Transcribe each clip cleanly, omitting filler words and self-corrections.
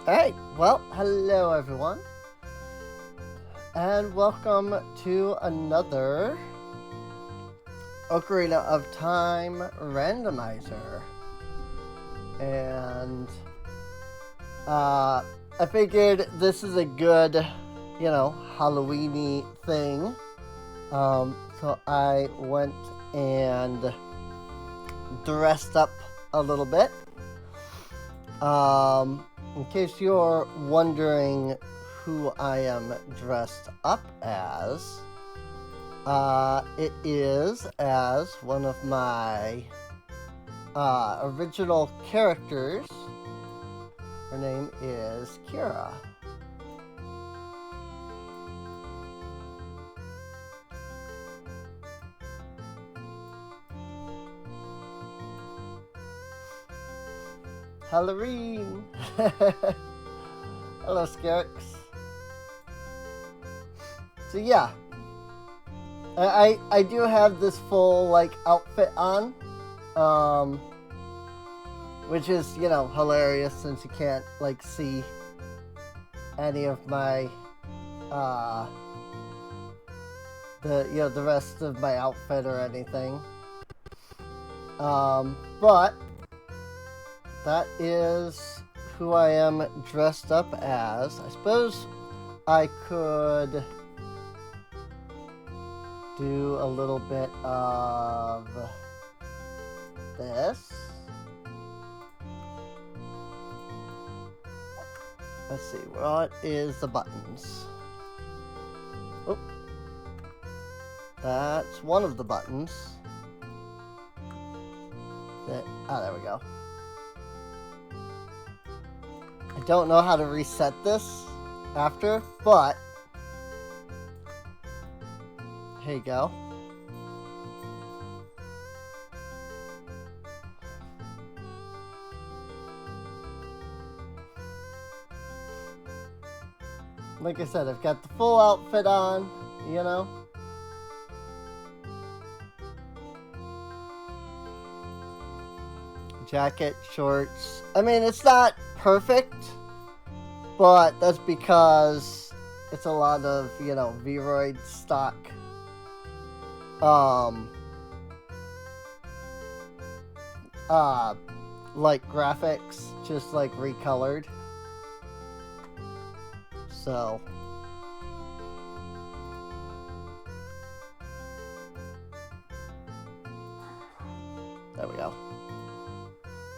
Alright, well, hello everyone, and welcome to another Ocarina of Time randomizer. And, I figured this is a good, Halloween-y thing. So I went and dressed up a little bit. In case you're wondering who I am dressed up as, it is as one of my original characters. Her name is Kira. Halloween! Hello, Scarix. So yeah, I do have this full outfit on, which is hilarious since you can't see any of my the rest of my outfit or anything. But that is who I am dressed up as. I suppose I could do a little bit of this. Let's see, what is the buttons? Oh, that's one of the buttons. There we go. I don't know how to reset this after, but here you go. Like I said, I've got the full outfit on, Jacket, shorts. I mean, it's not perfect, but that's because it's a lot of, Vroid stock. Graphics, just recolored. So there we go.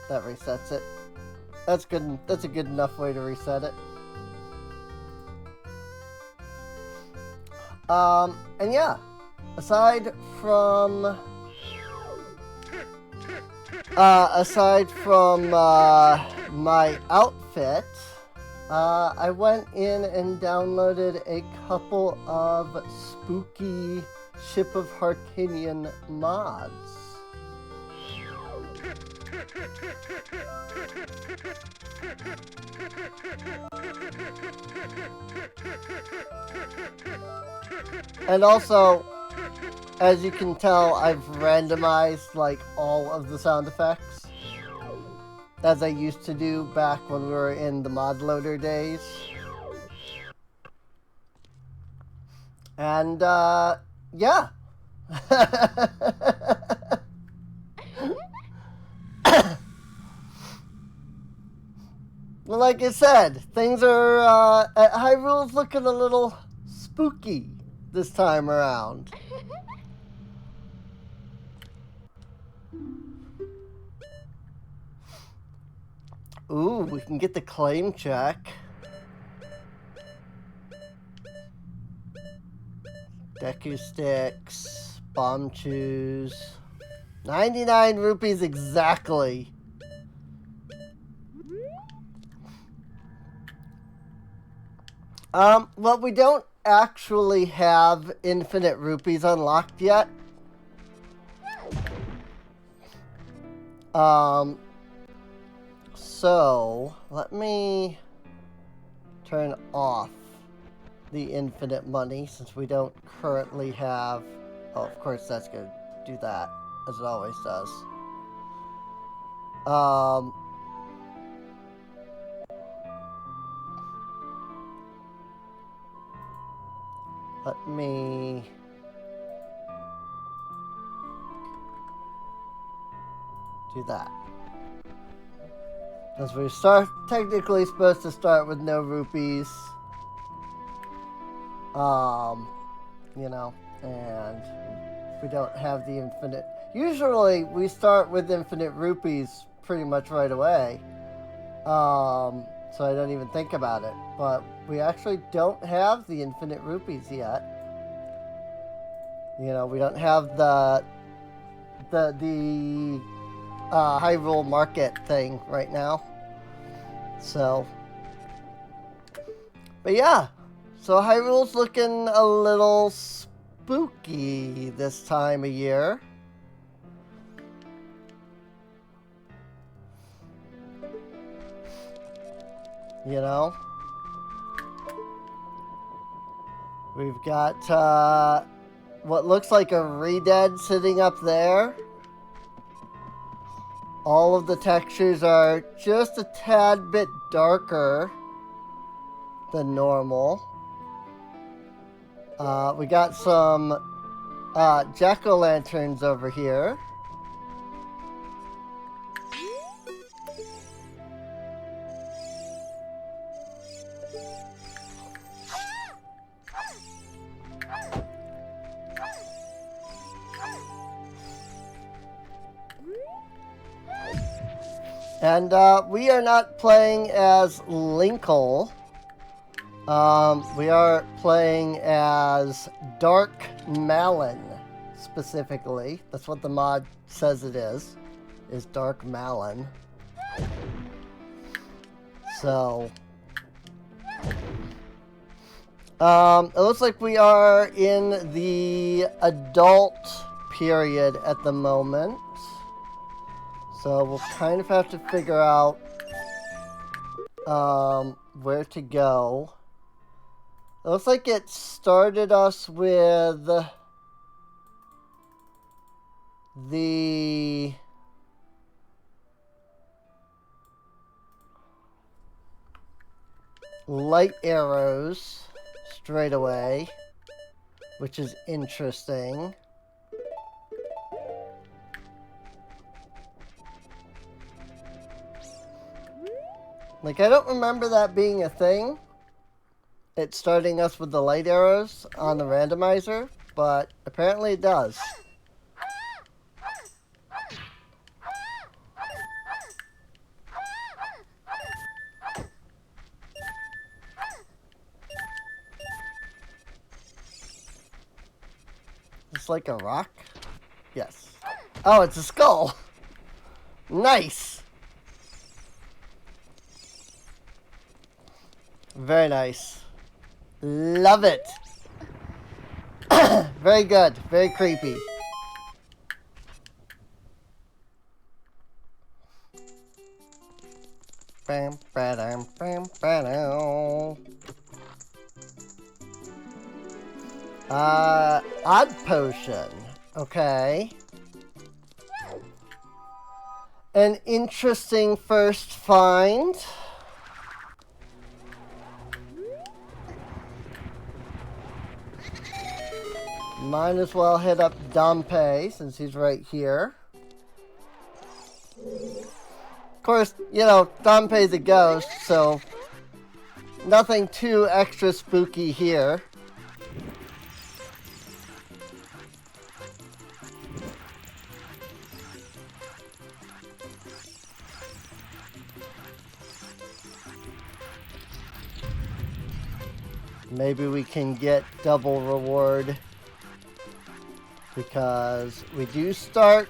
That resets it. That's good. That's a good enough way to reset it. And yeah, aside from my outfit, I went in and downloaded a couple of spooky Ship of Harkinian mods. And also, as you can tell, I've randomized all of the sound effects, as I used to do back when we were in the mod loader days. And yeah. Well, like I said, things are Hyrule's looking a little spooky this time around. Ooh, we can get the claim check. Deku sticks, bomb chews. 99 rupees exactly. Well, we don't actually have infinite rupees unlocked yet. So let me turn off the infinite money since we don't currently have. Oh, of course that's gonna do that, as it always does. Let me... do that. Because we start technically supposed to start with no rupees. You know, and we don't have the infinite. Usually we start with infinite rupees pretty much right away. So I don't even think about it. But we actually don't have the infinite rupees yet. You know, we don't have the Hyrule market thing right now. So, but yeah. So Hyrule's looking a little spooky this time of year. You know? We've got what looks like a Redead sitting up there. All of the textures are just a tad bit darker than normal. We got some jack-o'-lanterns over here. And we are not playing as Linkle. We are playing as Dark Malon, specifically. That's what the mod says it is Dark Malon. So, it looks like we are in the adult period at the moment. So we'll kind of have to figure out where to go. It looks like it started us with the light arrows straight away, which is interesting. Like, I don't remember that being a thing. It's starting us with the light arrows on the randomizer, but apparently it does. It's like a rock? Yes. Oh, it's a skull! Nice! Very nice. Love it. Very good. Very creepy. Bam, ba-dam, bam, ba-dam. Odd potion. Okay. An interesting first find. Might as well hit up Dompe since he's right here. Of course, you know, Dompe's a ghost, so nothing too extra spooky here. Maybe we can get double reward. Because we do start...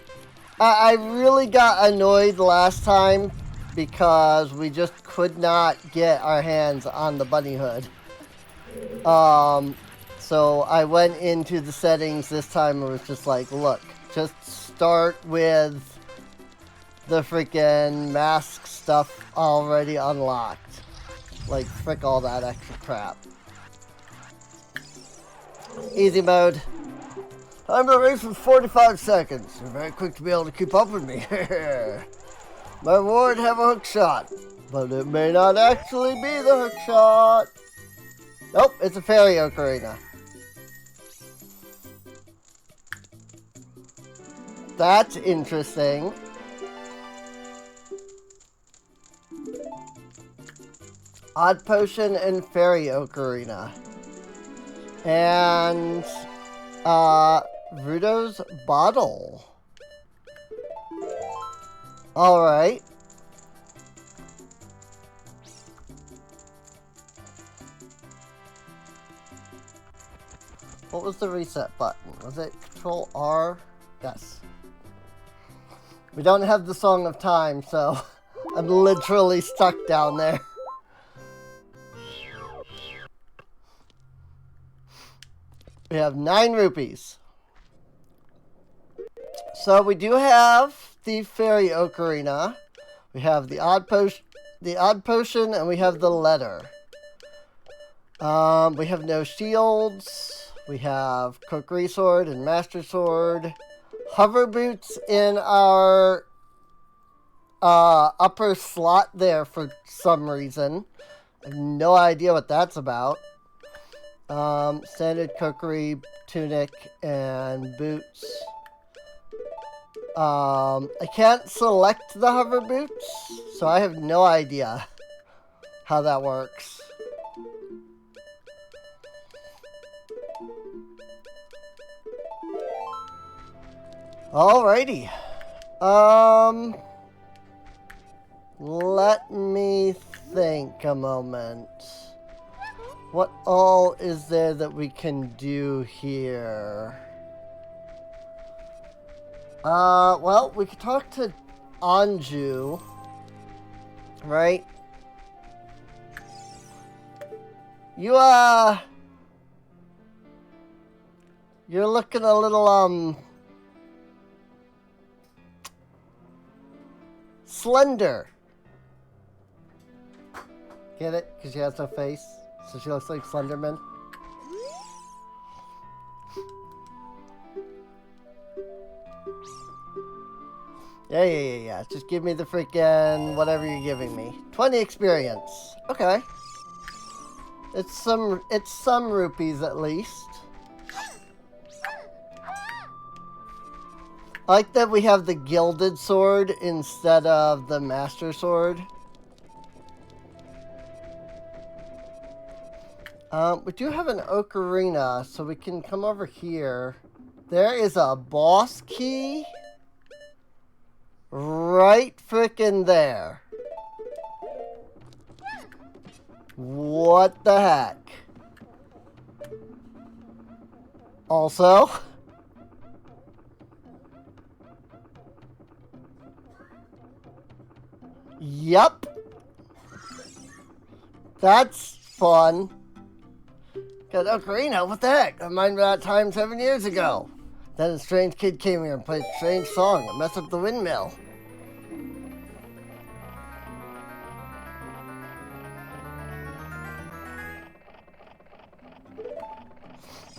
I really got annoyed last time because we just could not get our hands on the bunny hood. So I went into the settings this time and was just like, look, just start with the freaking mask stuff already unlocked. Like, frick all that extra crap. Easy mode. I'm in a race for 45 seconds. You're very quick to be able to keep up with me. My reward have a hook shot, but it may not actually be the hook shot. Nope, it's a fairy ocarina. That's interesting. Odd Potion and Fairy Ocarina. And, Rudo's Bottle. Alright. What was the reset button? Was it Control R? Yes. We don't have the Song of Time, so I'm literally stuck down there. We have 9 rupees. So we do have the Fairy Ocarina. We have the Odd Potion, and we have the letter. We have no shields. We have Kokiri Sword and Master Sword. Hover boots in our upper slot there for some reason. I have no idea what that's about. Standard Kokiri tunic and boots. I can't select the hover boots, so I have no idea how that works. Alrighty. Let me think a moment. What all is there that we can do here? Well, we could talk to Anju, right? You're looking a little, slender. Get it? Because she has no face, so she looks like Slenderman. Yeah. Just give me the freaking whatever you're giving me. 20 experience. Okay. It's some rupees at least. I like that we have the gilded sword instead of the master sword. We do have an ocarina, so we can come over here. There is a boss key right frickin' there. What the heck? Also, yep. That's fun. Got Ocarina, what the heck? I remember that time 7 years ago. Then a strange kid came here and played a strange song and messed up the windmill.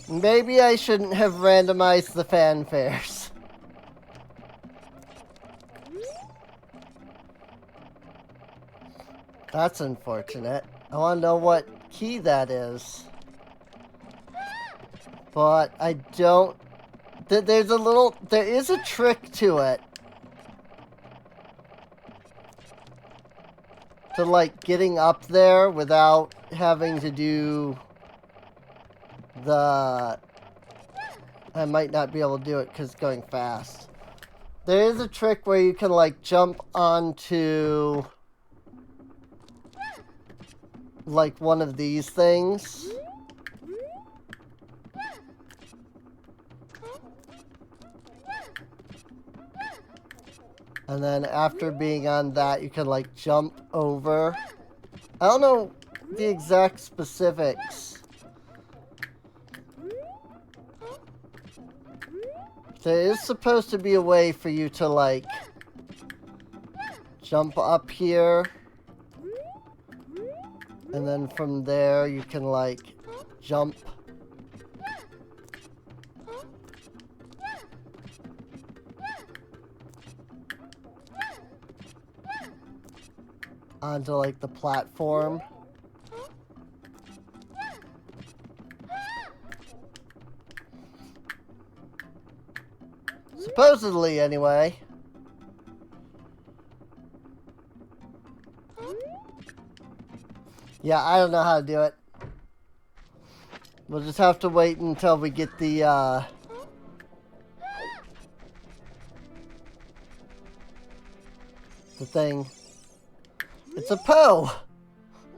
Maybe I shouldn't have randomized the fanfares. That's unfortunate. I want to know what key that is. But I don't... there is a trick to it. To, like, getting up there without having to do the... I might not be able to do it because it's going fast. There is a trick where you can, like, jump onto... like, one of these things. And then after being on that, you can, like, jump over. I don't know the exact specifics. There is supposed to be a way for you to, like, jump up here. And then from there, you can, like, jump. Onto, like, the platform. Supposedly, anyway. Yeah, I don't know how to do it. We'll just have to wait until we get the thing. It's a Poe!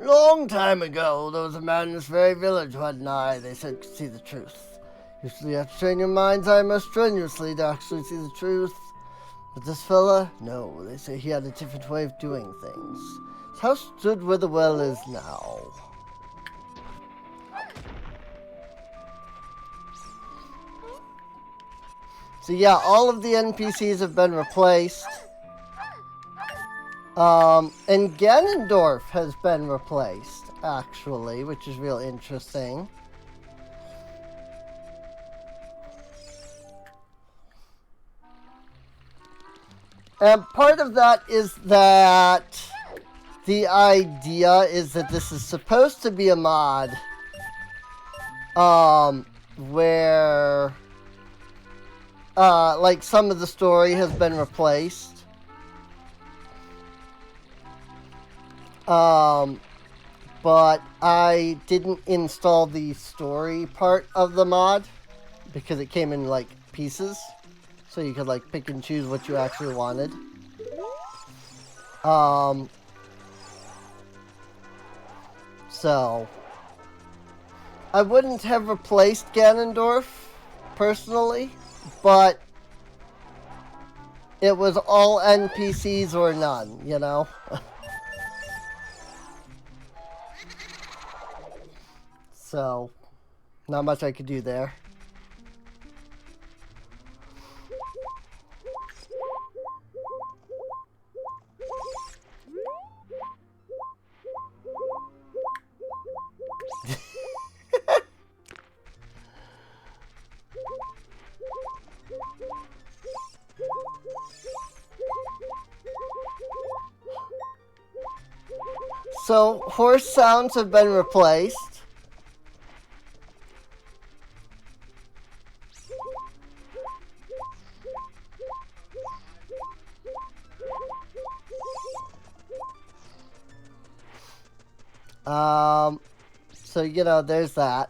Long time ago, there was a man in this very village who had an eye they said could see the truth. Usually you have to train your mind's eye most strenuously to actually see the truth. But this fella, no, they say he had a different way of doing things. His house stood where the well is now. So yeah, all of the NPCs have been replaced. And Ganondorf has been replaced, actually, which is real interesting. And part of that is that the idea is that this is supposed to be a mod, where, like some of the story has been replaced. But I didn't install the story part of the mod because it came in like pieces, so you could like pick and choose what you actually wanted. So I wouldn't have replaced Ganondorf personally, but it was all NPCs or none, you know? So, not much I could do there. So, horse sounds have been replaced. So, you know, there's that.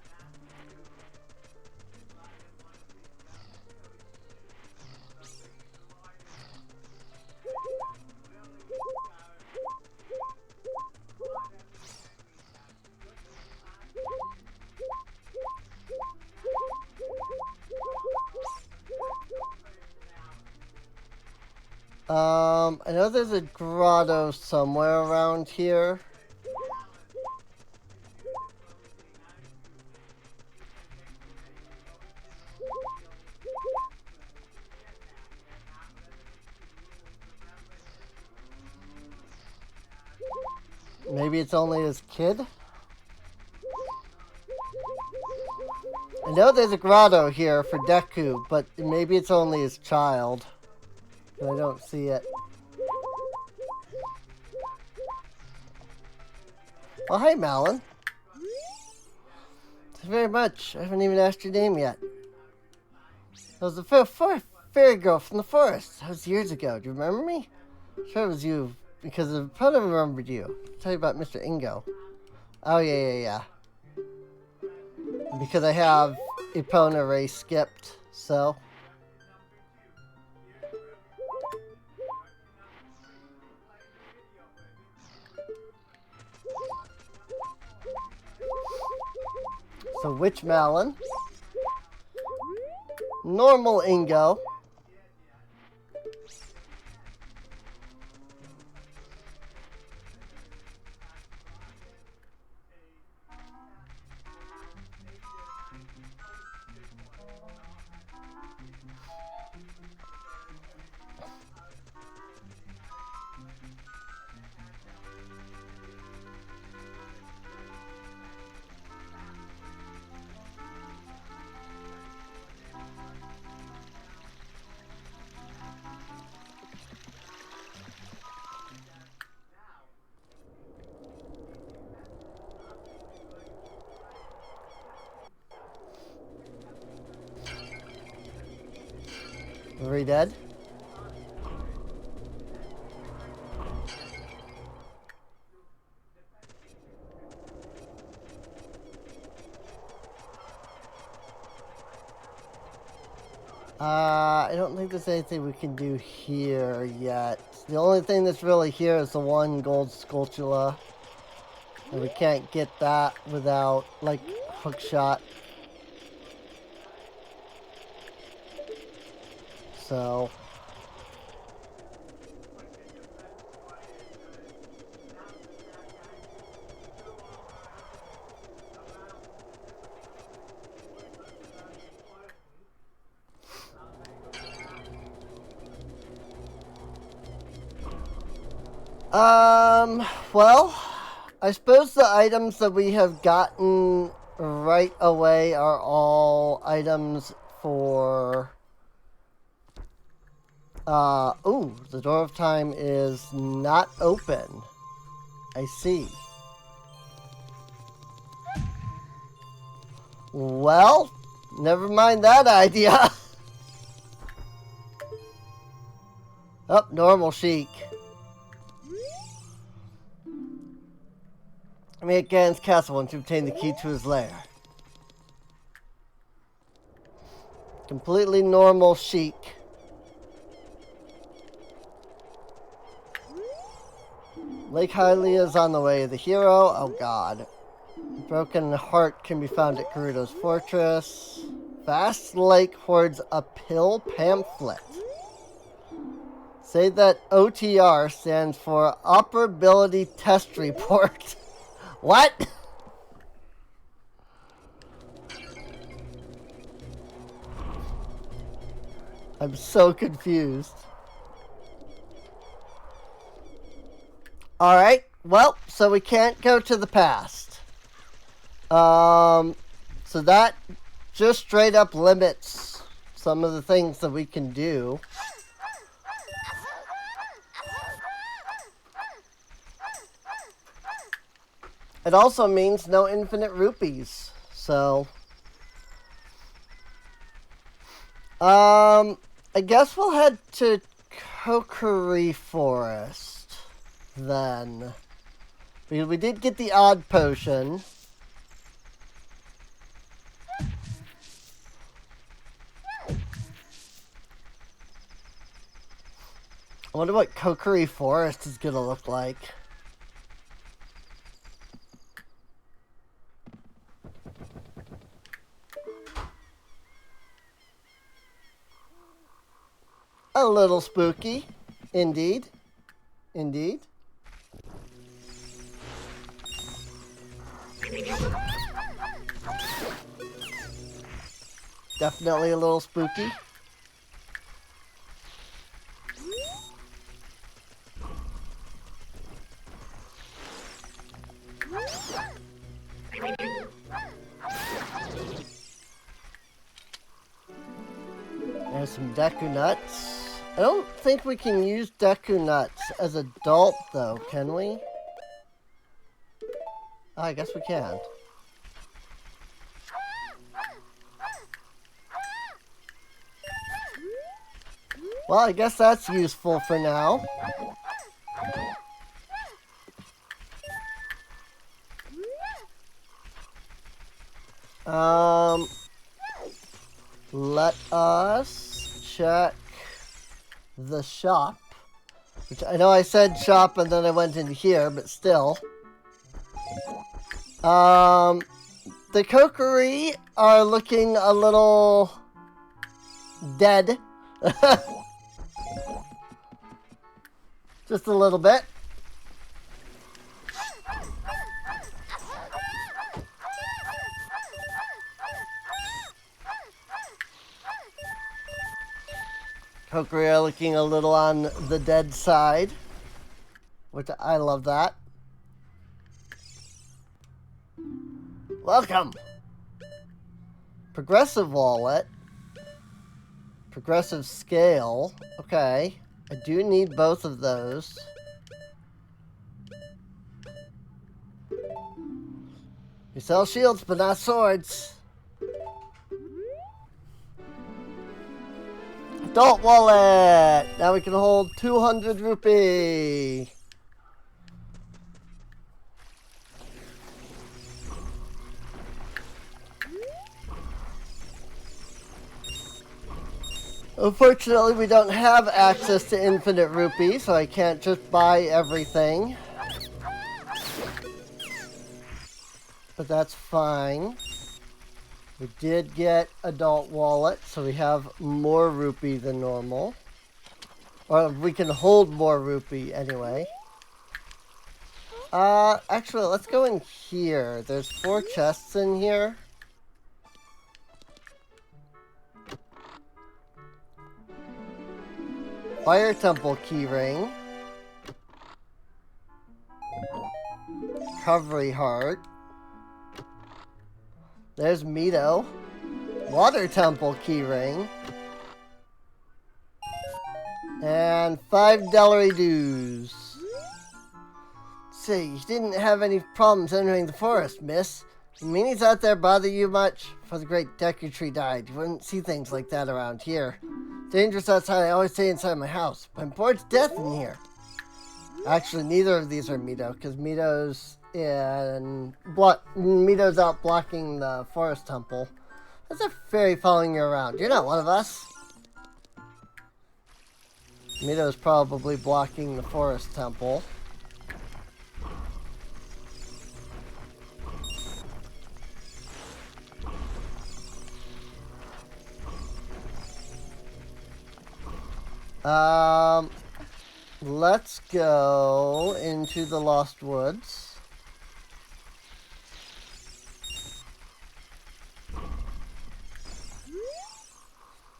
I know there's a grotto somewhere around here. Maybe it's only his kid? I know there's a grotto here for Deku, but maybe it's only his child. I don't see it. Oh, hi, Malin. Thank you very much. I haven't even asked your name yet. That was the fairy girl from the forest. That was years ago. Do you remember me? Sure it was you, because I probably remembered you. I'll tell you about Mr. Ingo. Oh, yeah. Because I have Epona race skipped, so... So, which Malin? Normal Ingo. Are we dead? I don't think there's anything we can do here yet. The only thing that's really here is the one gold sculptura. And we can't get that without, like, hookshot. So... well, I suppose the items that we have gotten right away are all items for... ooh, the Door of Time is not open. I see. Well, never mind that idea. Oh, normal chic. Meet Ganon's castle and to obtain the key to his lair. Completely normal chic. Lake Hylia is on the way. The hero, oh god. Broken Heart can be found at Gerudo's fortress. Vast Lake hoards a pill pamphlet. Say that OTR stands for Operability Test Report. What? I'm so confused. Alright, well, so we can't go to the past. So that just straight up limits some of the things that we can do. It also means no infinite rupees, so... I guess we'll head to Kokiri Forest, then. Because we did get the odd potion. I wonder what Kokiri Forest is gonna look like. A little spooky. Indeed. Indeed. Definitely a little spooky. There's some Deku Nuts. I don't think we can use Deku Nuts as adult, though, can we? Oh, I guess we can. Well, I guess that's useful for now. Let us check the shop, which I know I said shop and then I went into here, but still. The Kokiri are looking a little dead. Just a little bit. Kokiri are looking a little on the dead side, which I love that. Welcome! Progressive wallet. Progressive scale. Okay. I do need both of those. You sell shields, but not swords. I Adult wallet! Now we can hold 200 rupee. Unfortunately, we don't have access to infinite rupee, so I can't just buy everything. But that's fine. We did get adult wallet, so we have more rupee than normal. Or we can hold more rupee anyway. Actually, let's go in here. There's 4 chests in here. Fire Temple keyring. Recovery heart. There's Mito. Water Temple keyring. And $5 dues. Say, you didn't have any problems entering the forest, miss. The meanies out there bother you much? Before the great Deku Tree died, you wouldn't see things like that around here. Dangerous outside, I always stay inside my house. I'm bored to death in here. Actually, neither of these are Mito, because Mito's out blocking the forest temple. That's a fairy following you around. You're not one of us. Mito's probably blocking the forest temple. Let's go into the Lost Woods.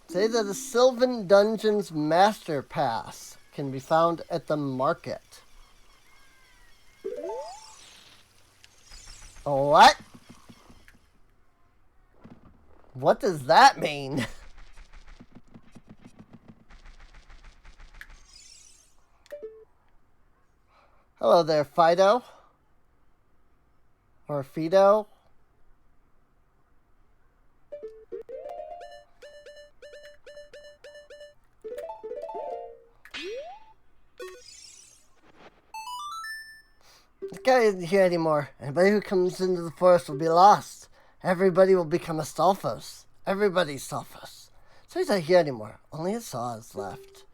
Say that the Sylvan Dungeons Master Pass can be found at the market. What? What does that mean? Hello there, Fido. Or Fido. This guy isn't here anymore. Anybody who comes into the forest will be lost. Everybody will become a Stalfos. Everybody's Stalfos. So he's not here anymore. Only his saw is left.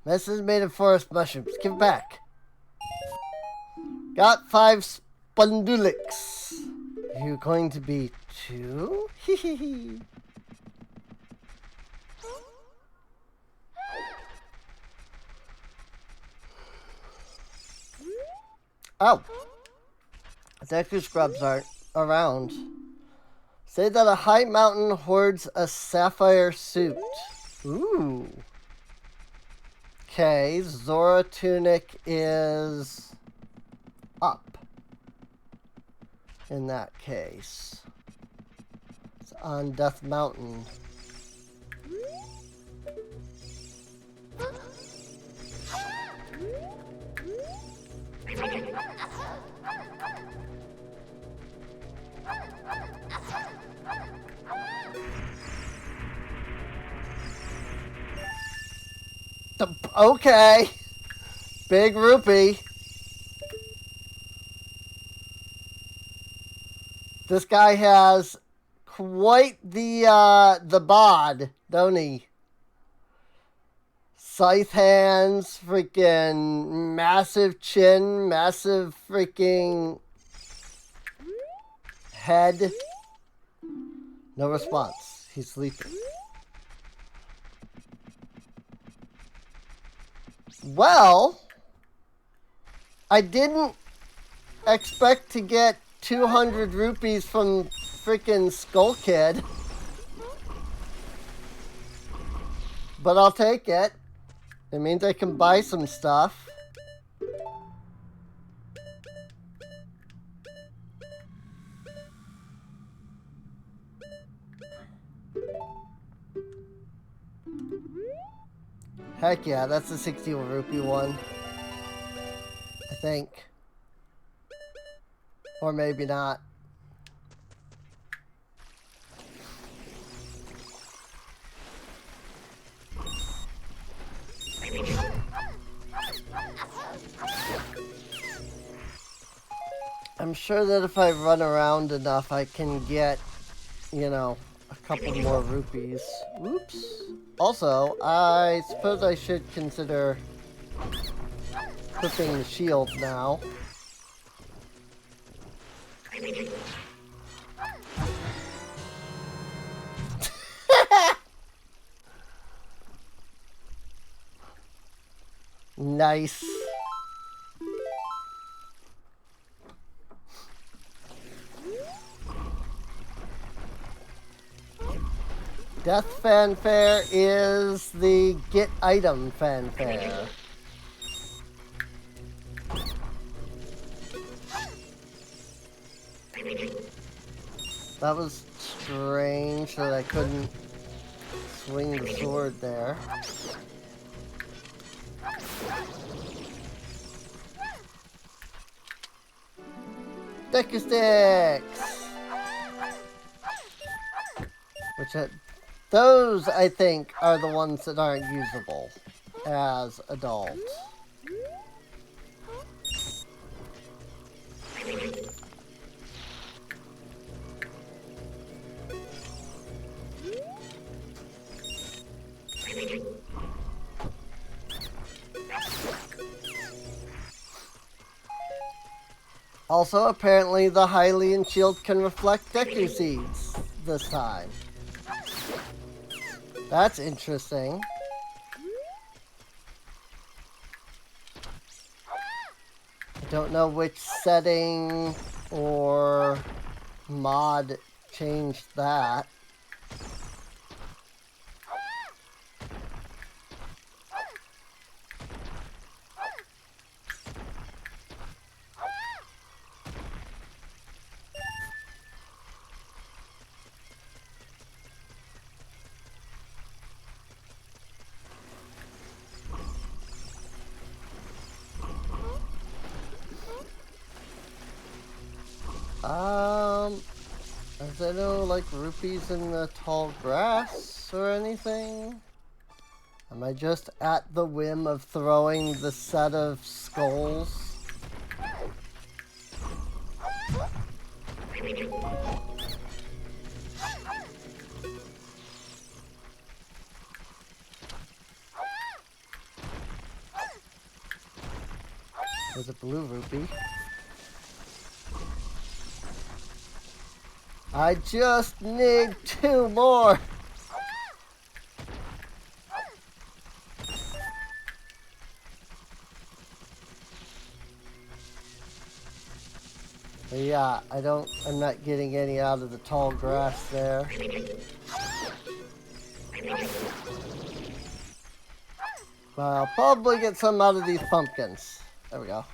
This is made of forest mushrooms. Give it back. Got 5 Spondulix. You going to be 2? Hehehe. Oh. Deku scrubs aren't around. Say that a high mountain hoards a sapphire suit. Ooh. Okay, Zora tunic is up. In that case. It's on Death Mountain. Okay. Big rupee. This guy has quite the bod, don't he? Scythe hands, freaking massive chin, massive freaking head. No response. He's sleeping. Well, I didn't expect to get 200 rupees from freaking Skull Kid. But I'll take it. It means I can buy some stuff. Heck yeah, that's the 60 rupee one. I think. Or maybe not. I'm sure that if I run around enough, I can get, you know, a couple more rupees. Oops. Also, I suppose I should consider equipping the shield now. Nice. Death fanfare is the get item fanfare. That was strange that I couldn't swing the sword there. Deku sticks! Those, I think, are the ones that aren't usable as adults. Also, apparently the Hylian shield can reflect Deku seeds this time. That's interesting. I don't know which setting or mod changed that. Is there no, like, rupees in the tall grass or anything? Am I just at the whim of throwing the set of skulls? There's a blue rupee. I just need 2 more. But yeah, I'm not getting any out of the tall grass there. But I'll probably get some out of these pumpkins. There we go.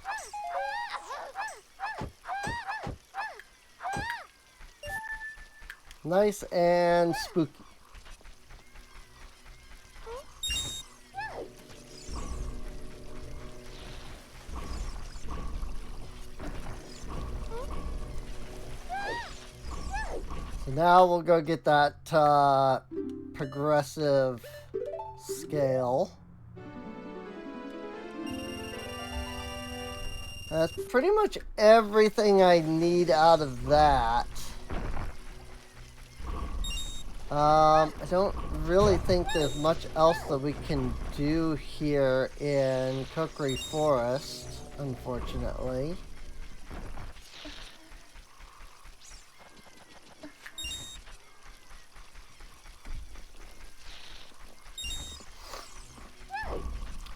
Nice and spooky. So now we'll go get that progressive scale. That's pretty much everything I need out of that. I don't really think there's much else that we can do here in Kokiri Forest, unfortunately.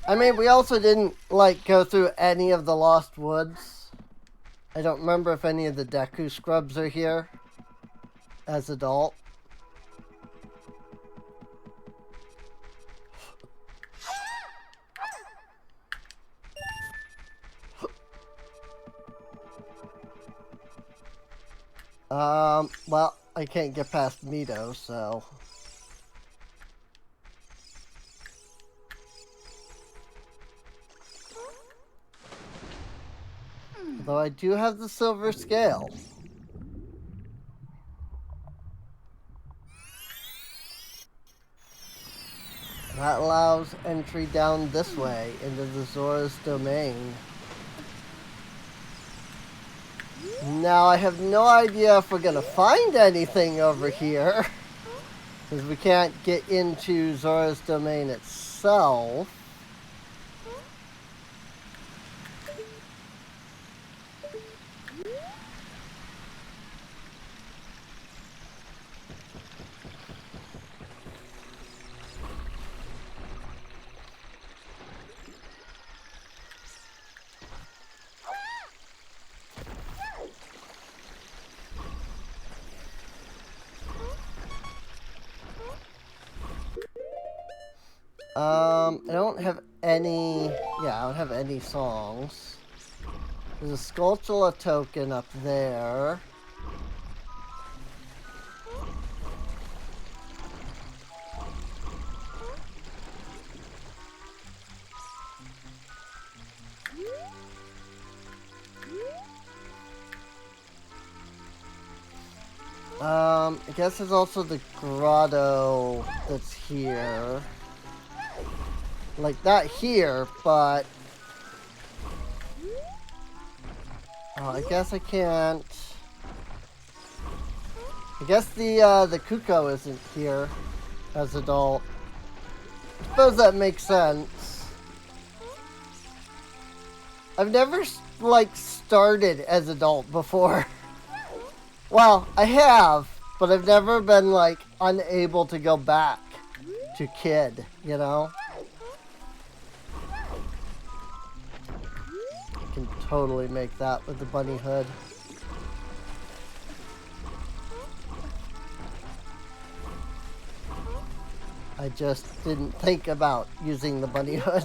I mean, we also didn't, like, go through any of the Lost Woods. I don't remember if any of the Deku Scrubs are here as adult. Well, I can't get past Mito, so... Although I do have the silver scale. That allows entry down this way into the Zora's domain. Now I have no idea if we're gonna find anything over here, because we can't get into Zora's domain itself. I don't have any... Yeah, I don't have any songs. There's a Skulltula token up there. I guess there's also the grotto that's here. Like, not here, but... Oh, I guess I can't... I guess the Kuko isn't here as adult. I suppose that makes sense. I've never, like, started as adult before. Well, I have, but I've never been, like, unable to go back to kid, you know? I can totally make that with the bunny hood. I just didn't think about using the bunny hood.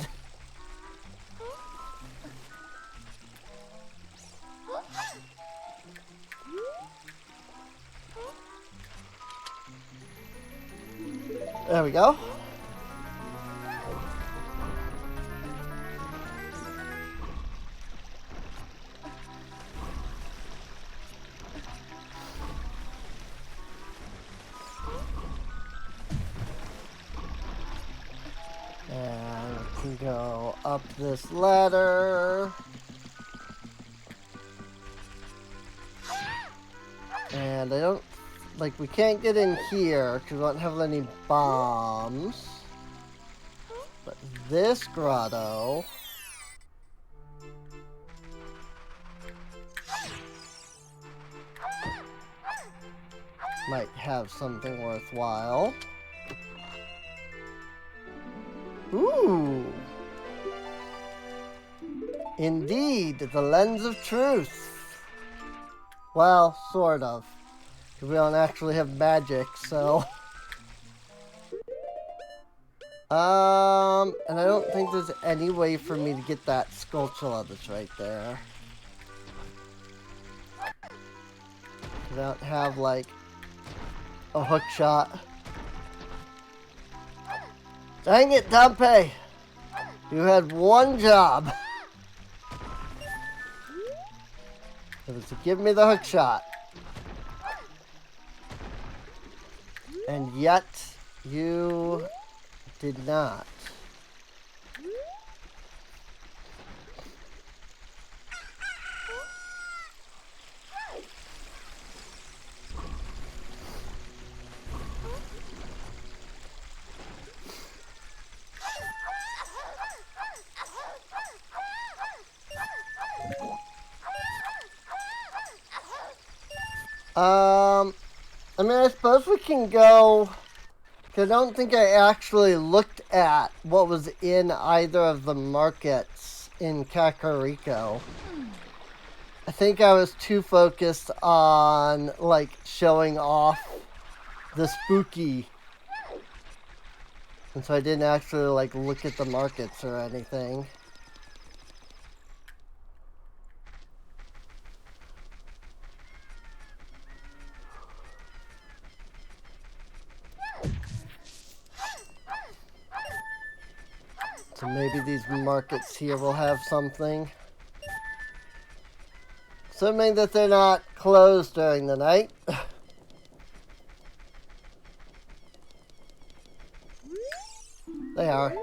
There we go. And we can go up this ladder. And I don't... Like, we can't get in here because we don't have any bombs. But this grotto... might have something worthwhile. Ooh! Indeed, the lens of truth. Well, sort of. We don't actually have magic, so... and I don't think there's any way for me to get that Skulltula that's right there. I don't have, like, a hook shot. Dang it, Dampé! You had one job. It was to give me the hook shot. And yet, you did not. I mean, I suppose we can go... I don't think I actually looked at what was in either of the markets in Kakariko. I think I was too focused on, like, showing off the spooky. And so I didn't actually, like, look at the markets or anything. So maybe these markets here will have something. Assuming that they're not closed during the night. They are.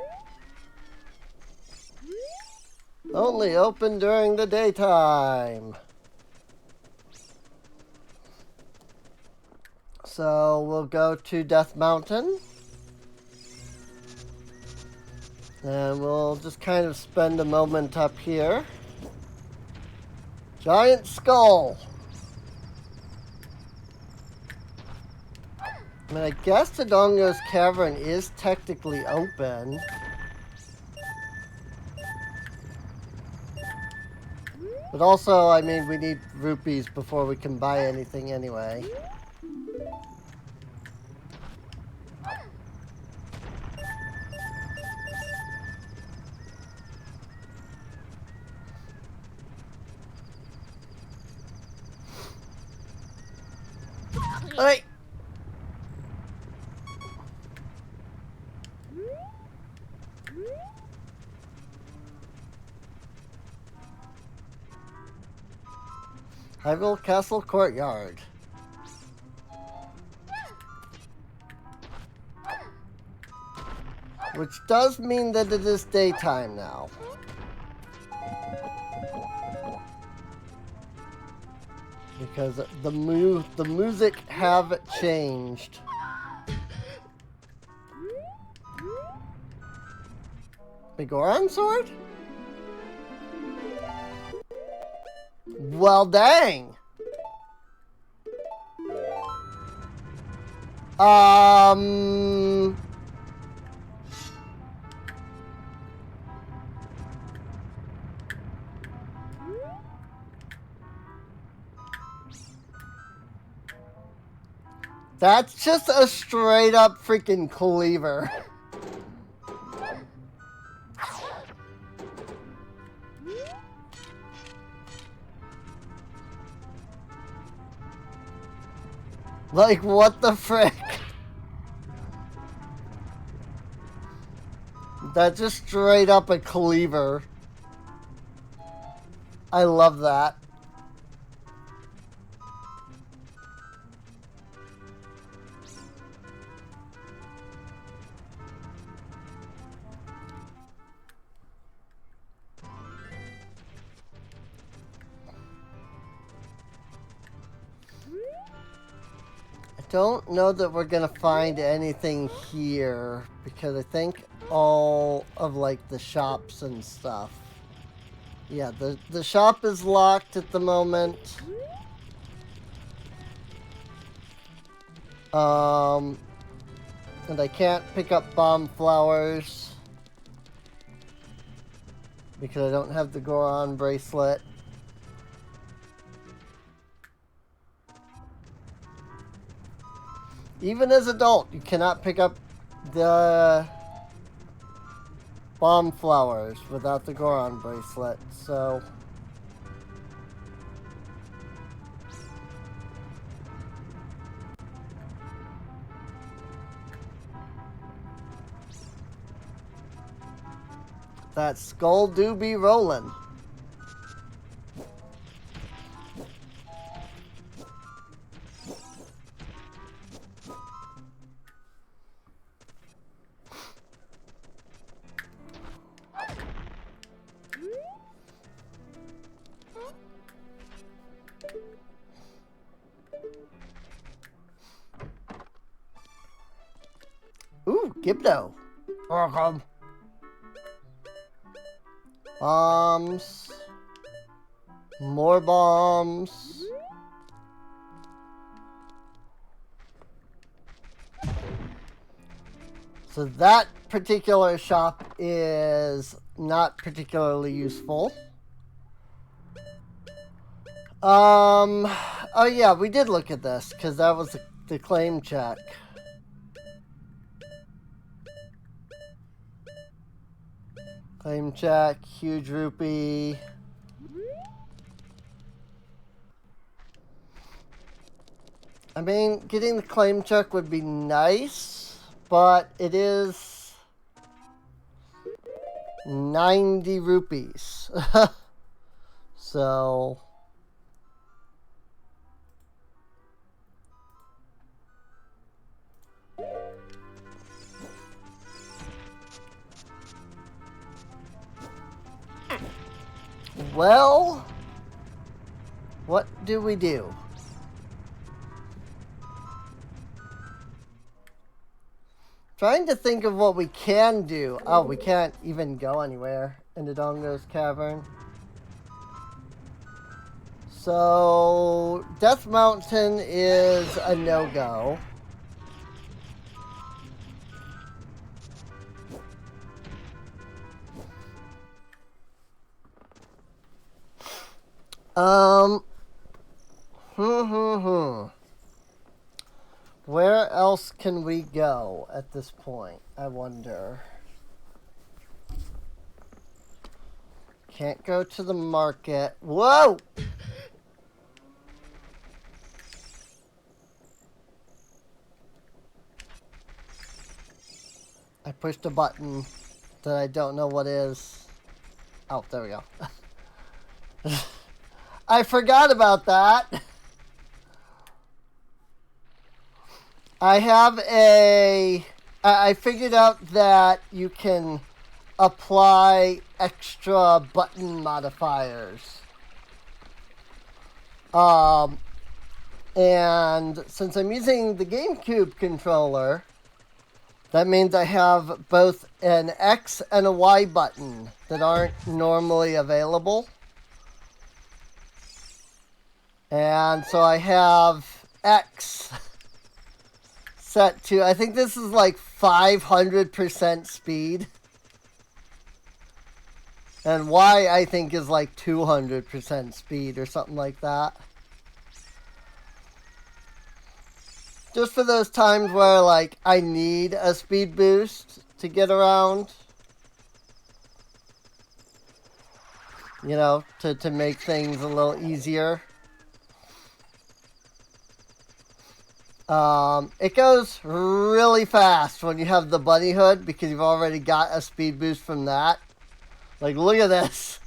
Only open during the daytime. So we'll go to Death Mountain. And we'll just kind of spend a moment up here. Giant skull. I mean, I guess Tadongo's Cavern is technically open. But also, I mean, we need rupees before we can buy anything anyway. Hey! Hyrule Castle Courtyard. Which does mean that it is daytime now. Because the music have changed. The Goron sword? Well, dang. That's just a straight up freaking cleaver. Like, what the frick? That's just straight up a cleaver. I love that. Don't know that we're gonna find anything here because I think all of like the shops and stuff. Yeah, the shop is locked at the moment. And I can't pick up bomb flowers because I don't have the Goron bracelet. Even as adult, you cannot pick up the bomb flowers without the Goron bracelet, so... That skull do be rollin'. Ooh, Gibdo. Welcome. Bombs. More bombs. So that particular shop is not particularly useful. Oh yeah, we did look at this because that was the claim check. Claim check, huge rupee. I mean, getting the claim check would be nice, but it is 90 rupees. So... Well, what do we do? Trying to think of what we can do. Oh, we can't even go anywhere in the Dongo's Cavern. So, Death Mountain is a no-go. Where else can we go at this point? I wonder. Can't go to the market. Whoa! I pushed a button that I don't know what is. Oh, there we go. I forgot about that. I figured out that you can apply extra button modifiers. And since I'm using the GameCube controller, that means I have both an X and a Y button that aren't normally available. And so I have X set to, I think this is like 500% speed. And Y, I think, is like 200% speed or something like that. Just for those times where, like, I need a speed boost to get around. You know, to make things a little easier. It goes really fast when you have the bunny hood because you've already got a speed boost from that. Like, look at this.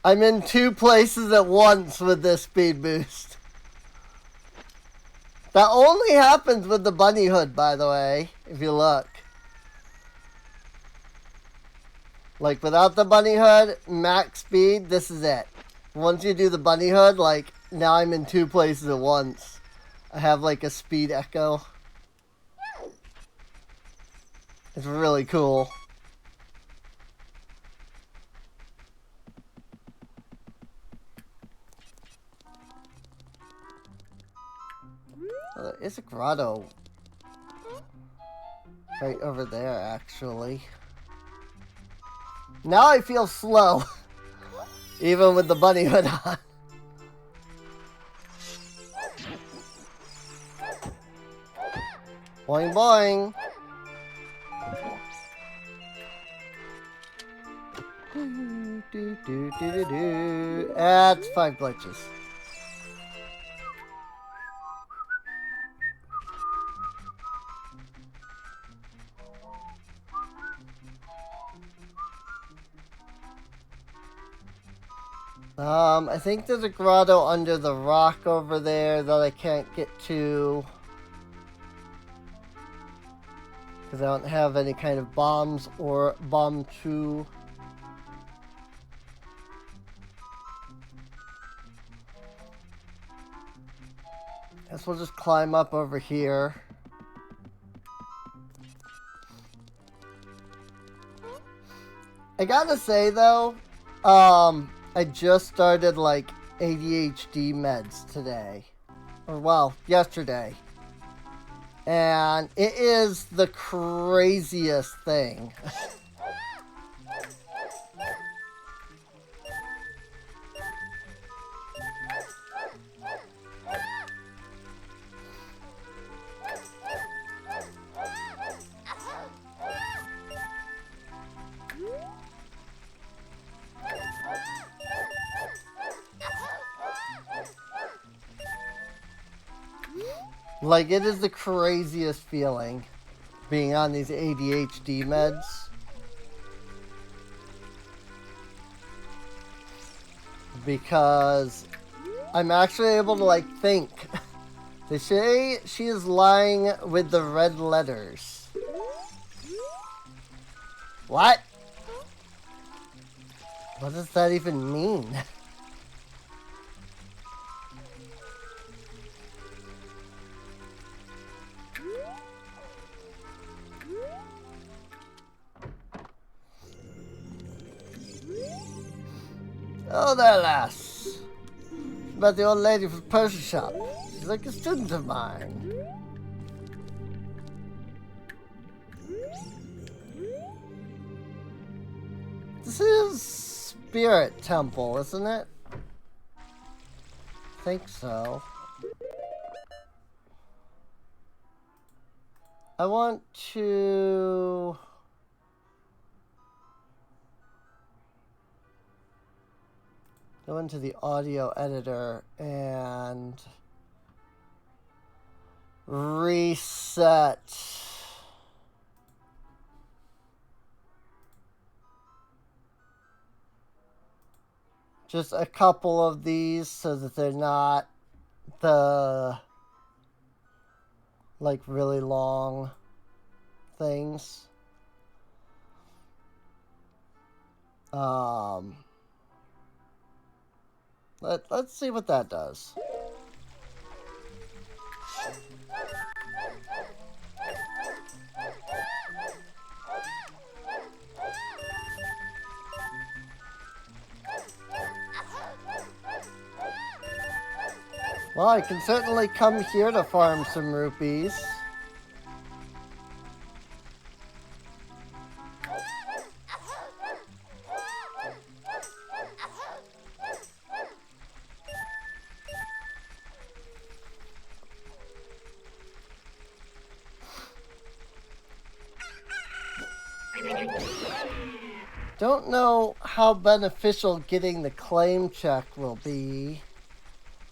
I'm in 2 places at once with this speed boost. That only happens with the bunny hood, by the way, if you look. Like, without the bunny hood, max speed, this is it. Once you do the bunny hood, like, now I'm in 2 places at once. I have, like, a speed echo. It's really cool. There is a grotto right over there, actually. Now I feel slow, even with the bunny hood on. Boing boing. That's 5 glitches. I think there's a grotto under the rock over there that I can't get to. Because I don't have any kind of bombs or bomb chew. Guess we'll just climb up over here. I gotta say though, I just started like ADHD meds today. Or well, yesterday. And it is the craziest thing. Like, it is the craziest feeling being on these ADHD meds. Because I'm actually able to, like, think. They say she is lying with the red letters. What? What does that even mean? Oh there, lass. About the old lady from the potion shop. She's like a student of mine. This is Spirit Temple, isn't it? I think so. I want to... go into the audio editor and reset just a couple of these so that they're not the like really long things. Let's see what that does. Well, I can certainly come here to farm some rupees. Don't know how beneficial getting the claim check will be,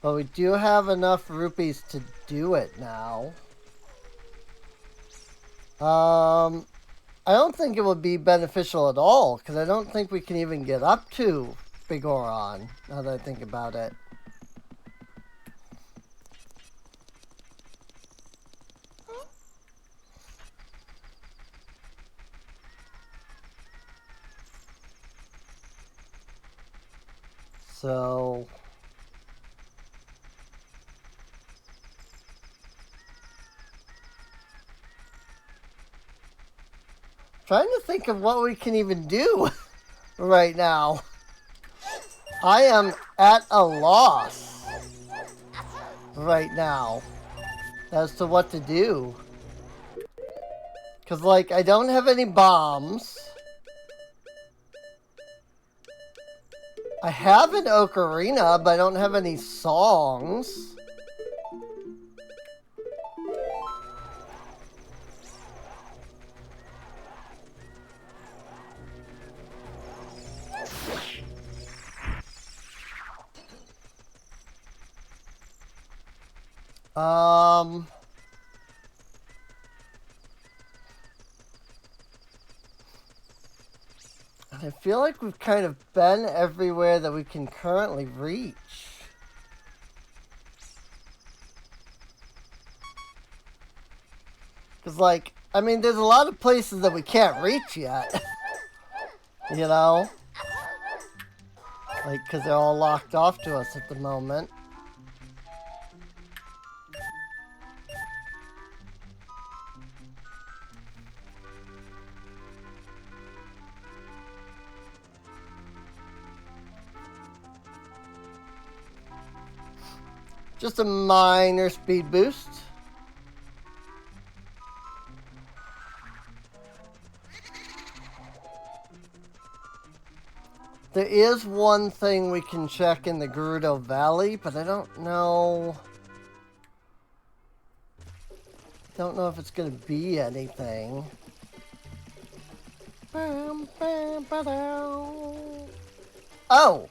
but we do have enough rupees to do it now. I don't think it would be beneficial at all, because I don't think we can even get up to Bigoron, now that I think about it. So... trying to think of what we can even do right now. I am at a loss right now as to what to do. Because, like, I don't have any bombs. I have an ocarina, but I don't have any songs. I feel like we've kind of been everywhere that we can currently reach. Because, like, I mean, there's a lot of places that we can't reach yet. You know? Like, because they're all locked off to us at the moment. Just a minor speed boost. There is one thing we can check in the Gerudo Valley, but I don't know... don't know if it's going to be anything. Oh!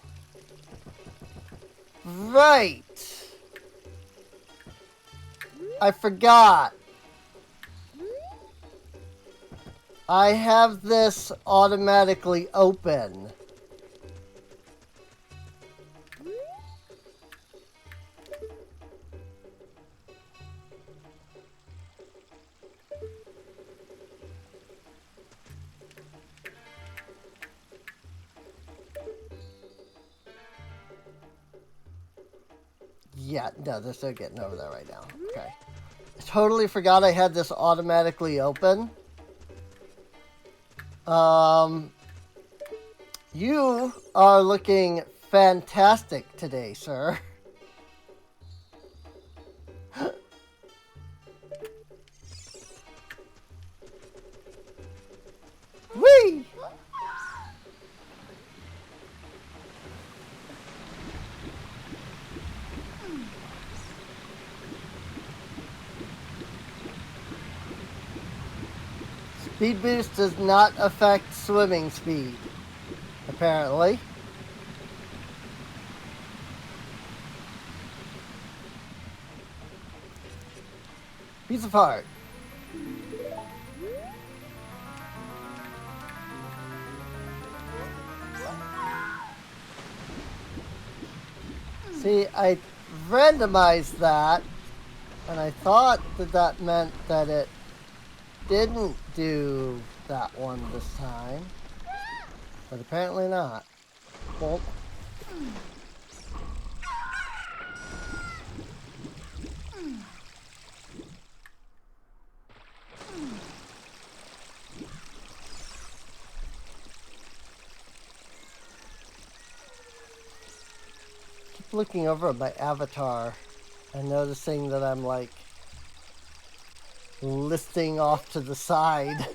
Right! I forgot. I have this automatically open. Yeah, no, they're still getting over there right now. Okay. I totally forgot I had this automatically open. You are looking fantastic today, sir. Whee! Speed boost does not affect swimming speed, apparently. Piece of heart. See, I randomized that, and I thought that that meant that it didn't do that one this time, but apparently not. Well, keep looking over at my avatar and noticing that I'm like listing off to the side.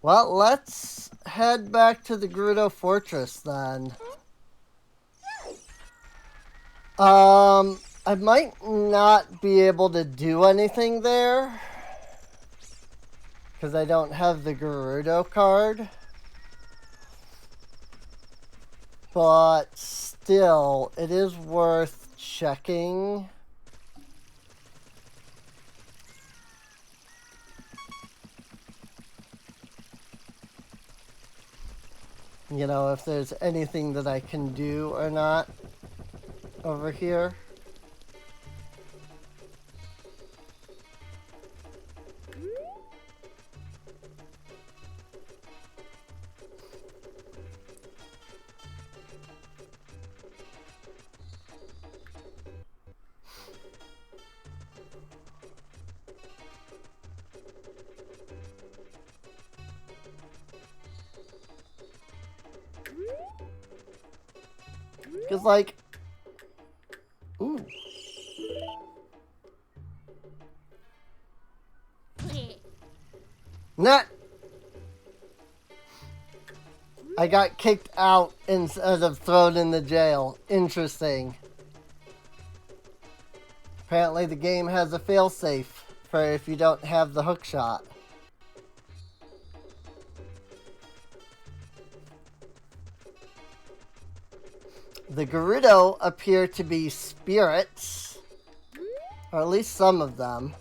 Well, let's head back to the Gerudo Fortress then. I might not be able to do anything there because I don't have the Gerudo card. But still, it is worth checking. You know, if there's anything that I can do or not over here. Because, like, ooh. Nah. I got kicked out instead of thrown in the jail. Interesting. Apparently the game has a failsafe for if you don't have the hook shot. The Gerudo appear to be spirits, or at least some of them.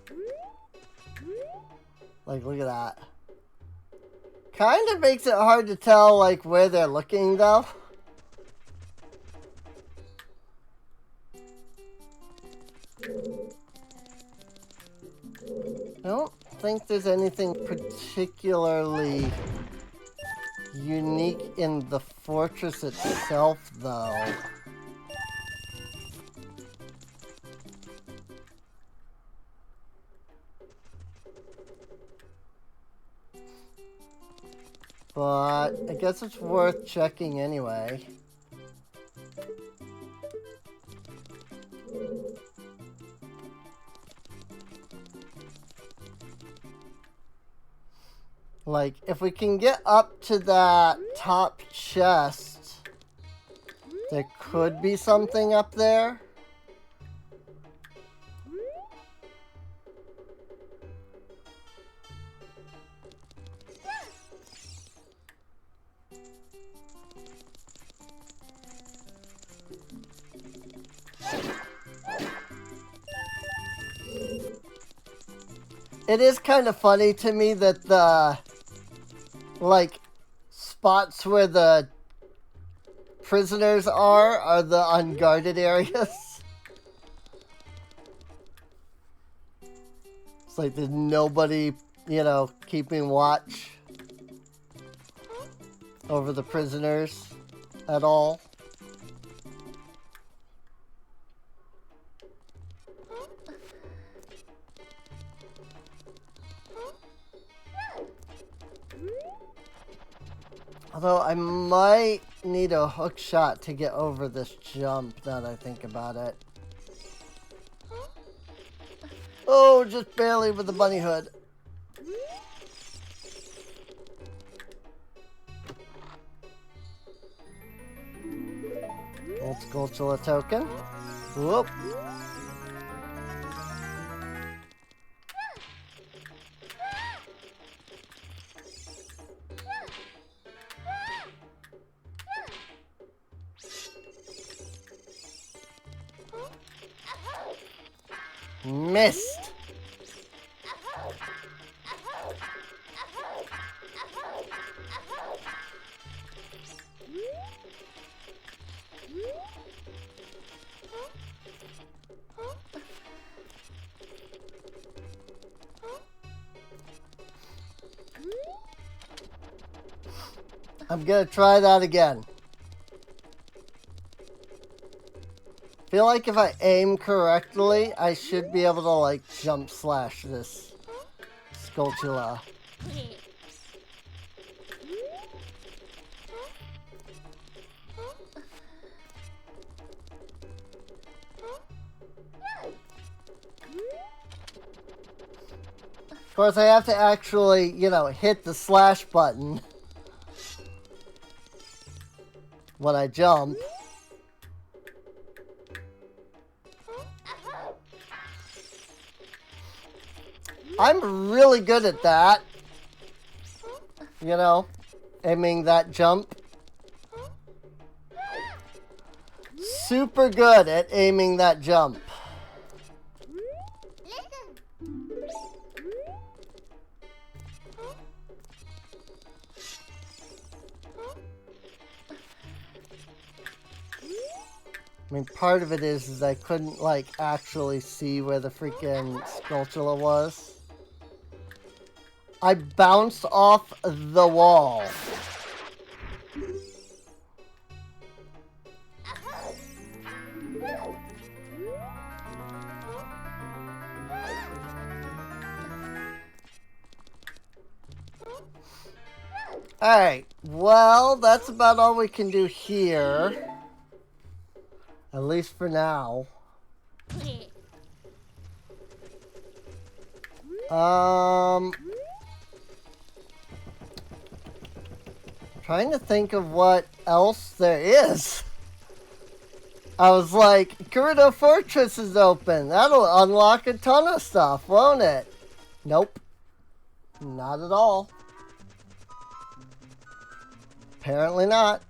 Like, look at that. Kind of makes it hard to tell, like, where they're looking, though. I don't think there's anything particularly unique in the fortress itself, though. But I guess it's worth checking anyway. Like, if we can get up to that top chest, there could be something up there. It is kind of funny to me that the, like, spots where the prisoners are the unguarded areas. It's like there's nobody, you know, keeping watch over the prisoners at all. Although I might need a hook shot to get over this jump, now that I think about it. Oh, just barely with the bunny hood. Old Skulltula token. Whoop. Missed. I'm gonna try that again. Feel like if I aim correctly, I should be able to, like, jump slash this Skulltula. Of course, I have to actually, you know, hit the slash button when I jump. I'm really good at that. You know, aiming that jump. Super good at aiming that jump. I mean, part of it is I couldn't, like, actually see where the freaking Skulltula was. I bounced off the wall. Alright, well, that's about all we can do here. At least for now. Trying to think of what else there is. I was like, Gerudo Fortress is open. That'll unlock a ton of stuff, won't it? Nope. Not at all. Apparently not.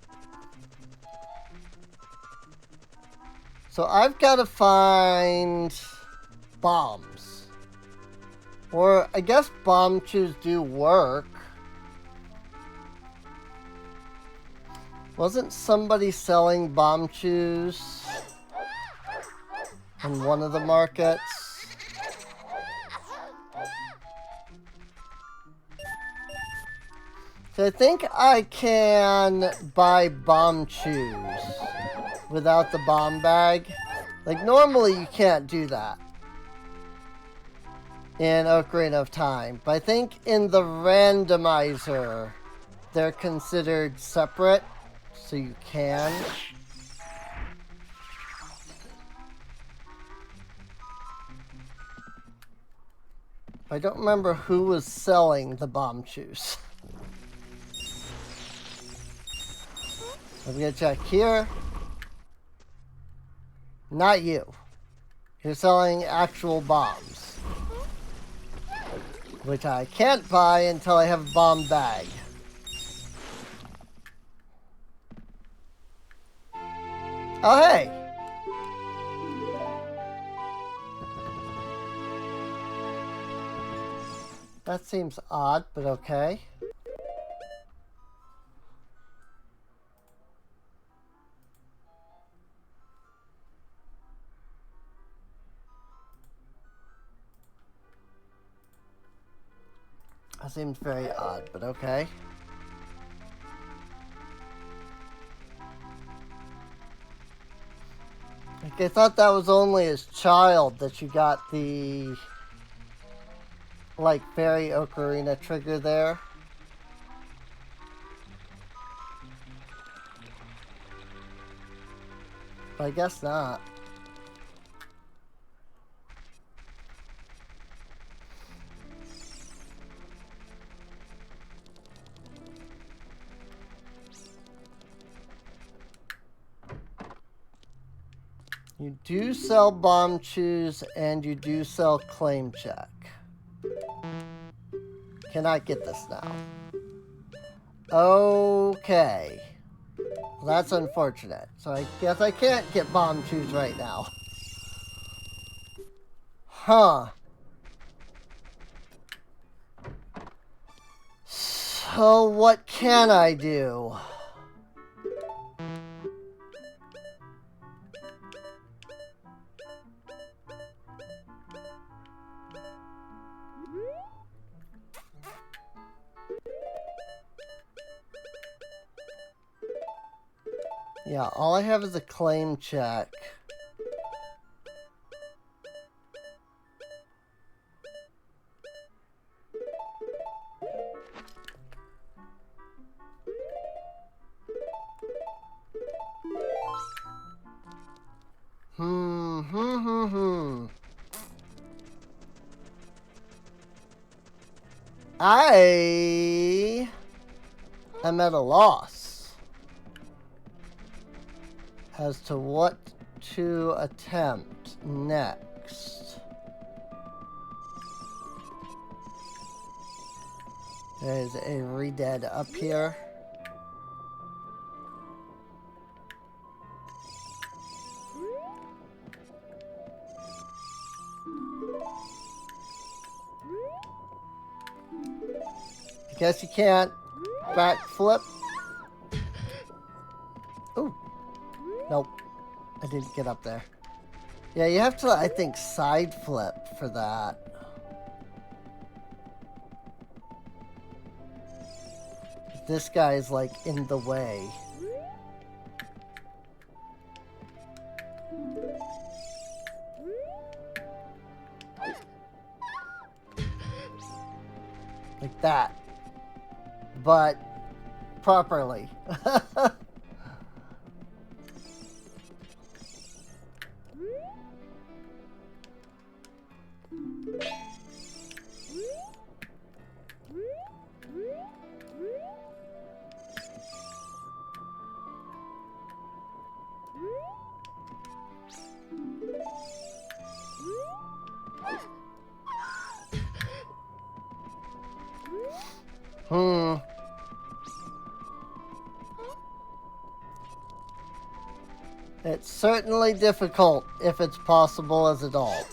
So I've got to find bombs. Or I guess bomb chews do work. Wasn't somebody selling bomb chews in one of the markets? So I think I can buy bomb chews without the bomb bag. Like, normally you can't do that in Ocarina of Time. But I think in the randomizer, they're considered separate. So you can. I don't remember who was selling the bomb chews. I'm gonna check here. Not you. You're selling actual bombs. Which I can't buy until I have a bomb bag. Oh, hey! That seems odd, but okay. That seems very odd, but okay. Like, I thought that was only as child that you got the, like, fairy Ocarina trigger there. But I guess not. You do sell bomb chews and you do sell claim check. Cannot get this now. Okay. Well, that's unfortunate. So I guess I can't get bomb chews right now. Huh. So what can I do? Yeah, all I have is a claim check. I am at a loss as to what to attempt next. There's a re-dead up here. I guess you can't backflip. Ooh. Nope. I didn't get up there. Yeah, you have to, I think, side flip for that. This guy's like in the way. Like that. But properly. It's certainly difficult, if it's possible as at all.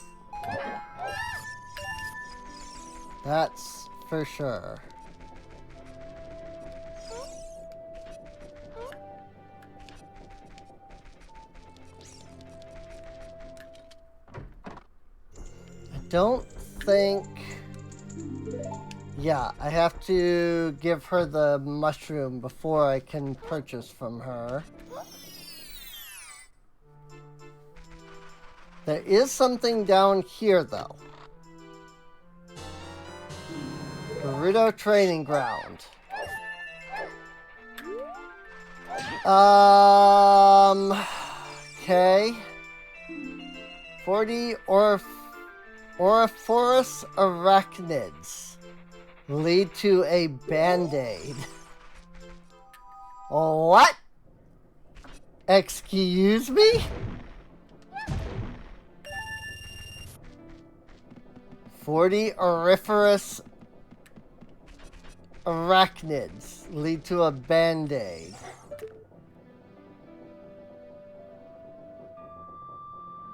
That's for sure. I don't think... Yeah, I have to give her the mushroom before I can purchase from her. There is something down here, though. Gerudo Training Ground. Okay. 40 Oriforous arachnids lead to a band-aid. What? Excuse me? 40 auriferous arachnids lead to a band-aid.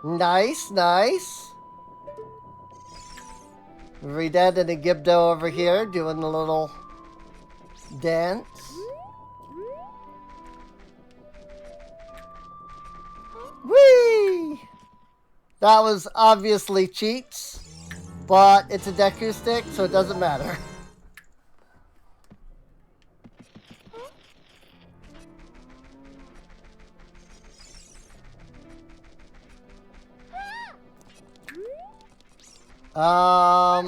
Nice, nice. Redad and a Gibdo over here doing a little dance. Whee! That was obviously cheats, but it's a Deku stick, so it doesn't matter. I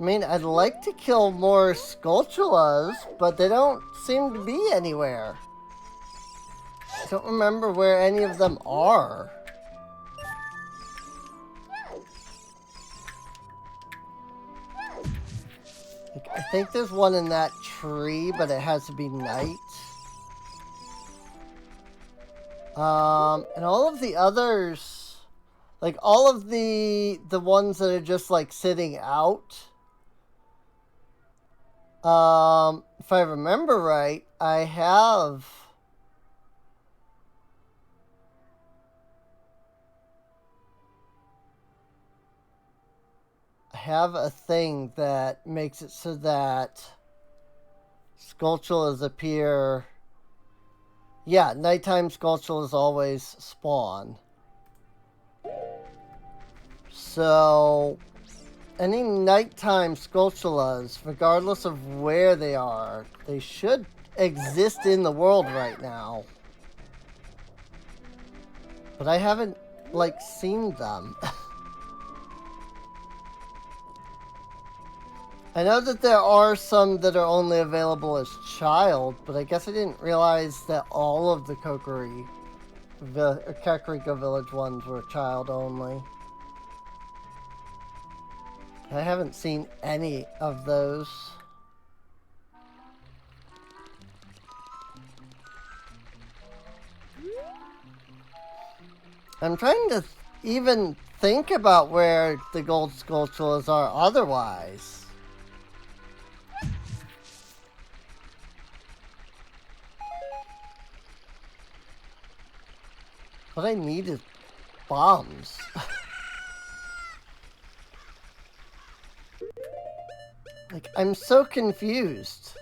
mean, I'd like to kill more Skulltulas, but they don't seem to be anywhere. I don't remember where any of them are. Like, I think there's one in that tree, but it has to be night. And all of the others, like all of the ones that are just like sitting out. If I remember right, I have a thing that makes it so that Skulltulas appear. Yeah, nighttime Skulltulas always spawn. So any nighttime Skulltulas, regardless of where they are, they should exist in the world right now. But I haven't, like, seen them. I know that there are some that are only available as child, but I guess I didn't realize that all of the Kakariko Village ones were child only. I haven't seen any of those. I'm trying to even think about where the gold Skulltulas are otherwise. What I need is bombs. Like, I'm so confused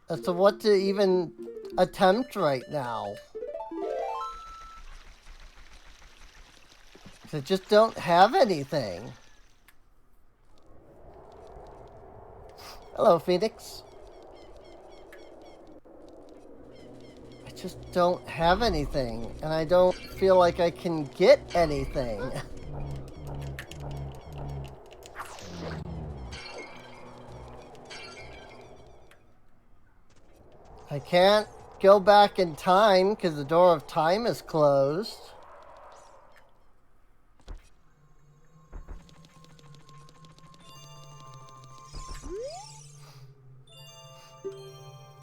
as to what to even attempt right now. I just don't have anything. Hello, Phoenix. I just don't have anything, and I don't feel like I can get anything. I can't go back in time because the door of time is closed.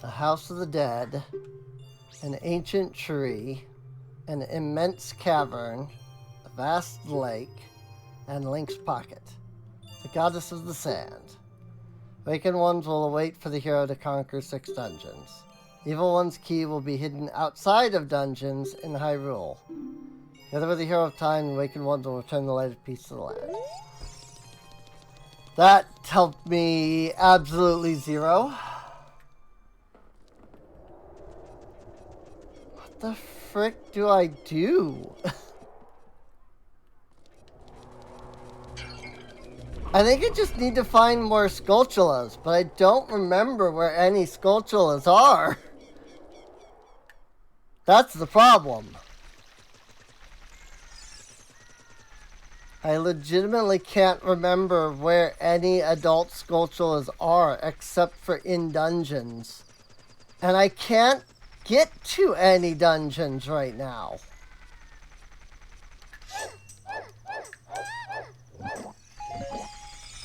A house of the dead, an ancient tree, an immense cavern, a vast lake, and Link's pocket, the goddess of the sand. Awakened ones will await for the hero to conquer 6 dungeons. Evil one's key will be hidden outside of dungeons in Hyrule. Together with the hero of time, awakened ones will return the light of peace to the land. That helped me absolutely zero. What the frick do I do? I think I just need to find more Skulltulas, but I don't remember where any Skulltulas are. That's the problem. I legitimately can't remember where any adult Skulltulas are except for in dungeons. And I can't get to any dungeons right now.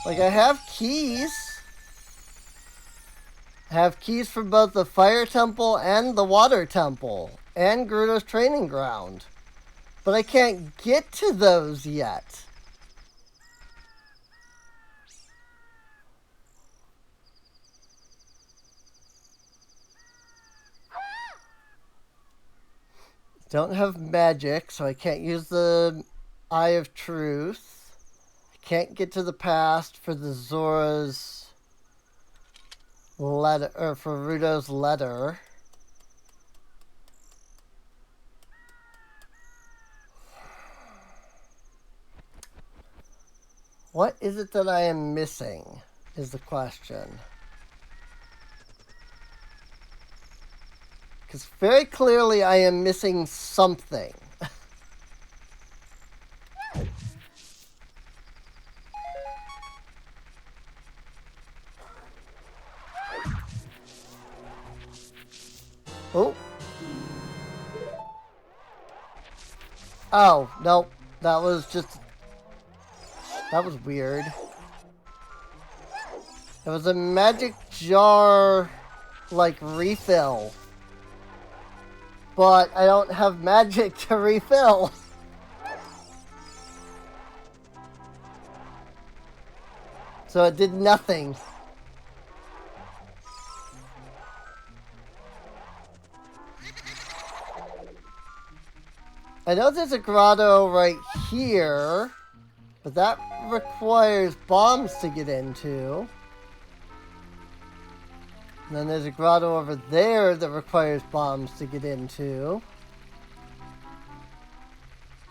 Like, I have keys. I have keys for both the Fire Temple and the Water Temple. And Gerudo's Training Ground. But I can't get to those yet. Don't have magic, so I can't use the Eye of Truth. I can't get to the past for the Zora's letter, or for Rudo's letter. What is it that I am missing, is the question. Because very clearly I am missing something. Oh. Oh, nope. That was just... That was weird. It was a magic jar, like, refill. But I don't have magic to refill. So it did nothing. I know there's a grotto right here, but that requires bombs to get into. And then there's a grotto over there that requires bombs to get into.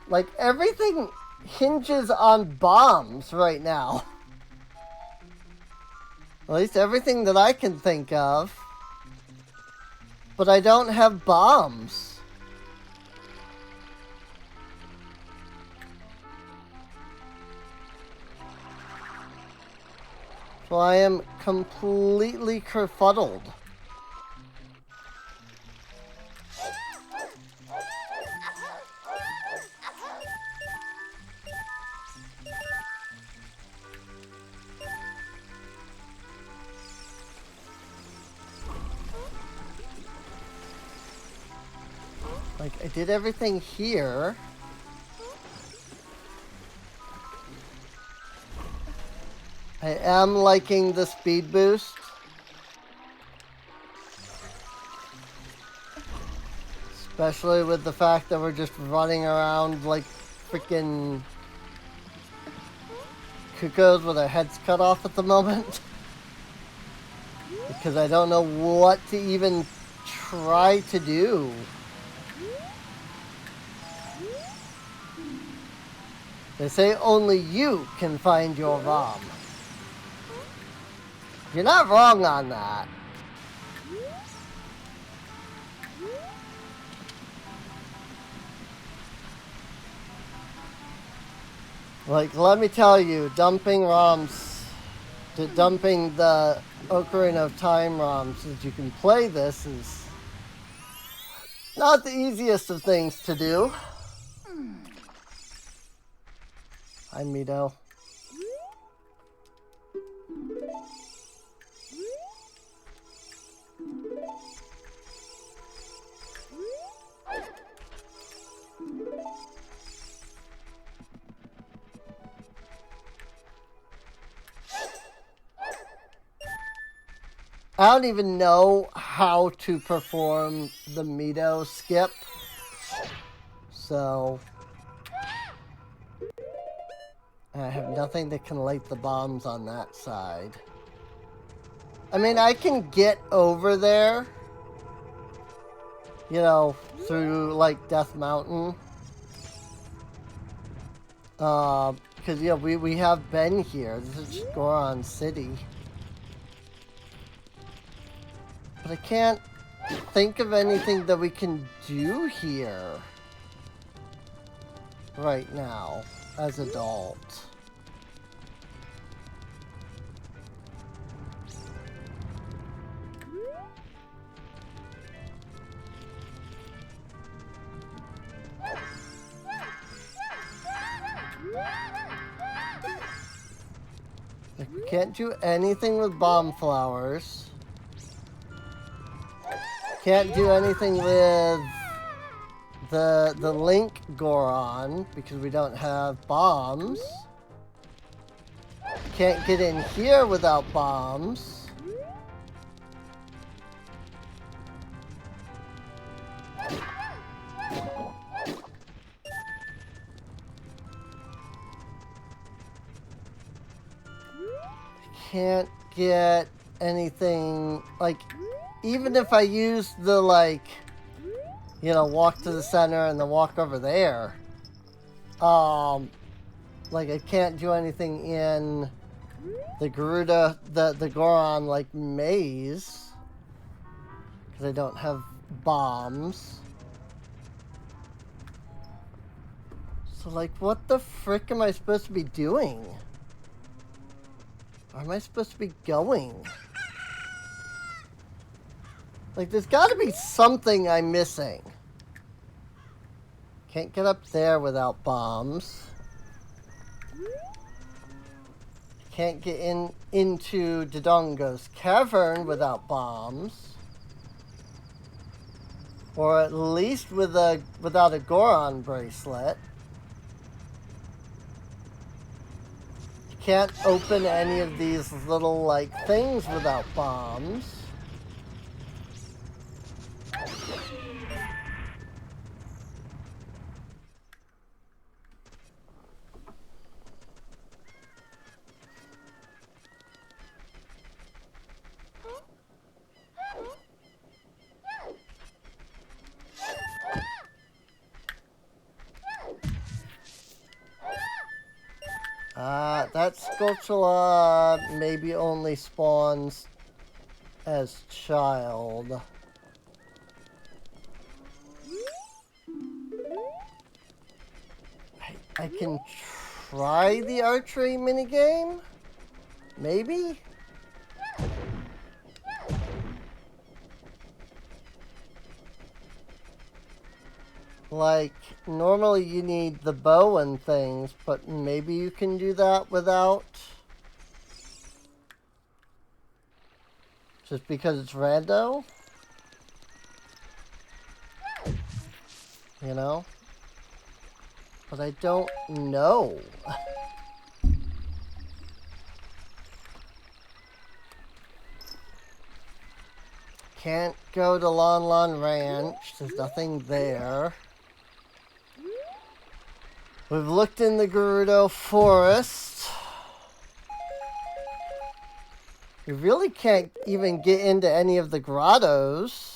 Like, everything hinges on bombs right now. At least everything that I can think of. But I don't have bombs. So I am completely kerfuddled. Like, I did everything here. I am liking the speed boost. Especially with the fact that we're just running around like freaking cuckoos with our heads cut off at the moment. Because I don't know what to even try to do. They say only you can find your ROM. You're not wrong on that. Like, let me tell you, dumping ROMs, dumping the Ocarina of Time ROMs so that you can play this is not the easiest of things to do. Hi, Mito. I don't even know how to perform the Mito skip. So I have nothing that can light the bombs on that side. I mean, I can get over there, you know, through like Death Mountain. Because, yeah, we have been here. This is just Goron City. But I can't think of anything that we can do here right now as adults. Like, we can't do anything with bomb flowers. Can't do anything with the Link Goron because we don't have bombs. Can't get in here without bombs. can't get anything, like, even if I use the, like, you know, walk to the center and then walk over there, like, I can't do anything in the Garuda, the Goron, like, maze, because I don't have bombs. So, like, what the frick am I supposed to be doing? Where am I supposed to be going? Like, there's got to be something I'm missing. Can't get up there without bombs. Can't get into Dodongo's cavern without bombs. Or at least without a Goron bracelet. You can't open any of these little, like, things without bombs. That Skulltula maybe only spawns as child. I can try the archery minigame? Maybe? Like, normally you need the bow and things, but maybe you can do that without. Just because it's rando? You know? But I don't know. Can't go to Lon Lon Ranch. There's nothing there. We've looked in the Gerudo Forest. We really can't even get into any of the grottos.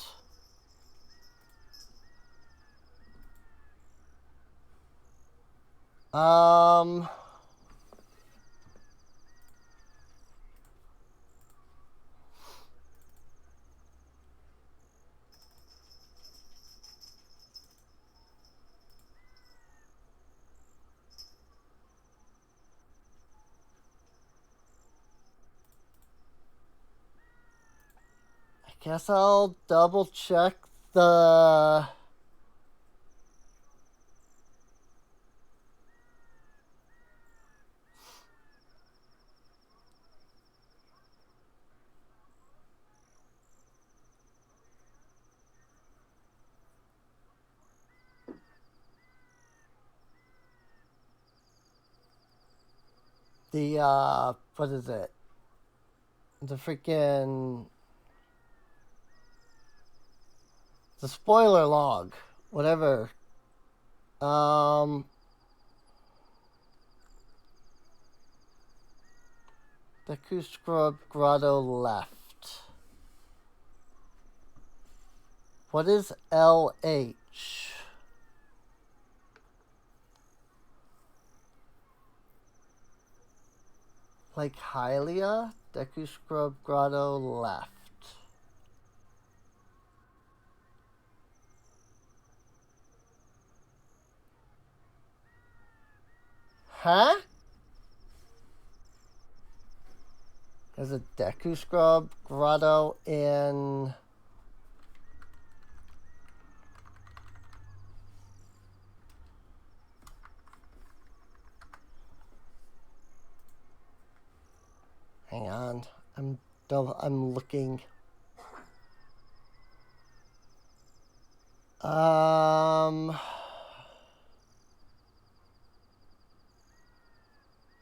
Guess I'll double check the what is it? The freaking the spoiler log, whatever. Deku Scrub Grotto left. What is LH? Like Hylia? Deku Scrub Grotto left. Huh? There's a Deku Scrub Grotto in... Hang on. I'm looking.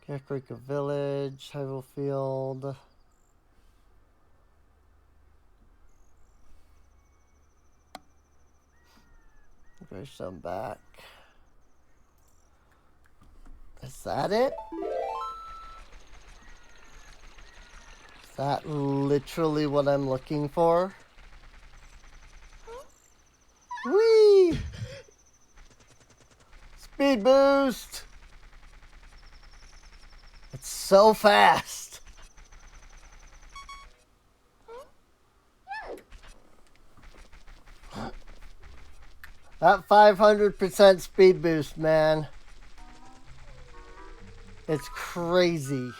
Kakarika Village, Hyrule Field. There's some back. Is that it? That literally what I'm looking for? Whee! Speed boost! It's so fast! That 500% speed boost, man. It's crazy.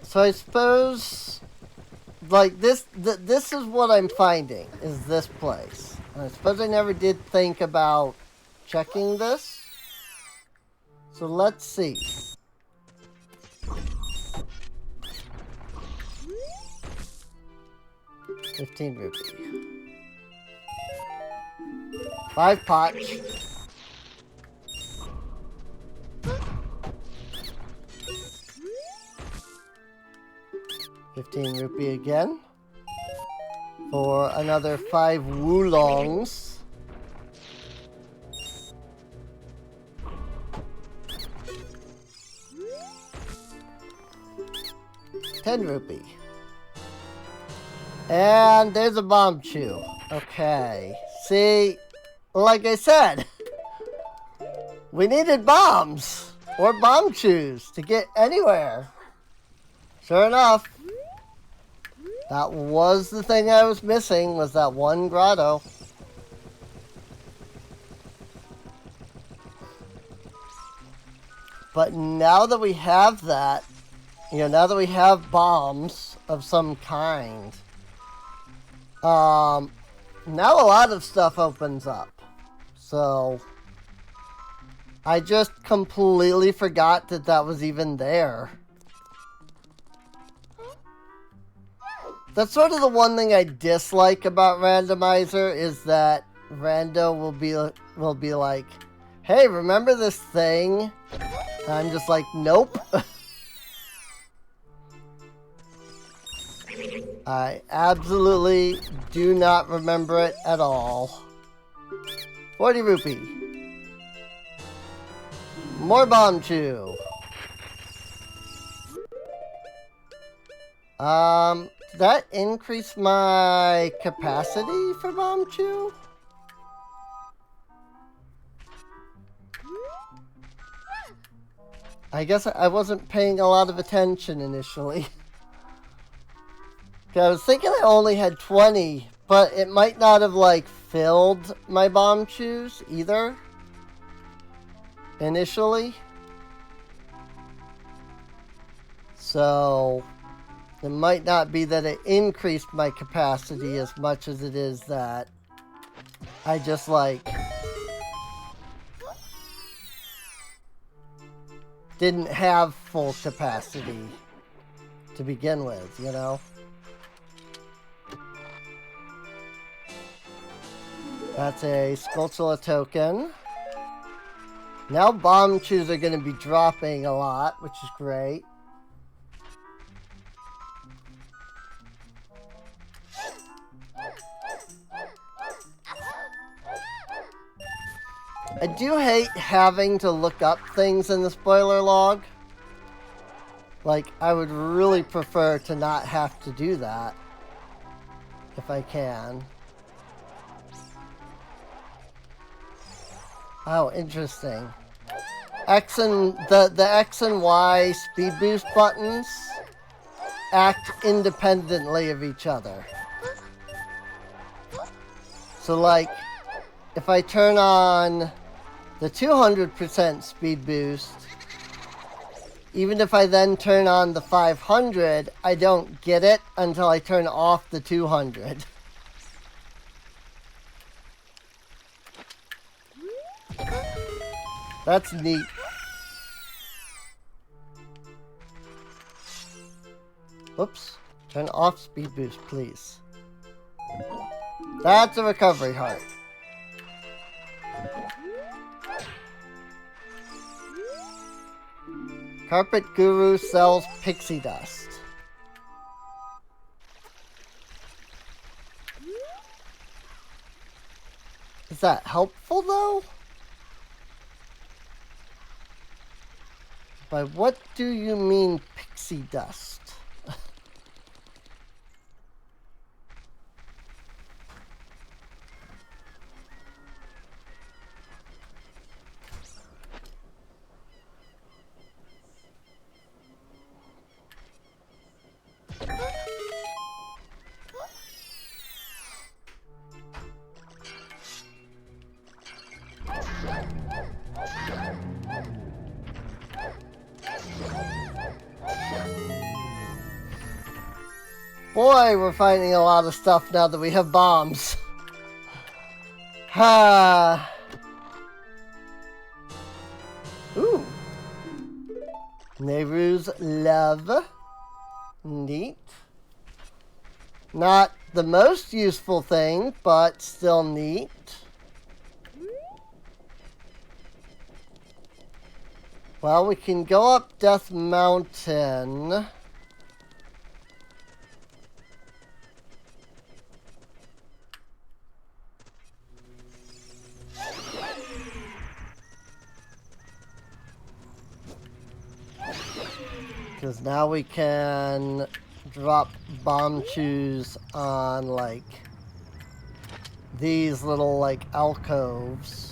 So I suppose, like, this is what I'm finding, is this place. And I suppose I never did think about checking this. So let's see. ₹15. 5 pots. ₹15 again. For another 5 woolongs. ₹10. And there's a bomb chew. Okay. See, like I said, we needed bombs or bomb chews to get anywhere. Sure enough, that was the thing I was missing, was that one grotto. But now that we have that, you know, now that we have bombs of some kind, now a lot of stuff opens up. So I just completely forgot that that was even there. That's sort of the one thing I dislike about Randomizer, is that Rando will be like, hey, remember this thing? And I'm just like, nope. I absolutely do not remember it at all. ₹40. More bomb chew. Did that increase my capacity for bomb chew? I guess I wasn't paying a lot of attention initially. I was thinking I only had 20, but it might not have, like, filled my bomb chews either initially. So it might not be that it increased my capacity as much as it is that I just, like, didn't have full capacity to begin with, you know? That's a Skulltula token. Now bomb chews are going to be dropping a lot, which is great. I do hate having to look up things in the spoiler log. Like, I would really prefer to not have to do that if I can. Oh, interesting. The X and Y speed boost buttons act independently of each other. So, like, if I turn on the 200% speed boost, even if I then turn on the 500, I don't get it until I turn off the 200. That's neat. Oops. Turn off speed boost, please. That's a recovery heart. Carpet Guru sells pixie dust. Is that helpful, though? By what do you mean pixie dust? Boy, we're finding a lot of stuff now that we have bombs. Ha. Ooh. Nehru's love. Neat. Not the most useful thing, but still neat. Well, we can go up Death Mountain. Because now we can drop bomb chews on, like, these little, like, alcoves.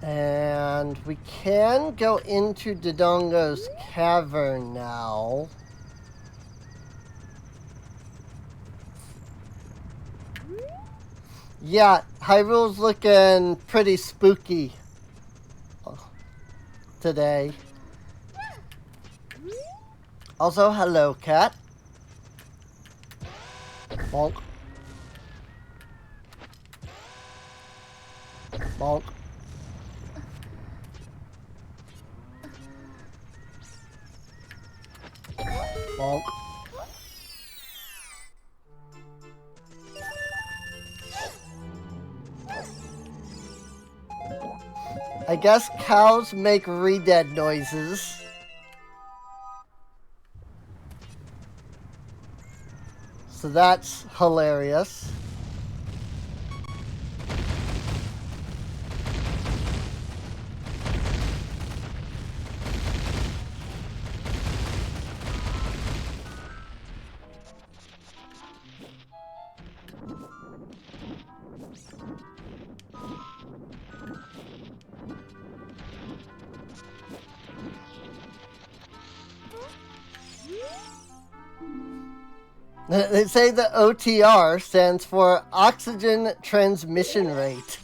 And we can go into Dodongo's cavern now. Yeah, Hyrule's looking pretty spooky today. Also, hello, cat. Bonk. Bonk. Bonk. I guess cows make re-dead noises. So that's hilarious. They say the OTR stands for Oxygen Transmission Rate.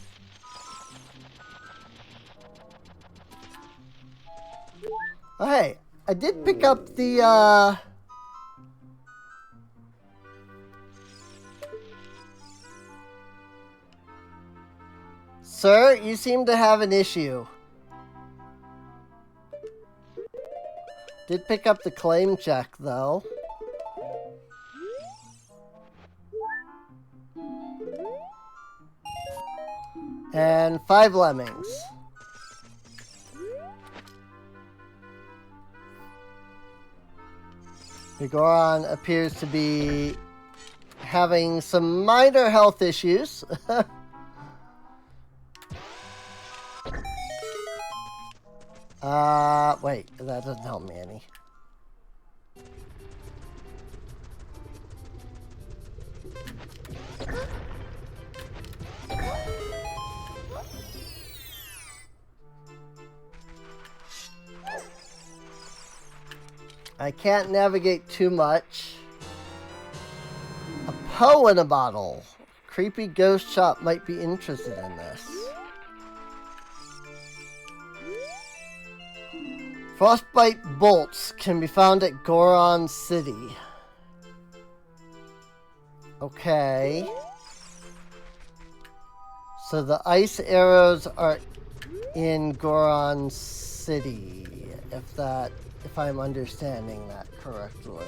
Oh, hey, I did pick up the, Sir, you seem to have an issue. Did pick up the claim check, though. And 5 lemmings. Goron appears to be having some minor health issues. Wait, that doesn't help me any. I can't navigate too much. A Poe in a bottle. Creepy ghost shop might be interested in this. Frostbite bolts can be found at Goron City. Okay. So the ice arrows are in Goron City, if I'm understanding that correctly.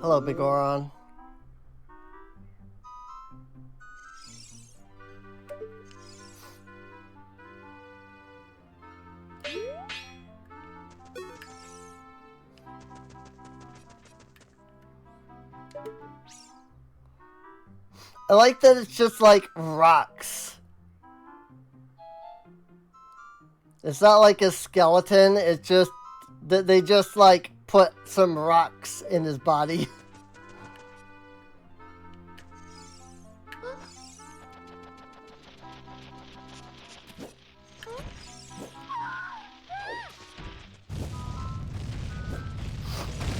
Hello, Big Goron. I like that it's just like rocks. It's not like a skeleton, it's just that they just like put some rocks in his body.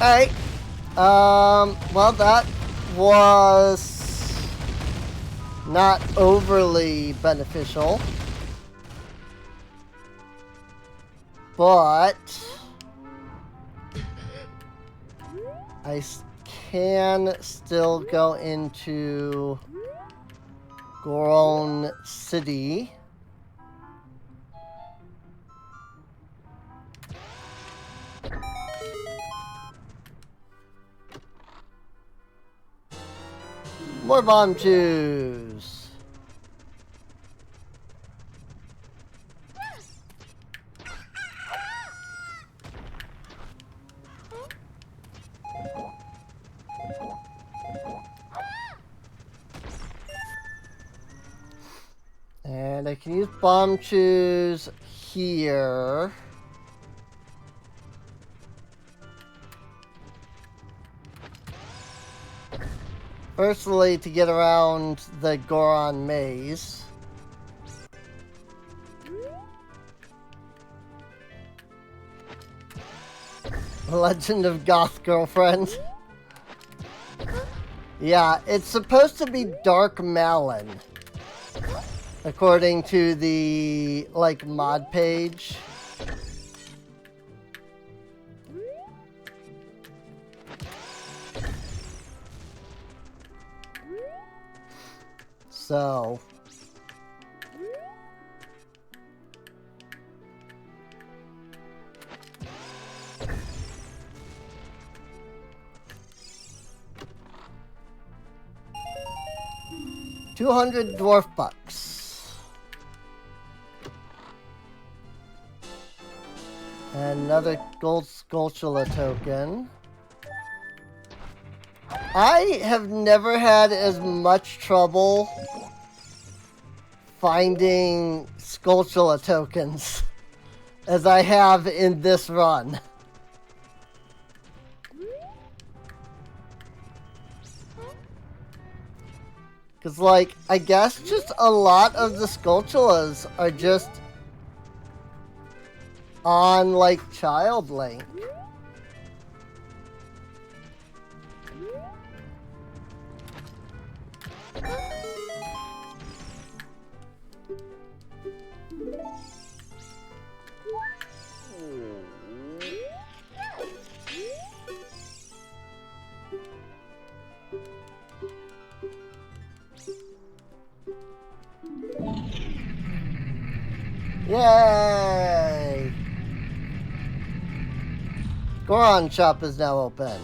Alright. Well, that was not overly beneficial. But I can still go into Goron City. More bomb juice. And I can use bomb chews here. Firstly, to get around the Goron maze. Legend of Goth Girlfriend. Yeah, it's supposed to be Dark Malin. According to the, like, mod page. So. $200 dwarf bucks. Another gold Skulltula token. I have never had as much trouble finding Skulltula tokens as I have in this run. Because, like, I guess just a lot of the Skulltulas are just on, like, Child Link. Yay! Goron shop is now open.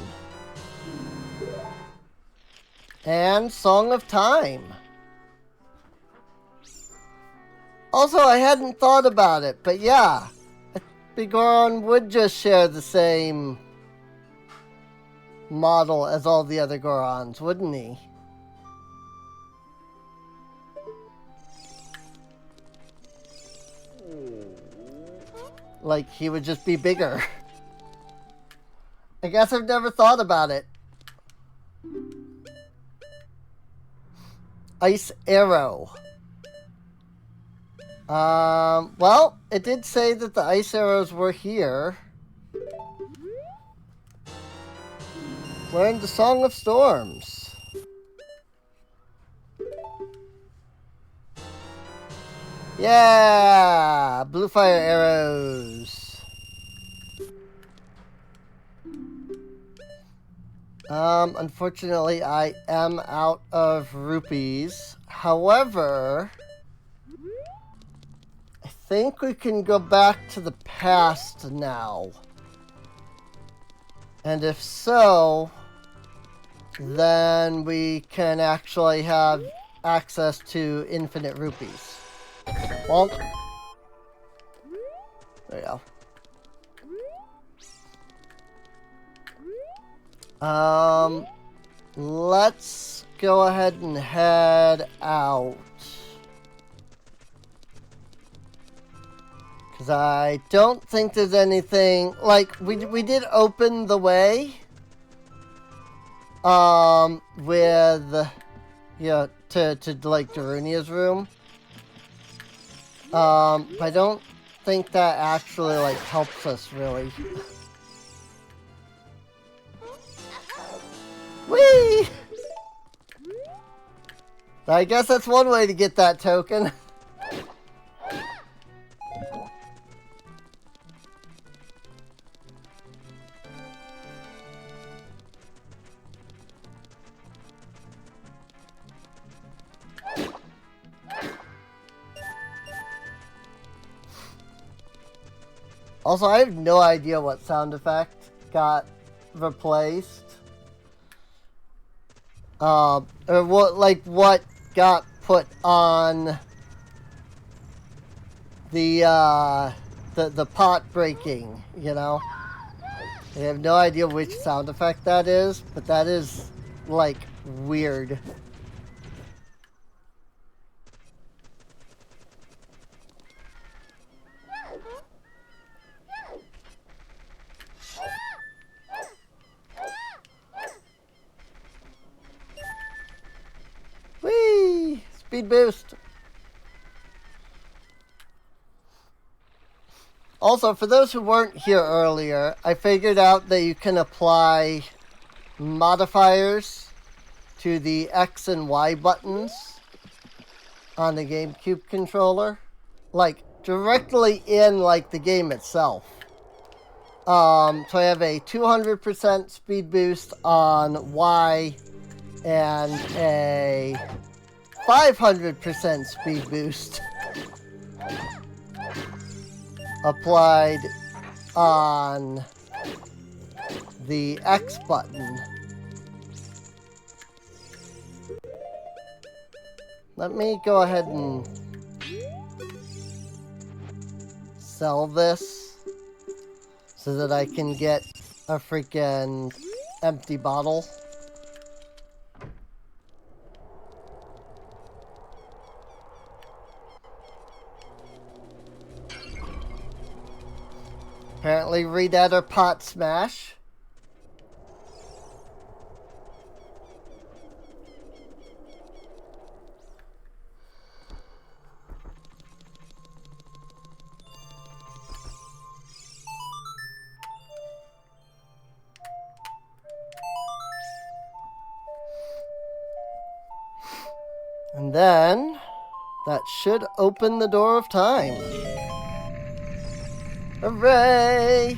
And Song of Time. Also, I hadn't thought about it, but yeah. Big Goron would just share the same model as all the other Gorons, wouldn't he? Like, he would just be bigger. I guess I've never thought about it. Ice Arrow. Well, it did say that the ice arrows were here. Learn the Song of Storms. Yeah! Blue fire arrows. Unfortunately, I am out of rupees. However, I think we can go back to the past now. And if so, then we can actually have access to infinite rupees. Well, there you go. Let's go ahead and head out. Because I don't think there's anything, like, we did open the way, with, yeah, to like, Darunia's room. But I don't think that actually, like, helps us, really. Whee! I guess that's one way to get that token. Also, I have no idea what sound effect got replaced. Or what got put on the pot breaking, you know? I have no idea which sound effect that is, but that is, like, weird. Whee! Speed boost. Also, for those who weren't here earlier, I figured out that you can apply modifiers to the X and Y buttons on the GameCube controller. Like, directly in, like, the game itself. So I have a 200% speed boost on Y and a 500% speed boost applied on the X button. Let me go ahead and sell this so that I can get a freaking empty bottle. Apparently Redad or Pot Smash. And then that should open the door of time. Hooray!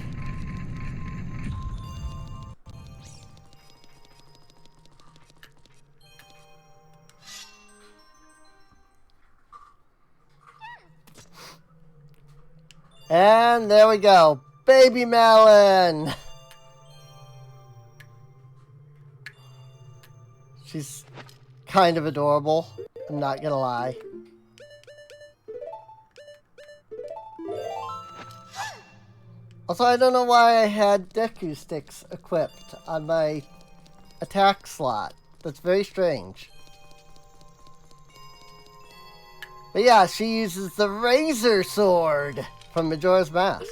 And there we go. Baby Melon! She's kind of adorable. I'm not gonna lie. Also, I don't know why I had Deku Sticks equipped on my attack slot. That's very strange. But yeah, she uses the Razor Sword from Majora's Mask.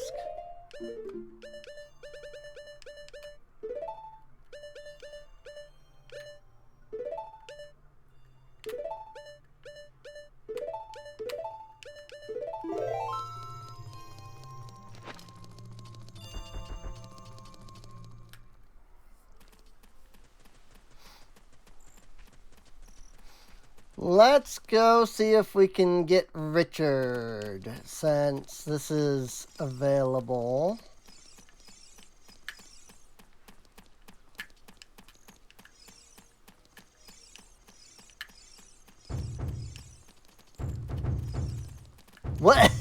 Let's go see if we can get Richard, since this is available. What?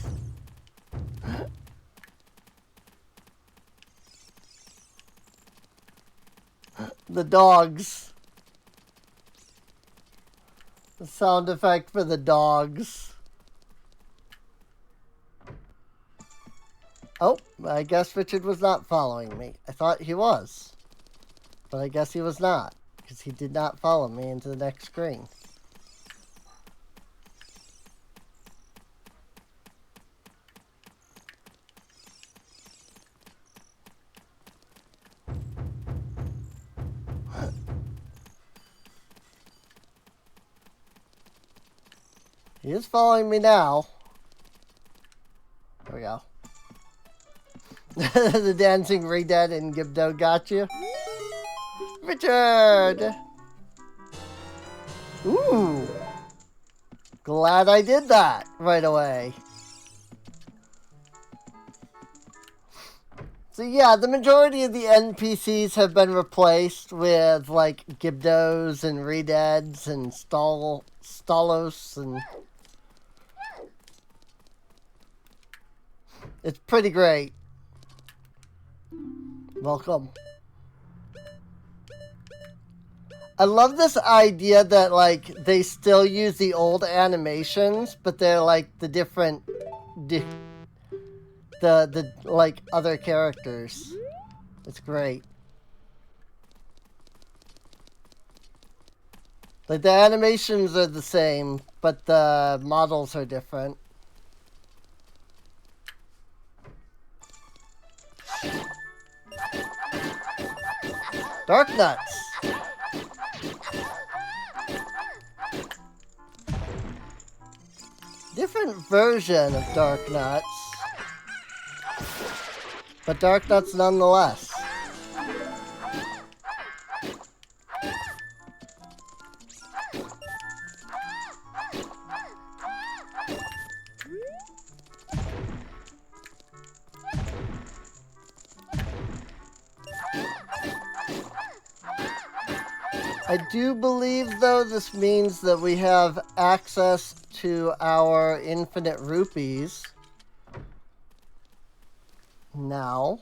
The dogs. The sound effect for the dogs. Oh, I guess Richard was not following me. I thought he was. But I guess he was not. Because he did not follow me into the next screen. He is following me now. There we go. The dancing Redad and Gibdo got you. Richard! Ooh. Glad I did that right away. So yeah, the majority of the NPCs have been replaced with like Gibdos and Redads and Stalos and... It's pretty great. Welcome. I love this idea that like they still use the old animations, but they're like the different the like other characters. It's great. Like the animations are the same, but the models are different. Dark Nuts. Different version of Dark Nuts, but Dark Nuts nonetheless. I do believe, though, this means that we have access to our infinite rupees now.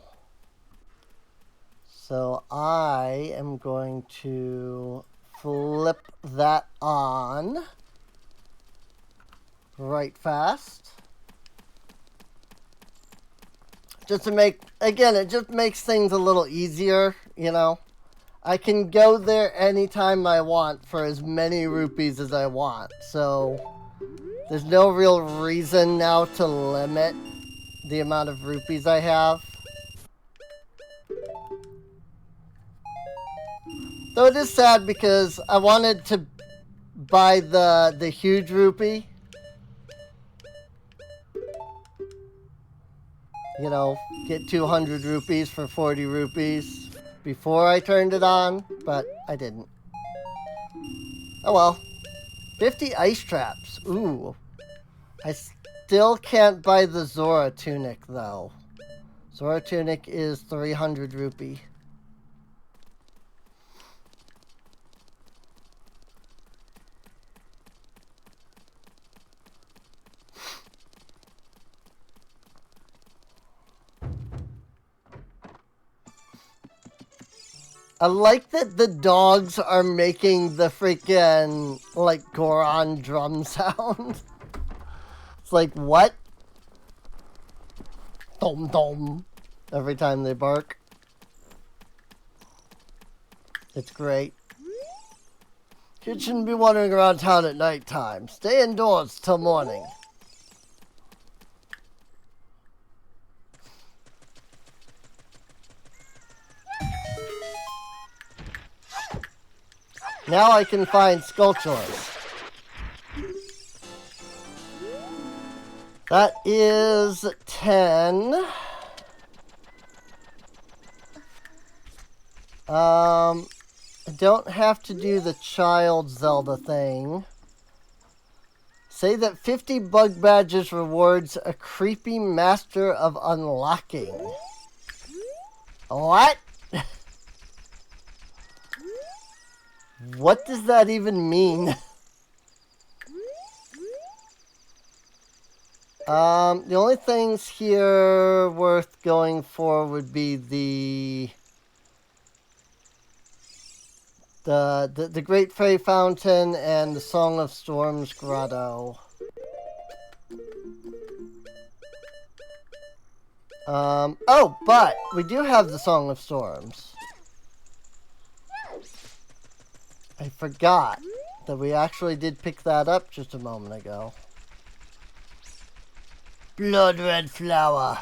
So I am going to flip that on right fast. Just to make, again, it just makes things a little easier, you know. I can go there anytime I want for as many rupees as I want. So there's no real reason now to limit the amount of rupees I have. Though it is sad because I wanted to buy the huge rupee. You know, get 200 rupees for 40 rupees before I turned it on, but I didn't. Oh well. 50 ice traps. Ooh. I still can't buy the Zora tunic, though. Zora tunic is 300 rupee. I like that the dogs are making the freaking, like, Goron drum sound. It's like, what? Dom dom. Every time they bark. It's great. Kids shouldn't be wandering around town at night time. Stay indoors till morning. Now I can find sculptures. That is 10. I don't have to do the child Zelda thing. Say that 50 bug badges rewards a creepy master of unlocking. What? What does that even mean? The only things here worth going for would be the Great Fairy Fountain and the Song of Storms Grotto. Oh, but we do have the Song of Storms. I forgot that we actually did pick that up just a moment ago. Blood red flower.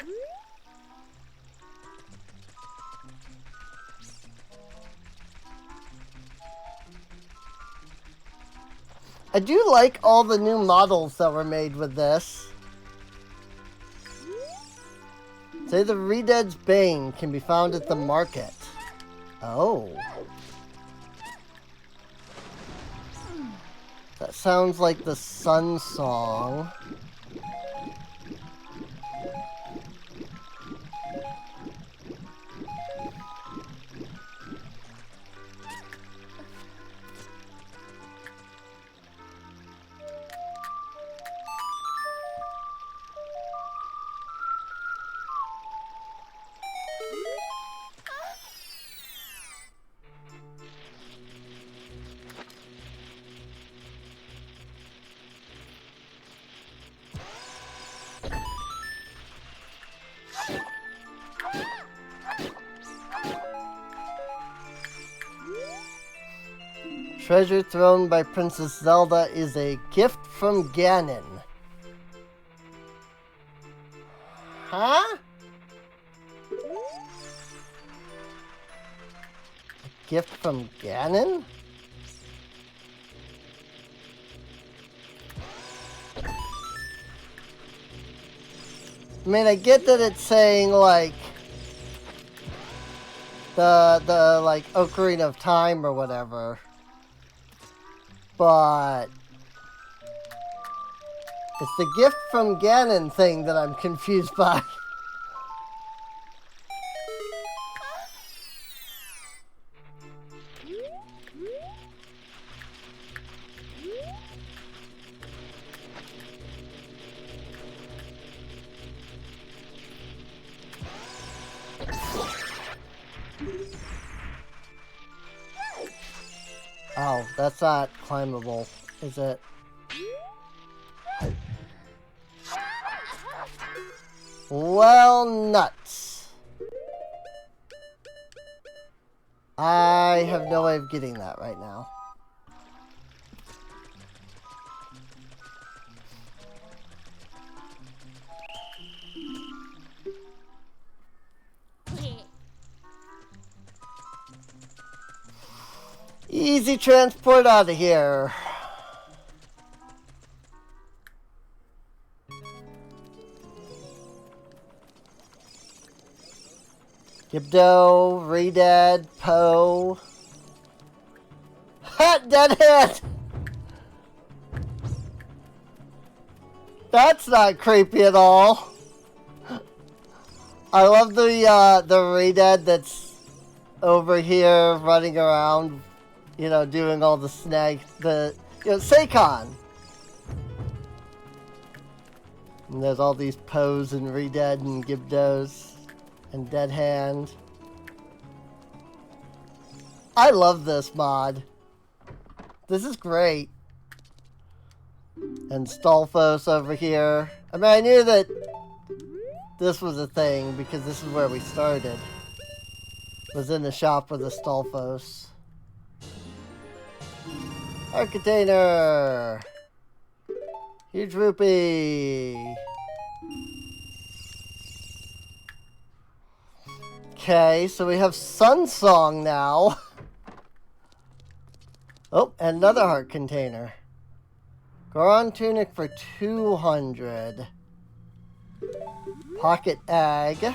I do like all the new models that were made with this. Say the Redead's Bane can be found at the market. Oh. That sounds like the Sun Song. Treasure thrown by Princess Zelda is a gift from Ganon. Huh? A gift from Ganon? I mean, I get that it's saying, like, the like, Ocarina of Time or whatever. But it's the gift from Ganon thing that I'm confused by. Oh, that's not climbable, is it? Well, nuts. I have no way of getting that right now. Easy transport out of here. Gibdo, Redad, Poe. Ha! Dead hand! That's not creepy at all. I love the Redad that's over here running around, you know, doing all the snag, Seikon. And there's all these Poes and Redad and Gibdos and Dead Hand. I love this mod. This is great. And Stolfos over here. I mean, I knew that this was a thing because this is where we started. Was in the shop with the Stolfos. Our container. Huge rupee. Okay, so we have Sun Song now. Oh, and another heart container. Goron tunic for 200. Pocket egg.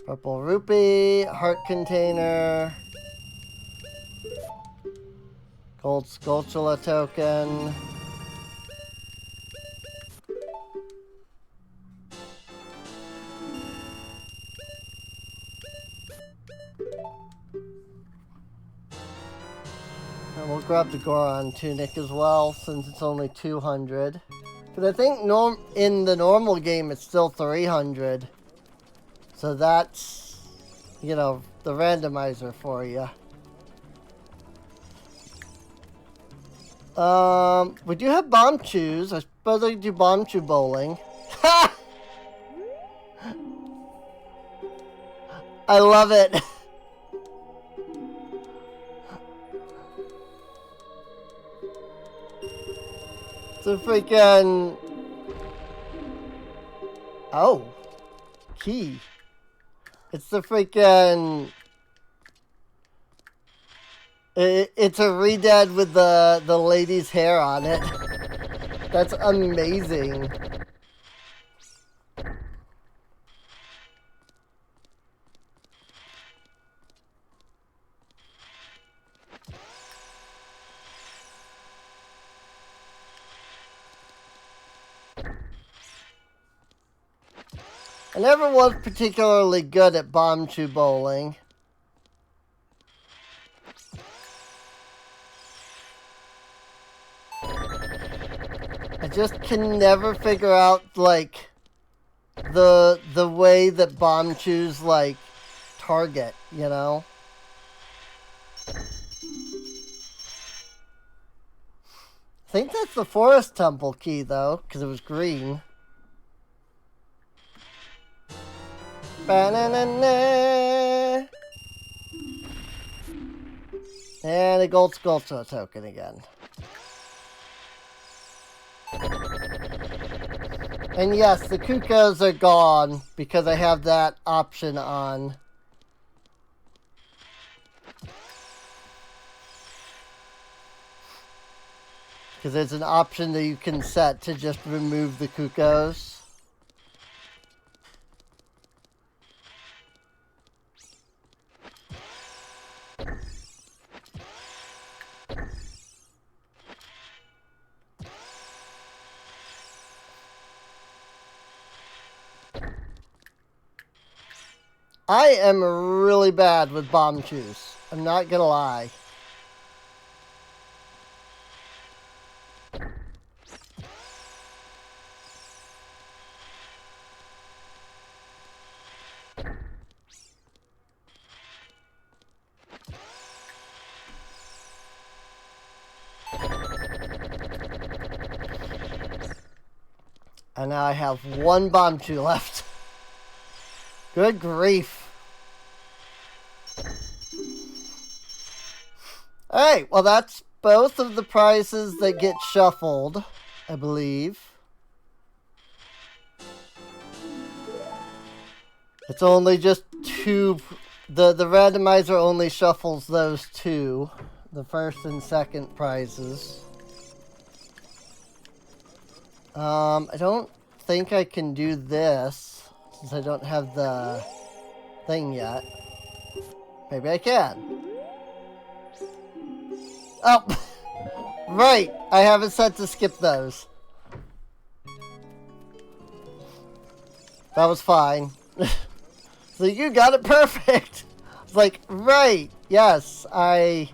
Purple rupee, heart container. Gold Skulltula token. And we'll grab the Goron tunic as well, since it's only 200. But I think in the normal game it's still 300. So that's, you know, the randomizer for you. We do have bomb chews. I suppose I could do bomb chew bowling. Ha! I love it. It's a freaking... Oh. Key. It's the freaking... It's a redad with the lady's hair on it. That's amazing. I never was particularly good at bomb chew bowling. I just can never figure out, like, the way that bomb chews, like, target, you know? I think that's the forest temple key, though, because it was green. Ba-na-na-na. And a gold skull token again. And yes, the Kukos are gone because I have that option on. Because there's an option that you can set to just remove the Kukos. I am really bad with bomb chews. I'm not gonna lie. And now I have one bomb chew left. Good grief. Alright, well that's both of the prizes that get shuffled, I believe. It's only just two. The randomizer only shuffles those two. The first and second prizes. I don't think I can do this, since I don't have the thing yet. Maybe I can. Oh! Right! I have it set to skip those. That was fine. So you got it perfect! It's like, right! Yes, I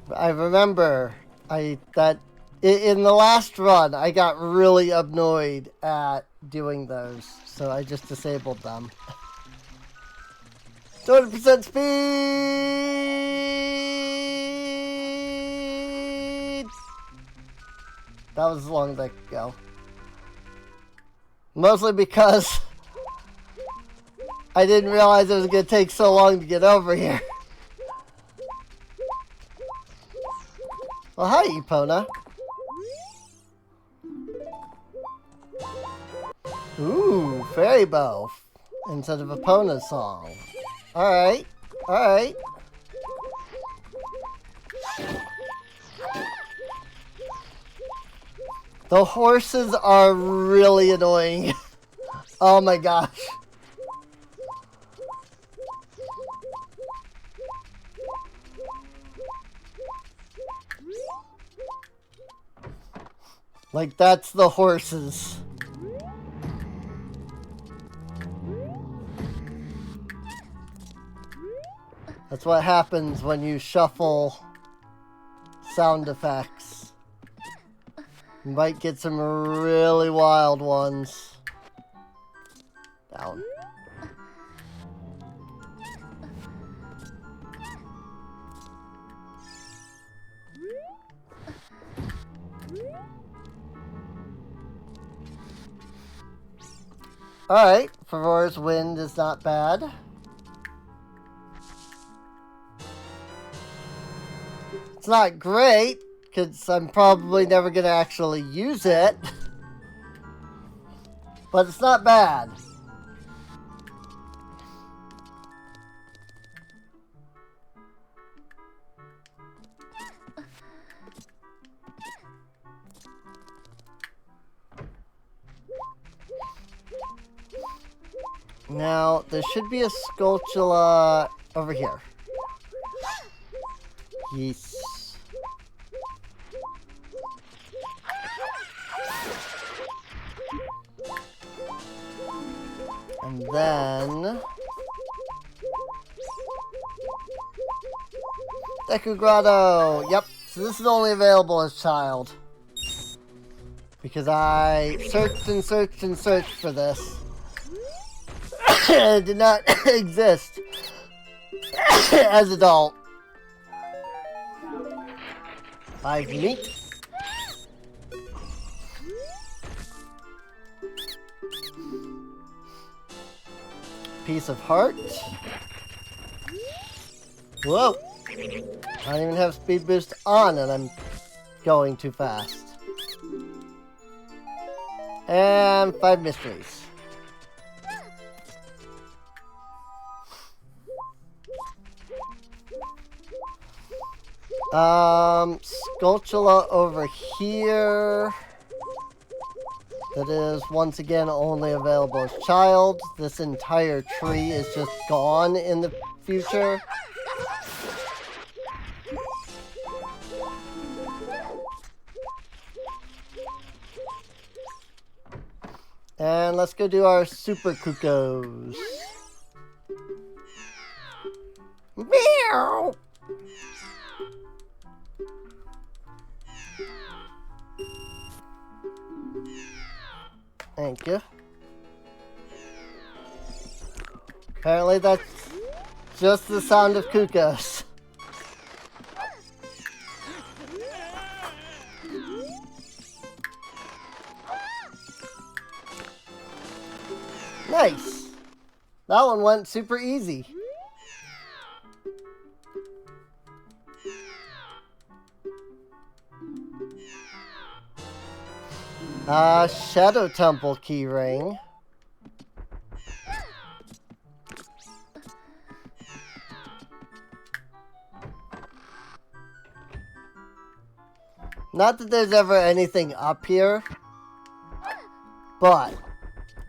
remember in the last run, I got really annoyed at doing those, so I just disabled them. 200% speed! That was as long as I could go. Mostly because I didn't realize it was going to take so long to get over here. Well, hi, Epona. Ooh, fairy bow instead of Epona's song. Alright, alright. The horses are really annoying. Oh my gosh. Like, that's the horses. That's what happens when you shuffle sound effects. You might get some really wild ones. Down. Alright, Ferora's Wind is not bad. It's not great, because I'm probably never going to actually use it. But it's not bad. Now, there should be a Skulltula over here. Yes. And then... Deku Grotto! Yep, so this is only available as child. Because I searched and searched and searched for this. It did not exist as adult. 5 meat. Piece of heart. Whoa! I don't even have speed boost on and I'm going too fast. And 5 mysteries. Skulltula over here. That is once again only available as child. This entire tree is just gone in the future. And let's go do our Super Cuckoos. Meow! Thank you. Apparently that's just the sound of Cuckoos. Nice! That one went super easy. Shadow Temple keyring. Not that there's ever anything up here, but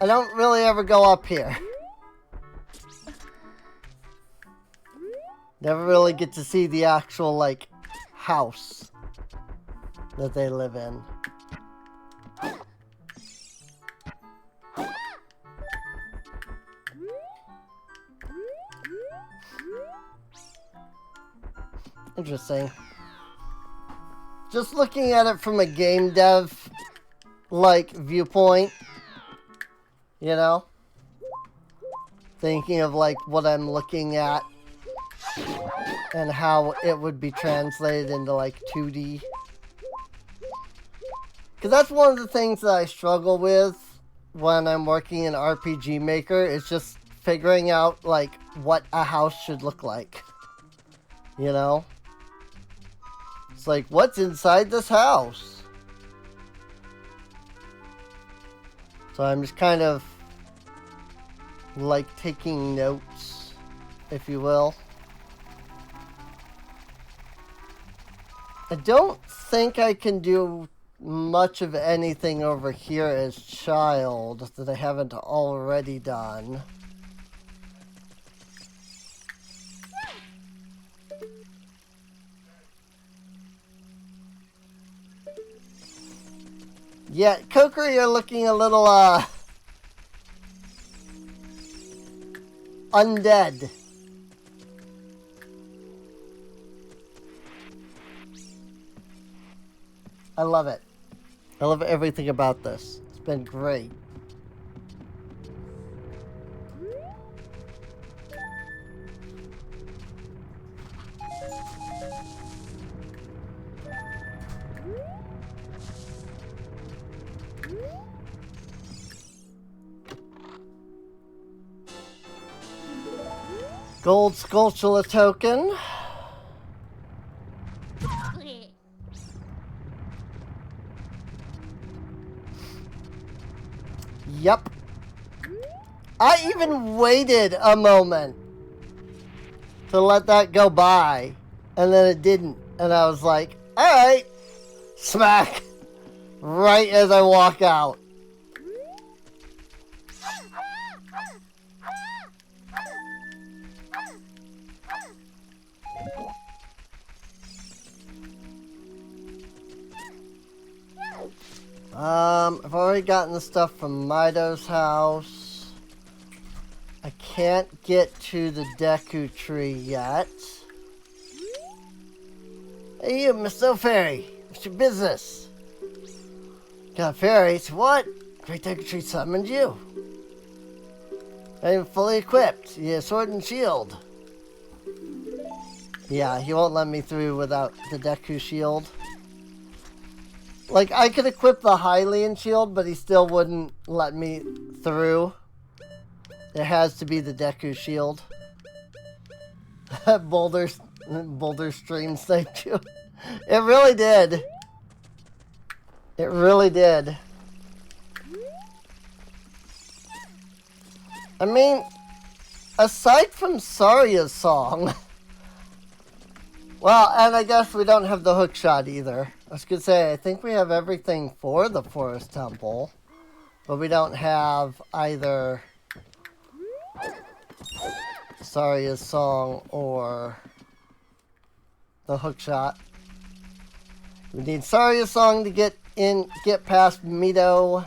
I don't really ever go up here. Never really get to see the actual, like, house that they live in. Interesting. Just looking at it from a game dev, like, viewpoint, you know? Thinking of, like, what I'm looking at and how it would be translated into, like, 2D. Because that's one of the things that I struggle with when I'm working in RPG Maker, is just figuring out, like, what a house should look like. You know? It's like, what's inside this house? So I'm just kind of, like, taking notes, if you will. I don't think I can do much of anything over here as child that I haven't already done. Yeah, Kokiri, you're looking a little, undead. I love it. I love everything about this. It's been great. Gold Skulltula token. Yep. I even waited a moment to let that go by, and then it didn't. And I was like, alright. Smack. Right as I walk out. I've already gotten the stuff from Mido's house. I can't get to the Deku tree yet. Hey you, Mr. Fairy. What's your business? Got fairies? What? Great Deku Tree summoned you. I'm fully equipped. Yeah, sword and shield. Yeah, he won't let me through without the Deku shield. Like, I could equip the Hylian shield, but he still wouldn't let me through. It has to be the Deku shield. Boulder stream sniped you. It really did. It really did. I mean, aside from Saria's song... Well, and I guess we don't have the hook shot either. I was going to say, I think we have everything for the Forest Temple. But we don't have either Saria's song or the hook shot. We need Saria's song to get past Mido.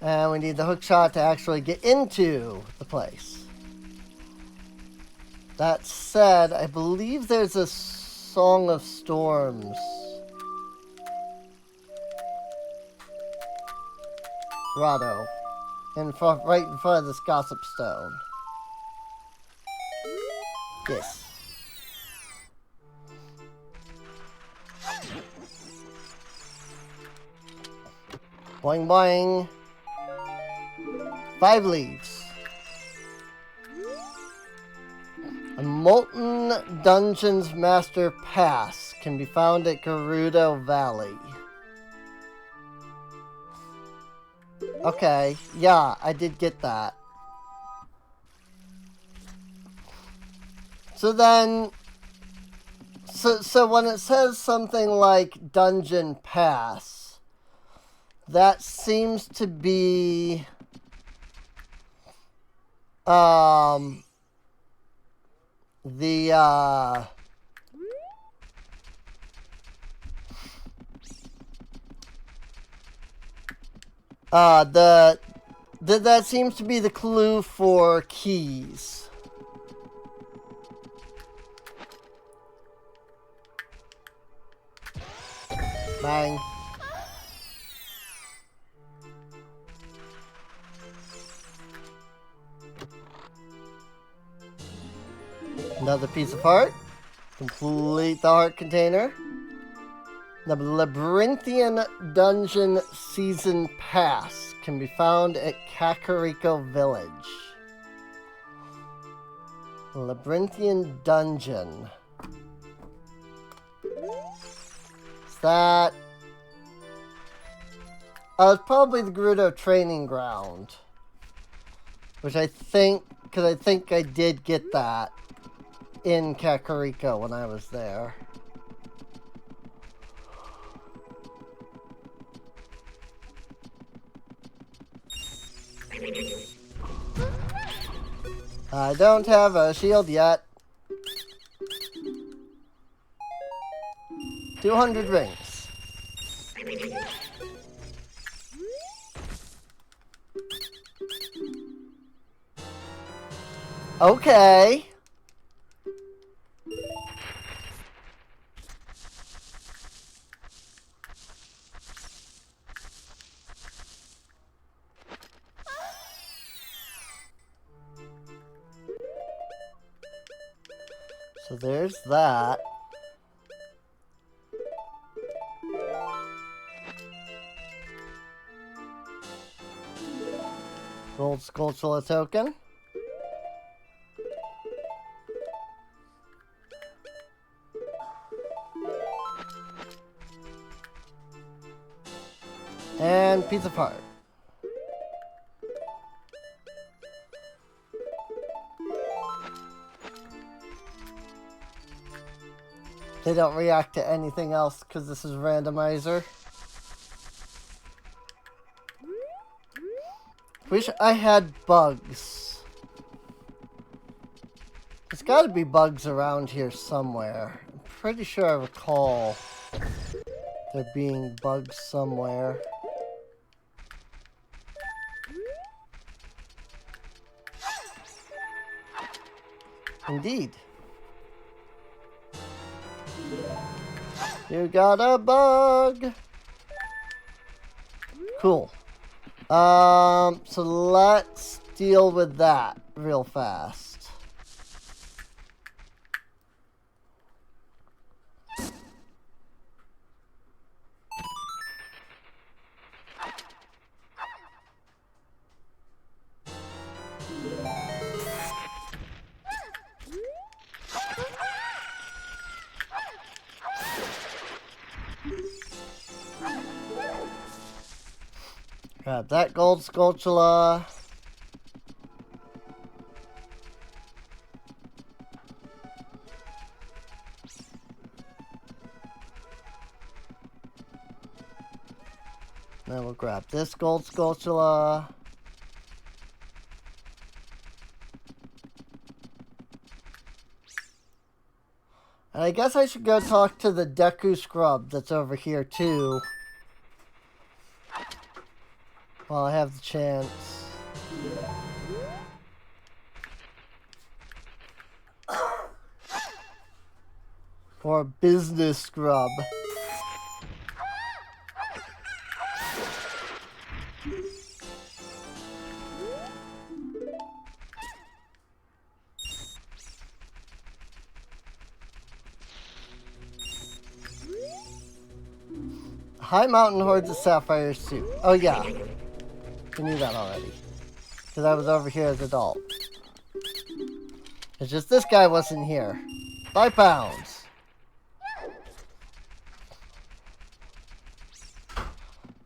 And we need the hook shot to actually get into the place. That said, I believe there's a Song of Storms. Rando. Right in front of this Gossip Stone. Yes. Boing boing. 5 leaves. A Molten Dungeons Master Pass can be found at Gerudo Valley. Okay, yeah, I did get that. So then... So when it says something like Dungeon Pass, that seems to be... that seems to be the clue for keys. Bang. Another piece of heart. Complete the heart container. The Labyrinthian Dungeon Season Pass can be found at Kakariko Village. Labyrinthian Dungeon. Is that... it's probably the Gerudo Training Ground. Which I think... Because I think I did get that in Kakariko when I was there. I don't have a shield yet. 200 rings. Okay. So there's that. Gold Skulltula token. And piece of heart. They don't react to anything else because this is randomizer. Wish I had bugs. There's got to be bugs around here somewhere. I'm pretty sure I recall there being bugs somewhere. Indeed. You got a bug. Cool. So let's deal with that real fast. Grab that gold Skulltula. Then we'll grab this gold Skulltula. And I guess I should go talk to the Deku Scrub that's over here too. While I have the chance. Or a business scrub. High Mountain Hordes of Sapphires too. Oh yeah. I knew that already. Because I was over here as adult. It's just this guy wasn't here. 5 pounds.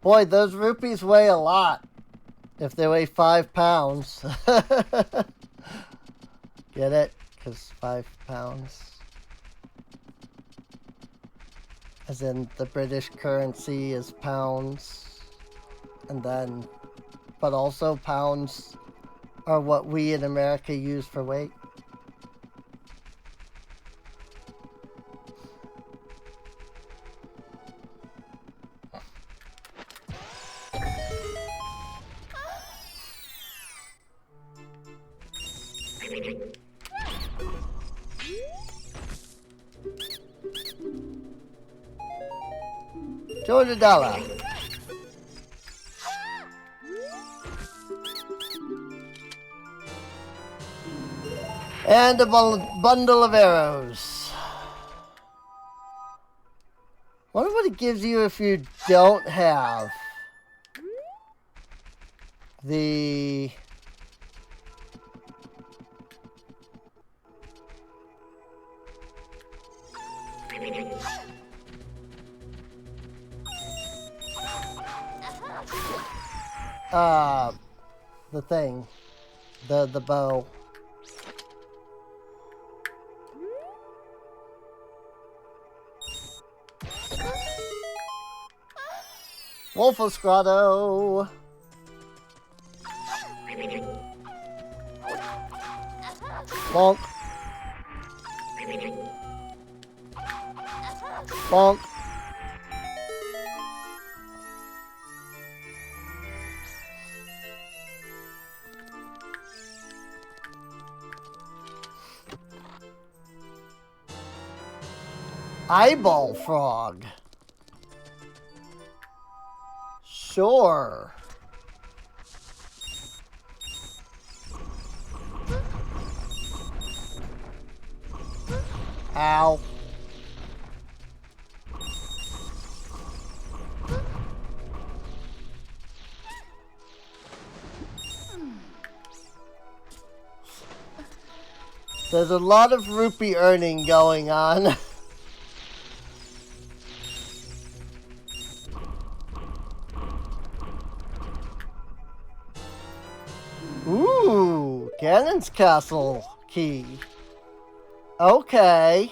Boy, those rupees weigh a lot. If they weigh 5 pounds. Get it? Because 5 pounds. As in the British currency is pounds. And then... But also pounds are what we in America use for weight. $200. And a bundle of arrows. Wonder what it gives you if you don't have the... the thing. The bow. Wolfos Grotto. Bonk. Bonk. Eyeball frog. Sure. Ow. There's a lot of rupee earning going on. Ooh, Ganon's castle key. Okay.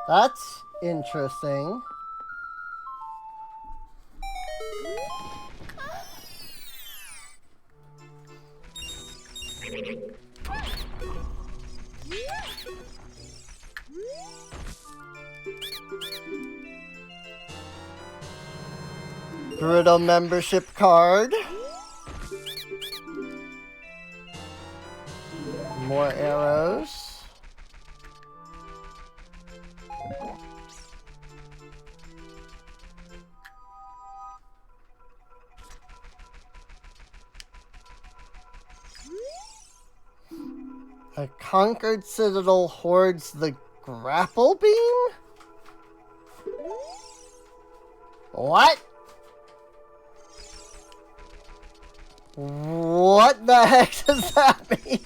That's interesting. Gerudo membership card. More arrows. A conquered citadel hoards the grapple beam? What? What the heck does that mean?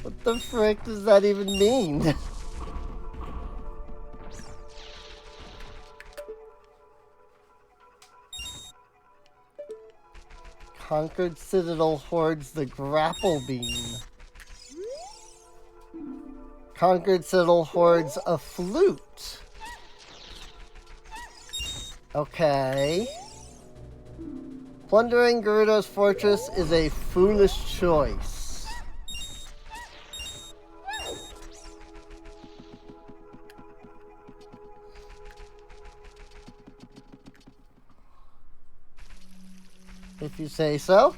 What the frick does that even mean? Conquered citadel hoards the grapple beam. Conquered citadel hoards a flute. Okay. Plundering Gerudo's fortress is a foolish choice. If you say so.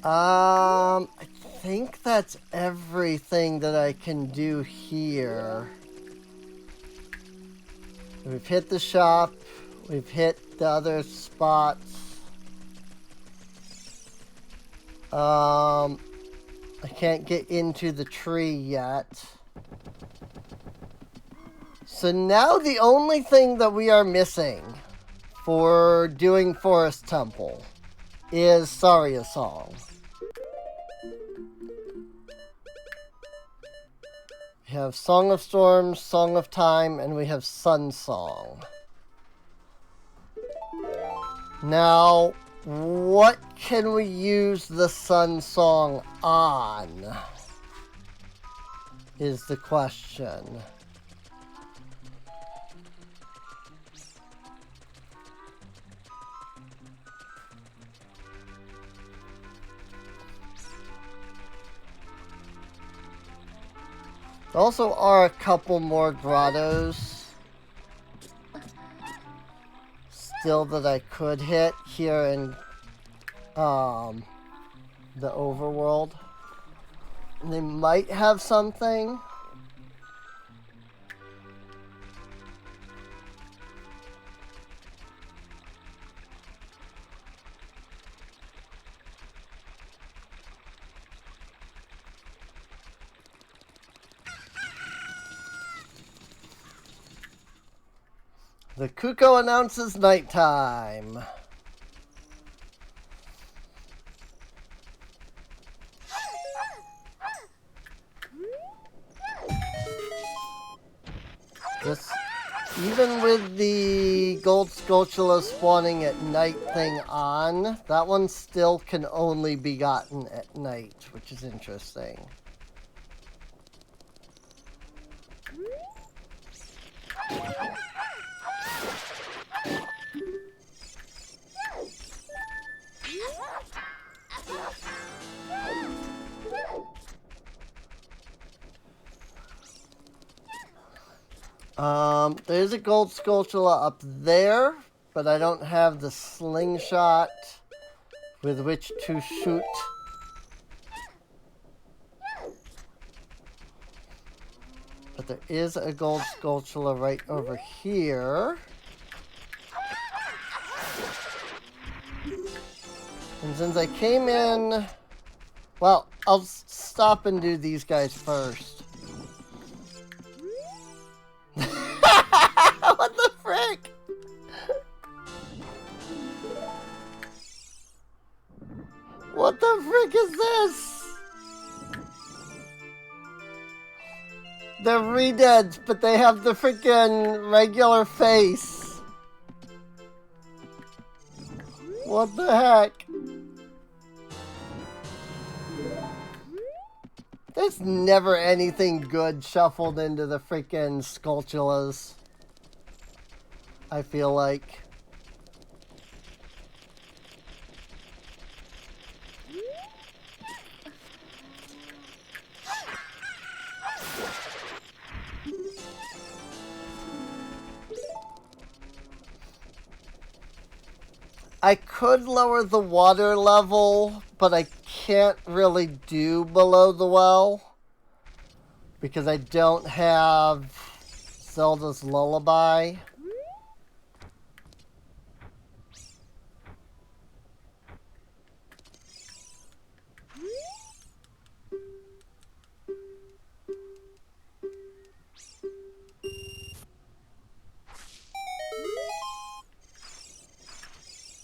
I think that's everything that I can do here. We've hit the shop. We've hit the other spots. I can't get into the tree yet. So now the only thing that we are missing for doing Forest Temple is Saria's Song. We have Song of Storms, Song of Time, and we have Sun Song. Now, what can we use the Sun Song on? Is the question. There also are a couple more grottos still that I could hit here in the overworld. And they might have something. The Cuckoo announces nighttime. This, even with the Gold Skulltula spawning at night thing on, that one still can only be gotten at night, which is interesting. There's a Gold Skulltula up there, but I don't have the slingshot with which to shoot. But there is a gold sculpture right over here. And since I came in... Well, I'll stop and do these guys first. What the frick? What the frick is this? They're redeads, but they have the freaking regular face. What the heck? There's never anything good shuffled into the freaking Skulltulas, I feel like. I could lower the water level, but I can't really do below the well because I don't have Zelda's Lullaby.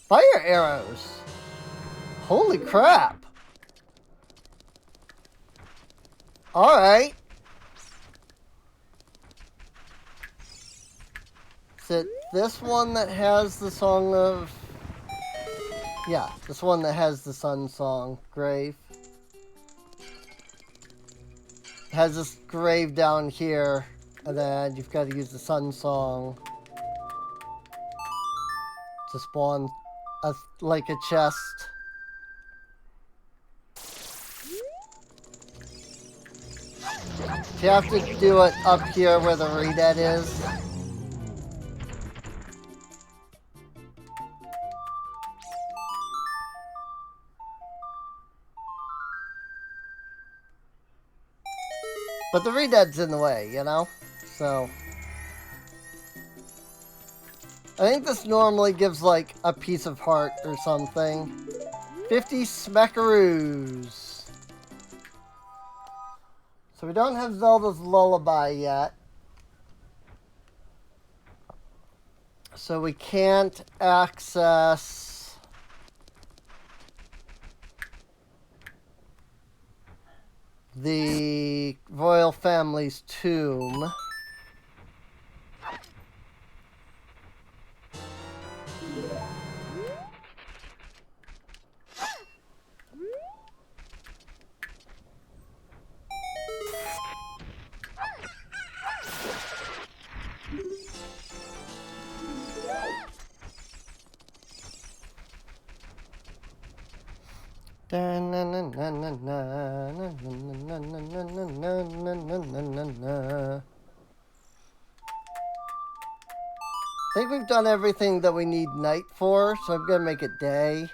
Fire arrows! Holy crap! Alright. Is it this one that has the song of... Yeah, this one that has the sun song. Grave. It has this grave down here, and then you've got to use the sun song to spawn like a chest. You have to do it up here where the redead is. But the redead's in the way, you know? So... I think this normally gives, like, a piece of heart or something. 50 smackaroos. So we don't have Zelda's Lullaby yet. So we can't access... the royal family's tomb. I think we've done everything that we need night for, so I'm gonna make it day.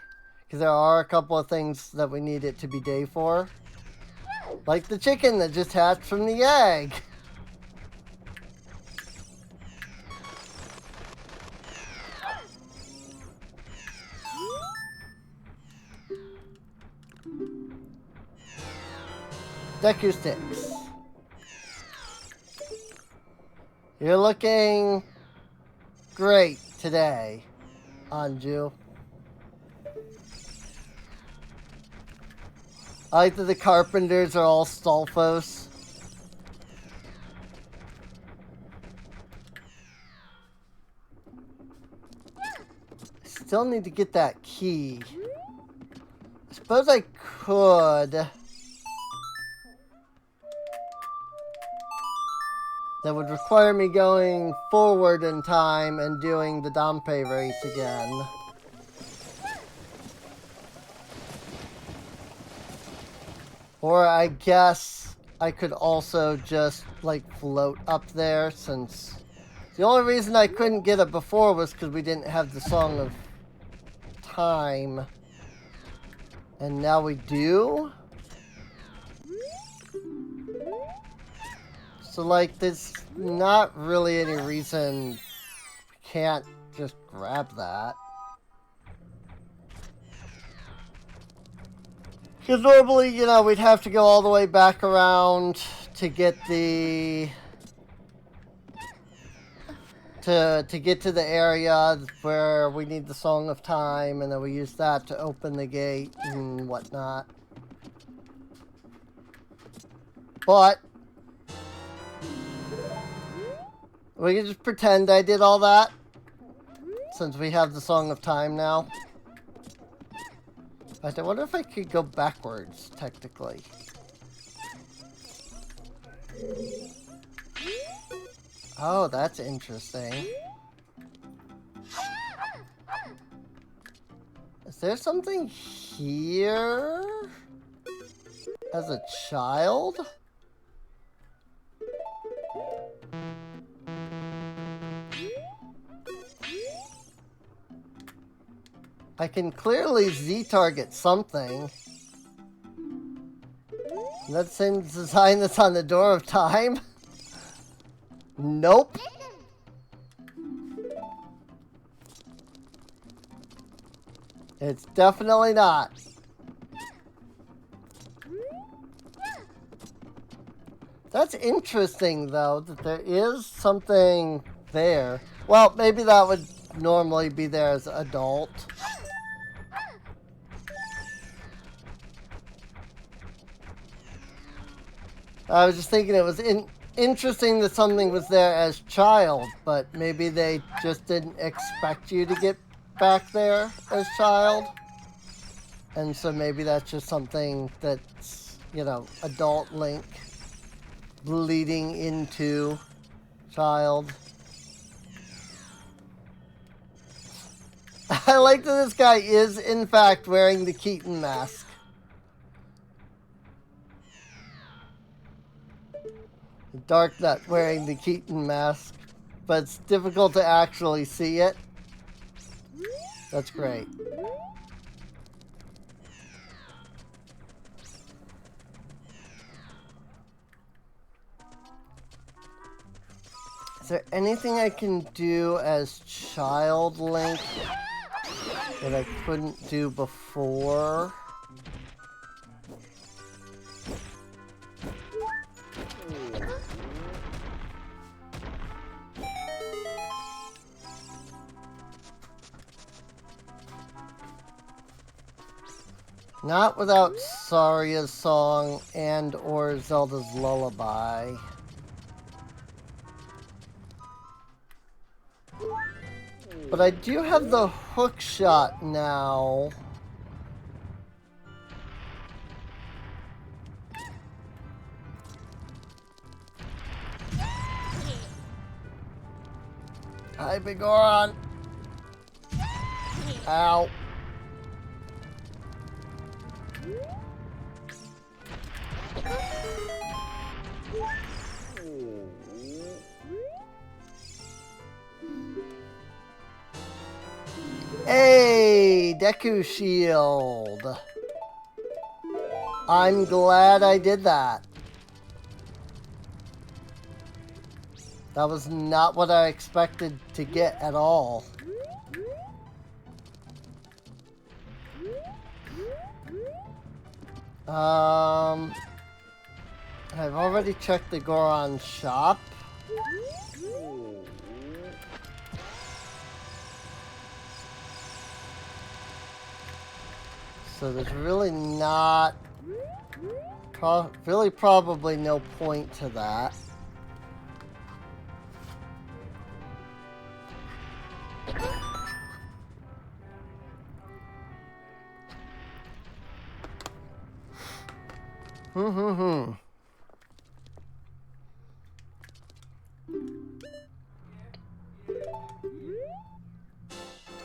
Because there are a couple of things that we need it to be day for. Like the chicken that just hatched from the egg. Deku sticks. You're looking great today, Anju. I like that the carpenters are all Stolfos. Still need to get that key. I suppose I could. That would require me going forward in time and doing the Dampe race again. Or I guess I could also just, like, float up there, since the only reason I couldn't get it before was because we didn't have the Song of Time. And now we do? So, like, there's not really any reason we can't just grab that. Because normally, you know, we'd have to go all the way back around to get the... To get to the area where we need the Song of Time, and then we use that to open the gate and whatnot. But we can just pretend I did all that, since we have the Song of Time now. I wonder if I could go backwards, technically. Oh, that's interesting. Is there something here? As a child? I can clearly Z-target something. That same design that's on the Door of Time? Nope. It's definitely not. That's interesting, though, that there is something there. Well, maybe that would normally be there as an adult. I was just thinking it was interesting that something was there as child, but maybe they just didn't expect you to get back there as child. And so maybe that's just something that's, you know, adult Link bleeding into child. I like that this guy is, in fact, wearing the Keaton mask. Dark Nut wearing the Keaton mask, but it's difficult to actually see it. That's great. Is there anything I can do as Child Link that I couldn't do before? Not without Saria's song and or Zelda's lullaby. But I do have the hook shot now. Hi, Big Goron. Ow. Hey, Deku Shield. I'm glad I did that. That was not what I expected to get at all. I've already checked the Goron shop. So there's really not, probably no point to that.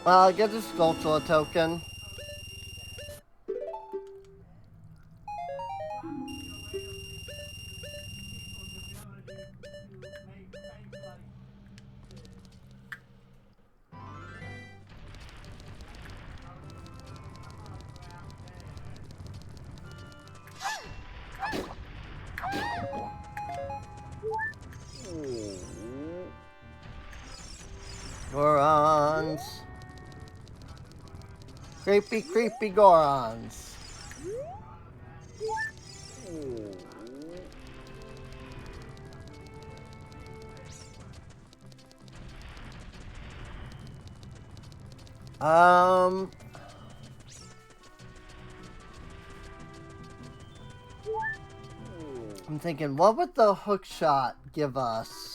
I'll get the Skulltula token. Creepy, creepy Gorons. I'm thinking, what would the hook shot give us?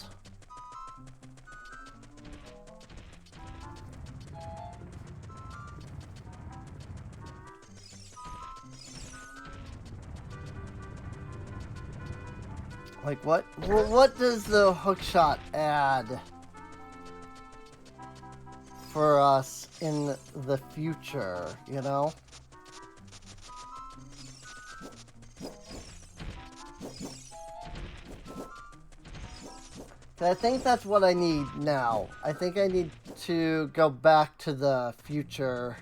Like what does the hook shot add for us in the future, you know? I think that's what I need now. I think I need to go back to the future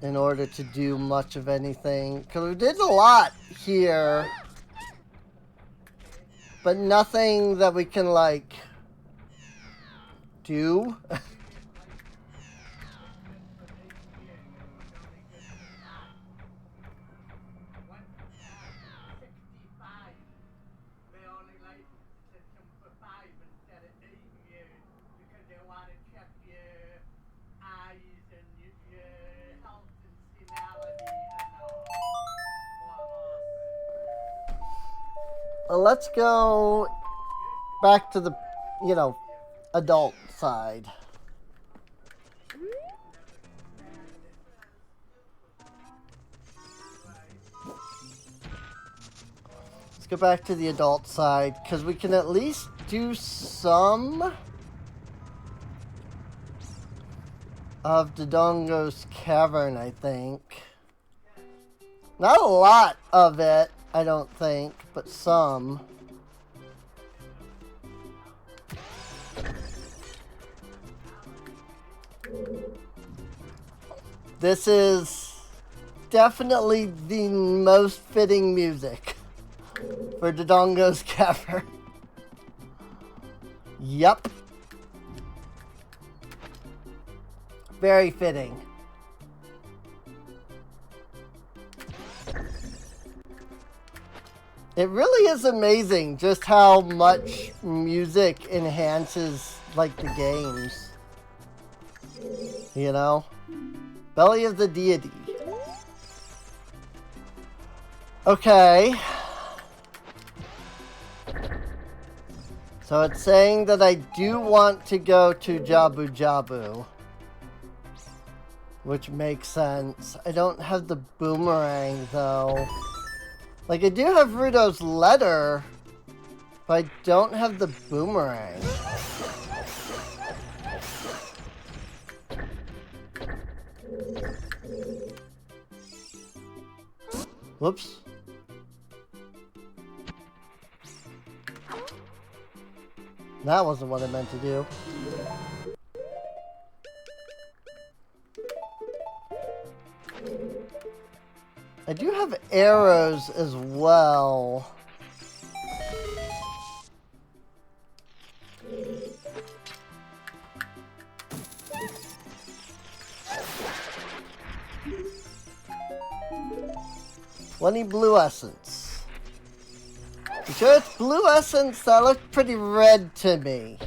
in order to do much of anything. Because we did a lot here, but nothing that we can, like, do. Let's go back to the, you know, adult side. Let's go back to the adult side, because we can at least do some of Dodongo's Cavern, I think. Not a lot of it, I don't think, but some. This is definitely the most fitting music for Dodongo's Cavern. Yup. Very fitting. It really is amazing just how much music enhances, like, the games. You know? Belly of the Deity. Okay. So it's saying that I do want to go to Jabu Jabu, which makes sense. I don't have the boomerang, though. Like, I do have Rudo's letter, but I don't have the boomerang. Whoops. That wasn't what I meant to do. I do have arrows as well. $20 blue essence. You sure it's blue essence? That looks pretty red to me.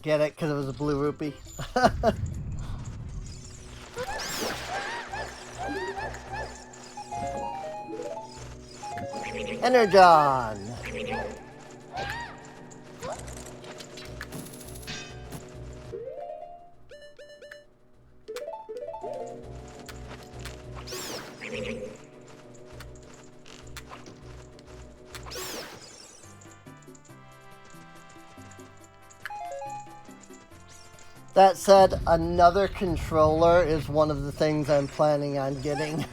Get it? Because it was a blue rupee. Energon. That said, another controller is one of the things I'm planning on getting.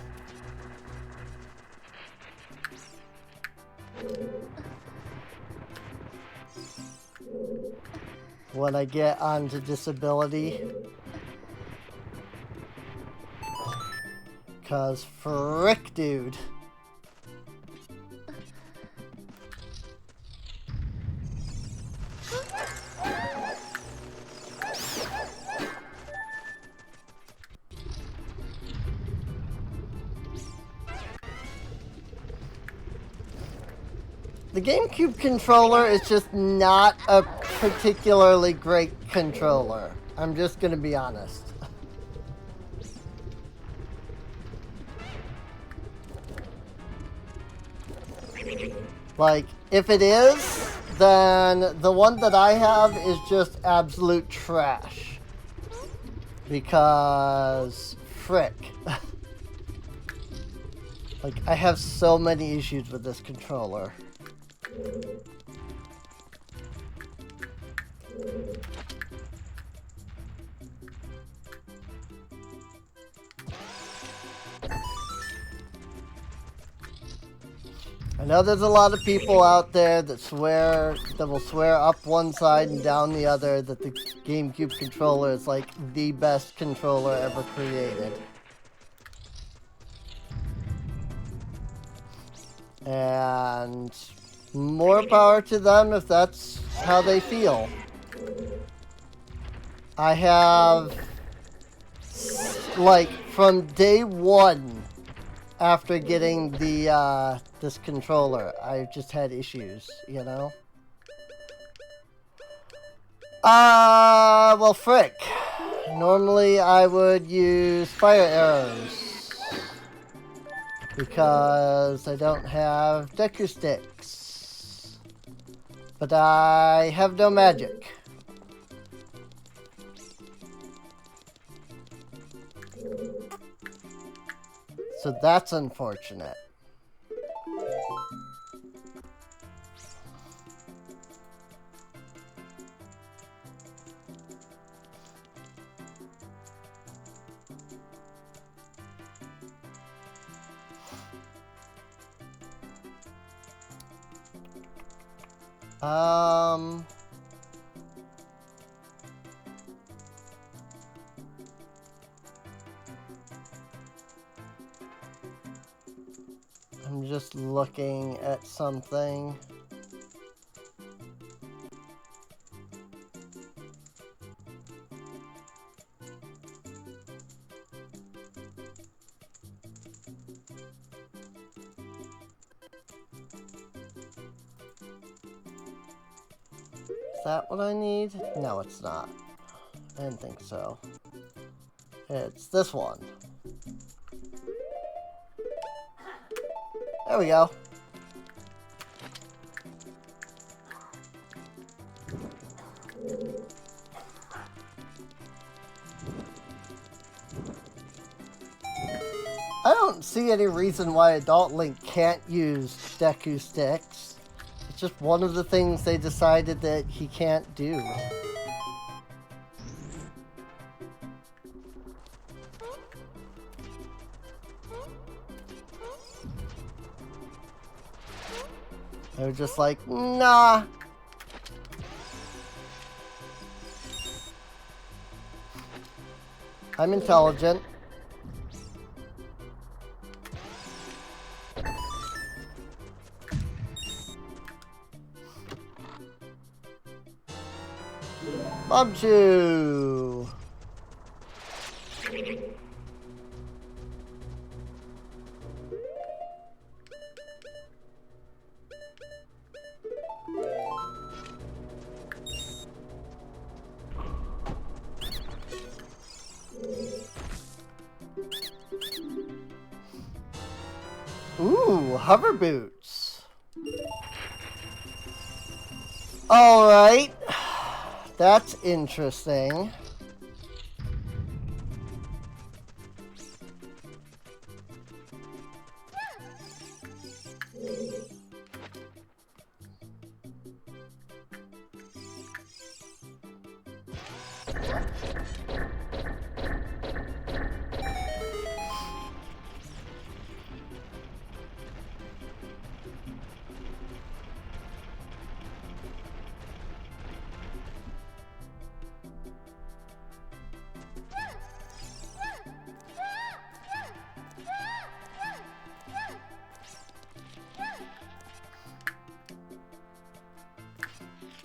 When I get onto disability. Because frick, dude. The GameCube controller is just not a particularly great controller. I'm just gonna be honest. Like, if it is, then the one that I have is just absolute trash. Because, frick. Like, I have so many issues with this controller. I know there's a lot of people out there that will swear up one side and down the other that the GameCube controller is like the best controller ever created. And more power to them if that's how they feel. I have, like, from day one after getting the this controller, I've just had issues, you know? Well, frick. Normally I would use fire arrows. Because I don't have Deku sticks. But I have no magic. So that's unfortunate. I'm just looking at something. Is that what I need? No, it's not. I didn't think so. It's this one. There we go. I don't see any reason why Adult Link can't use Deku sticks. It's just one of the things they decided that he can't do. They were just like, nah. I'm intelligent. Bumchu! Ooh, hover boots. Alright. That's interesting.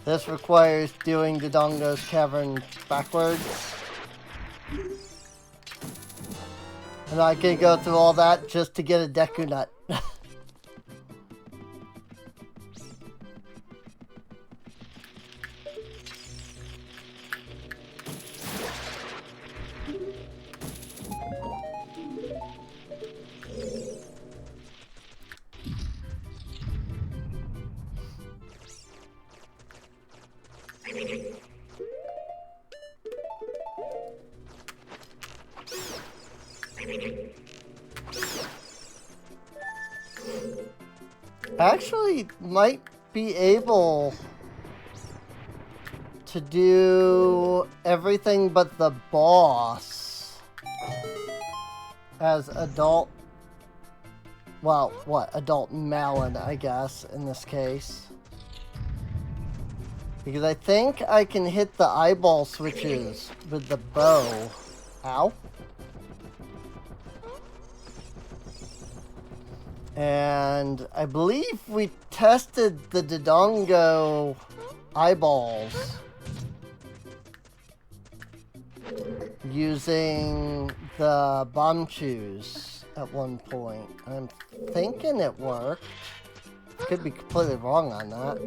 This requires doing Dodongo's Cavern backwards. And I can go through all that just to get a Deku Nut. Actually might be able to do everything but the boss as adult, well, what, adult Malin, I guess, in this case. Because I think I can hit the eyeball switches with the bow. Ow. And I believe we tested the Dodongo eyeballs using the Bombchus at one point. I'm thinking it worked. Could be completely wrong on that.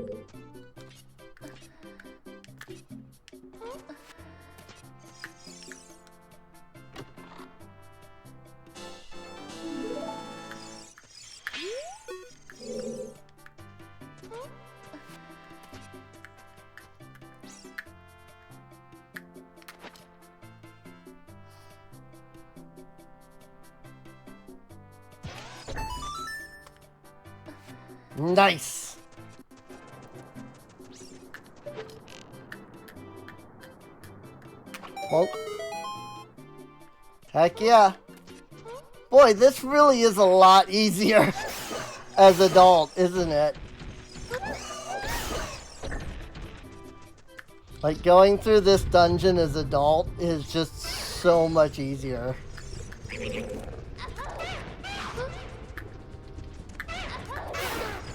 Nice! Well, heck yeah. Boy, this really is a lot easier as adult, isn't it? Like, going through this dungeon as adult is just so much easier.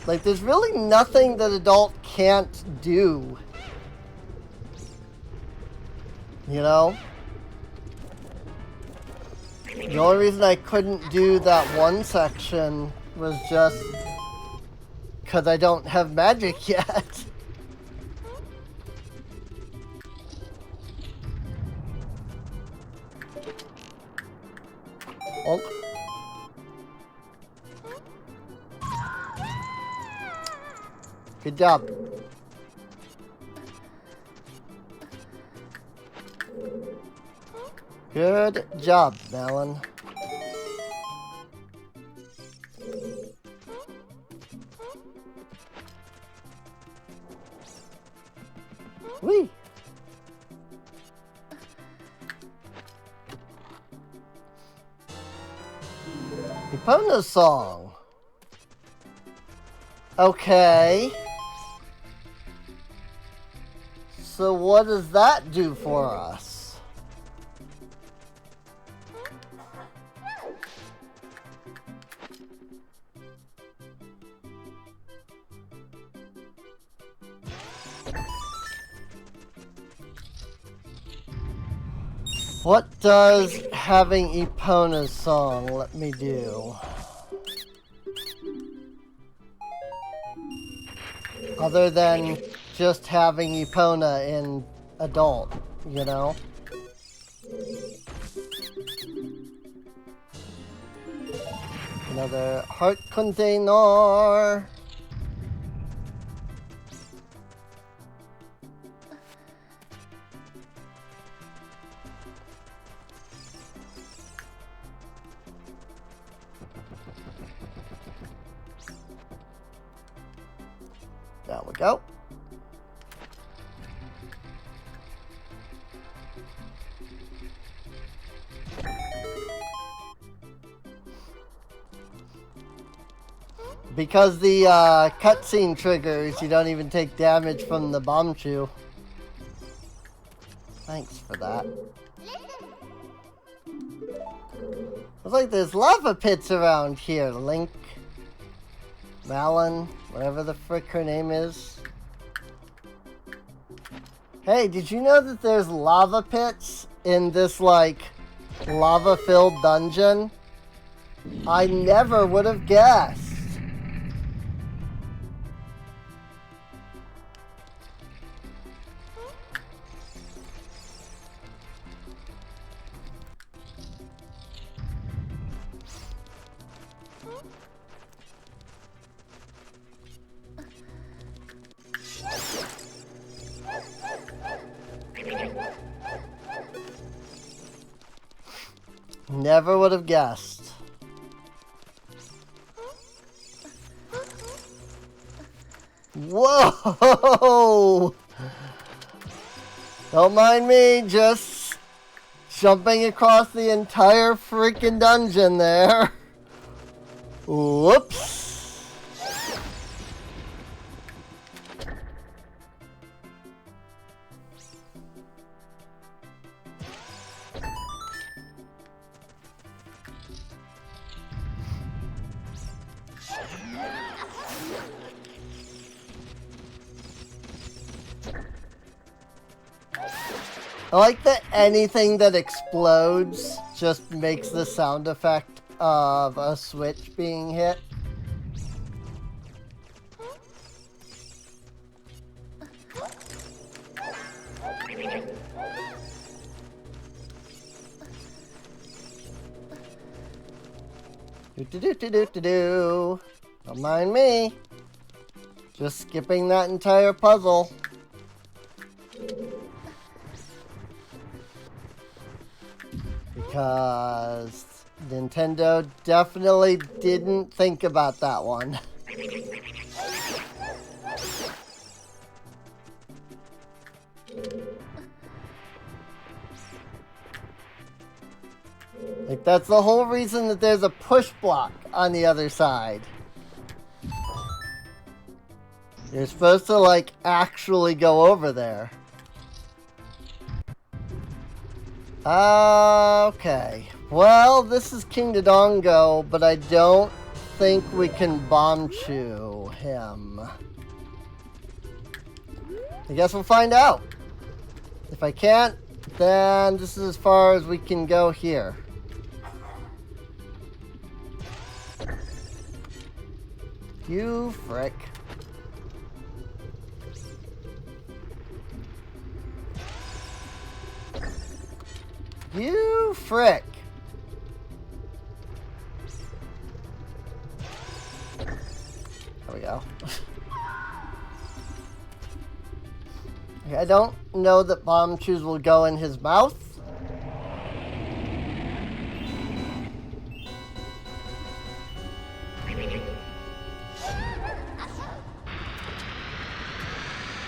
Like, there's really nothing that adult can't do. You know? The only reason I couldn't do that one section was just because I don't have magic yet. Oh. Good job. Good job, Malin. Whee! Epona's song. Okay. So what does that do for us? What does having Epona's song let me do? Other than just having Epona in adult, you know? Another heart container. There we go. Because the cutscene triggers, you don't even take damage from the Bombchu. Thanks for that. Looks like there's lava pits around here, Link. Malin, whatever the frick her name is. Hey, did you know that there's lava pits in this, like, lava-filled dungeon? I never would have guessed. Never would have guessed. Whoa! Don't mind me, just jumping across the entire freaking dungeon there. Whoops. I like that anything that explodes just makes the sound effect of a switch being hit. Do. Don't mind me. Just skipping that entire puzzle. Because Nintendo definitely didn't think about that one. Like, that's the whole reason that there's a push block on the other side. You're supposed to, like, actually go over there. Okay. Well, this is King Dodongo, but I don't think we can bomb chew him. I guess we'll find out. If I can't, then this is as far as we can go here. You frick. You frick. There we go. I don't know that bomb chews will go in his mouth.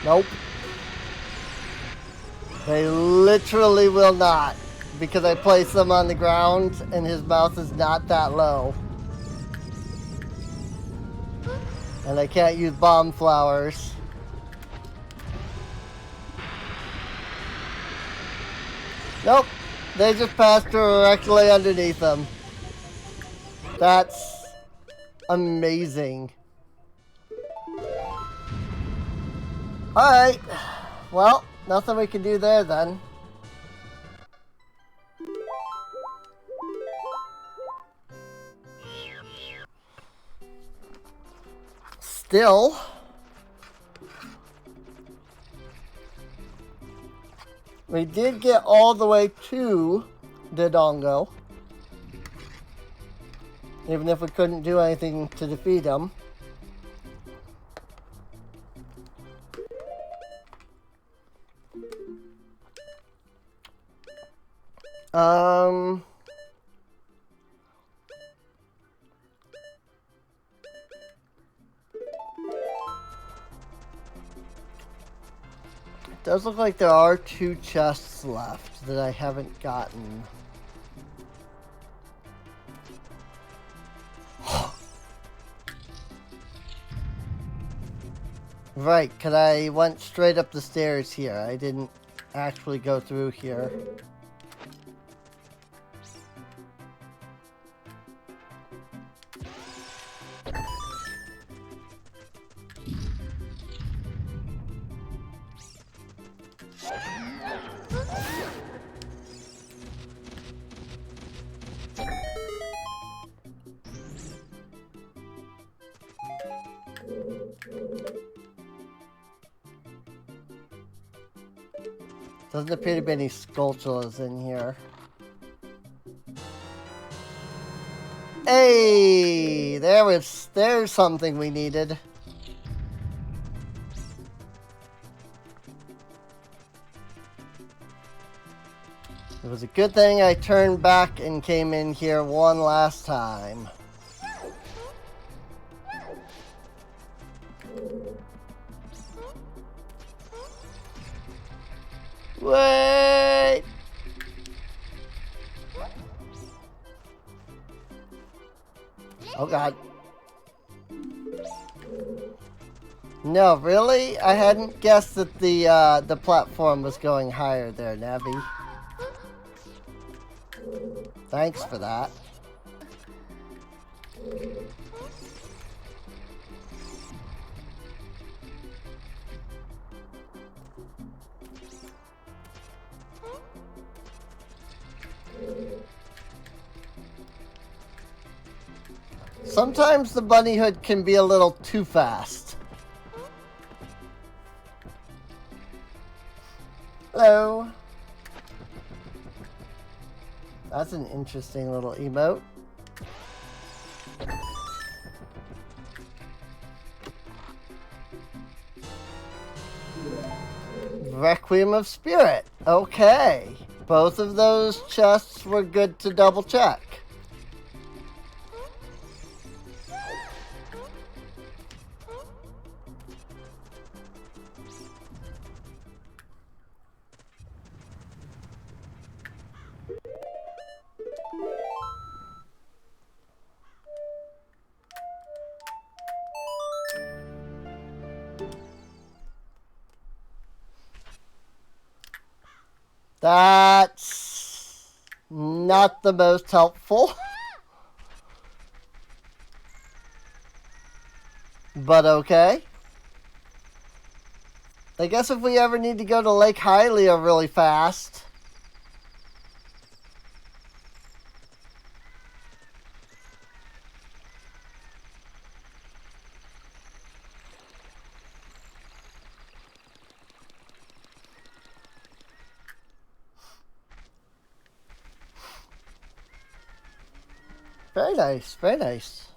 Nope. They literally will not. Because I placed them on the ground and his mouth is not that low. And I can't use bomb flowers. Nope. They just passed directly underneath them. That's amazing. Alright. Well, nothing we can do there then. Still, we did get all the way to Dodongo, even if we couldn't do anything to defeat him. It does look like there are 2 chests left that I haven't gotten. Right, because I went straight up the stairs here. I didn't actually go through here. Doesn't appear to be any Skulltulas in here. Hey, there's something we needed. It was a good thing I turned back and came in here one last time. Wait! Oh god. No, really? I hadn't guessed that the platform was going higher there, Navi. Thanks for that. Sometimes the bunny hood can be a little too fast. Hello. That's an interesting little emote. Requiem of Spirit. Okay. Both of those chests were good to double check. That's not the most helpful. But okay. I guess if we ever need to go to Lake Hyrule really fast. Very nice, very nice.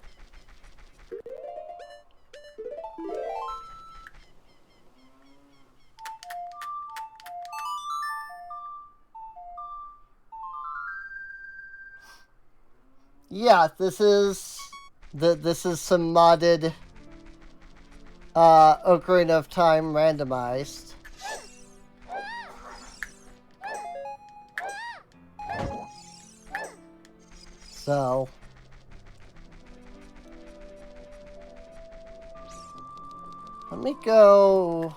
Yeah, this is some modded Ocarina of Time randomized. So let me go.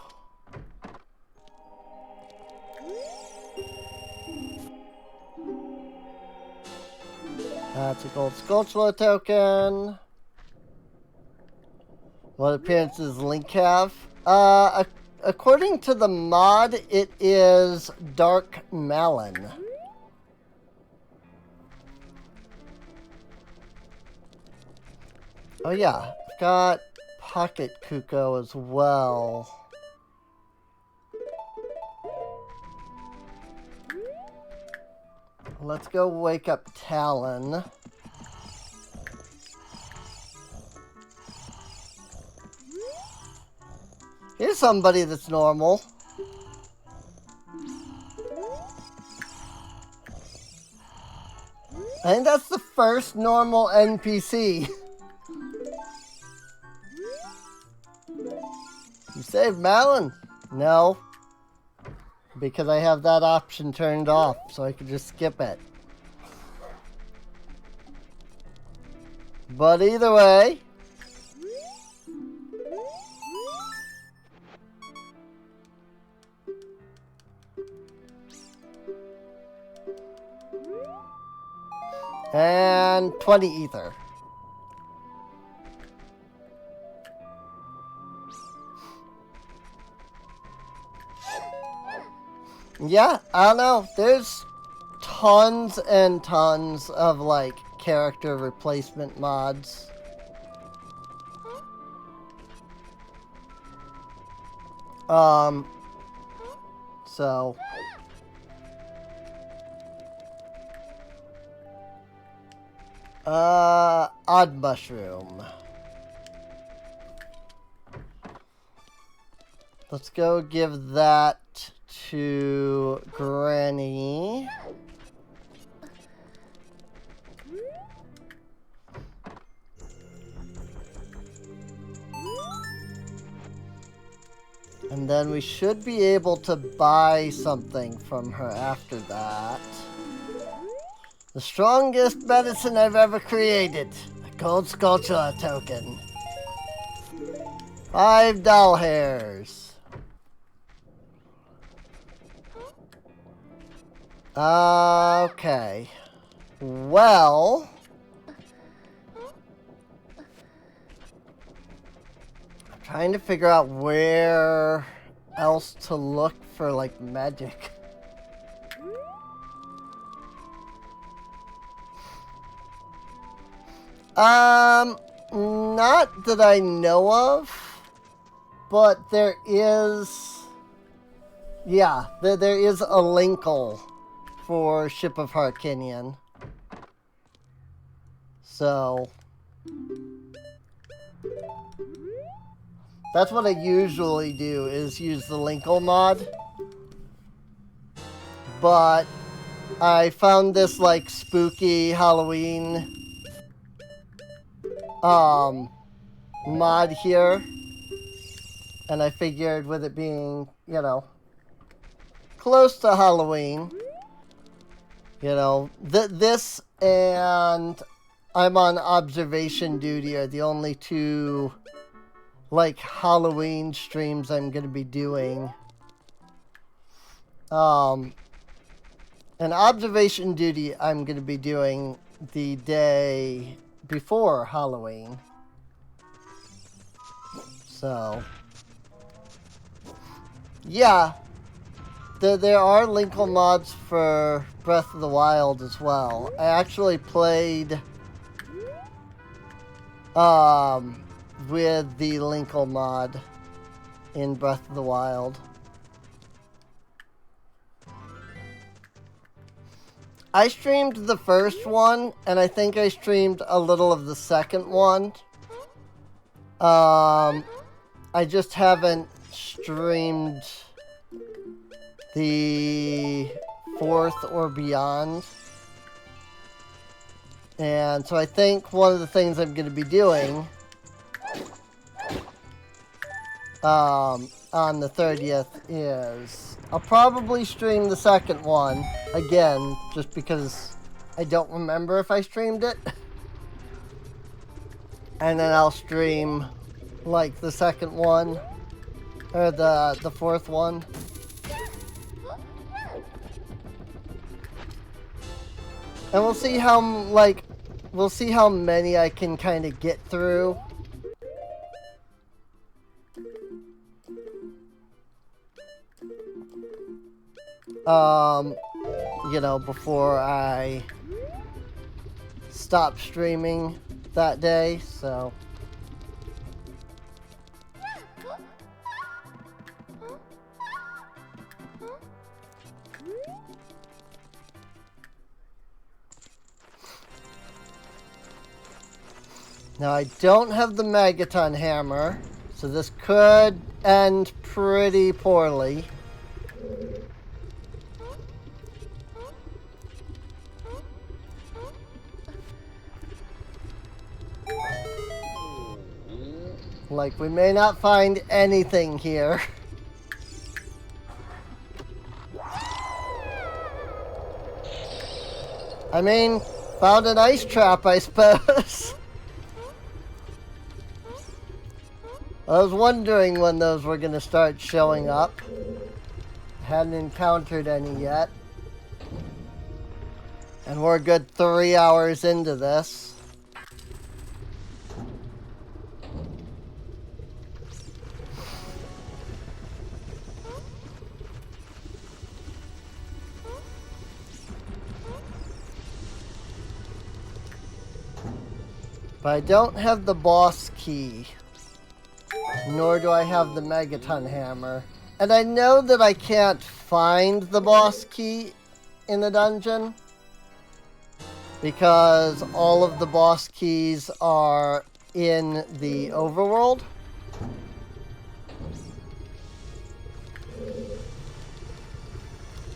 That's a gold Skulltula token. What appearances Link have? According to the mod, it is Dark Melon. Oh yeah, I've got Pocket Kuko as well. Let's go wake up Talon. Here's somebody that's normal. I think that's the first normal NPC. You saved Malon? No. Because I have that option turned off, so I could just skip it. But either way... And 20 ether. Yeah, I don't know. There's tons and tons of, like, character replacement mods. So... Odd Mushroom. Let's go give that to Granny. And then we should be able to buy something from her after that. The strongest medicine I've ever created. A gold sculpture token. 5 doll hairs. Okay. Well... I'm trying to figure out where else to look for, like, magic. Not that I know of, but there is, yeah, there is a linkle for Ship of Harkinian. So, that's what I usually do, is use the linkle mod. But I found this, like, spooky Halloween mod here, and I figured with it being, you know, close to Halloween, you know, this and I'm on observation duty are the only two, like, Halloween streams I'm gonna be doing. And observation duty I'm gonna be doing the day before Halloween. So, yeah, there are Linkle mods for Breath of the Wild as well. I actually played with the Linkle mod in Breath of the Wild. I streamed the first one, and I think I streamed a little of the second one. I just haven't streamed the fourth or beyond. And so I think one of the things I'm going to be doing on the 30th is I'll probably stream the second one again, just because I don't remember if I streamed it. And then I'll stream, like, the second one, or the fourth one. And we'll see how, like, we'll see how many I can kind of get through. You know, before I stop streaming that day, so. Now, I don't have the Megaton Hammer, so this could end pretty poorly. Like, we may not find anything here. I mean, found an ice trap, I suppose. I was wondering when those were going to start showing up. Hadn't encountered any yet. And we're a good 3 hours into this. But I don't have the boss key. Nor do I have the Megaton Hammer. And I know that I can't find the boss key in the dungeon. Because all of the boss keys are in the overworld.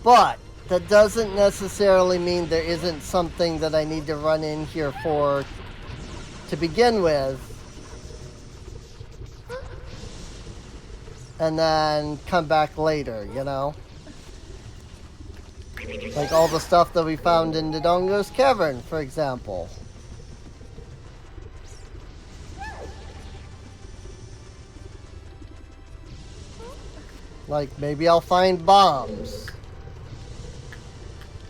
But that doesn't necessarily mean there isn't something that I need to run in here for to begin with. And then come back later, you know? Like all the stuff that we found in Dodongo's Cavern, for example. Like, maybe I'll find bombs.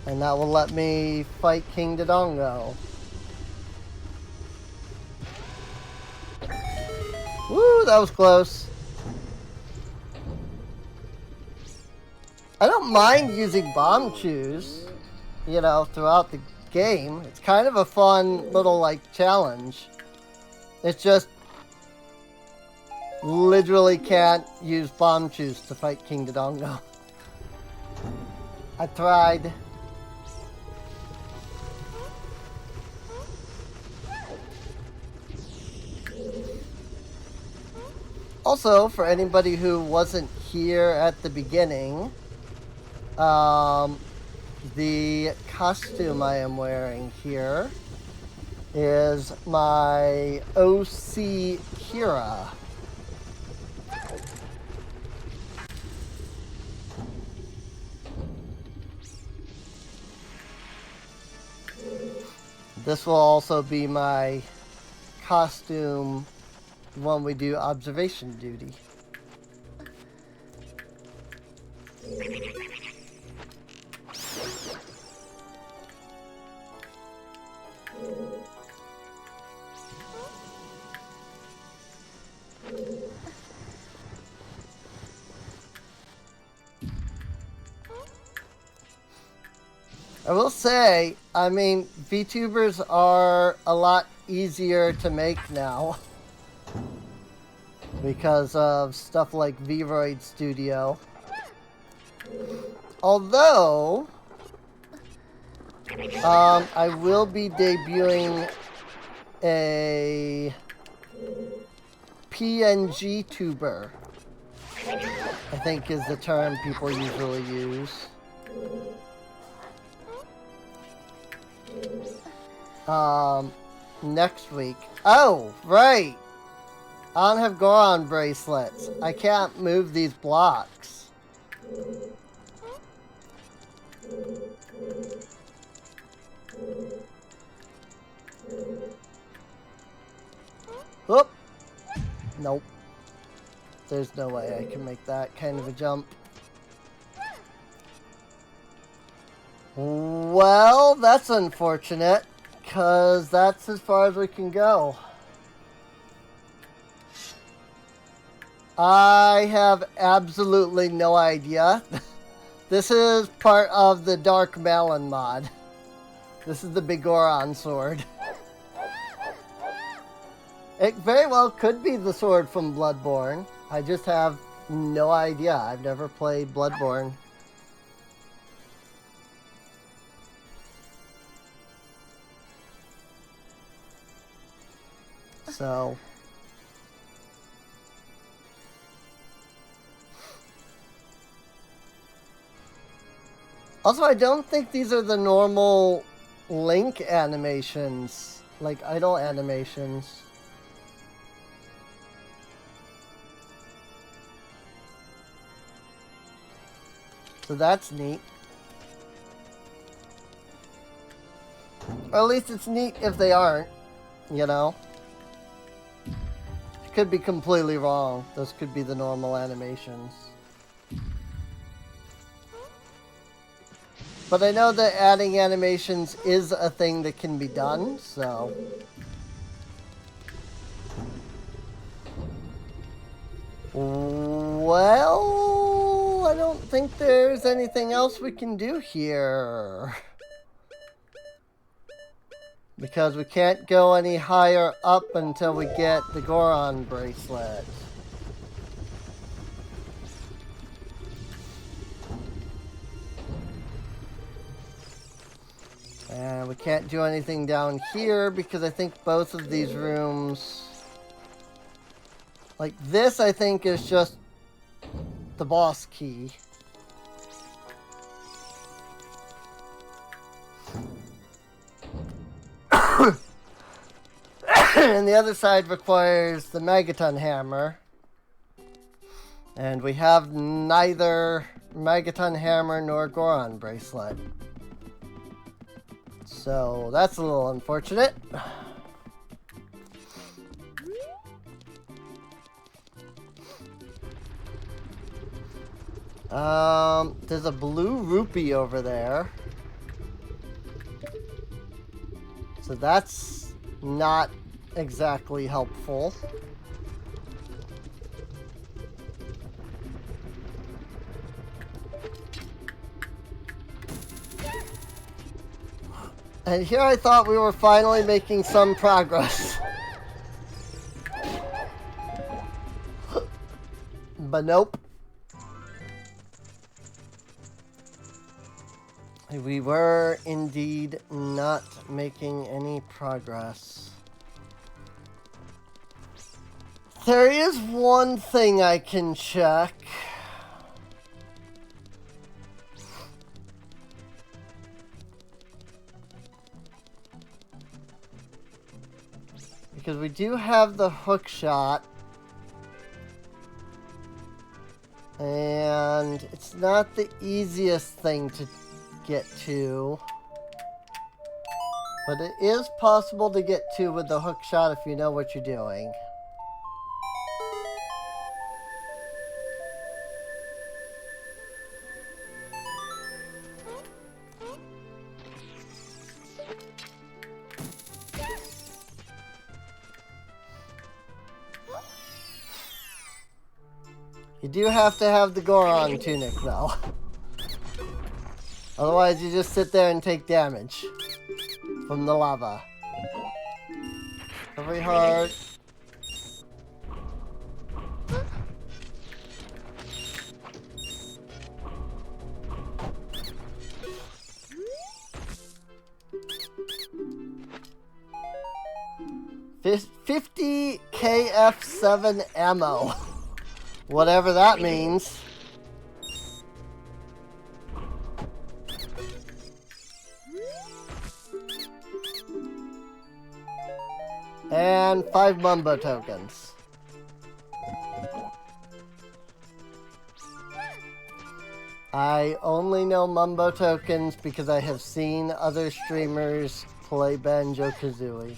And that will let me fight King Dodongo. Woo, that was close. I don't mind using bomb chews, you know, throughout the game. It's kind of a fun little, like, challenge. It's just literally can't use bomb chews to fight King Dodongo. I tried. Also, for anybody who wasn't here at the beginning, the costume I am wearing here is my OC Kira. This will also be my costume when we do observation duty. I will say, I mean, VTubers are a lot easier to make now. Because of stuff like Vroid Studio. Although, I will be debuting a PNG tuber, I think is the term people usually use. Next week. Oh, right! I don't have Goron bracelets. I can't move these blocks. Whoop! Nope. There's no way I can make that kind of a jump. Well, that's unfortunate, because that's as far as we can go. I have absolutely no idea. This is part of the Dark Melon mod. This is the Bigoron sword. It very well could be the sword from Bloodborne. I just have no idea. I've never played Bloodborne. So... Also, I don't think these are the normal Link animations, like idle animations. So that's neat. Or at least it's neat if they aren't, you know? Could be completely wrong. Those could be the normal animations. But I know that adding animations is a thing that can be done, so... Well, I don't think there's anything else we can do here. Because we can't go any higher up until we get the Goron bracelet. And we can't do anything down here because I think both of these rooms... Like this, I think, is just the boss key. And the other side requires the Megaton Hammer. And we have neither Megaton Hammer nor Goron Bracelet. So that's a little unfortunate. There's a blue rupee over there. So that's not exactly helpful. And here I thought we were finally making some progress. But nope. We were indeed not making any progress. There is one thing I can check. Because we do have the hook shot. And it's not the easiest thing to get to. But it is possible to get to with the hook shot if you know what you're doing. You do have to have the Goron tunic, though. Otherwise, you just sit there and take damage from the lava. Very hard. This 50 KF7 ammo. Whatever that means. And 5 Mumbo tokens. I only know Mumbo tokens because I have seen other streamers play Banjo-Kazooie.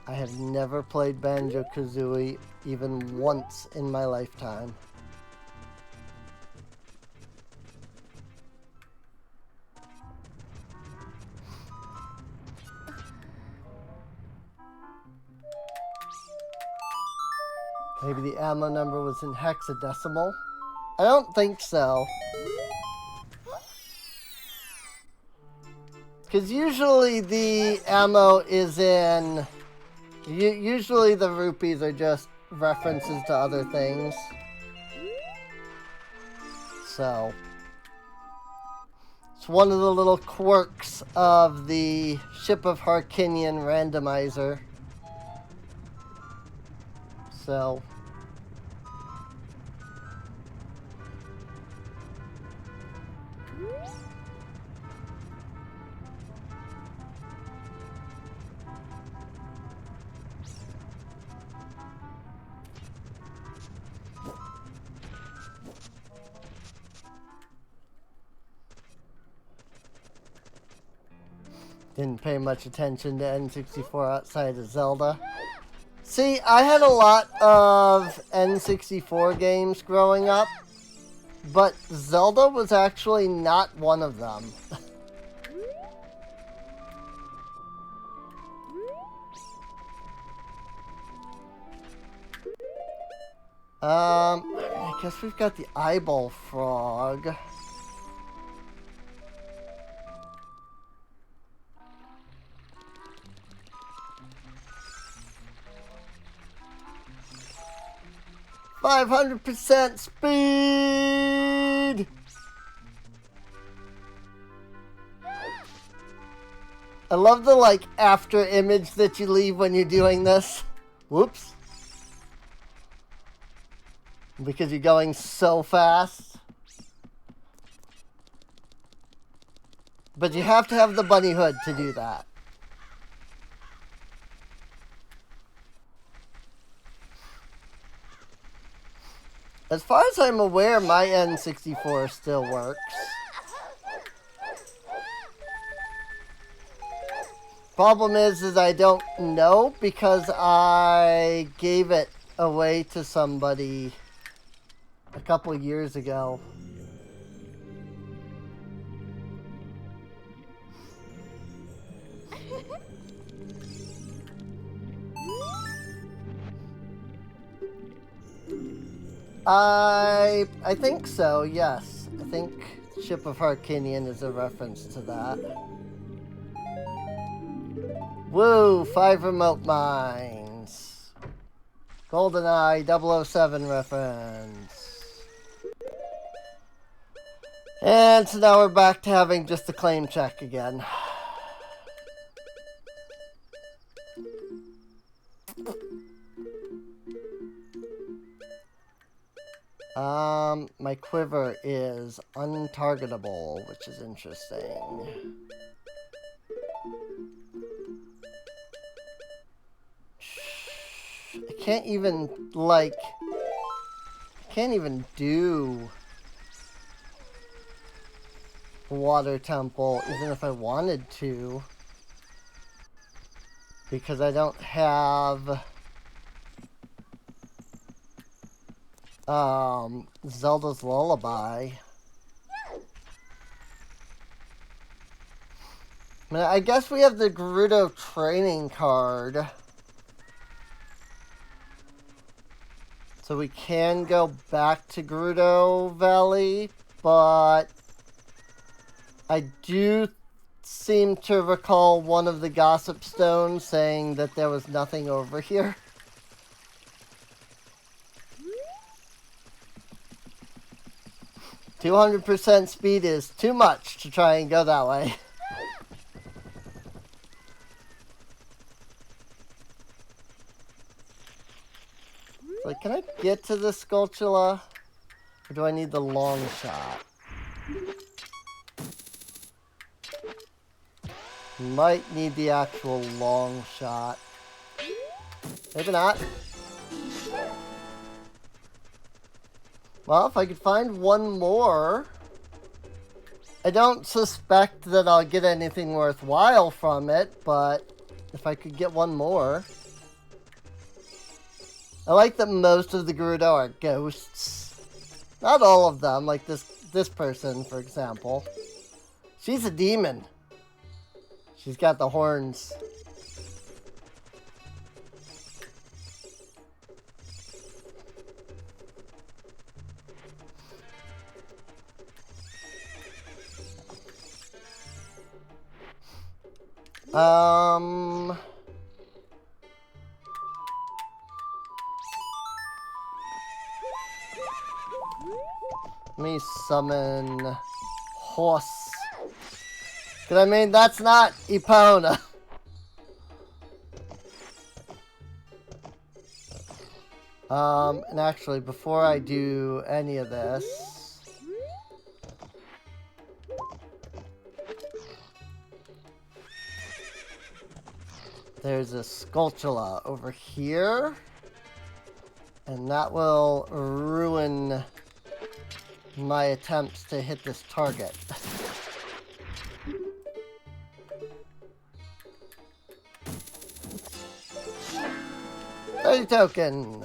I have never played Banjo-Kazooie even once in my lifetime. Maybe the ammo number was in hexadecimal? I don't think so. Because usually the ammo is in... Usually the rupees are just references to other things. So... It's one of the little quirks of the Ship of Harkinian randomizer. So... Didn't pay much attention to N64 outside of Zelda. See, I had a lot of N64 games growing up, but Zelda was actually not one of them. I guess we've got the eyeball frog. 500% speed! I love the, like, after image that you leave when you're doing this. Whoops. Because you're going so fast. But you have to have the bunny hood to do that. As far as I'm aware, my N64 still works. Problem is I don't know because I gave it away to somebody a couple years ago. I think so, yes. I think Ship of Harkinian is a reference to that. Woo! 5 remote mines. GoldenEye 007 reference. And so now we're back to having just the claim check again. My quiver is untargetable, which is interesting. I can't even, like, do the water temple, even if I wanted to, because I don't have Zelda's Lullaby. I mean, I guess we have the Gerudo training card. So we can go back to Gerudo Valley, but I do seem to recall one of the Gossip Stones saying that there was nothing over here. %200 speed is too much to try and go that way. Like, can I get to the Skulltula? Or do I need the long shot? Might need the actual long shot. Maybe not. Well, if I could find one more... I don't suspect that I'll get anything worthwhile from it, but if I could get one more... I like that most of the Gerudo are ghosts. Not all of them, like this person, for example. She's a demon. She's got the horns. Let me summon Horse. Because, I mean, that's not Epona. And actually, before I do any of this... There's a Skulltula over here. And that will ruin my attempts to hit this target. 30 token.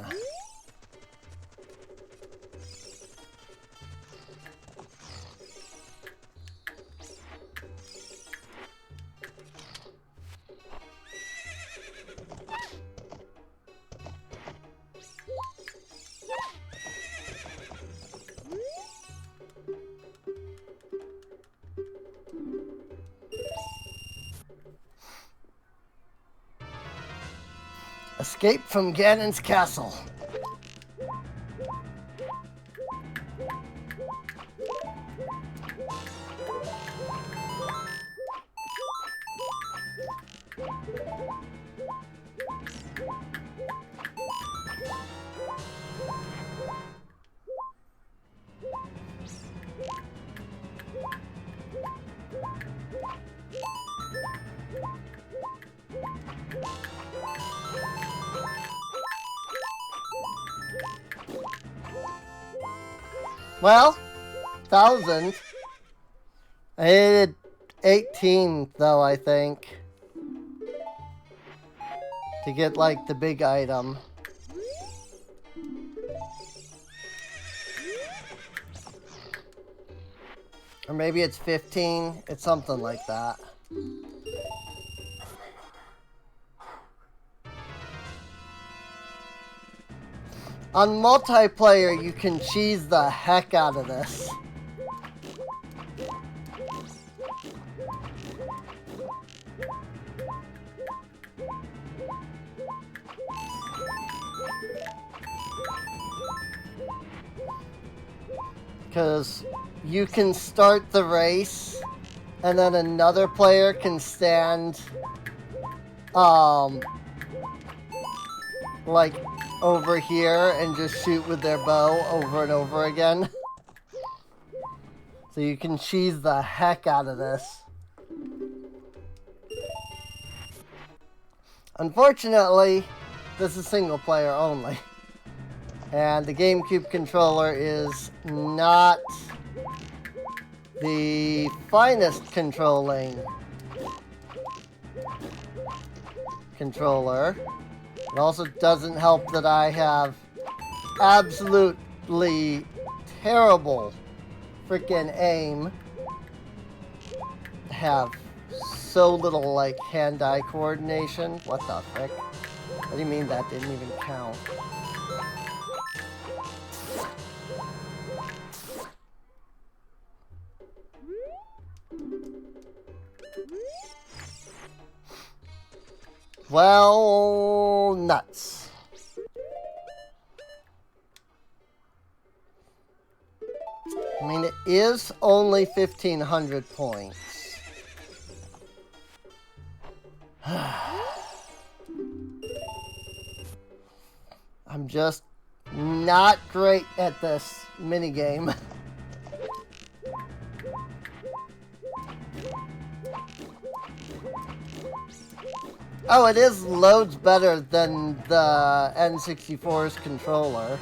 Escape from Ganon's castle. Well, 1,000. I needed 18 though, I think, to get like the big item. Or maybe it's 15. It's something like that. On multiplayer, you can cheese the heck out of this. Because you can start the race, and then another player can stand, like, over here and just shoot with their bow over and over again. So you can cheese the heck out of this. Unfortunately, this is single player only. And the GameCube controller is not the finest controlling controller. It also doesn't help that I have absolutely terrible freaking aim. I have so little, like, hand-eye coordination. What the frick? What do you mean that didn't even count? Well, nuts. I mean, it is only 1,500 points. I'm just not great at this minigame. Oh, it is loads better than the N64's controller.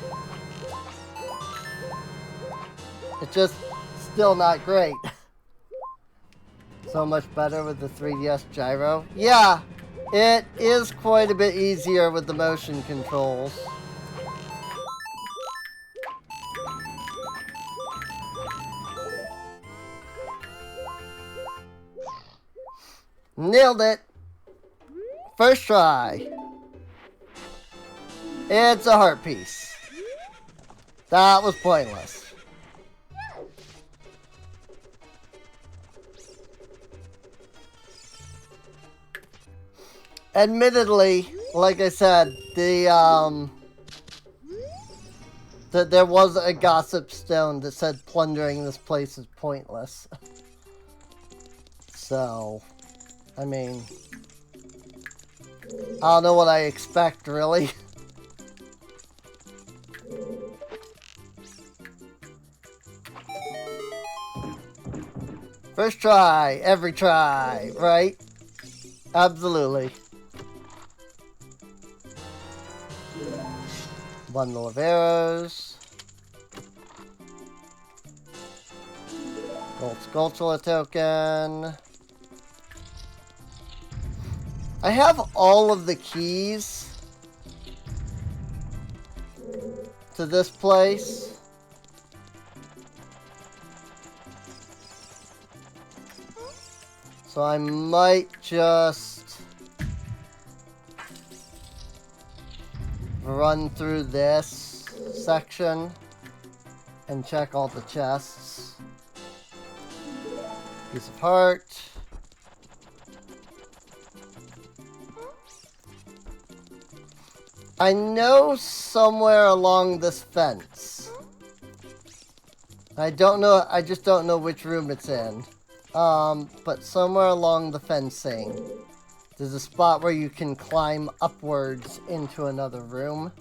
It's just still not great. So much better with the 3DS gyro. Yeah, it is quite a bit easier with the motion controls. Nailed it. First try. It's a heart piece. That was pointless. Admittedly, like I said, there was a gossip stone that said plundering this place is pointless. So, I mean, I don't know what I expect, really. First try, every try, right? Absolutely. Bundle of arrows. Gold Skulltula token. I have all of the keys to this place. So I might just run through this section and check all the chests. Piece of heart. I know somewhere along this fence. I don't know, I just don't know which room it's in. But somewhere along the fencing, there's a spot where you can climb upwards into another room.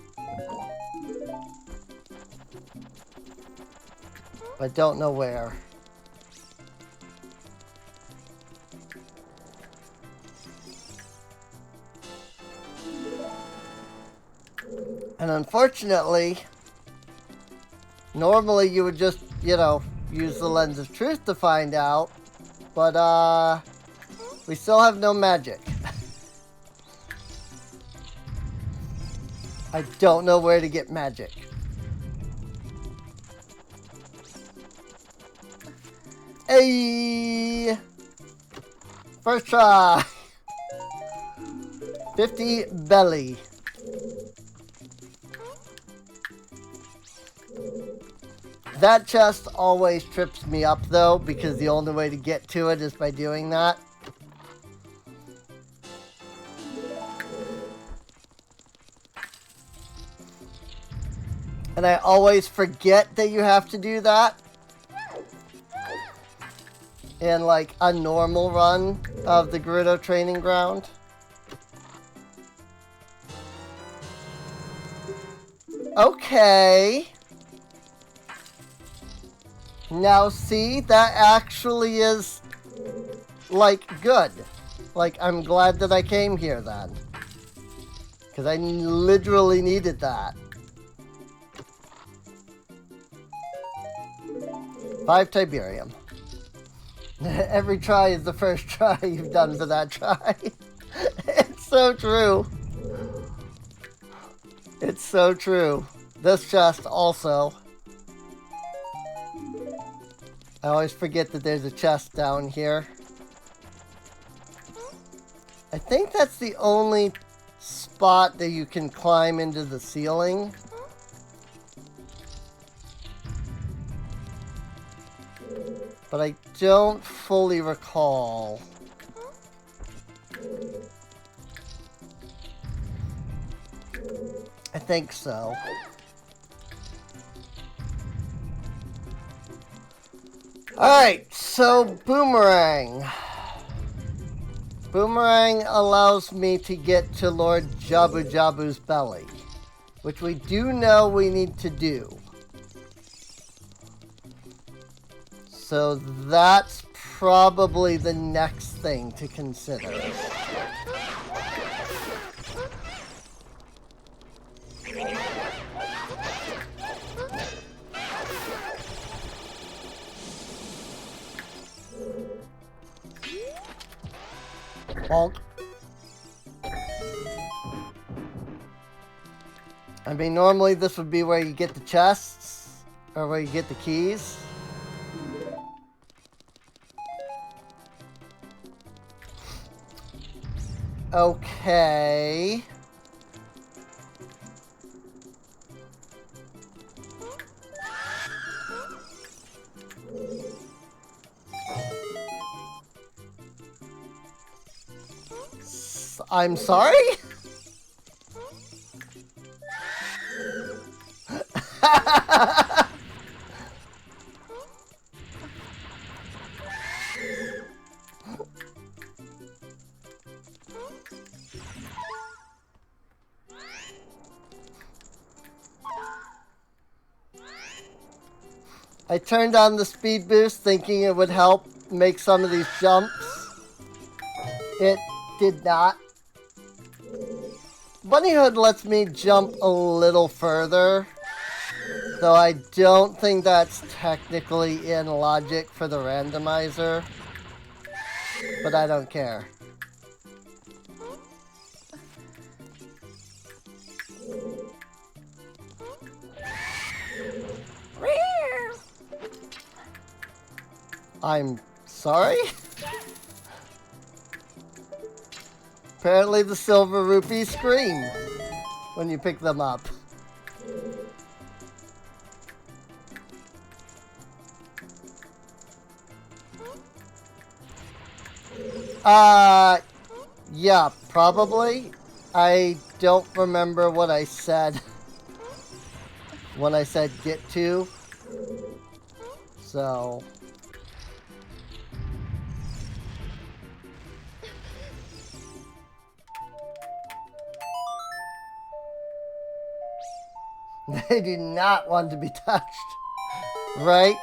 I don't know where. And unfortunately, normally you would just, you know, use the lens of truth to find out, but we still have no magic. I don't know where to get magic. Hey! First try! 50 belly. That chest always trips me up though, because the only way to get to it is by doing that. And I always forget that you have to do that in like a normal run of the Gerudo training ground. Okay. Now see, that actually is, like, good. Like, I'm glad that I came here then. Because I literally needed that. 5 Tiberium. Every try is the first try you've done for that try. It's so true. It's so true. This chest also. I always forget that there's a chest down here. I think that's the only spot that you can climb into the ceiling. But I don't fully recall. I think so. Alright, so Boomerang. Boomerang allows me to get to Lord Jabu Jabu's belly, which we do know we need to do. So that's probably the next thing to consider. Bonk. I mean, normally this would be where you get the chests, or where you get the keys. Okay. I'm sorry? I turned on the speed boost thinking it would help make some of these jumps. It did not. Bunnyhood lets me jump a little further, though I don't think that's technically in logic for the randomizer, but I don't care. I'm sorry? Apparently the silver rupees scream when you pick them up. Yeah, probably. I don't remember what I said when I said get to. So... They do not want to be touched. Right?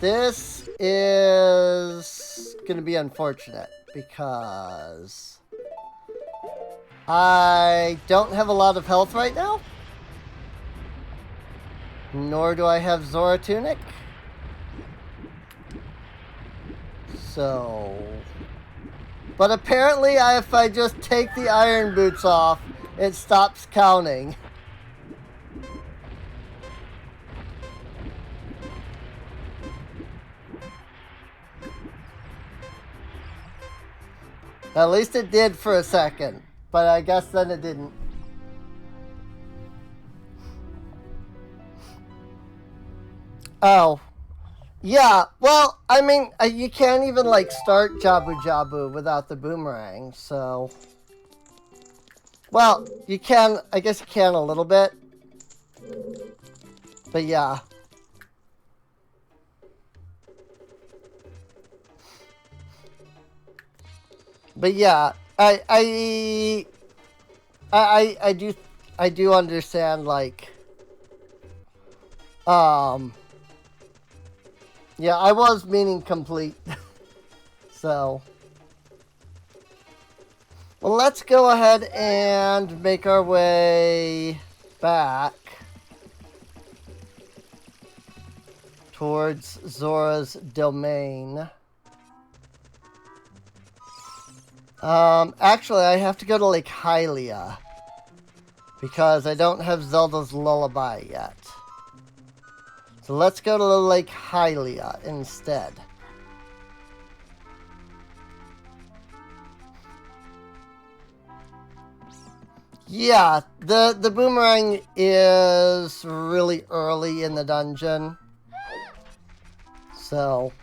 This is going to be unfortunate because I don't have a lot of health right now. Nor do I have Zora Tunic. So... But apparently, if I just take the iron boots off, it stops counting. At least it did for a second, but I guess then it didn't. Oh. Yeah, well, I mean, you can't even, like, start Jabu Jabu without the boomerang, so... Well, you can, I guess you can a little bit. But yeah. But yeah, I do understand, like, yeah, I was meaning complete. So, well, let's go ahead and make our way back towards Zora's domain. Actually, I have to go to Lake Hylia because I don't have Zelda's Lullaby yet. So let's go to Lake Hylia instead. Yeah, the boomerang is really early in the dungeon. So...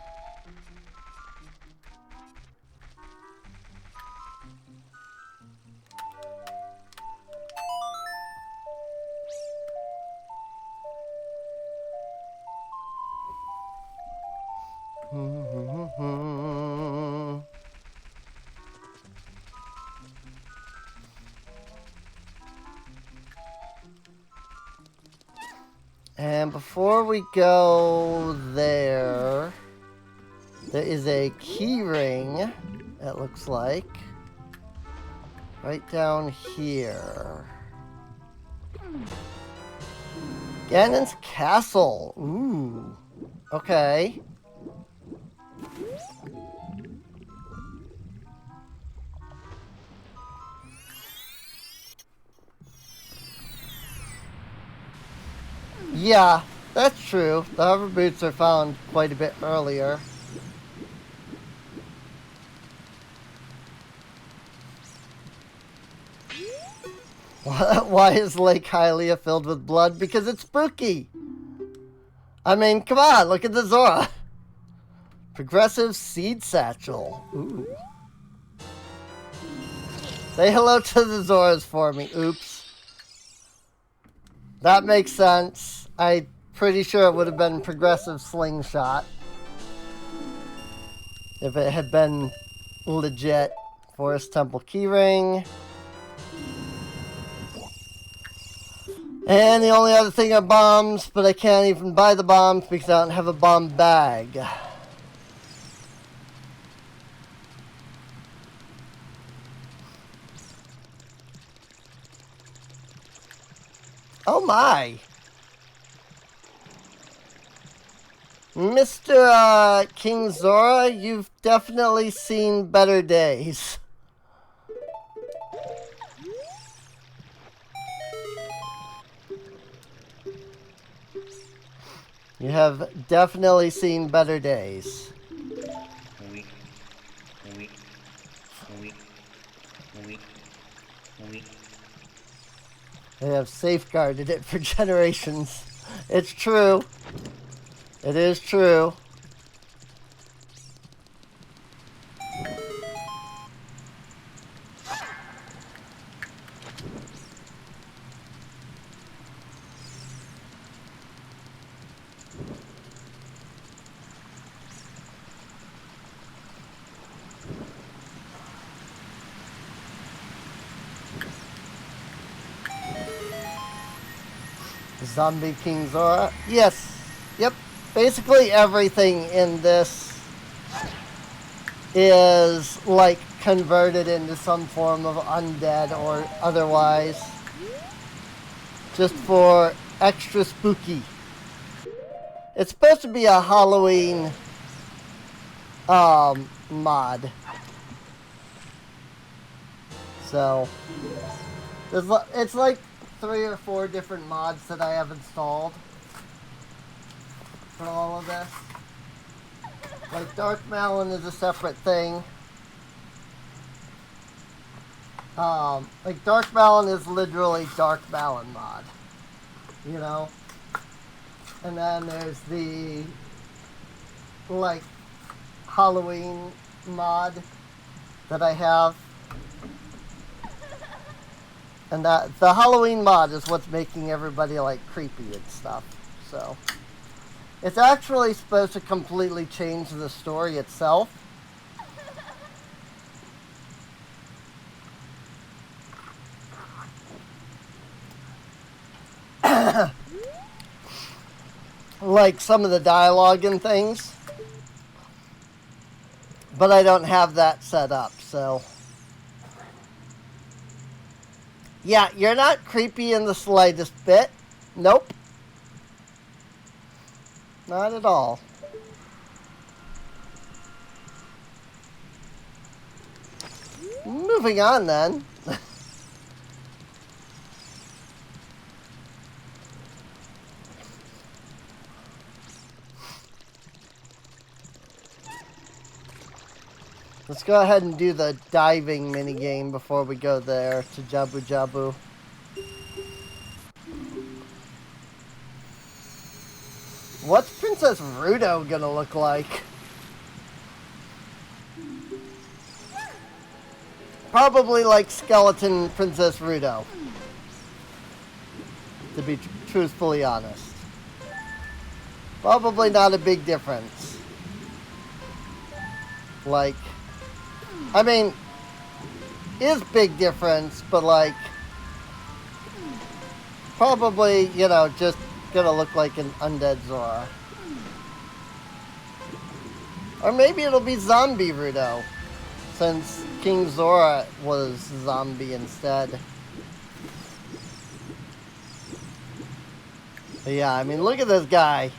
And before we go there, there is a key ring, it looks like, right down here. Ganon's Castle. Ooh. Okay. Yeah, that's true. The hover boots are found quite a bit earlier. Why is Lake Hylia filled with blood? Because it's spooky. I mean, come on, look at the Zora. Progressive Seed Satchel. Ooh. Say hello to the Zoras for me. Oops. That makes sense. I'm pretty sure it would have been Progressive Slingshot if it had been legit. Forest Temple Keyring. And the only other thing are bombs, but I can't even buy the bombs because I don't have a bomb bag. Oh my! Mr. King Zora, you've definitely seen better days. You have definitely seen better days. They have safeguarded it for generations. It's true. It is true. Zombie King Zora? Yes. Yep. Basically everything in this is like converted into some form of undead or otherwise. Just for extra spooky. It's supposed to be a Halloween mod. So it's like 3 or 4 different mods that I have installed for all of this. Like Dark Malin is a separate thing. Like Dark Malin is literally Dark Malin mod, you know? And then there's the like Halloween mod that I have. And that the Halloween mod is what's making everybody like creepy and stuff. So it's actually supposed to completely change the story itself. Like some of the dialogue and things. But I don't have that set up, so. Yeah, you're not creepy in the slightest bit. Nope. Not at all. Moving on then. Let's go ahead and do the diving minigame before we go there to Jabu Jabu. What's Princess Rudo gonna look like? Probably like Skeleton Princess Rudo. To be truthfully honest. Probably not a big difference. Like, I mean, is big difference, but like, probably, you know, just gonna look like an undead Zora. Or maybe it'll be zombie Rudo, since King Zora was zombie instead. But yeah, I mean, look at this guy.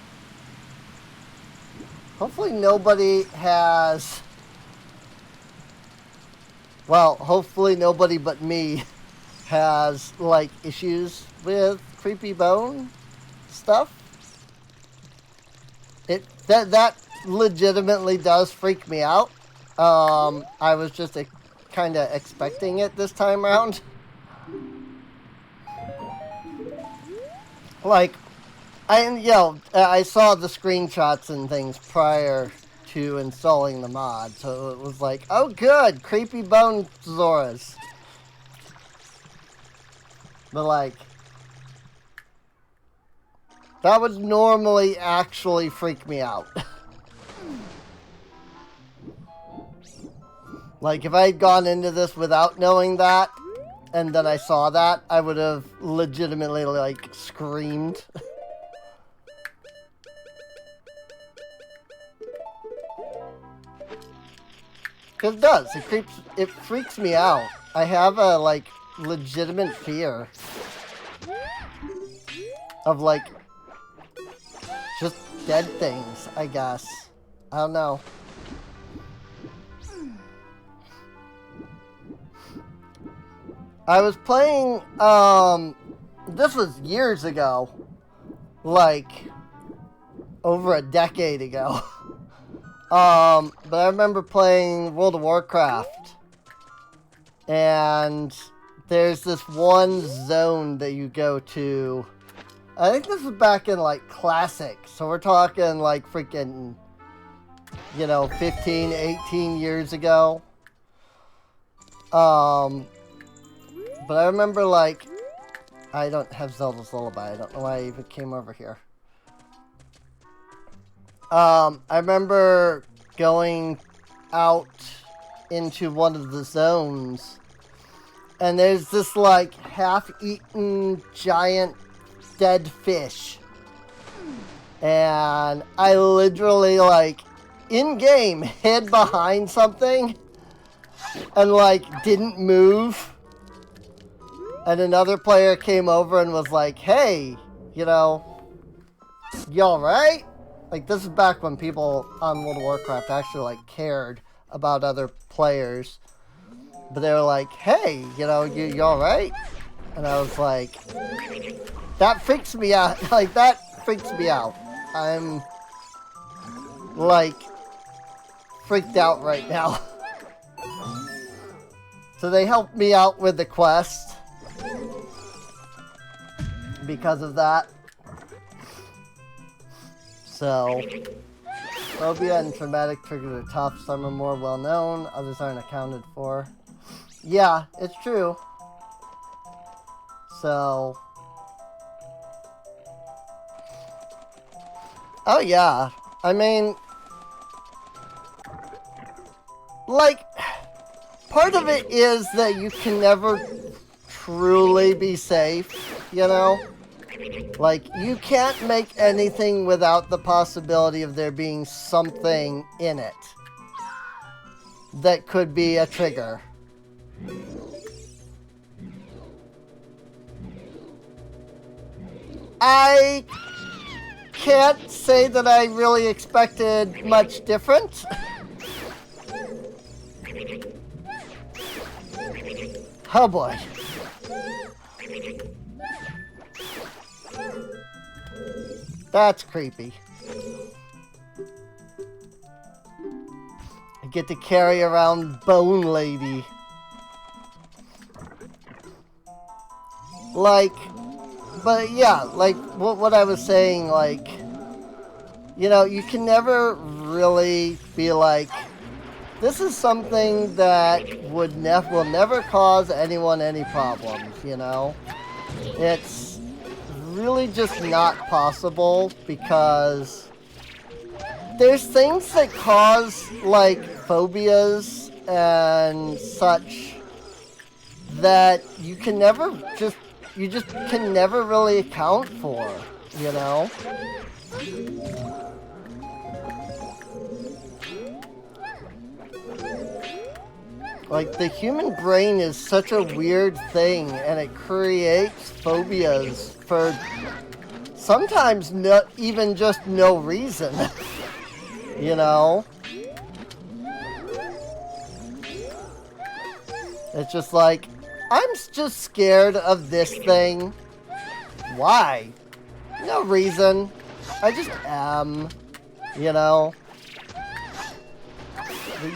Hopefully nobody has... Well, hopefully nobody but me has, like, issues with creepy bone stuff. That legitimately does freak me out. I was just kind of expecting it this time around. Like, I saw the screenshots and things prior to installing the mod, so it was like, oh good, creepy bone Zoras. But like, that would normally actually freak me out. Like, if I had gone into this without knowing that, and then I saw that, I would have legitimately, like, screamed. Because it does. It freaks me out. I have a, like, legitimate fear of, like, just dead things, I guess. I don't know. I was playing, this was years ago. Like, over a decade ago. But I remember playing World of Warcraft. And there's this one zone that you go to. I think this was back in, like, Classic. So we're talking, like, freaking, you know, 15, 18 years ago. But I remember, like, I don't have Zelda's Lullaby. I don't know why I even came over here. I remember going out into one of the zones, and there's this, like, half-eaten giant dead fish. And I literally, like, in-game hid behind something and, like, didn't move. And another player came over and was like, hey, you know, you alright? Like, this is back when people on World of Warcraft actually, like, cared about other players. But they were like, hey, you know, you alright? And I was like, that freaks me out. Like, that freaks me out. I'm, like, freaked out right now. So they helped me out with the quest because of that. So, phobia and traumatic triggers are tough. Some are more well known, others aren't accounted for. Yeah, it's true. So, oh yeah. I mean, like, part of it is that you can never truly be safe, you know? Like, you can't make anything without the possibility of there being something in it that could be a trigger. I can't say that I really expected much different. Oh boy. That's creepy. I get to carry around Bone Lady. Like, but yeah, like what I was saying, like, you know, you can never really be like, this is something that will never cause anyone any problems, you know? It's really just not possible because there's things that cause, like, phobias and such that you can never just, you just can never really account for, you know? Like, the human brain is such a weird thing, and it creates phobias for sometimes not even just no reason, you know? It's just like, I'm just scared of this thing. Why? No reason. I just am, you know?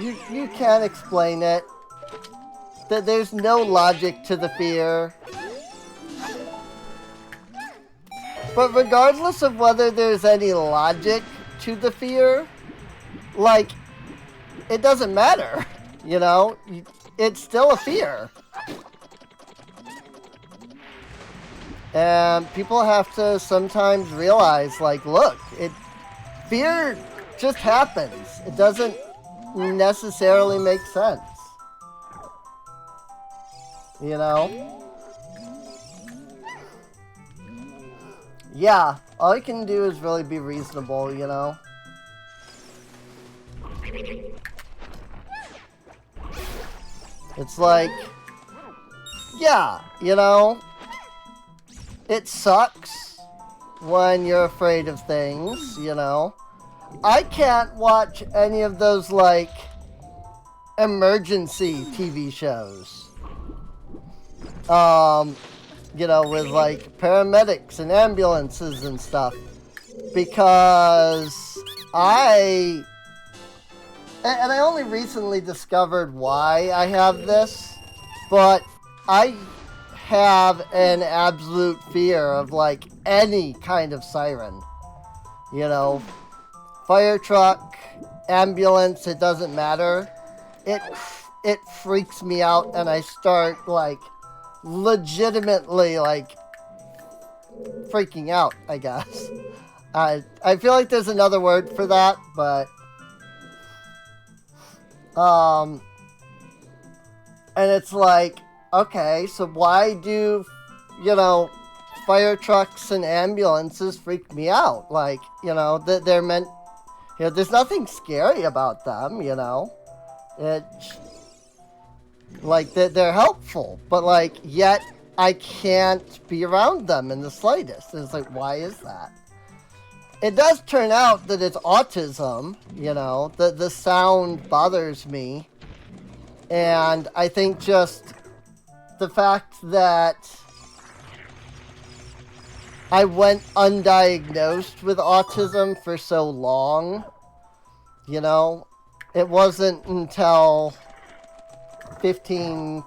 You can't explain it. That there's no logic to the fear. But regardless of whether there's any logic to the fear, like, it doesn't matter, you know? It's still a fear. And people have to sometimes realize, like, look, fear just happens. It doesn't necessarily make sense. You know? Yeah, all you can do is really be reasonable, you know? It's like, yeah, you know? It sucks when you're afraid of things, you know? I can't watch any of those, like, emergency TV shows. You know, with, like, paramedics and ambulances and stuff. Because and I only recently discovered why I have this, but I have an absolute fear of, like, any kind of siren. You know, fire truck, ambulance, it doesn't matter. It freaks me out, and I start, like, legitimately, like, freaking out, I guess. I feel like there's another word for that, but and it's like, okay, so why do, you know, fire trucks and ambulances freak me out. Like, you know, they're meant, you know, there's nothing scary about them, you know. Like, they're helpful, but, like, yet I can't be around them in the slightest. And it's like, why is that? It does turn out that it's autism, you know. The sound bothers me. And I think just the fact that I went undiagnosed with autism for so long, you know, it wasn't until 15,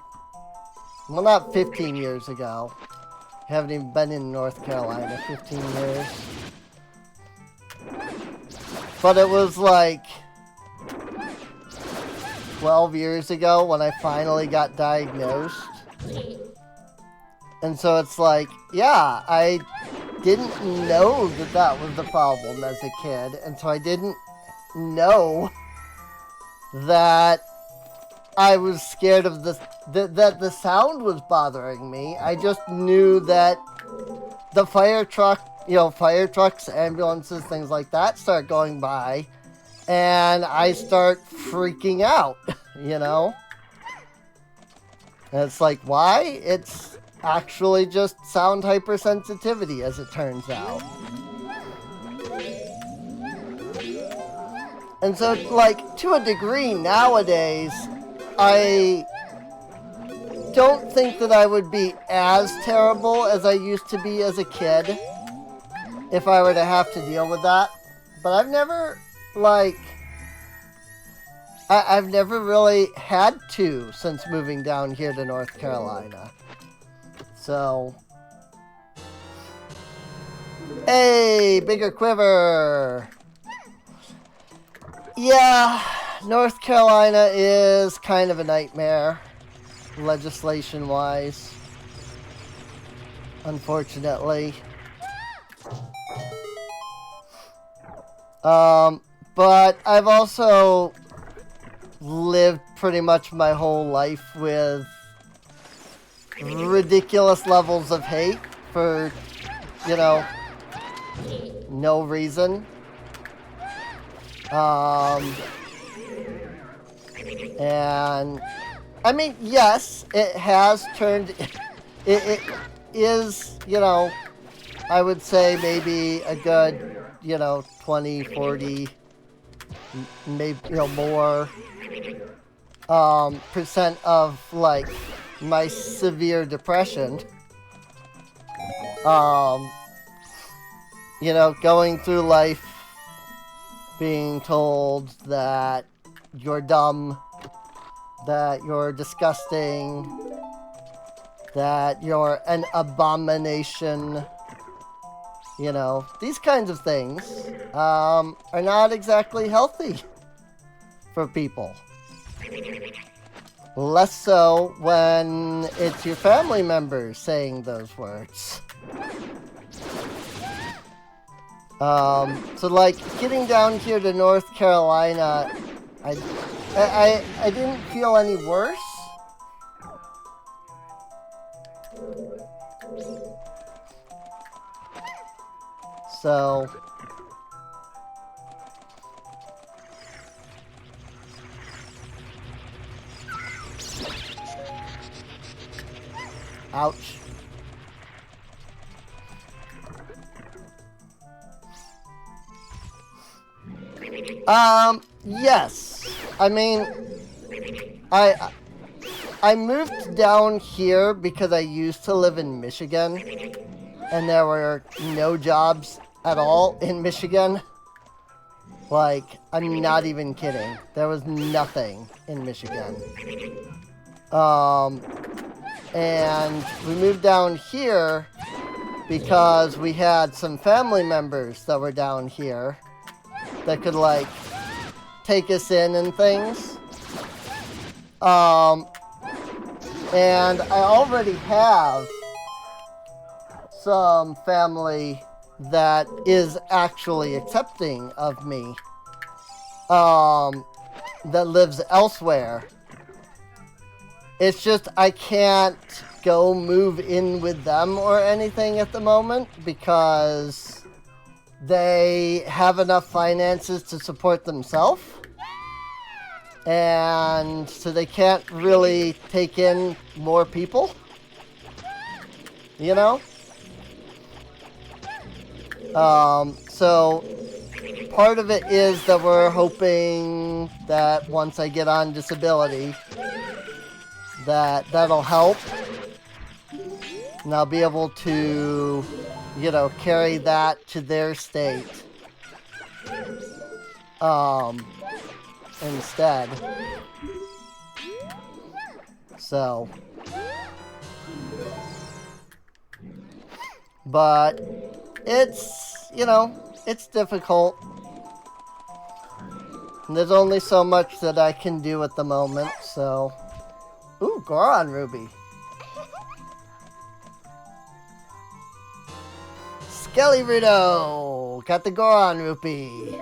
well, not 15 years ago. I haven't even been in North Carolina 15 years. But it was like 12 years ago when I finally got diagnosed. And so it's like, yeah, I didn't know that that was the problem as a kid. And so I didn't know that I was scared of that the sound was bothering me. I just knew that the fire trucks, ambulances, things like that start going by, and I start freaking out, you know? And it's like, why? It's actually just sound hypersensitivity, as it turns out. And so, like, to a degree nowadays, I don't think that I would be as terrible as I used to be as a kid if I were to have to deal with that. But I've never, like, I've never really had to since moving down here to North Carolina. So, hey, bigger quiver. Yeah, North Carolina is kind of a nightmare, legislation-wise, unfortunately. But I've also lived pretty much my whole life with ridiculous levels of hate for, you know, no reason. And I mean, yes, it has turned, it is, you know, I would say maybe a good, you know, 20, 40, maybe, you know, more, percent of, like, my severe depression. You know, going through life being told that you're dumb, that you're disgusting, that you're an abomination, you know, these kinds of things are not exactly healthy for people. Less so when it's your family members saying those words. So, like, getting down here to North Carolina, I didn't feel any worse. So, ouch. Yes. I mean, I moved down here because I used to live in Michigan, and there were no jobs at all in Michigan. Like, I'm not even kidding. There was nothing in Michigan. And we moved down here because we had some family members that were down here that could, like, take us in and things. And I already have some family that is actually accepting of me, that lives elsewhere. It's just I can't go move in with them or anything at the moment because they have enough finances to support themselves. And so they can't really take in more people, you know? So part of it is that we're hoping that once I get on disability, that'll help. And I'll be able to, you know, carry that to their state. Instead. So. But it's, you know, it's difficult. And there's only so much that I can do at the moment, so. Ooh, Goron Ruby. Skelly Rudo! Got the Goron Rupee.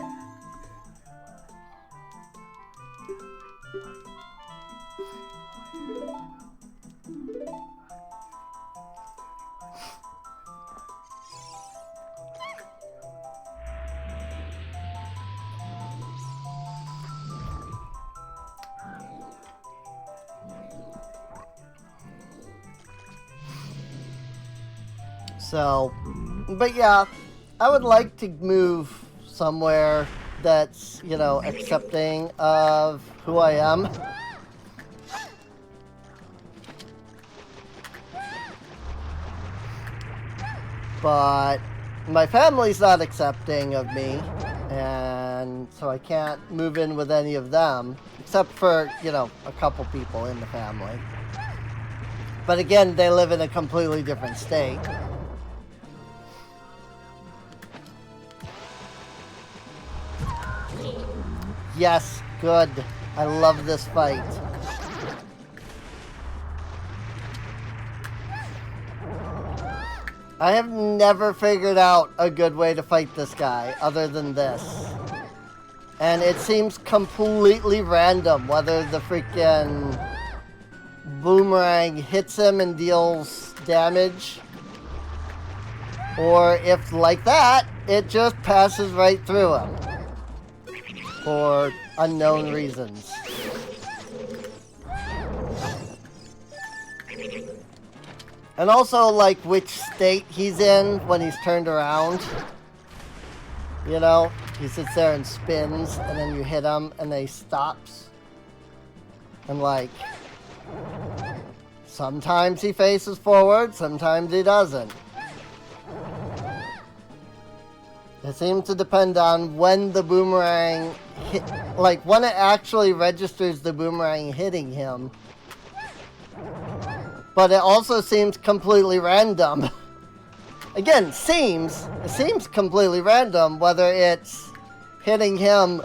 So, but yeah, I would like to move somewhere that's, you know, accepting of who I am. But my family's not accepting of me, and so I can't move in with any of them, except for, you know, a couple people in the family. But again, they live in a completely different state. Yes, good. I love this fight. I have never figured out a good way to fight this guy other than this. And it seems completely random whether the freaking boomerang hits him and deals damage, or if, like that, it just passes right through him. For unknown reasons. And also, like, which state he's in when he's turned around. You know? He sits there and spins, and then you hit him, and then he stops. And, like, sometimes he faces forward, sometimes he doesn't. It seems to depend on when the boomerang hit, like when it actually registers the boomerang hitting him. But it also seems completely random. Again, it seems completely random whether it's hitting him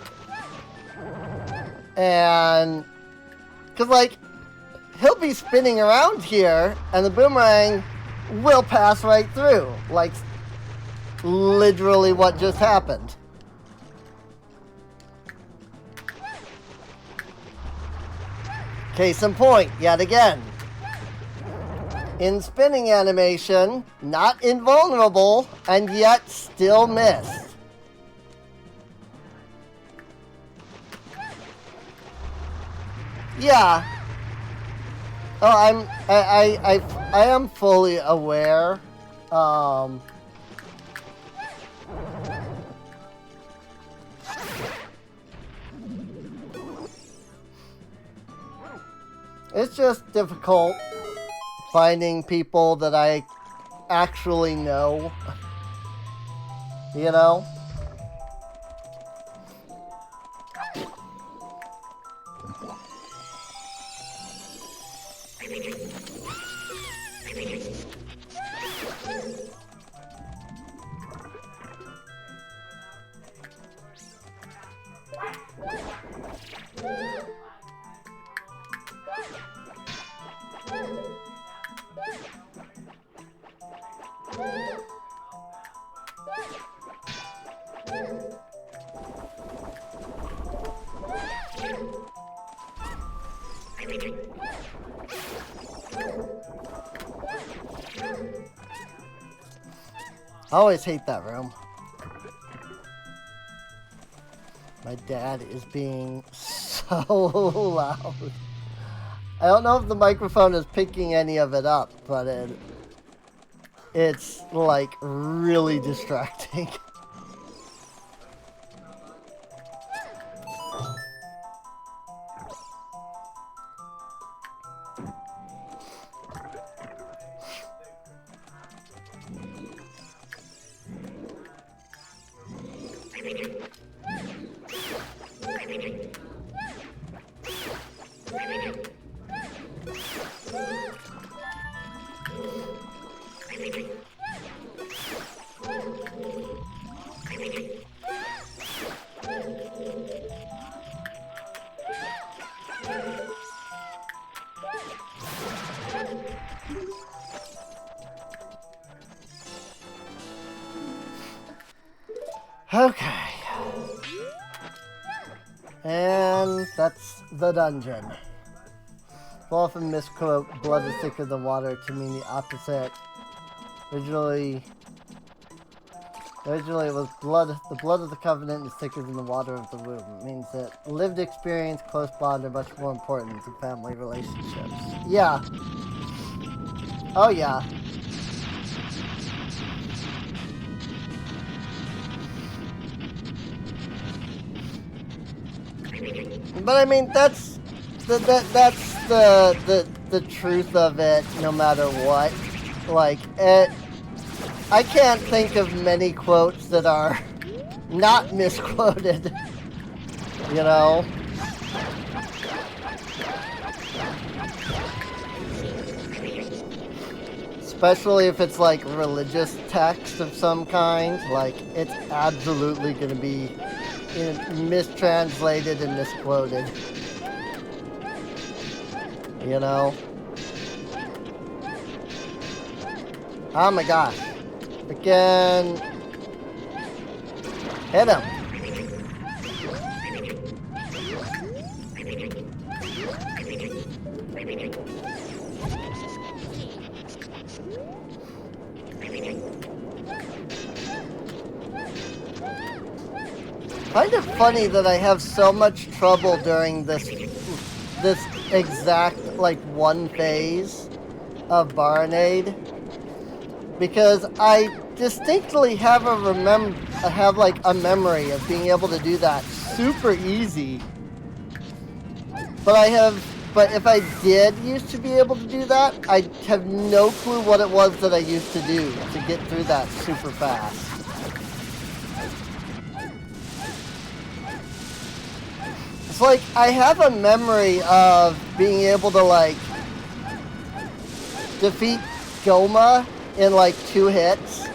and, cause like, he'll be spinning around here and the boomerang will pass right through. Like, literally what just happened. Case in point, yet again. In spinning animation, not invulnerable, and yet still missed. Yeah. Oh, I am fully aware. It's just difficult finding people that I actually know, you know? I always hate that room. My dad is being so loud. I don't know if the microphone is picking any of it up, but it's like really distracting. Okay. And that's the dungeon. We'll often misquote blood is thicker than water to mean the opposite. Originally it was blood. The blood of the covenant is thicker than the water of the womb. It means that lived experience, close bond are much more important than family relationships. Yeah. Oh yeah. But I mean, that's the truth of it. No matter what, like I can't think of many quotes that are not misquoted. You know. Especially if it's like religious text of some kind, like it's absolutely going to be mistranslated and misquoted. You know? Oh my gosh. Again. Hit him. Kind of funny that I have so much trouble during this exact like one phase of Baronade, because I distinctly have like a memory of being able to do that super easy. But if I did used to be able to do that, I have no clue what it was that I used to do to get through that super fast. It's like, I have a memory of being able to, like, defeat Goma in, like, 2 hits.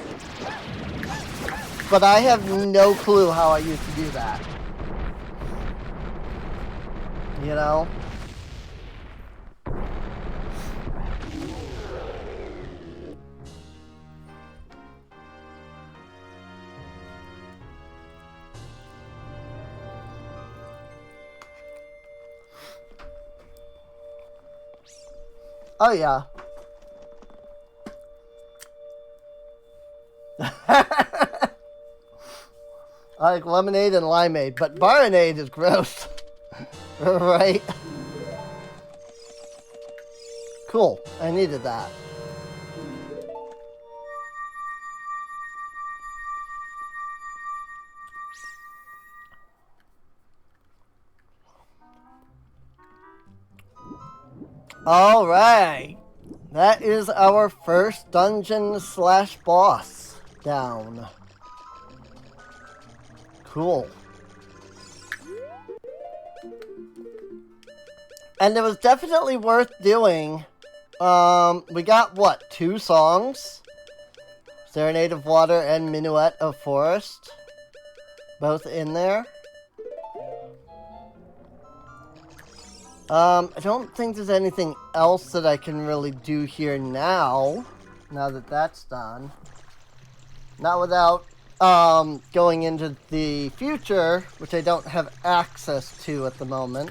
But I have no clue how I used to do that. You know? Oh, yeah. I like lemonade and limeade, but Baronade is gross. Right? Cool. I needed that. All right. That is our first dungeon / boss down. Cool. And it was definitely worth doing. We got, what, 2 songs? Serenade of Water and Minuet of Forest. Both in there. I don't think there's anything else that I can really do here now that that's done. Not without, going into the future, which I don't have access to at the moment.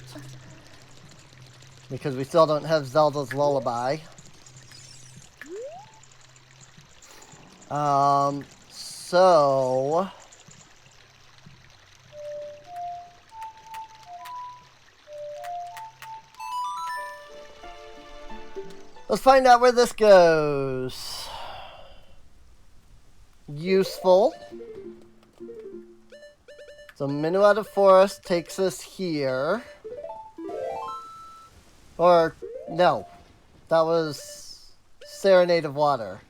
Because we still don't have Zelda's Lullaby. So... let's find out where this goes. Useful. So Minuetta Forest takes us here. Or, no. That was Serenade of Water.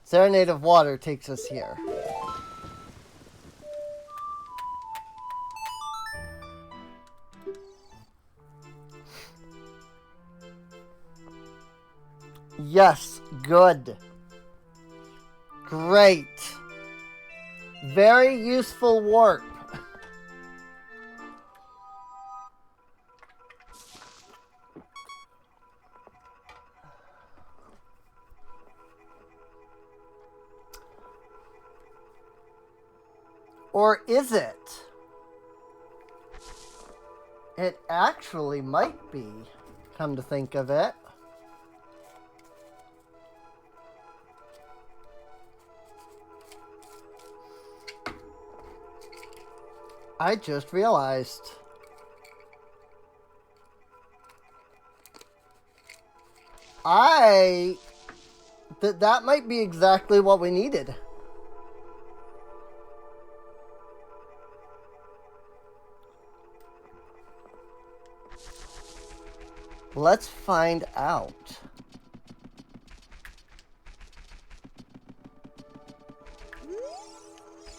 Serenade of Water takes us here. Yes, good. Great. Very useful warp. Or is it? It actually might be, come to think of it. I just realized. That might be exactly what we needed. Let's find out.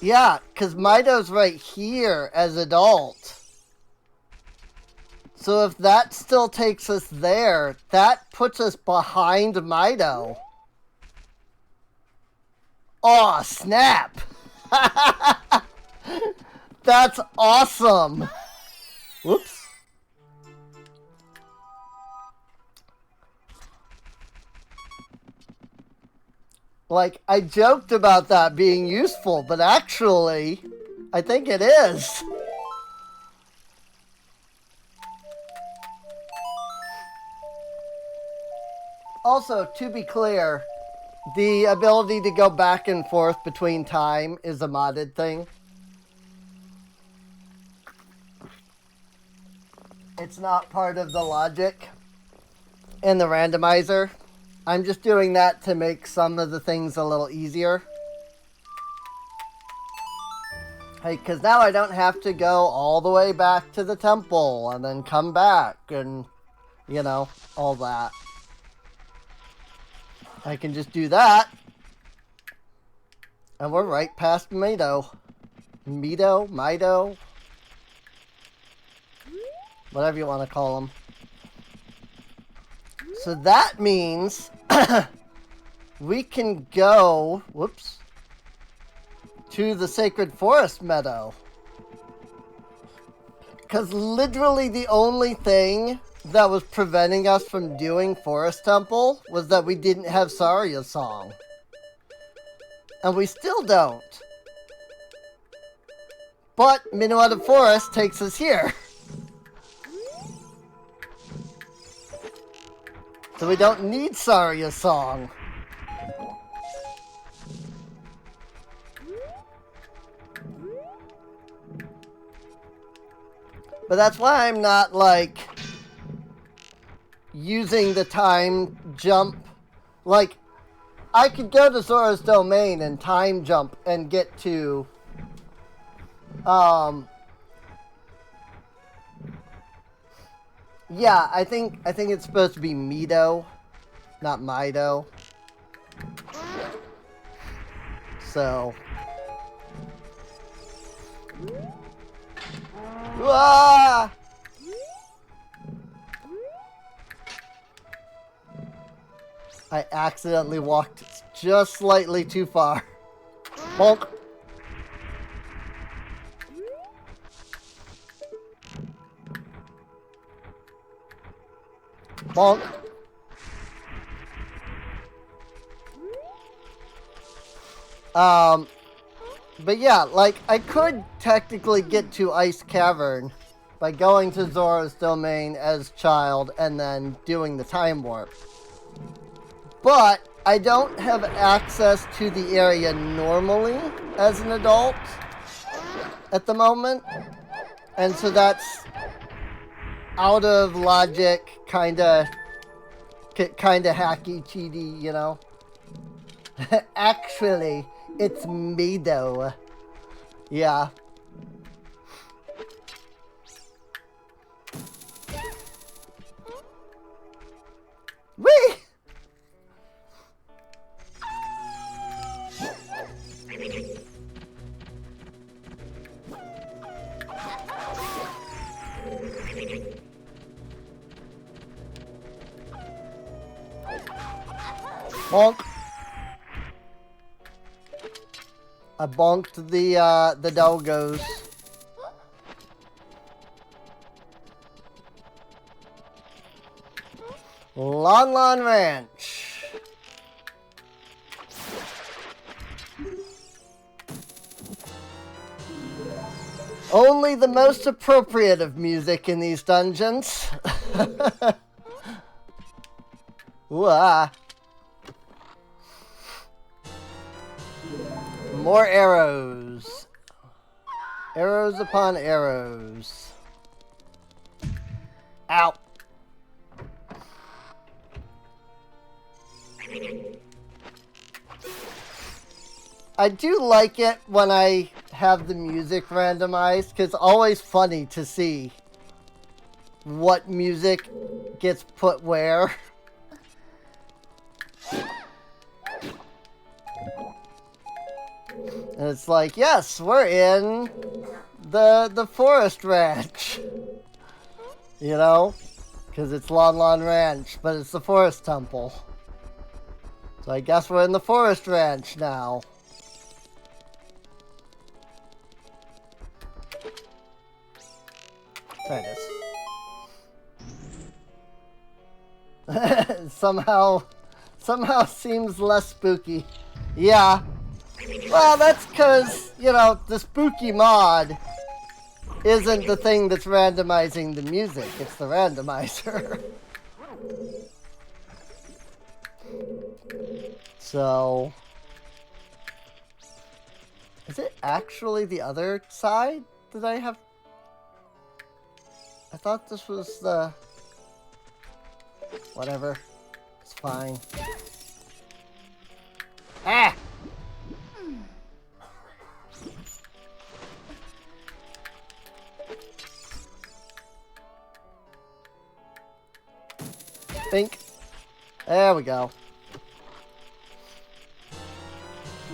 Yeah, because Mido's right here as adult. So if that still takes us there, that puts us behind Mido. Oh, snap! That's awesome! Whoops. Like, I joked about that being useful, but actually, I think it is. Also, to be clear, the ability to go back and forth between time is a modded thing. It's not part of the logic in the randomizer. I'm just doing that to make some of the things a little easier. Hey, because now I don't have to go all the way back to the temple and then come back and, you know, all that. I can just do that. And we're right past Mido. Mido? Whatever you want to call him. So that means we can go, whoops, to the Sacred Forest Meadow. Because literally the only thing that was preventing us from doing Forest Temple was that we didn't have Saria's song. And we still don't. But Minuetta Forest takes us here. So we don't need Saria's song. But that's why I'm not, like, using the time jump. Like, I could go to Zora's Domain and time jump and get to, yeah, I think it's supposed to be Mido, not Mido. So. Ah! I accidentally walked just slightly too far. Bonk. Bonk. But yeah, like, I could technically get to Ice Cavern by going to Zora's Domain as child and then doing the time warp. But I don't have access to the area normally as an adult at the moment. And so that's out of logic, kinda hacky, cheaty, you know? Actually, it's me though. Yeah. Whee! Bonk. I bonked the doggos. Lon Lon Ranch. Only the most appropriate of music in these dungeons. Ooh, ah. More arrows. Arrows upon arrows. Ow. I do like it when I have the music randomized, because it's always funny to see what music gets put where. And it's like, yes, we're in the forest ranch. You know? Because it's Lon Lon Ranch, but it's the forest temple. So I guess we're in the forest ranch now. There it is. Somehow seems less spooky. Yeah. Well, that's because, you know, the spooky mod isn't the thing that's randomizing the music. It's the randomizer. So, is it actually the other side that I have? I thought this was the... Whatever. It's fine. Ah! Think. There we go.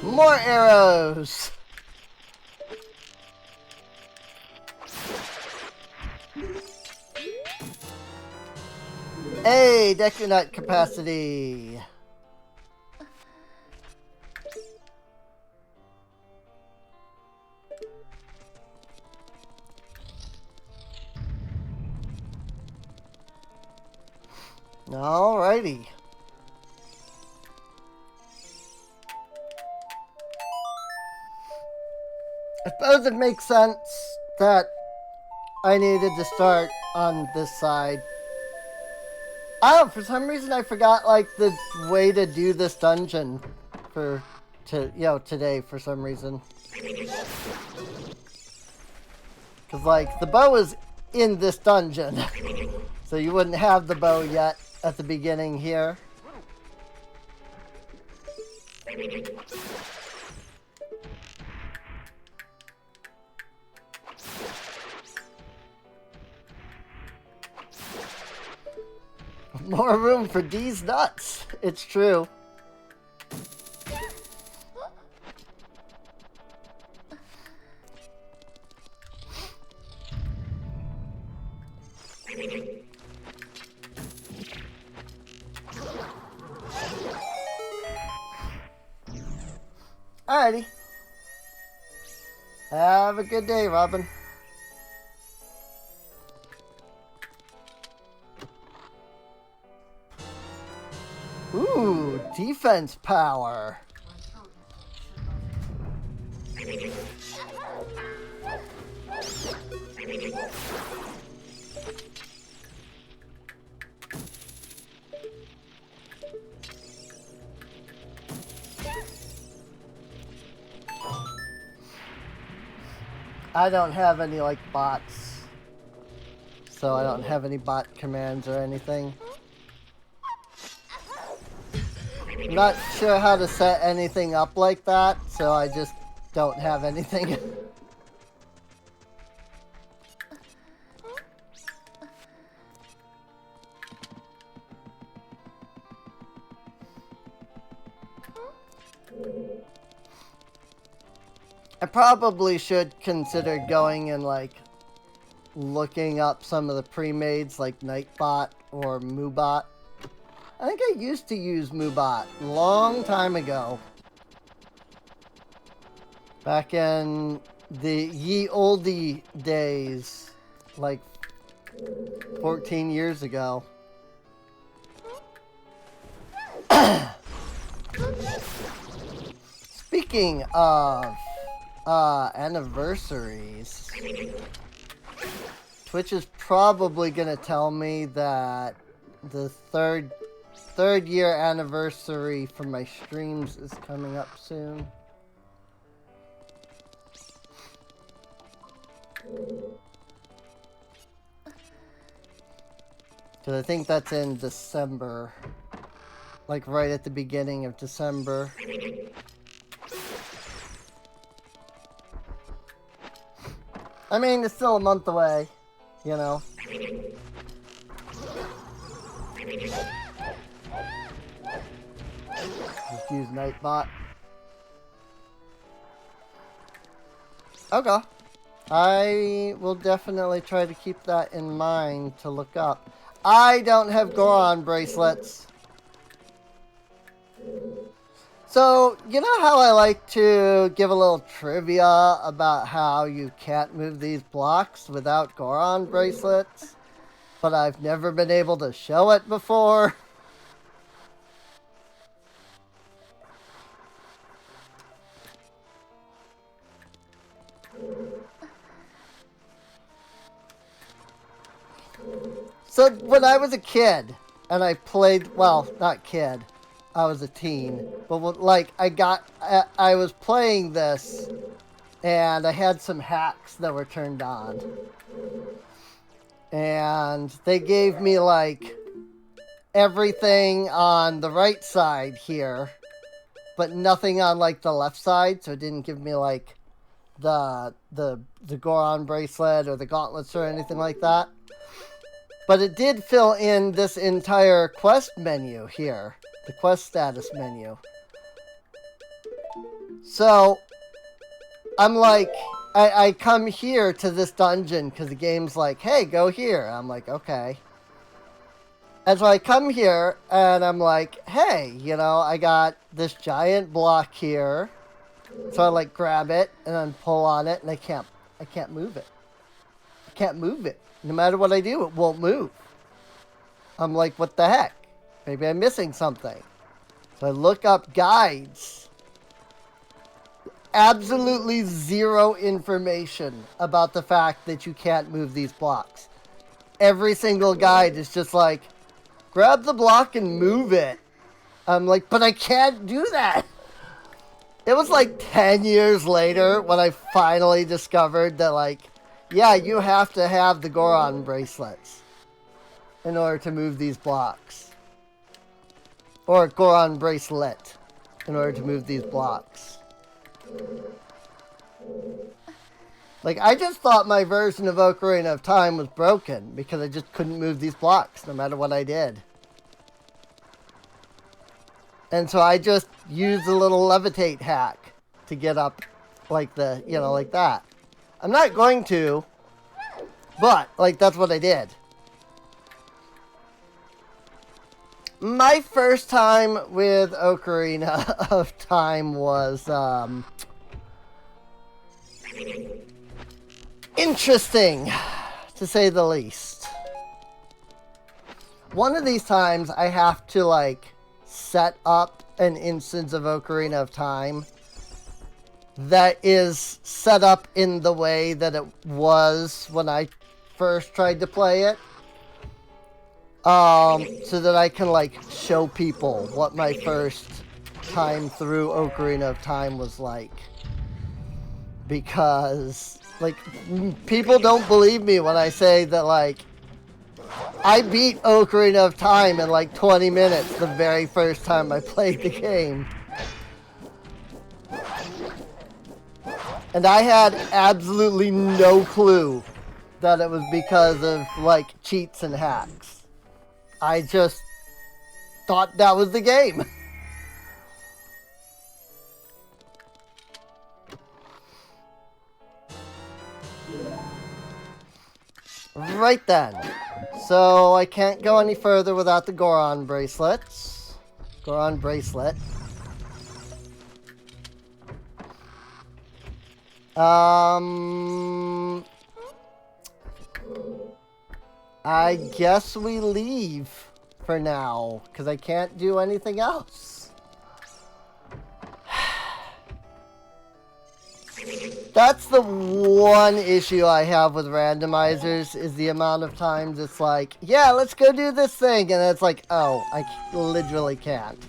More arrows! Hey, Decunut capacity! Alrighty. I suppose it makes sense that I needed to start on this side. Oh, for some reason I forgot, like, the way to do this dungeon today for some reason. Because, like, the bow is in this dungeon. So you wouldn't have the bow yet at the beginning here. More room for these nuts. It's true. Alrighty. Have a good day, Robin. Ooh, defense power. I don't have any, like, bots. So I don't have any bot commands or anything. I'm not sure how to set anything up like that, so I just don't have anything. I probably should consider going and, like, looking up some of the pre-mades like Nightbot or Moobot. I think I used to use Moobot a long time ago. Back in the ye olde days, like 14 years ago. Speaking of anniversaries, Twitch is probably gonna tell me that the third year anniversary for my streams is coming up soon. Because I think that's in December. Like right at the beginning of December. I mean, it's still a month away, you know. Just use Nightbot. Okay. I will definitely try to keep that in mind to look up. I don't have Goron bracelets. So, you know how I like to give a little trivia about how you can't move these blocks without Goron bracelets? But I've never been able to show it before. So, when I was a kid, and I played, well, not kid, I was a teen, but like, I was playing this, and I had some hacks that were turned on. And they gave me, like, everything on the right side here, but nothing on, like, the left side, so it didn't give me, like, the Goron bracelet or the gauntlets or anything like that. But it did fill in this entire quest menu here. The quest status menu. So, I'm like, I come here to this dungeon because the game's like, hey, go here. I'm like, okay. And so I come here and I'm like, hey, you know, I got this giant block here. So I like grab it and then pull on it and I can't move it. I can't move it. No matter what I do, it won't move. I'm like, what the heck? Maybe I'm missing something. So I look up guides. Absolutely zero information about the fact that you can't move these blocks. Every single guide is just like, grab the block and move it. I'm like, but I can't do that. It was like 10 years later when I finally discovered that, like, yeah, you have to have the Goron bracelets in order to move these blocks. Or Goron bracelet in order to move these blocks. Like, I just thought my version of Ocarina of Time was broken because I just couldn't move these blocks no matter what I did. And so I just used a little levitate hack to get up like the, you know, like that. I'm not going to, but, like, that's what I did. My first time with Ocarina of Time was, interesting, to say the least. One of these times I have to, like, set up an instance of Ocarina of Time that is set up in the way that it was when I first tried to play it. So that I can, like, show people what my first time through Ocarina of Time was like. Because Like, people don't believe me when I say that, like, I beat Ocarina of Time in like 20 minutes the very first time I played the game. And I had absolutely no clue that it was because of, like, cheats and hacks. I just thought that was the game. Right then. So I can't go any further without the Goron bracelets. Goron bracelet. I guess we leave for now, because I can't do anything else. That's the one issue I have with randomizers, is the amount of times it's like, yeah, let's go do this thing, and it's like, oh, I literally can't.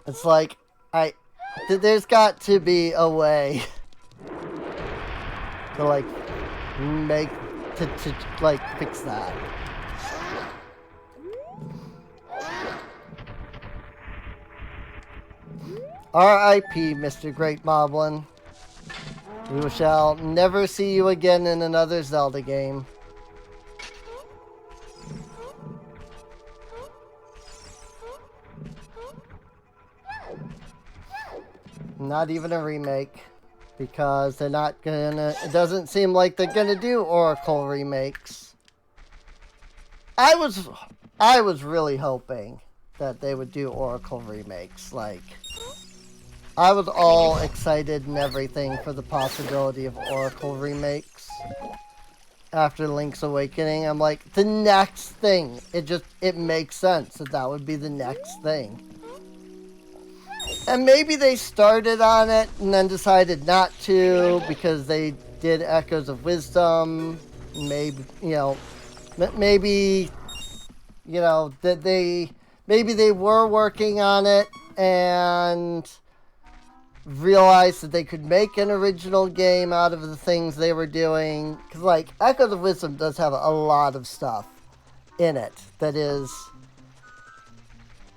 It's like, there's got to be a way to, like, like, fix that. R.I.P. Mr. Great Moblin. We shall never see you again in another Zelda game. Not even a remake. Because they're not gonna... It doesn't seem like they're gonna do Oracle remakes. I was really hoping that they would do Oracle remakes. Like, I was all excited and everything for the possibility of Oracle remakes. After Link's Awakening, I'm like, the next thing. It makes sense that that would be the next thing. And maybe they started on it and then decided not to because they did Echoes of Wisdom. Maybe, maybe they were working on it and realized that they could make an original game out of the things they were doing. Because, like, Echoes of Wisdom does have a lot of stuff in it that is,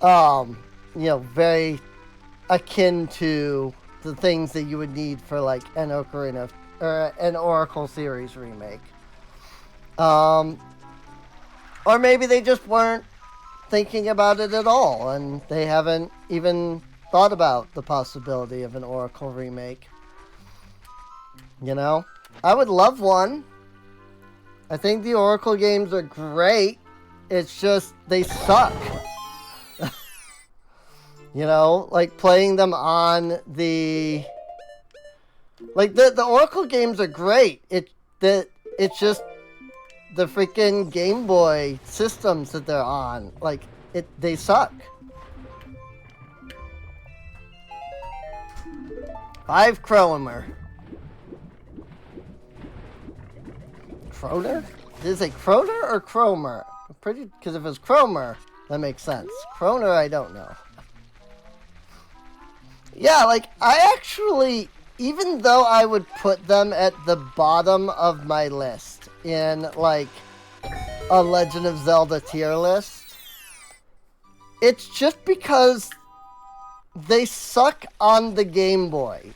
very akin to the things that you would need for, like, an Ocarina or an Oracle series remake. Or maybe they just weren't thinking about it at all, and they haven't even thought about the possibility of an Oracle remake. I would love one. I think the Oracle games are great. It's just, they suck. Like playing them on the... Like, the Oracle games are great. It's just the freaking Game Boy systems that they're on. Like, they suck. 5 Cromer. Croner? Is it Croner or Cromer? Because if it's Cromer, that makes sense. Croner, I don't know. Yeah, like, I actually, even though I would put them at the bottom of my list in, like, a Legend of Zelda tier list, it's just because they suck on the Game Boy.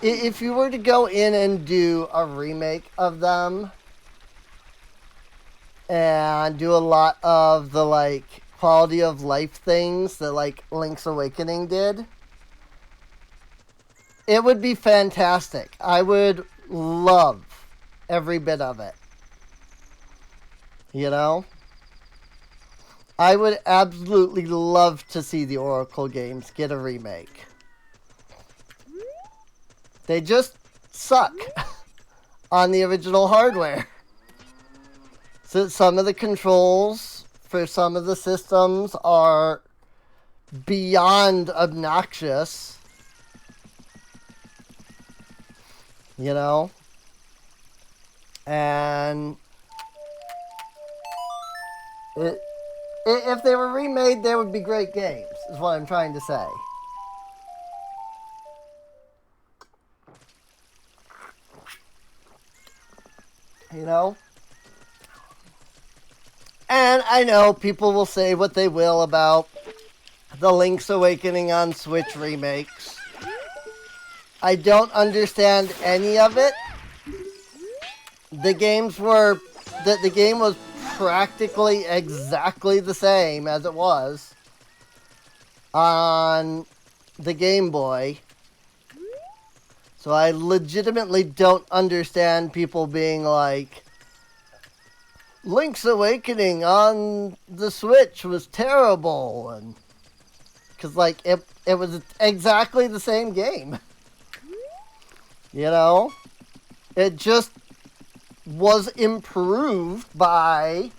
If you were to go in and do a remake of them and do a lot of the, like, quality of life things that, like, Link's Awakening did, it would be fantastic. I would love every bit of it. I would absolutely love to see the Oracle games get a remake. They just suck on the original hardware. So some of the controls for some of the systems are beyond obnoxious. And if they were remade, they would be great games, is what I'm trying to say. You know? And I know people will say what they will about the Link's Awakening on Switch remakes. I don't understand any of it. The game was practically exactly the same as it was on the Game Boy. So I legitimately don't understand people being like, Link's Awakening on the Switch was terrible, and because like it was exactly the same game. You know, it just was improved by,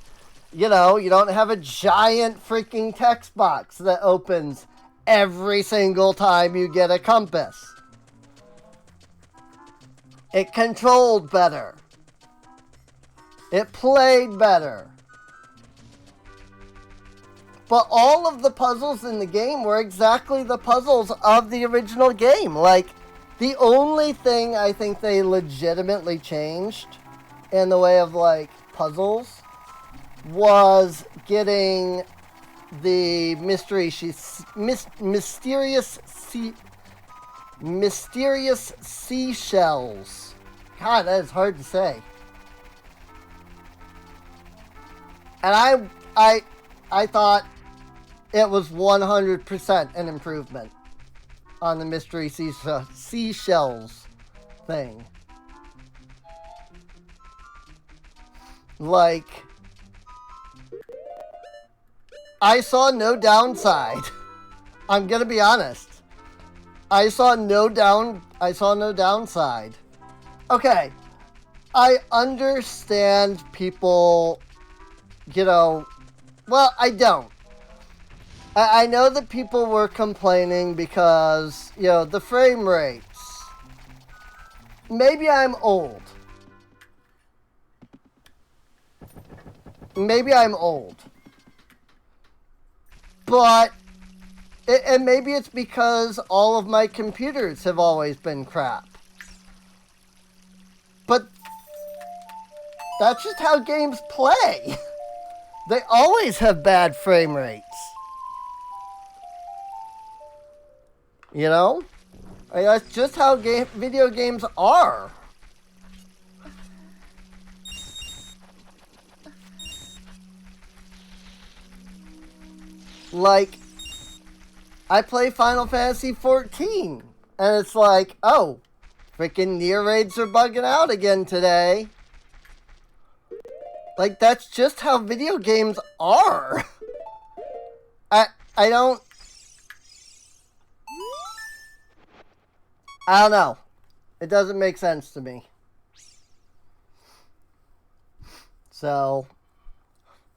you know, you don't have a giant freaking text box that opens every single time you get a compass. It controlled better. It played better. But all of the puzzles in the game were exactly the puzzles of the original game. Like, the only thing I think they legitimately changed in the way of, like, puzzles was getting the mysterious seashells. God, that is hard to say. And I thought it was 100% an improvement on the mystery seashells thing. Like, I saw no downside. I'm gonna be honest. I saw no downside. Okay, I understand people, you know, well, I don't. I know that people were complaining because, you know, the frame rates. Maybe I'm old. But, and maybe it's because all of my computers have always been crap. But, that's just how games play. They always have bad frame rates. You know? That's just how video games are. Like, I play Final Fantasy 14, and it's like, oh, freaking near raids are bugging out again today. Like, that's just how video games are. I don't know. It doesn't make sense to me. So,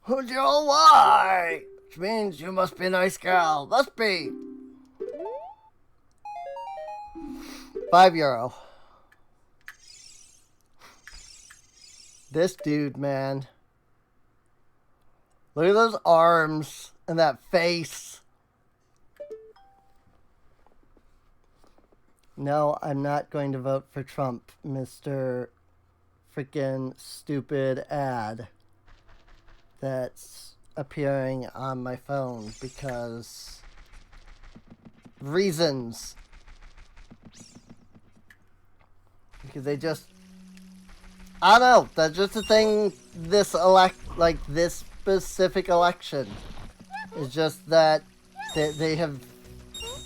who's your why? Which means you must be a nice gal. Must be. €5. This dude, man. Look at those arms and that face. No, I'm not going to vote for Trump, Mr. Freaking stupid ad that's appearing on my phone because reasons. Because they just, I don't know, that's just the thing this specific election is just that they have,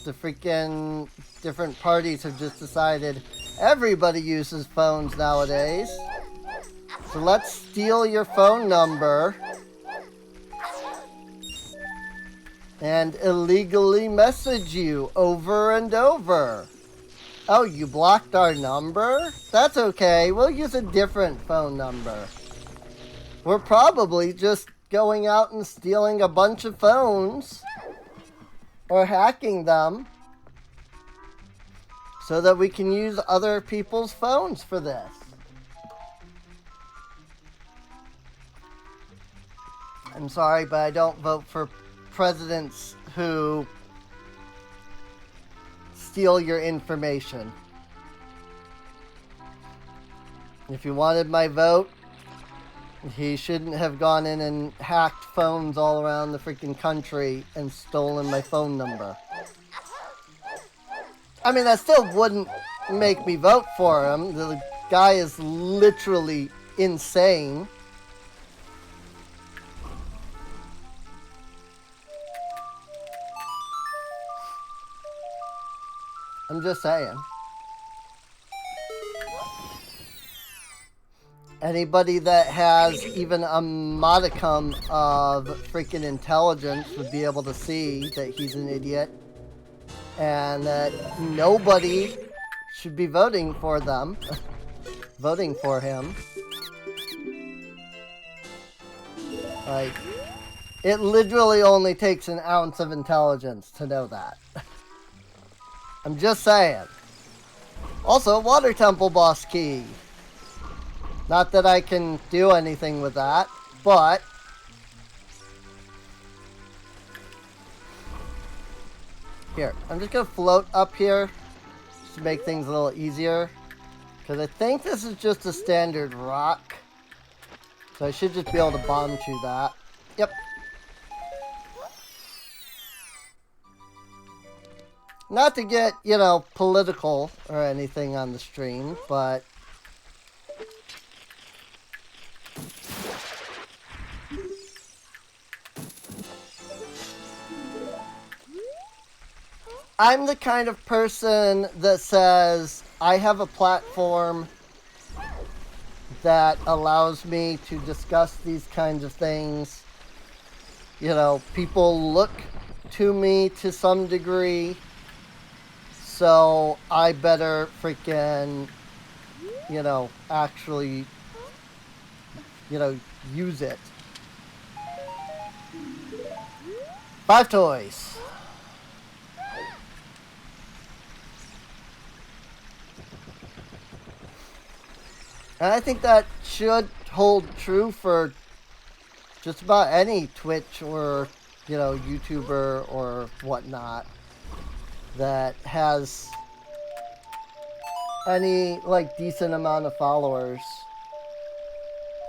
the freaking different parties have just decided everybody uses phones nowadays. So let's steal your phone number and illegally message you over and over. Oh, you blocked our number? That's okay. We'll use a different phone number. We're probably just going out and stealing a bunch of phones or hacking them so that we can use other people's phones for this. I'm sorry, but I don't vote for presidents who steal your information. If you wanted my vote, He shouldn't have gone in and hacked phones all around the freaking country and stolen my phone number. I mean, that still wouldn't make me vote for him. The guy is literally insane. I'm just saying. Anybody that has even a modicum of freaking intelligence would be able to see that he's an idiot and that nobody should be voting for them, voting for him. Like, it literally only takes an ounce of intelligence to know that. I'm just saying. Also, Water Temple boss key. Not that I can do anything with that, but here, I'm just gonna float up here just to make things a little easier. Because I think this is just a standard rock. So I should just be able to bomb through that. Yep. Not to get, you know, political or anything on the stream, but I'm the kind of person that says, I have a platform that allows me to discuss these kinds of things. You know, people look to me to some degree, so I better freaking, you know, actually, you know, use it. 5 toys. And I think that should hold true for just about any Twitch or, you know, YouTuber or whatnot that has any, like, decent amount of followers.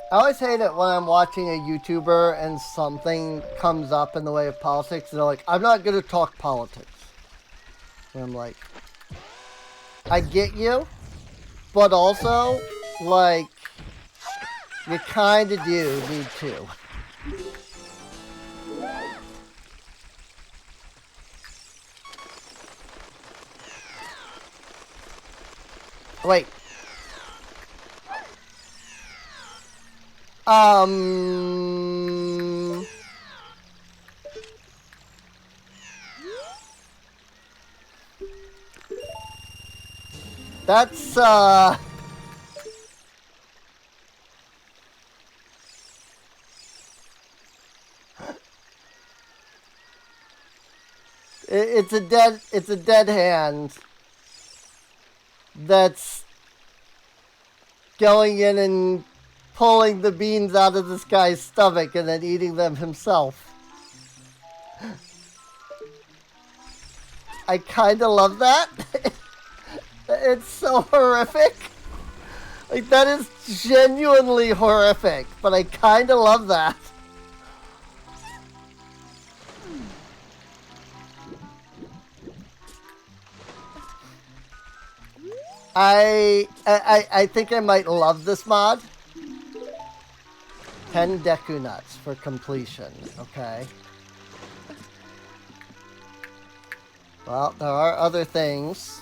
I always hate it when I'm watching a YouTuber and something comes up in the way of politics and they're like, I'm not going to talk politics. And I'm like, I get you, but also, like, you kind of do need to. Wait. That's, it's a dead hand that's going in and pulling the beans out of this guy's stomach and then eating them himself. I kind of love that. It's so horrific. Like, that is genuinely horrific, but I kind of love that. I think I might love this mod. 10 Deku Nuts for completion, okay. Well, there are other things.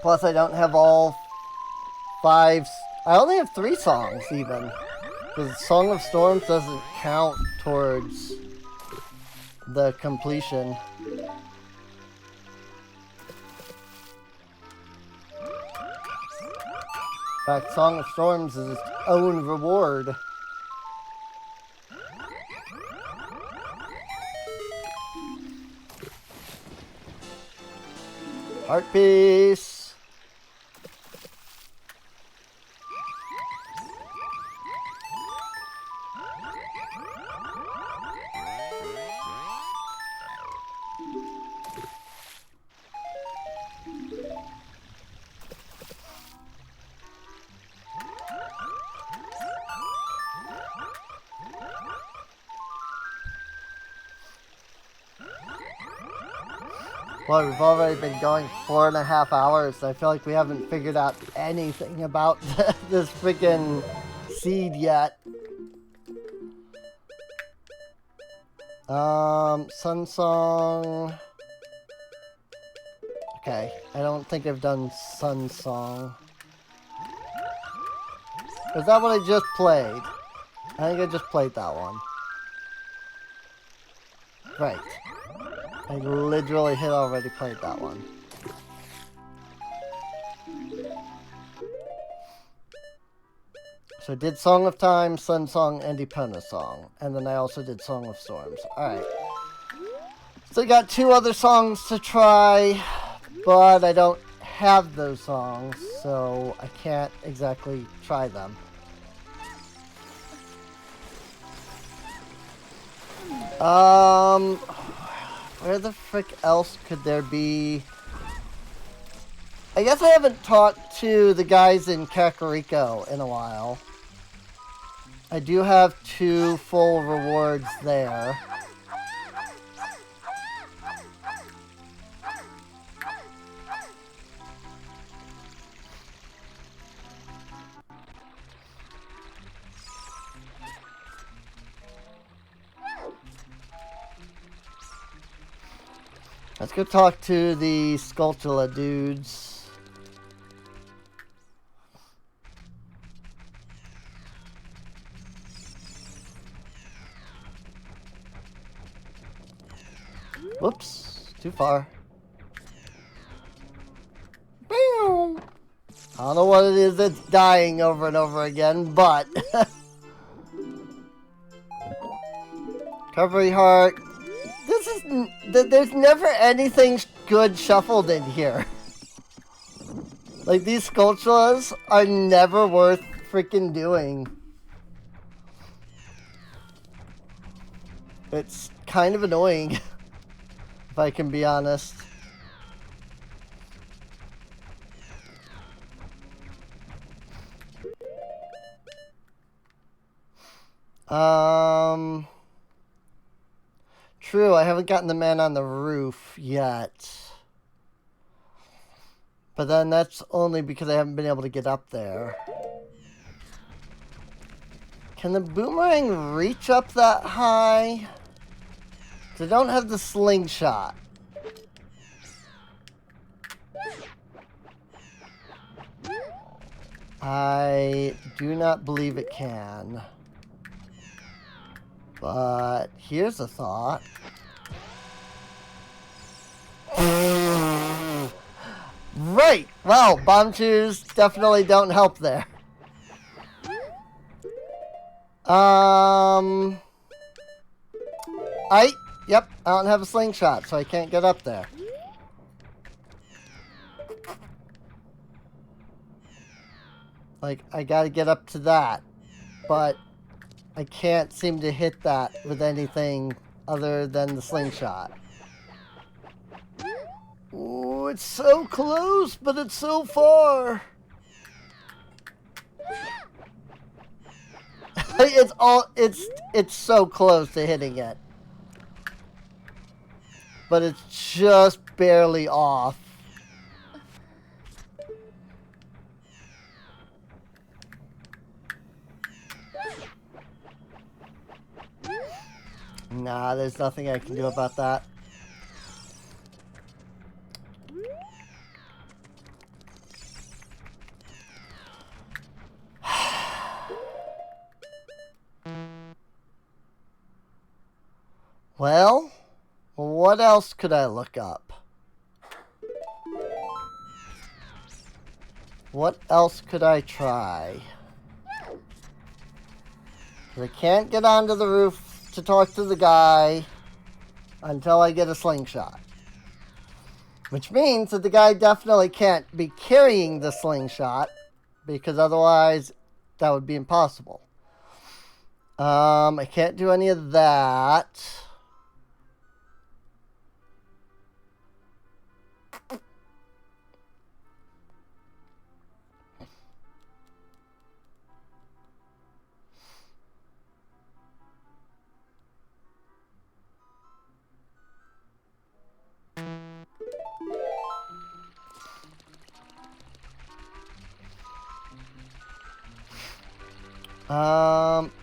Plus, I don't have all 5... I only have 3 songs, even. Because Song of Storms doesn't count towards the completion. In fact, Song of Storms is its own reward. Heart piece. Boy, we've already been going 4.5 hours. I feel like we haven't figured out anything about this freaking seed yet. Sun Song. Okay, I don't think I've done Sun Song. Is that what I just played? I think I just played that one. Right. I literally had already played that one. So I did Song of Time, Sun Song, and Epona Song. And then I also did Song of Storms. Alright. So I got 2 other songs to try, but I don't have those songs, so I can't exactly try them. Where the frick else could there be? I guess I haven't talked to the guys in Kakariko in a while. I do have 2 full rewards there. Let's go talk to the Skulltula dudes. Whoops, too far. I don't know what it is that's dying over and over again, but... Recovery heart. This is... There's never anything good shuffled in here. Like, these Skulltulas are never worth freaking doing. It's kind of annoying, if I can be honest. True, I haven't gotten the man on the roof yet. But then that's only because I haven't been able to get up there. Can the boomerang reach up that high? 'Cause I don't have the slingshot. I do not believe it can. But here's a thought. Right! Well, bomb shoes definitely don't help there. Yep, I don't have a slingshot, so I can't get up there. Like, I gotta get up to that. But I can't seem to hit that with anything other than the slingshot. Ooh, it's so close, but it's so far. It's so close to hitting it. But it's just barely off. Nah, there's nothing I can do about that. Well, what else could I look up? What else could I try? I can't get onto the roof to talk to the guy until I get a slingshot. Which means that the guy definitely can't be carrying the slingshot, because otherwise that would be impossible. I can't do any of that.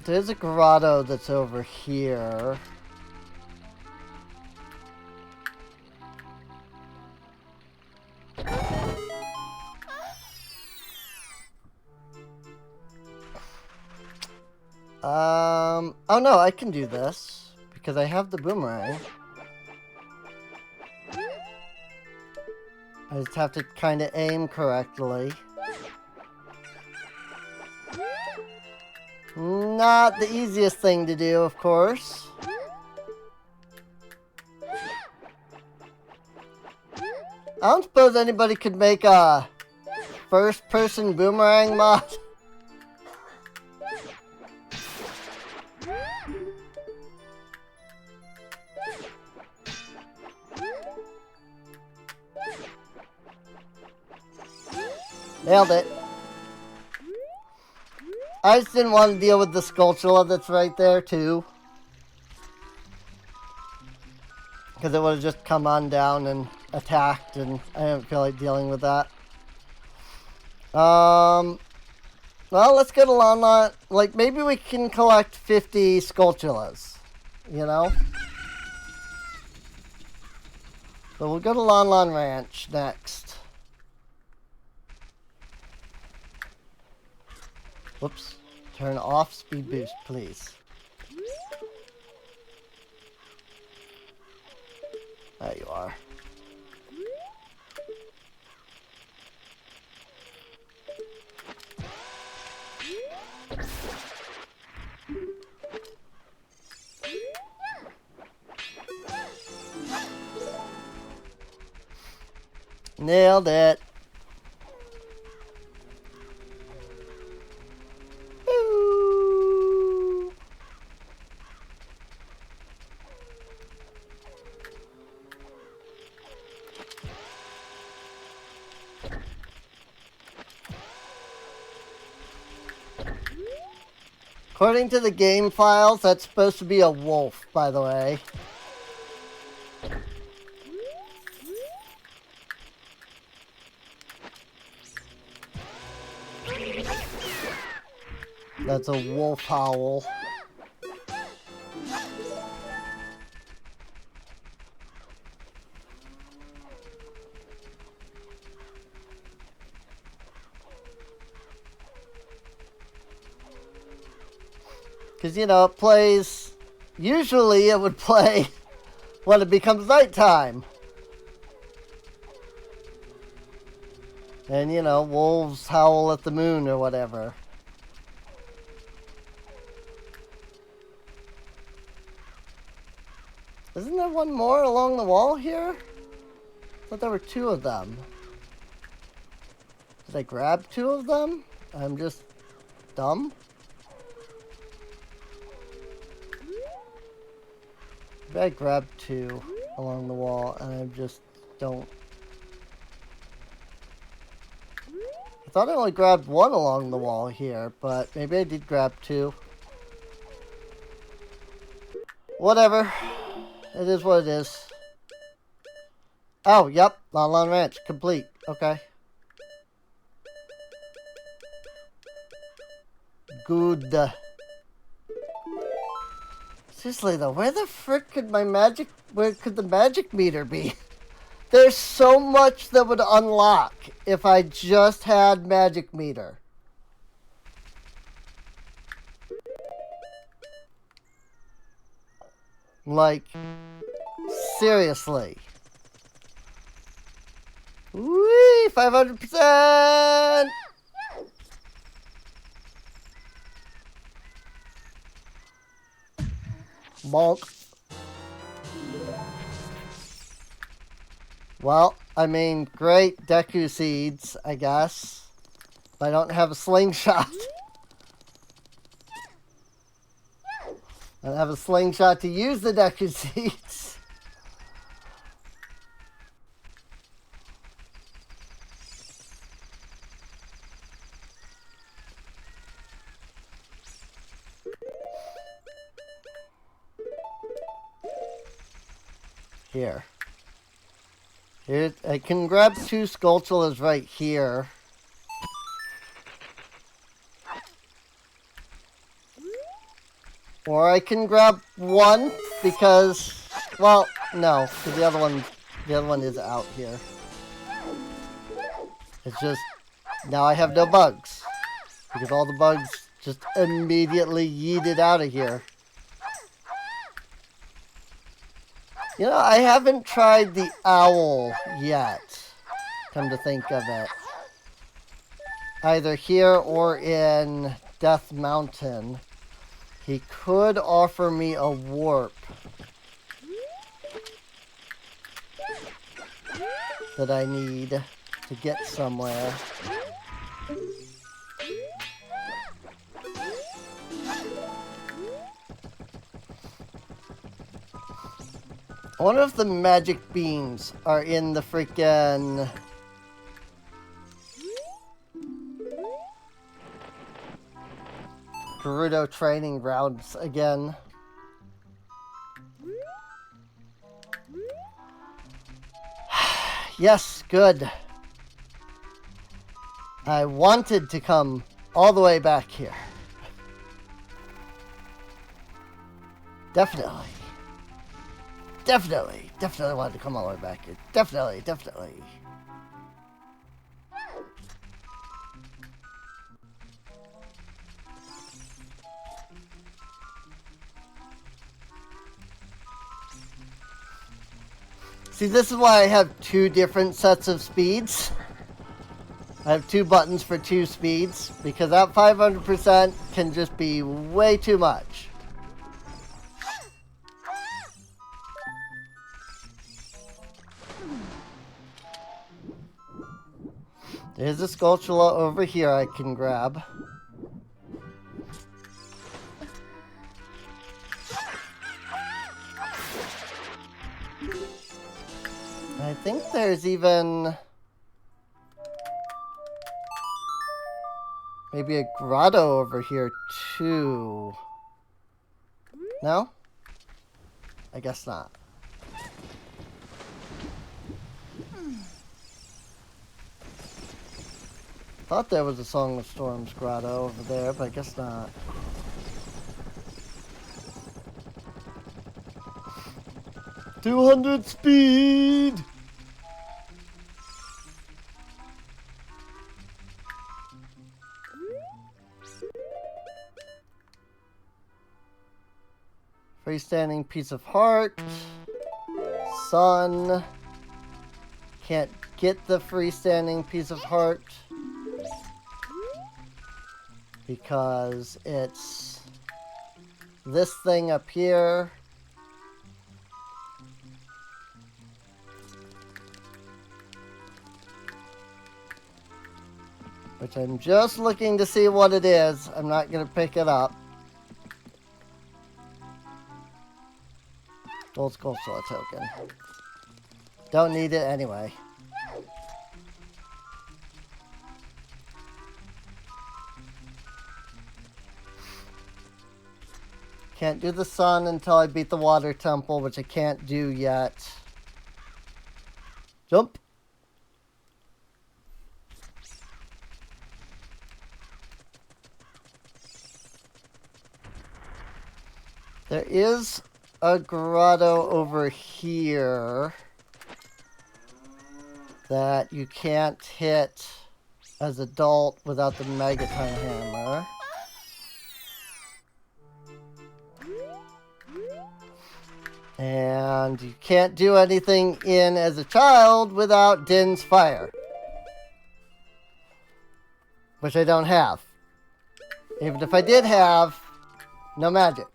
There's a grotto that's over here. Oh no, I can do this because I have the boomerang. I just have to kind of aim correctly. Not the easiest thing to do, of course. I don't suppose anybody could make a first-person boomerang mod. Nailed it. I just didn't want to deal with the Skulltula that's right there, too. Because it would have just come on down and attacked, and I didn't feel like dealing with that. Well, let's get a lot. Like, maybe we can collect 50 Skulltulas, you know? So we'll go to Lon Lon Ranch next. Whoops. Turn off speed boost, please. There you are. Nailed it. Ooh. According to the game files, that's supposed to be a wolf, by the way. That's a wolf howl. Because, you know, it plays... Usually it would play when it becomes nighttime. And, you know, wolves howl at the moon or whatever. Isn't there one more along the wall here? I thought there were two of them. Did I grab two of them? I'm just dumb. Maybe I grabbed two along the wall and I just don't. I thought I only grabbed one along the wall here, but maybe I did grab two. Whatever. It is what it is. Oh, yep. Lon Lon Ranch. Complete. Okay. Good. Seriously though, where the frick could where could the magic meter be? There's so much that would unlock if I just had magic meter. Like, seriously. Whee! 500%! Bonk. Well, I mean, great Deku seeds, I guess. But I don't have a slingshot. I don't have a slingshot to use the Deku seeds. Here. Here, I can grab two Skulltulas right here. Or I can grab one because, well, no, because the other one is out here. It's just, now I have no bugs. Because all the bugs just immediately yeeted out of here. You know, I haven't tried the owl yet, come to think of it. Either here or in Death Mountain. He could offer me a warp that I need to get somewhere. I wonder if the magic beams are in the freaking Gerudo training grounds again. Yes, good. I wanted to come all the way back here. Definitely wanted to come all the way back here. Definitely. See, this is why I have two different sets of speeds. I have two buttons for two speeds, because that 500% can just be way too much. There's a Skulltula over here I can grab. I think there's even maybe a grotto over here too. No? I guess not. Thought there was a Song of Storms grotto over there, but I guess not. "200 speed!" Freestanding piece of heart. Sun. Can't get the freestanding piece of heart because it's this thing up here. Which I'm just looking to see what it is. I'm not going to pick it up. Gold Skulltula token. Don't need it anyway. Can't do the sun until I beat the water temple, which I can't do yet. Jump. There is a grotto over here that you can't hit as adult without the Megaton Hammer. And you can't do anything in as a child without Din's Fire. Which I don't have. Even if I did have, no magic.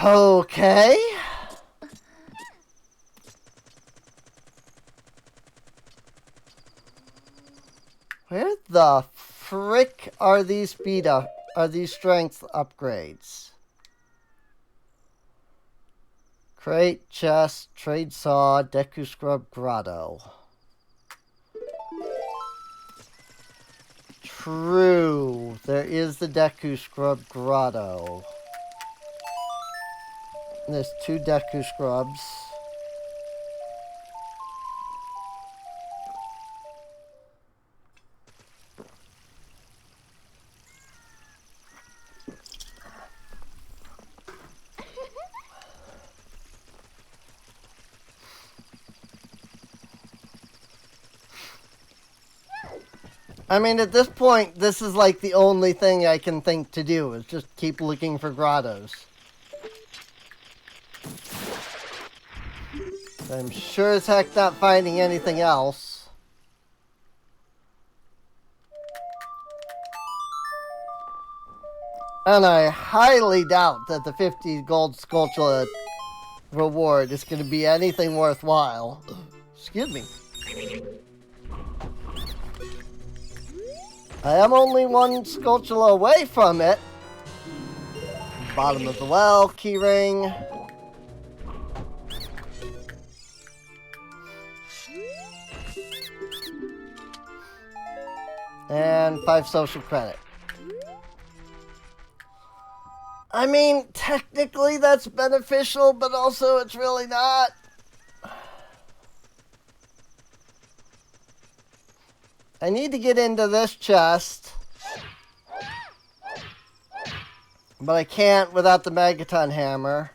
Okay. Where the frick are these strength upgrades? Crate, chest, trade saw, Deku Scrub Grotto. True, there is the Deku Scrub Grotto. There's two Deku Scrubs. I mean, at this point, this is like the only thing I can think to do, is just keep looking for grottos. I'm sure as heck not finding anything else. And I highly doubt that the 50 gold Skulltula reward is going to be anything worthwhile. Excuse me. I am only one Skulltula away from it. Bottom of the well, keyring. And 5 social credit. I mean, technically that's beneficial, but also it's really not. I need to get into this chest. But I can't without the Megaton hammer.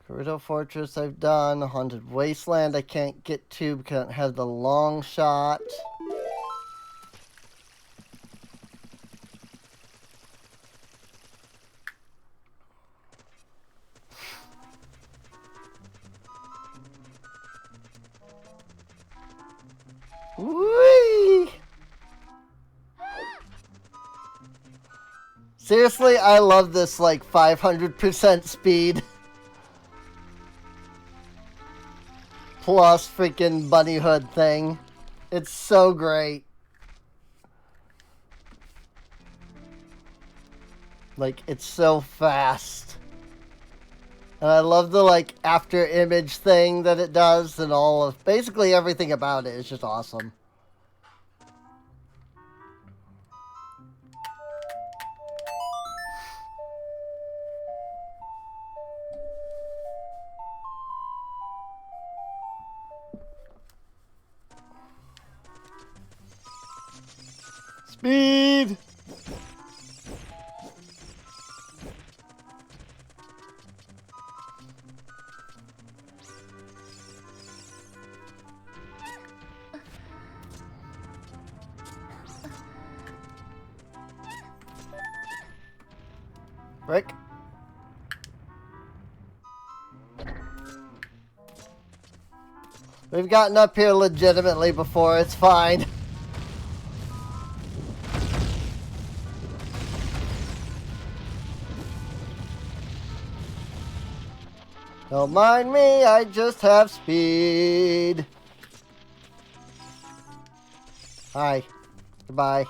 Gerudo Fortress I've done. Haunted Wasteland I can't get to because I don't have the long shot. Whee! Seriously, I love this like 500% speed. Plus freaking bunny hood thing. It's so great. Like, it's so fast. And I love the like after image thing that it does, and all of basically everything about it is just awesome. Speed! Brick. We've gotten up here legitimately before, it's fine. Don't mind me, I just have speed. Hi. Goodbye.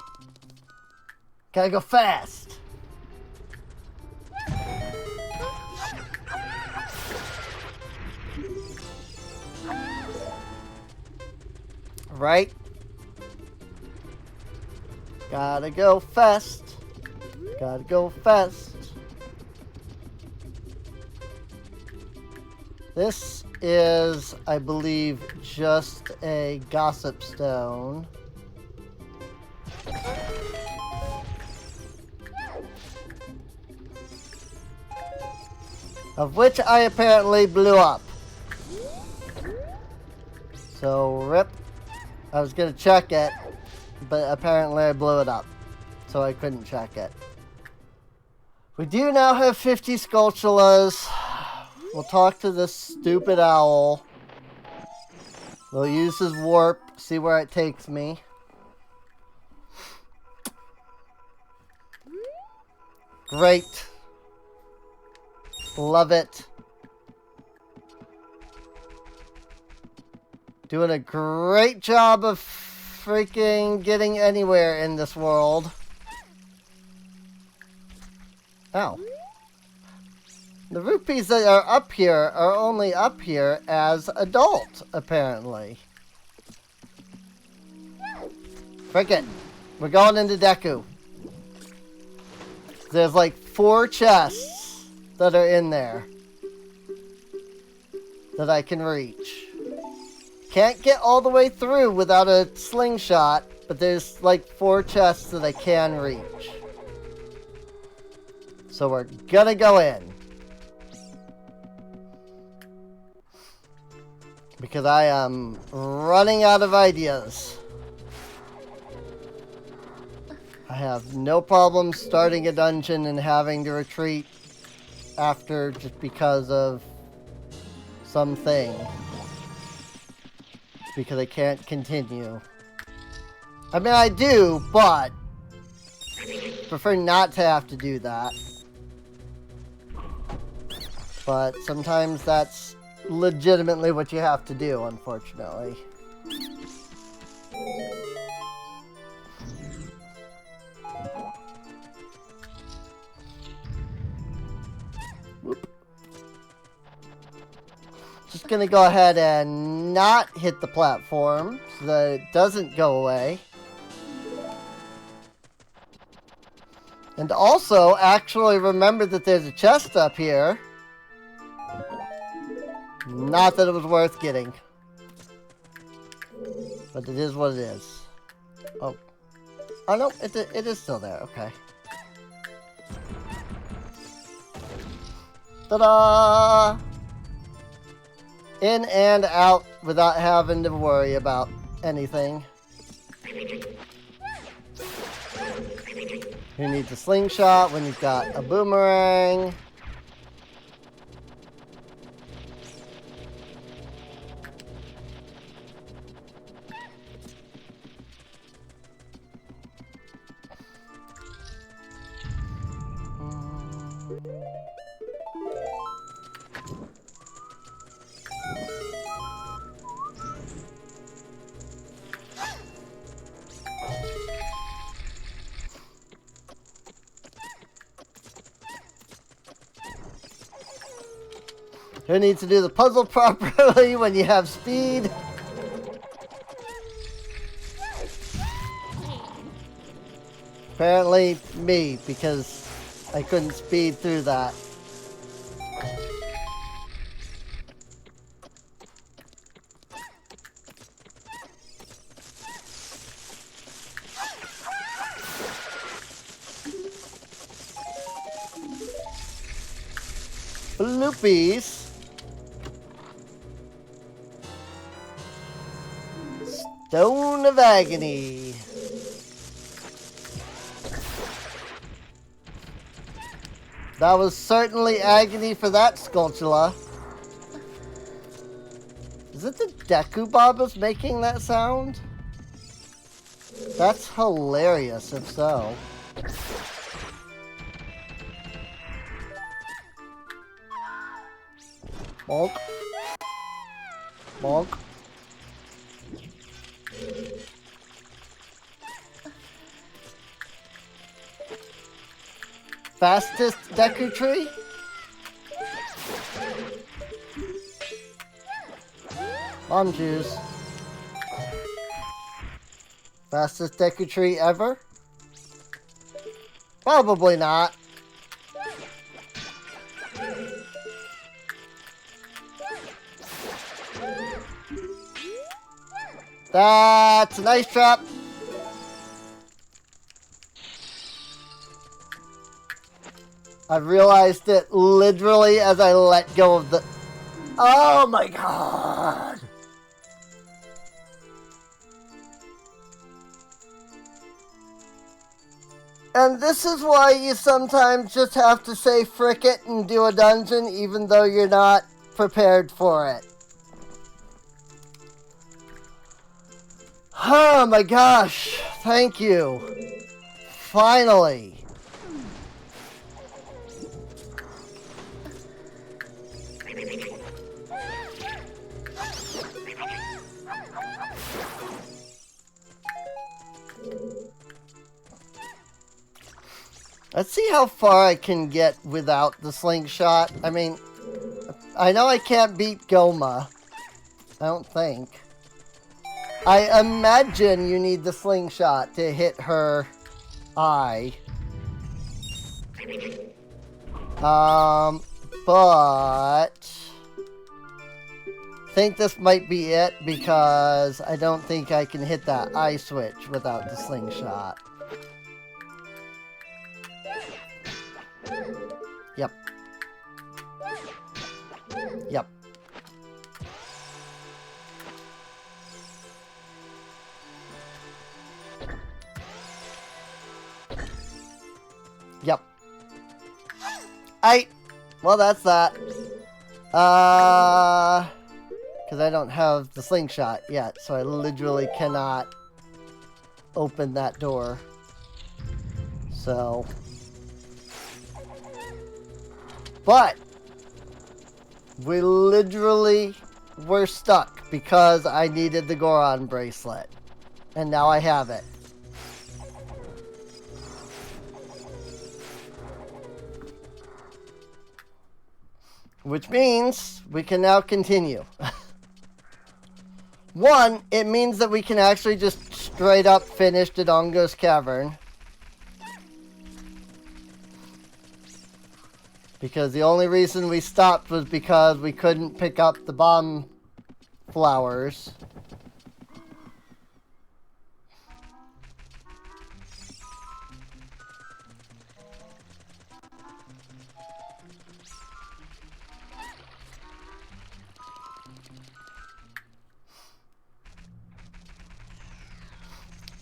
Gotta go fast. Right? Gotta go fast. Gotta go fast. This is, I believe, just a gossip stone. Of which I apparently blew up. So, rip. I was gonna check it, but apparently I blew it up. So I couldn't check it. We do now have 50 Skulltulas. We'll talk to this stupid owl. We'll use his warp, see where it takes me. Great. Love it. Doing a great job of freaking getting anywhere in this world. Ow. The rupees that are up here are only up here as adult, apparently. Frick it. We're going into Deku. There's like 4 chests that are in there that I can reach. Can't get all the way through without a slingshot, but there's like 4 chests that I can reach. So we're gonna go in. Because I am running out of ideas. I have no problem starting a dungeon and having to retreat after just because of something. Because I can't continue. I mean, I do, but prefer not to have to do that. But sometimes that's legitimately what you have to do, unfortunately. Whoop. Just gonna go ahead and not hit the platform so that it doesn't go away. And also actually remember that there's a chest up here. Not that it was worth getting. But it is what it is. Oh. Oh no, it is still there, okay. Ta-da! In and out without having to worry about anything. Who needs a slingshot when you've got a boomerang? Who needs to do the puzzle properly when you have speed? Apparently me, because I couldn't speed through that. Bloopies. Stone of Agony. That was certainly agony for that Skulltula. Is it the Deku Babas making that sound? That's hilarious if so. Bonk. Bonk. Fastest Deku Tree? Bomb juice. Fastest Deku Tree ever? Probably not. That's a nice trap. I realized it literally as I let go of the... Oh my god! And this is why you sometimes just have to say frick it and do a dungeon even though you're not prepared for it. Oh my gosh, thank you. Finally. Let's see how far I can get without the slingshot. I mean, I know I can't beat Goma. I don't think. I imagine you need the slingshot to hit her eye. But think this might be it because I don't think I can hit that eye switch without the slingshot. Yep. Yep. Yep. Well, that's that. Because I don't have the slingshot yet, so I literally cannot open that door. So. But we literally were stuck because I needed the Goron bracelet. And now I have it. Which means we can now continue. One, it means that we can actually just straight up finish Dodongo's Cavern. Because the only reason we stopped was because we couldn't pick up the bomb flowers.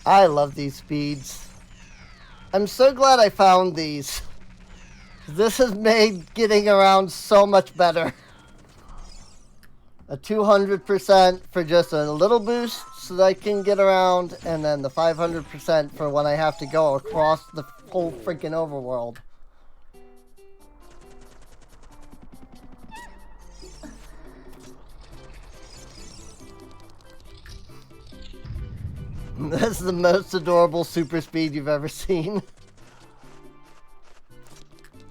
I love these speeds. I'm so glad I found these. This has made getting around so much better. A 200% for just a little boost so that I can get around, and then the 500% for when I have to go across the whole freaking overworld. This is the most adorable super speed you've ever seen.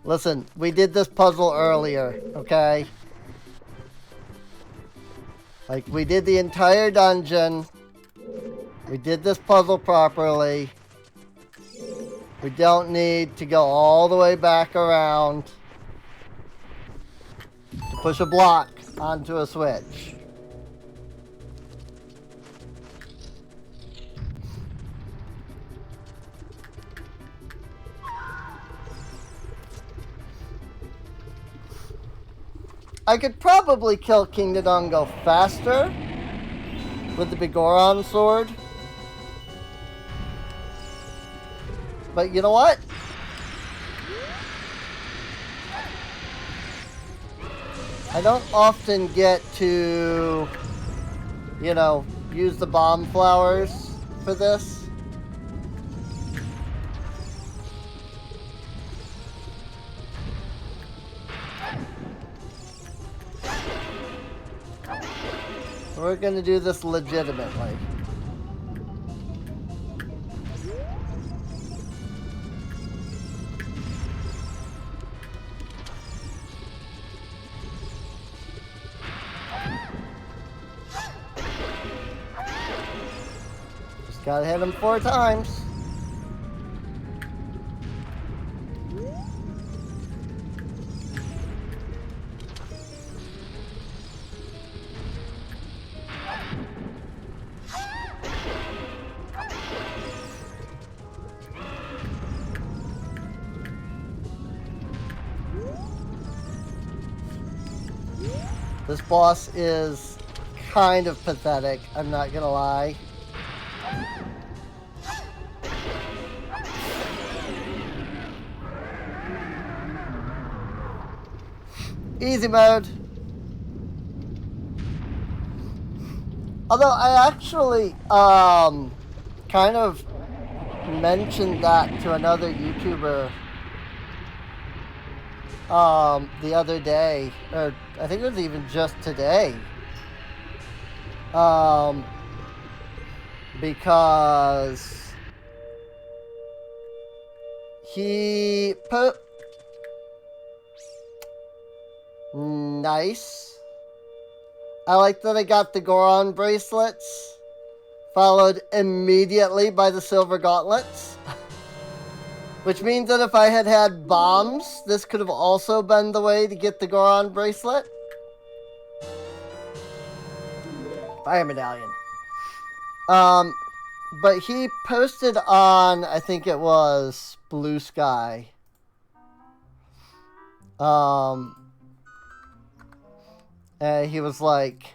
Listen, we did this puzzle earlier, okay? Like, we did the entire dungeon. We did this puzzle properly. We don't need to go all the way back around to push a block onto a switch. I could probably kill King Dodongo faster with the Bigoron sword. But you know what? I don't often get to, you know, use the bomb flowers for this. We're gonna do this legitimately. Just gotta hit him 4 times. This boss is kind of pathetic, I'm not gonna lie. Easy mode. Although I actually kind of mentioned that to another YouTuber the other day, or I think it was even just today, because he put nice. I like that I got the Goron bracelets, followed immediately by the silver gauntlets. Which means that if I had had bombs, this could have also been the way to get the Goron bracelet. Fire medallion. But he posted on, I think it was Blue Sky. He was like,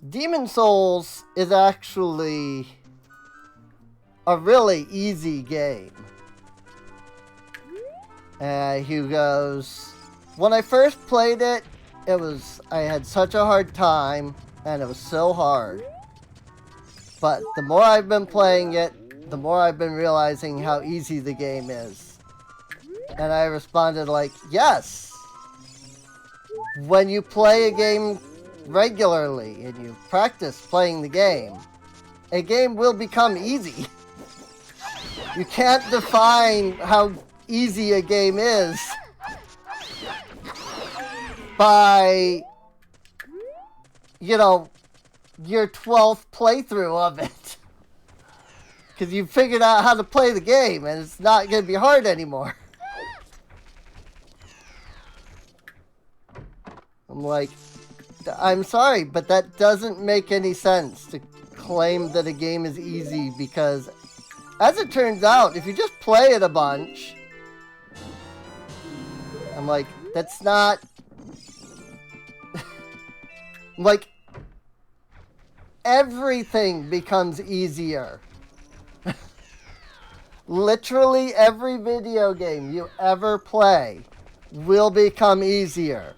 Demon Souls is actually a really easy game. He goes, when I first played it, I had such a hard time, and it was so hard. But the more I've been playing it, the more I've been realizing how easy the game is. And I responded like, yes! When you play a game regularly, and you practice playing the game, a game will become easy. You can't define how easy a game is by, you know, your 12th playthrough of it. Because you figured out how to play the game, and it's not going to be hard anymore. I'm like, I'm sorry, but that doesn't make any sense to claim that a game is easy, because as it turns out, if you just play it a bunch, I'm like, that's not... like, everything becomes easier. Literally every video game you ever play will become easier.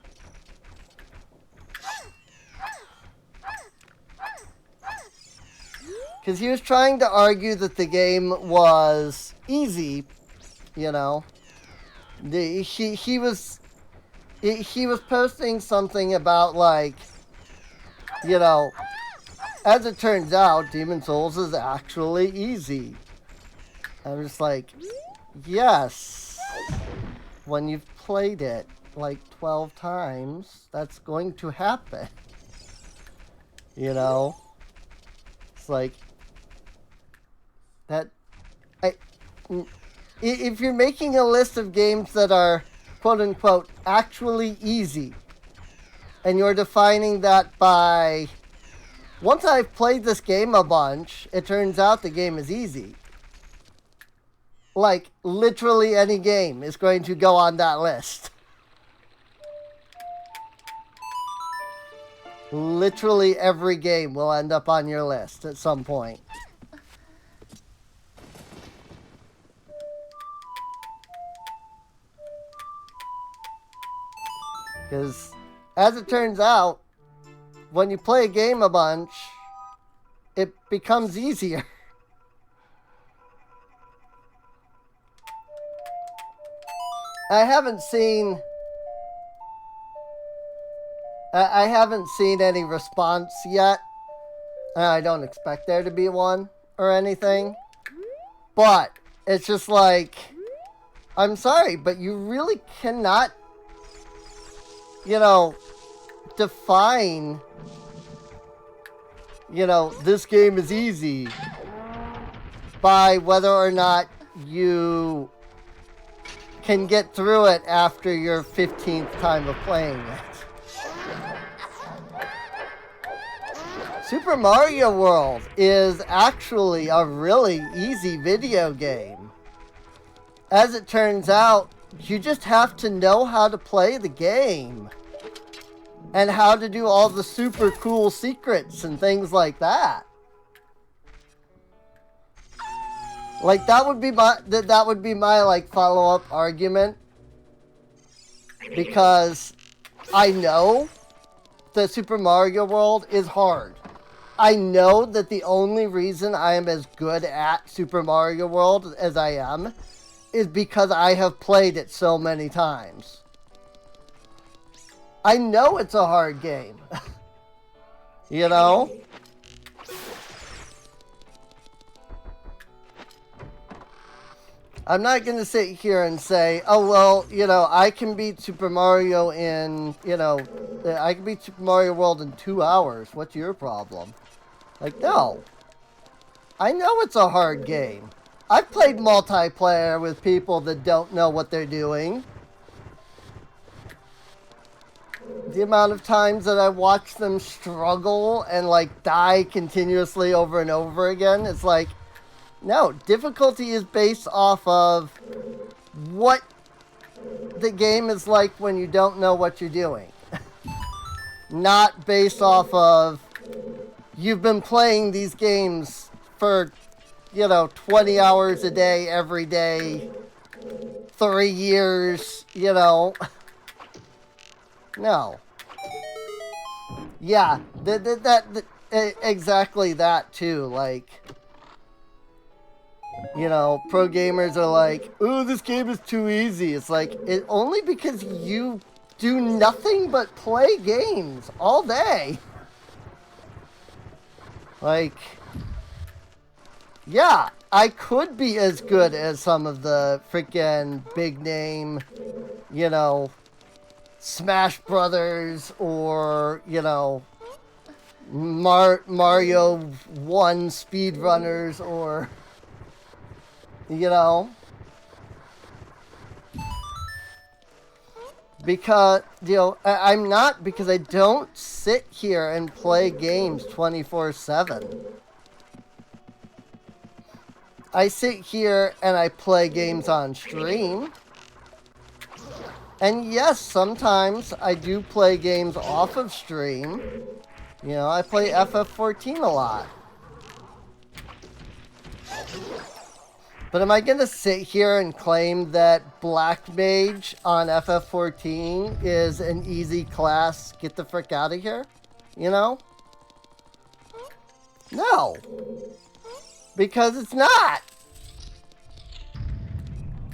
Because he was trying to argue that the game was easy, you know. He was posting something about, like, you know, as it turns out, Demon Souls is actually easy. I'm just like, yes. When you've played it like 12 times, that's going to happen. You know? It's like, if you're making a list of games that are, quote unquote, actually easy, and you're defining that by, once I've played this game a bunch, it turns out the game is easy. Like, literally any game is going to go on that list. Literally every game will end up on your list at some point. Because, as it turns out, when you play a game a bunch, it becomes easier. I haven't seen any response yet. I don't expect there to be one or anything. But it's just like, I'm sorry, but you really cannot, you know, define, you know, this game is easy by whether or not you can get through it after your 15th time of playing it. Super Mario World is actually a really easy video game. As it turns out, you just have to know how to play the game. And how to do all the super cool secrets and things like that. Like, that would be my like follow-up argument, because I know that Super Mario World is hard. I know that the only reason I am as good at Super Mario World as I am is because I have played it so many times. I know it's a hard game. You know? I'm not going to sit here and say, oh, well, you know, I can beat Super Mario in, you know, I can beat Super Mario World in 2 hours. What's your problem? Like, no. I know it's a hard game. I've played multiplayer with people that don't know what they're doing. the amount of times that I watch them struggle and like die continuously over and over again, it's like, no, difficulty is based off of what the game is like when you don't know what you're doing. Not based off of you've been playing these games for, 20 hours a day, every day, 3 years, No. Yeah, exactly that too. Like, pro gamers are like, "Ooh, this game is too easy." It's like, it only because you do nothing but play games all day. Like, yeah, I could be as good as some of the freaking big name, Smash Brothers or, Mario 1 speedrunners or, because, I'm not, because I don't sit here and play games 24/7. I sit here and I play games on stream. And yes, sometimes I do play games off of stream. I play FF14 a lot. But am I going to sit here and claim that Black Mage on FF14 is an easy class? Get the frick out of here? No. Because it's not.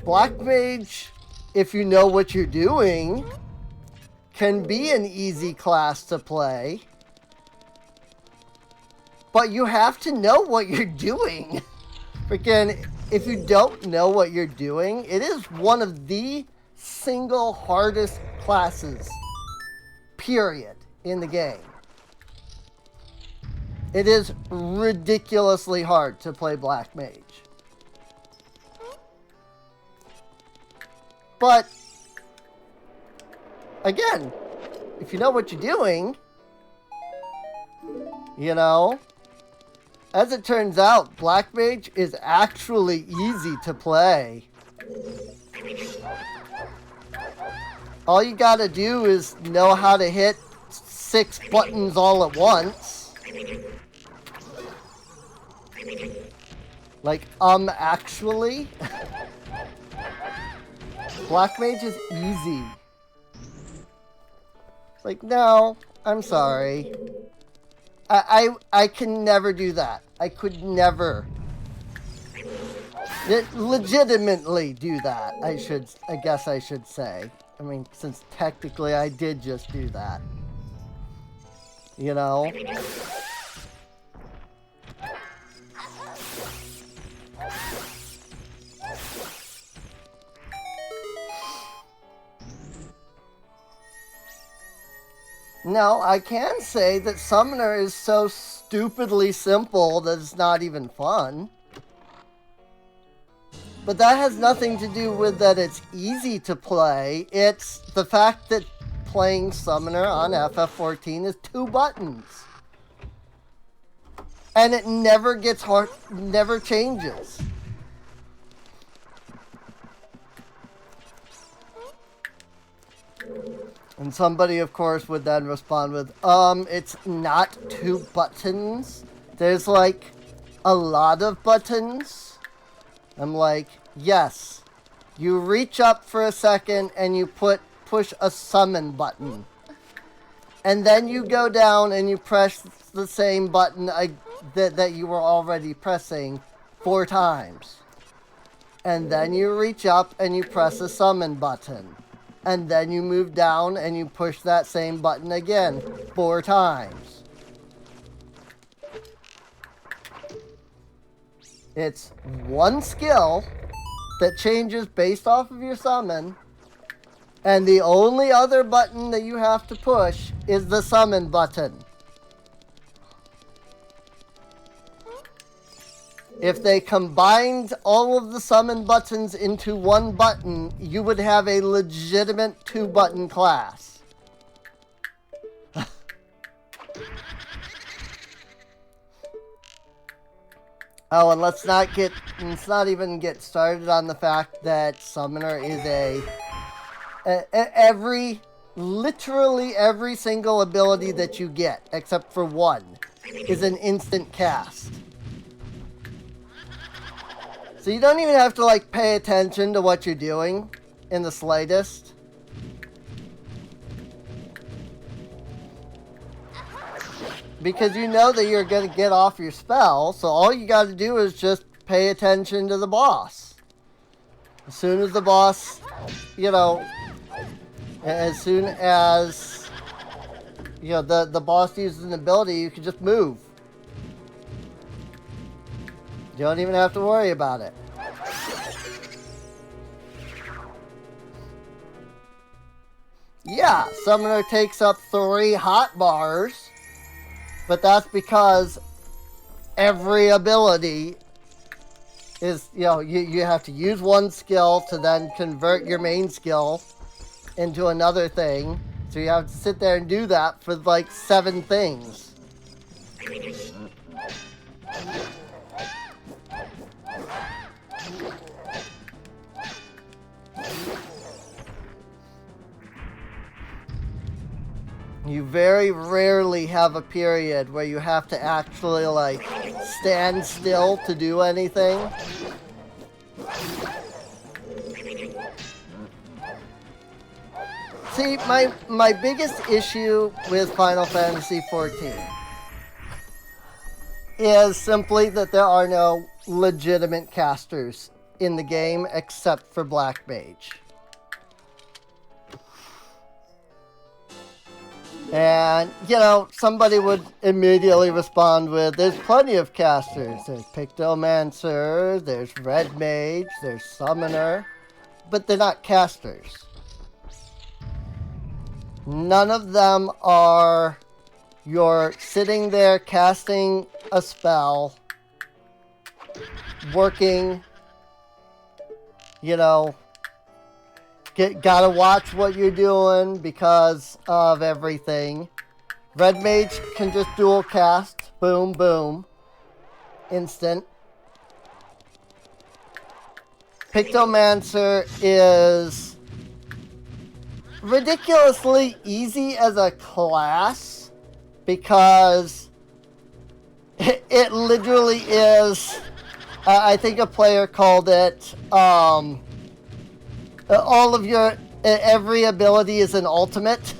Black Mage, if you know what you're doing, can be an easy class to play. But you have to know what you're doing. Freaking, if you don't know what you're doing, it is one of the single hardest classes, period, in the game. It is ridiculously hard to play Black Mage. But, again, if you know what you're doing, as it turns out, Black Mage is actually easy to play. All you gotta do is know how to hit 6 buttons all at once. Like, actually. Black Mage is easy. Like, no, I'm sorry. I can never do that. I could never legitimately do that. I guess I should say. I mean, since technically I did just do that. No, I can say that Summoner is so stupidly simple that it's not even fun. But that has nothing to do with that it's easy to play. It's the fact that playing Summoner on FF14 is 2 buttons. And it never gets hard, never changes. And somebody, of course, would then respond with, it's not 2 buttons. There's, like, a lot of buttons. I'm like, yes. You reach up for a second and you push a summon button. And then you go down and you press the same button that you were already pressing 4 times. And then you reach up and you press a summon button. And then you move down and you push that same button again 4 times. It's one skill that changes based off of your summon. And the only other button that you have to push is the summon button. If they combined all of the summon buttons into one button, you would have a legitimate 2-button class. Oh, and let's not even get started on the fact that Summoner is literally every single ability that you get, except for one, is an instant cast. So you don't even have to, like, pay attention to what you're doing in the slightest. Because you know that you're going to get off your spell, so all you got to do is just pay attention to the boss. As soon as the boss, you know, as soon as, you know, the boss uses an ability, you can just move. You don't even have to worry about it. Yeah, Summoner takes up 3 hot bars, but that's because every ability is, you know, you have to use one skill to then convert your main skill into another thing. So you have to sit there and do that for like 7 things. You very rarely have a period where you have to actually, like, stand still to do anything. See, my biggest issue with Final Fantasy XIV is simply that there are no legitimate casters in the game except for Black Mage. And, you know, somebody would immediately respond with, there's plenty of casters. There's Pictomancer, there's Red Mage, there's Summoner, but they're not casters. None of them are, you're sitting there casting a spell, working, you know, gotta watch what you're doing because of everything. Red Mage can just dual cast. Boom, boom. Instant. Pictomancer is ridiculously easy as a class because it literally is, I think a player called it, all of your, every ability is an ultimate.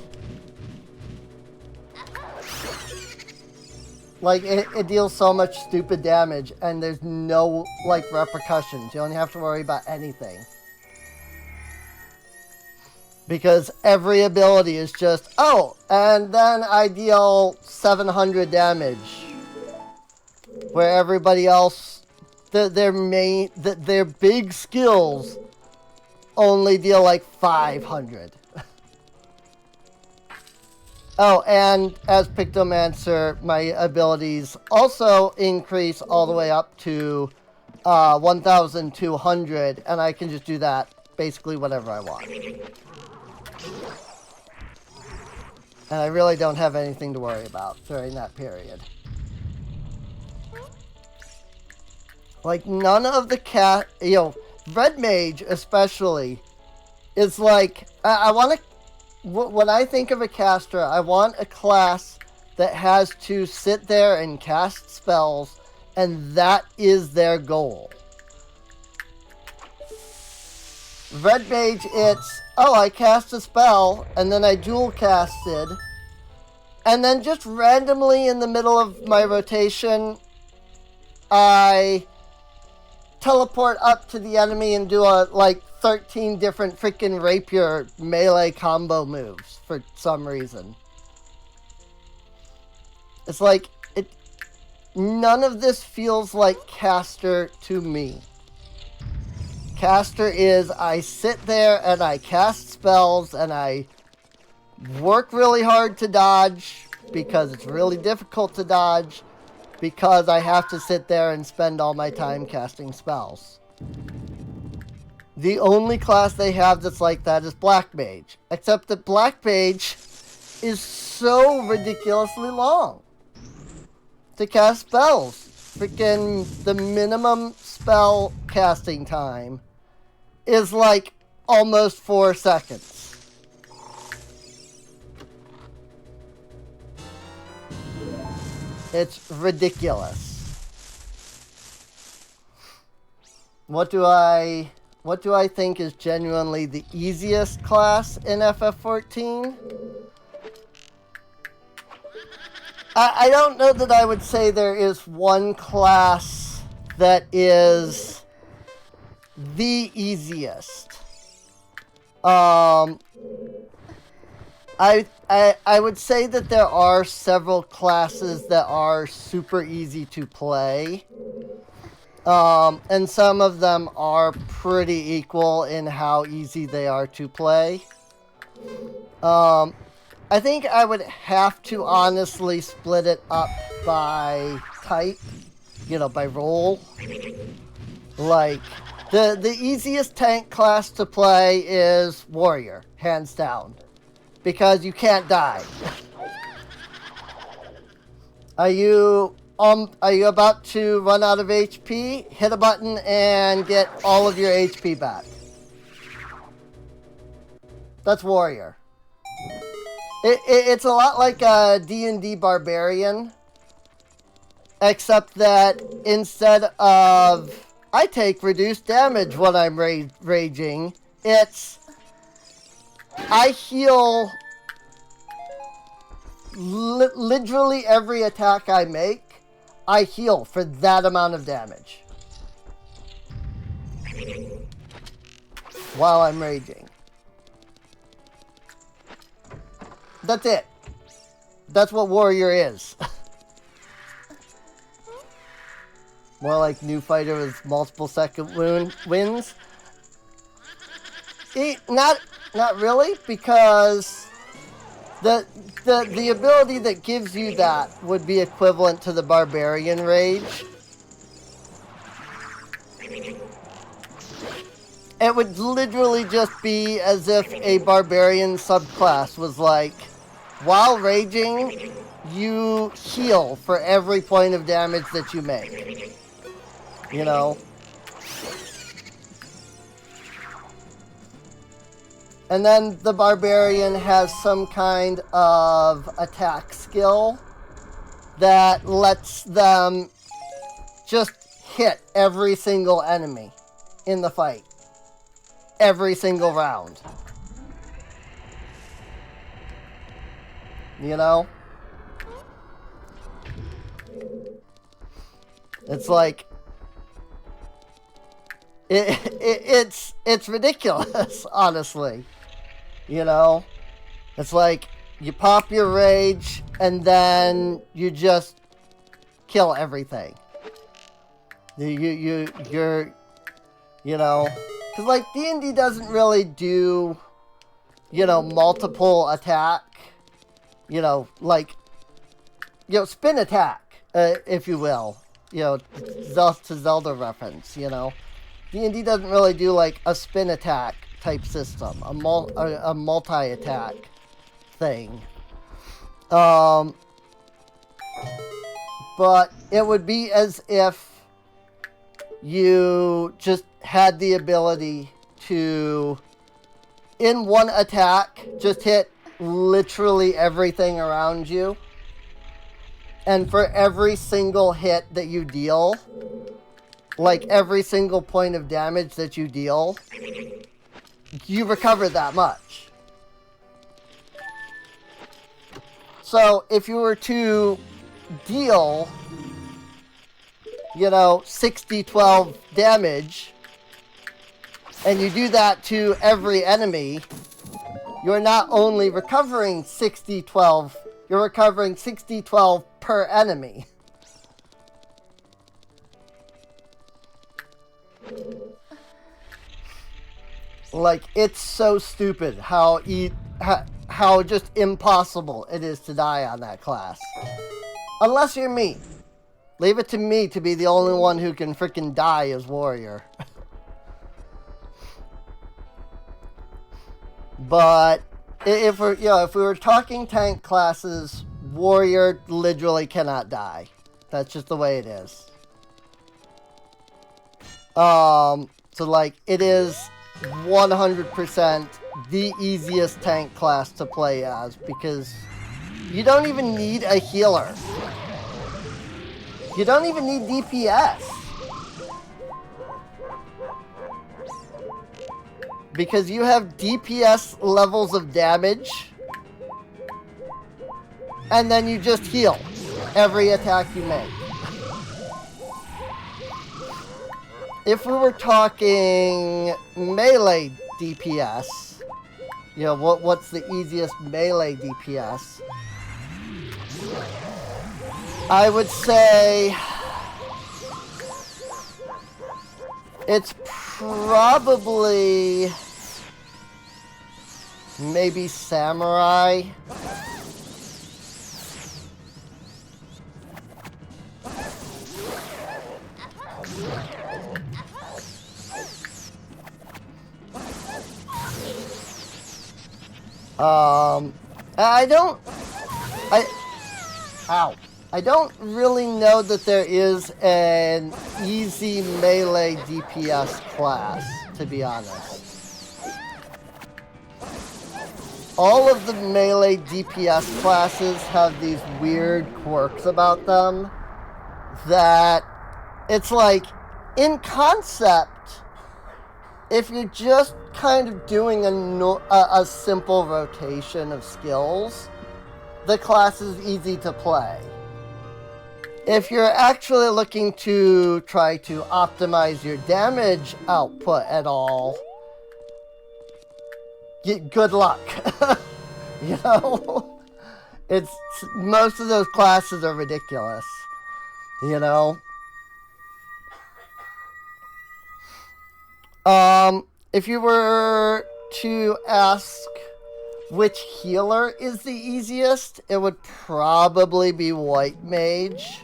Like, it deals so much stupid damage, and there's no, like, repercussions. You don't have to worry about anything. Because every ability is just, oh, and then I deal 700 damage. Where everybody else, their big skills only deal like 500. Oh, and as Pictomancer, my abilities also increase all the way up to 1,200, and I can just do that basically whatever I want. And I really don't have anything to worry about during that period. Like, none of the you know, Red Mage especially is like, I want to, when I think of a caster, I want a class that has to sit there and cast spells, and that is their goal. Red Mage, it's, oh, I cast a spell, and then I dual casted, and then just randomly in the middle of my rotation, I teleport up to the enemy and do like 13 different freaking rapier melee combo moves for some reason. It's like, none of this feels like caster to me. Caster is, I sit there and I cast spells and I work really hard to dodge because it's really difficult to dodge because I have to sit there and spend all my time casting spells. The only class they have that's like that is Black Mage. Except that Black Mage is so ridiculously long to cast spells. freaking the minimum spell casting time is like almost 4 seconds. It's ridiculous. What do I think is genuinely the easiest class in FF14? I don't know that I would say there is one class that is the easiest. I would say that there are several classes that are super easy to play. And some of them are pretty equal in how easy they are to play. I think I would have to honestly split it up by type, you know, by role. Like, the easiest tank class to play is Warrior, hands down. Because you can't die. Are you about to run out of HP? Hit a button and get all of your HP back. That's Warrior. It's a lot like a D&D Barbarian, except that instead of I take reduced damage when I'm raging, it's I heal literally every attack I make. I heal for that amount of damage while I'm raging. That's it. That's what Warrior is. More like new fighter with multiple second wins. Not really, because the ability that gives you that would be equivalent to the Barbarian Rage. It would literally just be as if a Barbarian subclass was like, while raging, you heal for every point of damage that you make. You know? And then the Barbarian has some kind of attack skill that lets them just hit every single enemy in the fight. Every single round. You know? It's like it's ridiculous, honestly. You know? It's like you pop your rage and then you just kill everything. You're you know, because like D&D doesn't really do, you know, multiple attack. You know, like, you know, spin attack, if you will. You know, to Zelda reference, you know. D&D doesn't really do, like, a spin attack type system. A multi-attack thing. But it would be as if you just had the ability to, in one attack, just hit literally everything around you, and for every single hit that you deal, like every single point of damage that you deal, you recover that much. So if you were to deal, you know, 60-12 damage, and you do that to every enemy, you're not only recovering 60-12, you're recovering 60-12 per enemy. Like, it's so stupid how just impossible it is to die on that class. Unless you're me. Leave it to me to be the only one who can freaking die as Warrior. But if we were talking tank classes, Warrior literally cannot die. That's just the way it is. So like, it is 100% the easiest tank class to play as, because you don't even need a healer. You don't even need DPS. Because you have DPS levels of damage, and then you just heal every attack you make. If we were talking melee DPS, you know, what's the easiest melee DPS? I would say it's probably maybe Samurai. I don't really know that there is an easy melee DPS class, to be honest. All of the melee DPS classes have these weird quirks about them that it's like, in concept, if you're just kind of doing a simple rotation of skills, the class is easy to play. If you're actually looking to try to optimize your damage output at all, good luck. You know? Most of those classes are ridiculous. You know? If you were to ask which healer is the easiest, it would probably be White Mage.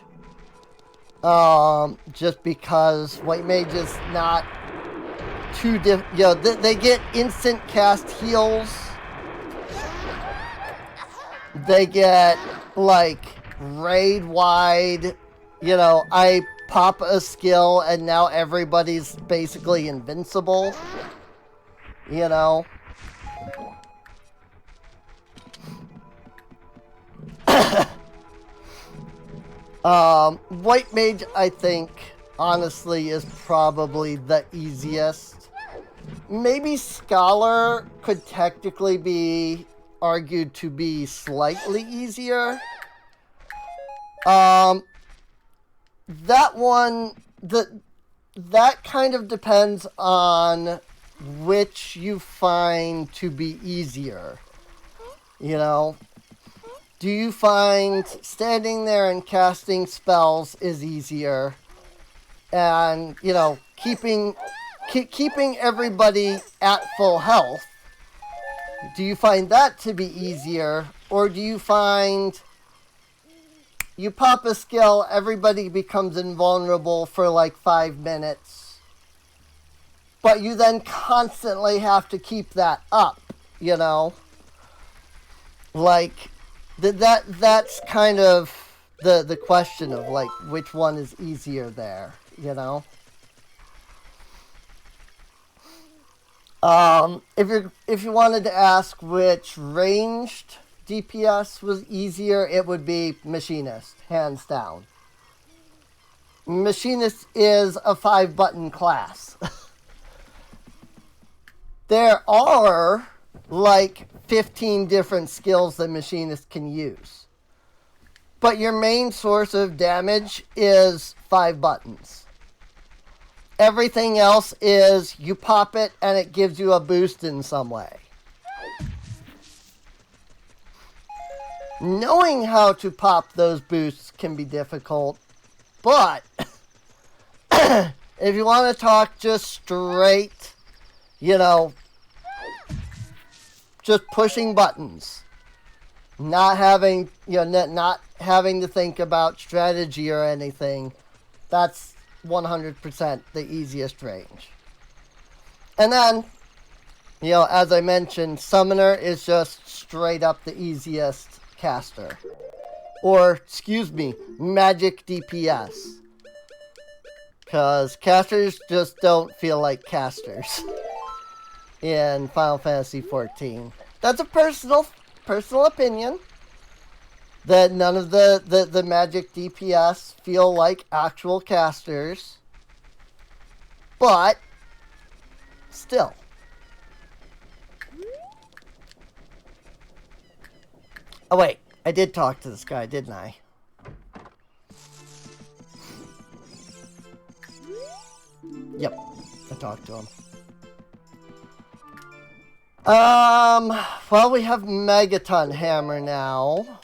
Just because White Mage is not too you know, they get instant cast heals. They get, like, raid-wide, you know, I pop a skill and now everybody's basically invincible. You know? White Mage, I think, honestly, is probably the easiest. Maybe Scholar could technically be argued to be slightly easier. That one, that kind of depends on which you find to be easier. You know? Do you find standing there and casting spells is easier? And, you know, keeping everybody at full health, do you find that to be easier? Or do you find you pop a skill, everybody becomes invulnerable for like 5 minutes, but you then constantly have to keep that up, you know? Like, that's kind of the question of, like, which one is easier there, you know? If you wanted to ask which ranged DPS was easier, it would be Machinist, hands down. Machinist is a 5-button class. There are, like, 15 different skills that Machinist can use. But your main source of damage is 5 buttons. Everything else is you pop it and it gives you a boost in some way. Knowing how to pop those boosts can be difficult, but if you want to talk just straight, you know, just pushing buttons, not having, you know, not having to think about strategy or anything, that's 100% the easiest range. And then, you know, as I mentioned, Summoner is just straight up the easiest caster. Or, excuse me, Magic DPS. Because casters just don't feel like casters in Final Fantasy XIV. That's a personal opinion. That none of the magic DPS feel like actual casters. But, still. Oh wait, I did talk to this guy, didn't I? Yep, I talked to him. Well, we have Megaton Hammer now.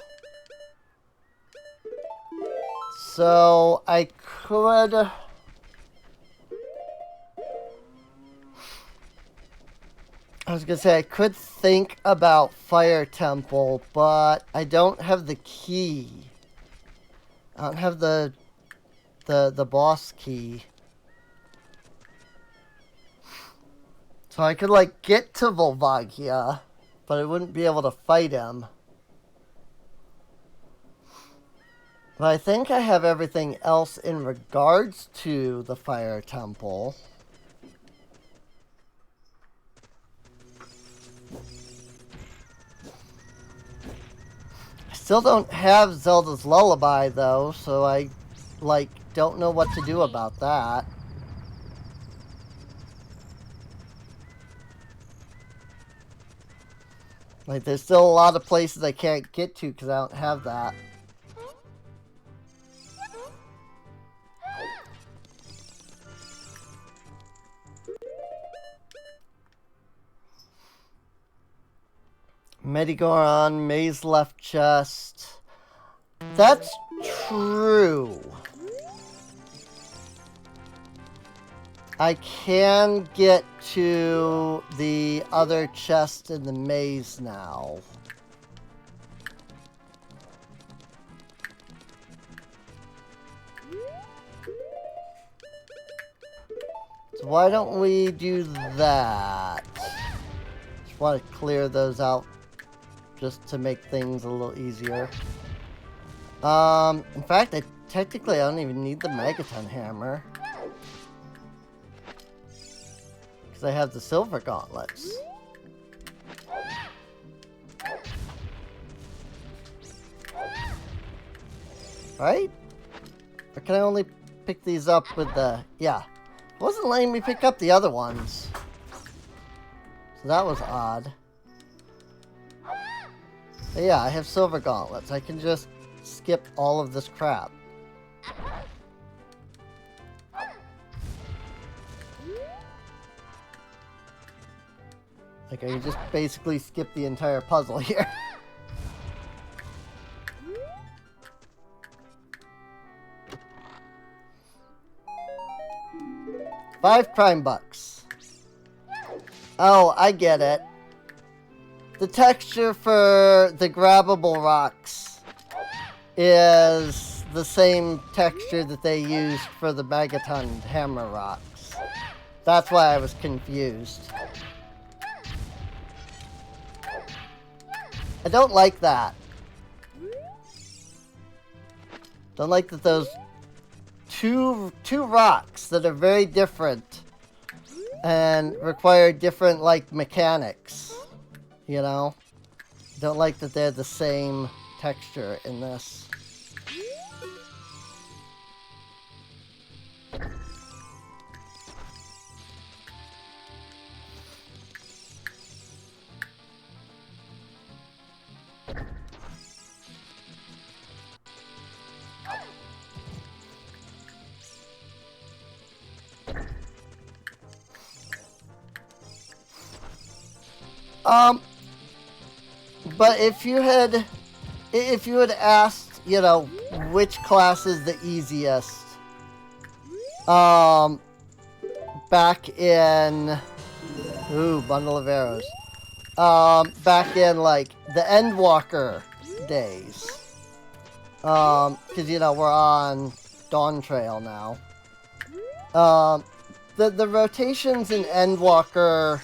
So, I could... I was gonna say, I could think about Fire Temple, but I don't have the key. I don't have the boss key. So I could, like, get to Volvagia, but I wouldn't be able to fight him. But I think I have everything else in regards to the Fire Temple. I still don't have Zelda's Lullaby, though, so I, like, don't know what to do about that. Like, there's still a lot of places I can't get to because I don't have that. Medigoron, Maze left chest. That's true. I can get to the other chest in the maze now. So why don't we do that? Just want to clear those out just to make things a little easier. In fact, technically I don't even need the Megaton Hammer. Because I have the Silver Gauntlets. Right? Or can I only pick these up with the... Yeah. It wasn't letting me pick up the other ones. So that was odd. But yeah, I have Silver Gauntlets. I can just skip all of this crap. Like, I can just basically skip the entire puzzle here. 5 crime bucks. Oh, I get it. The texture for the grabbable rocks is the same texture that they used for the Megaton Hammer rocks. That's why I was confused. I don't like that. Don't like that those two rocks that are very different and require different, like, mechanics. You know? Don't like that they're the same texture in this. But if you had asked, you know, which class is the easiest, back in, bundle of arrows, back in, like, the Endwalker days, because, you know, we're on Dawn Trail now, the rotations in Endwalker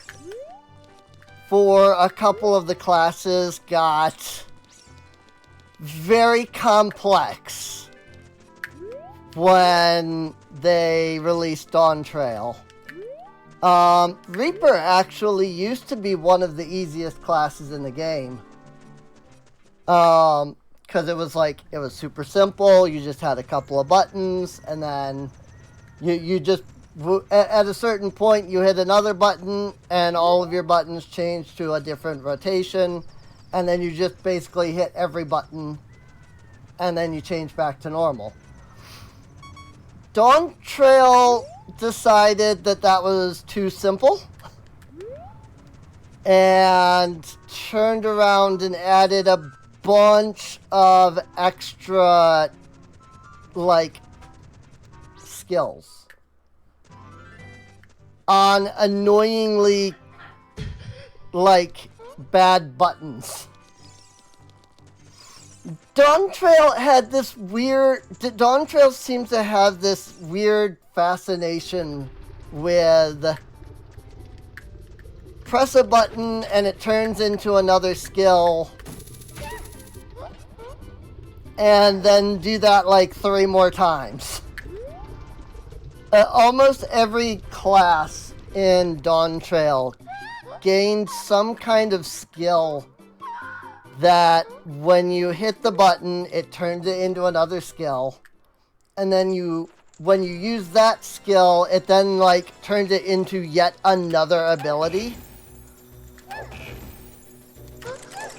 for a couple of the classes got very complex when they released Dawn Trail. Reaper actually used to be one of the easiest classes in the game. Because it was super simple. You just had a couple of buttons, and then you just, at a certain point, you hit another button, and all of your buttons change to a different rotation, and then you just basically hit every button, and then you change back to normal. Dawn Trail decided that was too simple, and turned around and added a bunch of extra, skills on annoyingly, bad buttons. Dawn Trail seems to have this weird fascination with press a button and it turns into another skill, and then do that 3 more times. Almost every class in Dawn Trail gained some kind of skill that when you hit the button, it turns it into another skill. And then when you use that skill, it then turns it into yet another ability.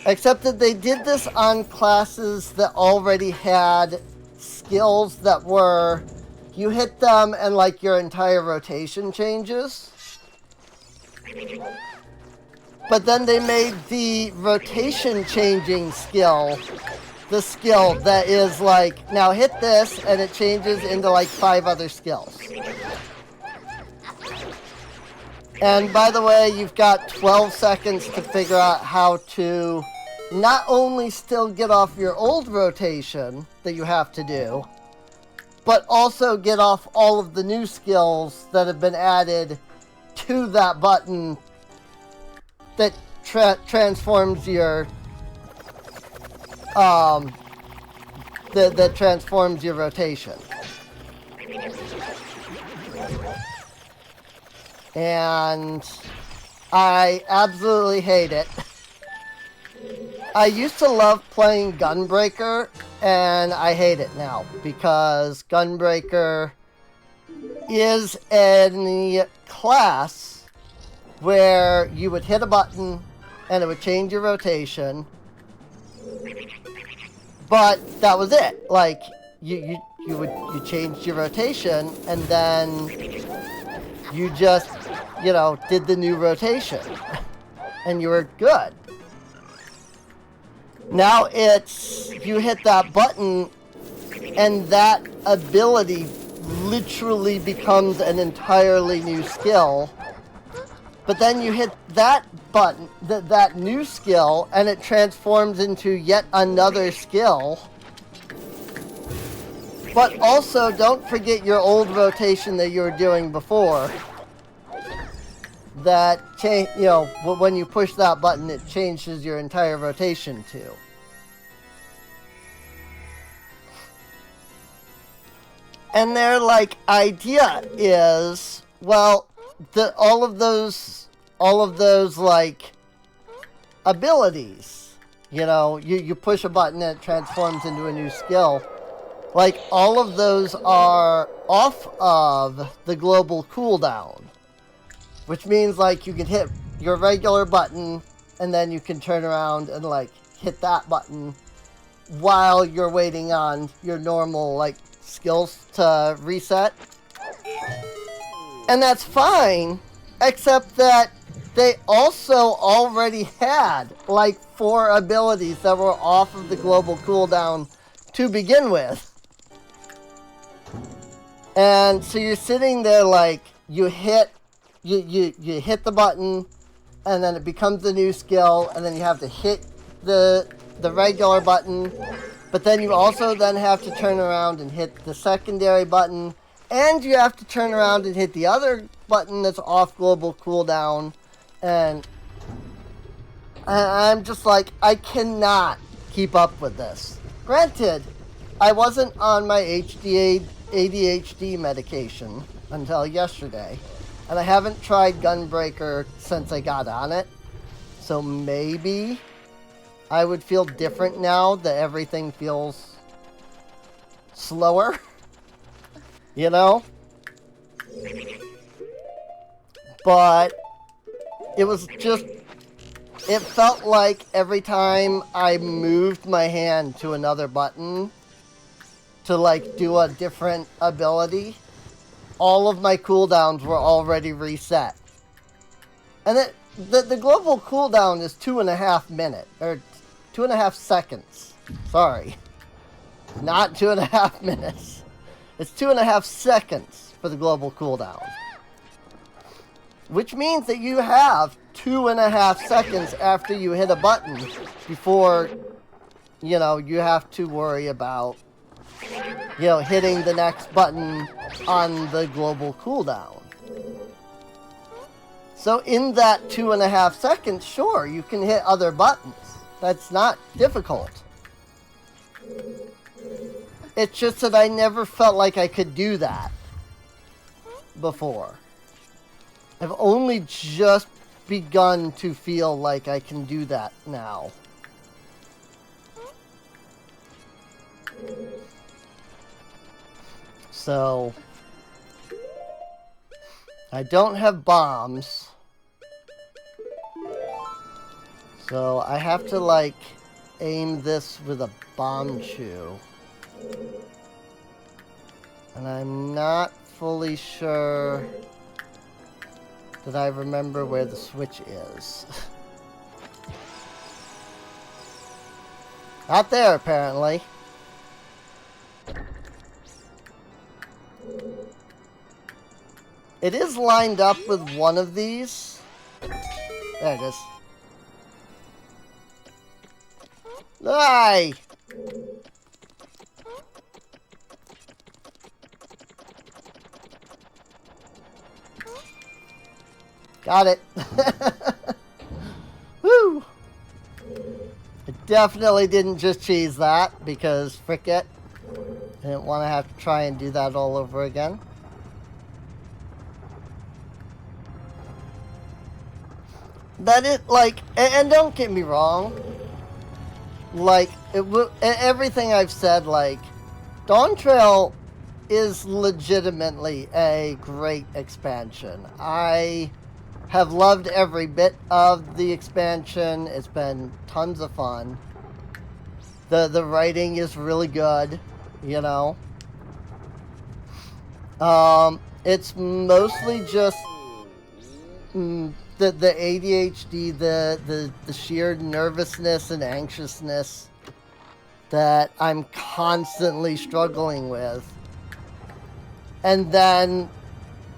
Except that they did this on classes that already had skills that were, you hit them and your entire rotation changes. But then they made the rotation changing skill the skill that is now hit this and it changes into 5 other skills. And by the way, you've got 12 seconds to figure out how to not only still get off your old rotation that you have to do, but also get off all of the new skills that have been added to that button that transforms your that transforms your rotation. And I absolutely hate it. I used to love playing Gunbreaker, and I hate it now because Gunbreaker is a class where you would hit a button and it would change your rotation, but that was it. You changed your rotation and then you just did the new rotation and you were good. Now it's you hit that button and that ability literally becomes an entirely new skill. But then you hit that button, that new skill, and it transforms into yet another skill. But also, don't forget your old rotation that you were doing before. That when you push that button, it changes your entire rotation too. And their idea is, well, all of those abilities, you push a button and it transforms into a new skill. All of those are off of the global cooldown, which means you can hit your regular button and then you can turn around and hit that button while you're waiting on your normal skills to reset. And that's fine, except that they also already had 4 abilities that were off of the global cooldown to begin with. And so you're sitting there you hit the button and then it becomes a new skill, and then you have to hit the regular button, but then you also then have to turn around and hit the secondary button. And you have to turn around and hit the other button that's off global cooldown. And I'm just I cannot keep up with this. Granted, I wasn't on my ADHD medication until yesterday. And I haven't tried Gunbreaker since I got on it. So maybe I would feel different now that everything feels slower. You know? But it was just... It felt like every time I moved my hand to another button to, like, do a different ability, all of my cooldowns were already reset. And the global cooldown is 2.5 minutes, or 2.5 seconds. Sorry. Not 2.5 minutes. It's 2.5 seconds for the global cooldown. Which means that you have 2.5 seconds after you hit a button before, you know, you have to worry about, you know, hitting the next button on the global cooldown. So in that 2.5 seconds, sure, you can hit other buttons. That's not difficult. It's just that I never felt like I could do that before. I've only just begun to feel like I can do that now. So, I don't have bombs. So, I have to, like, aim this with a bomb chew. And I'm not fully sure that I remember where the switch is. Not there, apparently. It is lined up with one of these. There it is. Aye! Got it. Woo! I definitely didn't just cheese that because frick it. I didn't want to have to try and do that all over again. That it, like, and don't get me wrong. Like, everything I've said, like, Dawn Trail is legitimately a great expansion. I have loved every bit of the expansion. It's been tons of fun. The writing is really good, you know. It's mostly just the ADHD, the sheer nervousness and anxiousness that I'm constantly struggling with. And then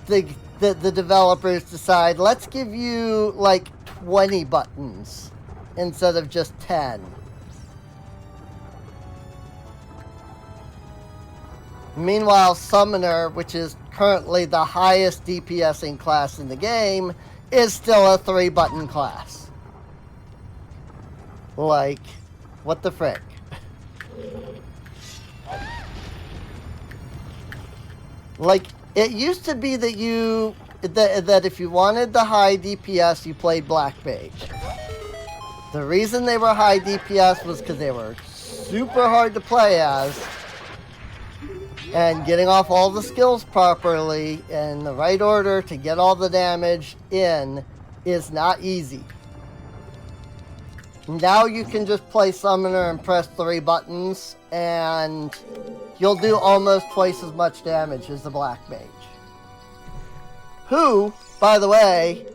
the developers decide, let's give you like 20 buttons instead of just 10. Meanwhile, Summoner, which is currently the highest DPSing class in the game, is still a 3-button class. Like, what the frick? Like, it used to be that if you wanted the high DPS, you played Black Mage. The reason they were high DPS was because they were super hard to play as, and getting off all the skills properly in the right order to get all the damage in is not easy. Now you can just play Summoner and press 3 buttons, and you'll do almost twice as much damage as the Black Mage. Who, by the way,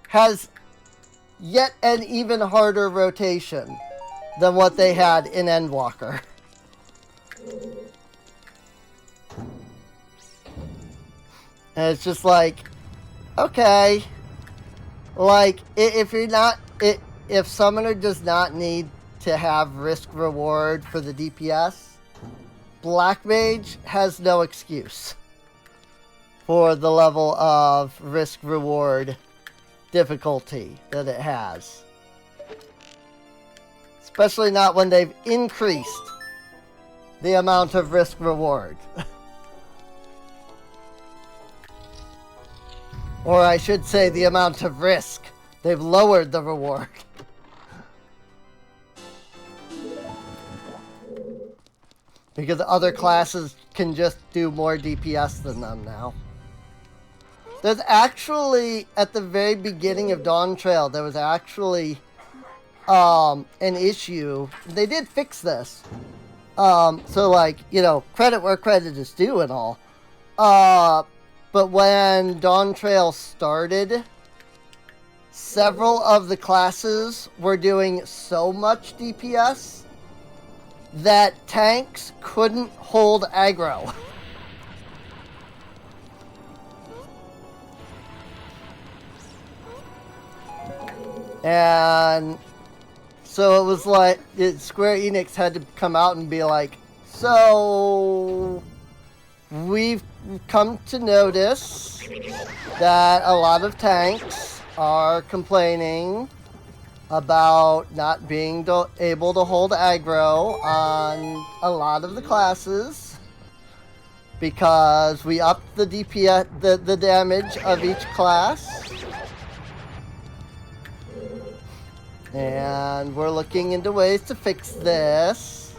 has yet an even harder rotation than what they had in Endwalker. And it's just like, okay, like, if Summoner does not need to have risk-reward for the DPS, Black Mage has no excuse for the level of risk-reward difficulty that it has. Especially not when they've increased the amount of risk reward. Or I should say the amount of risk. They've lowered the reward. Because other classes can just do more DPS than them now. There's actually, at the very beginning of Dawn Trail, there was actually an issue. They did fix this. So like, you know, credit where credit is due and all. But when Dawn Trail started, several of the classes were doing so much DPS that tanks couldn't hold aggro. And so it was like, Square Enix had to come out and be like, so we've come to notice that a lot of tanks are complaining about not being able to hold aggro on a lot of the classes because we upped the DPS, the damage of each class. And we're looking into ways to fix this.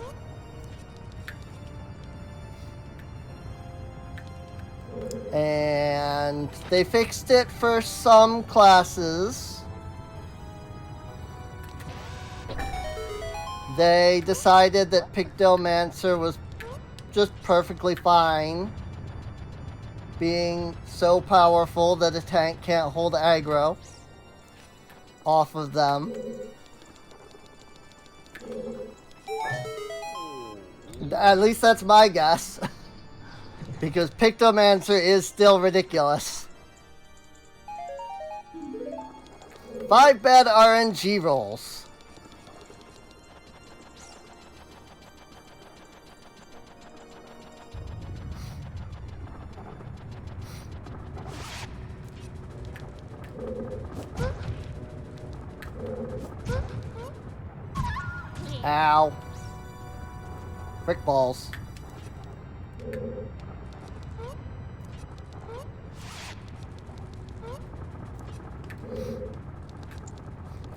And they fixed it for some classes. They decided that Pictomancer was just perfectly fine, being so powerful that a tank can't hold aggro off of them. At least that's my guess. Because Pictomancer is still ridiculous. 5 bad RNG rolls. Ow. Frick balls.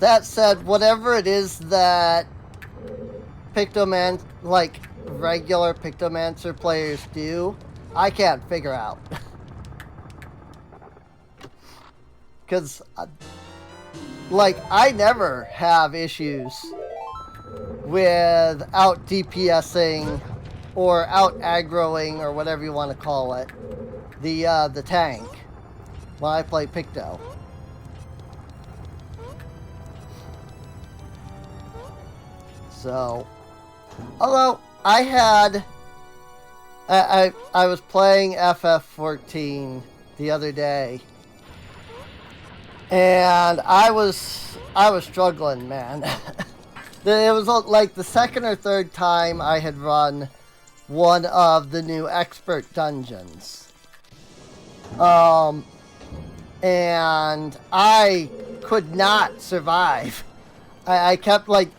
That said, whatever it is that like regular Pictomancer players do, I can't figure out. Because, like, I never have issues with out DPSing or out aggroing or whatever you want to call it the tank when I play Picto. So, although I was playing FF14 the other day, and I was struggling, man. It was like the second or third time I had run one of the new expert dungeons. And I could not survive. I kept, like,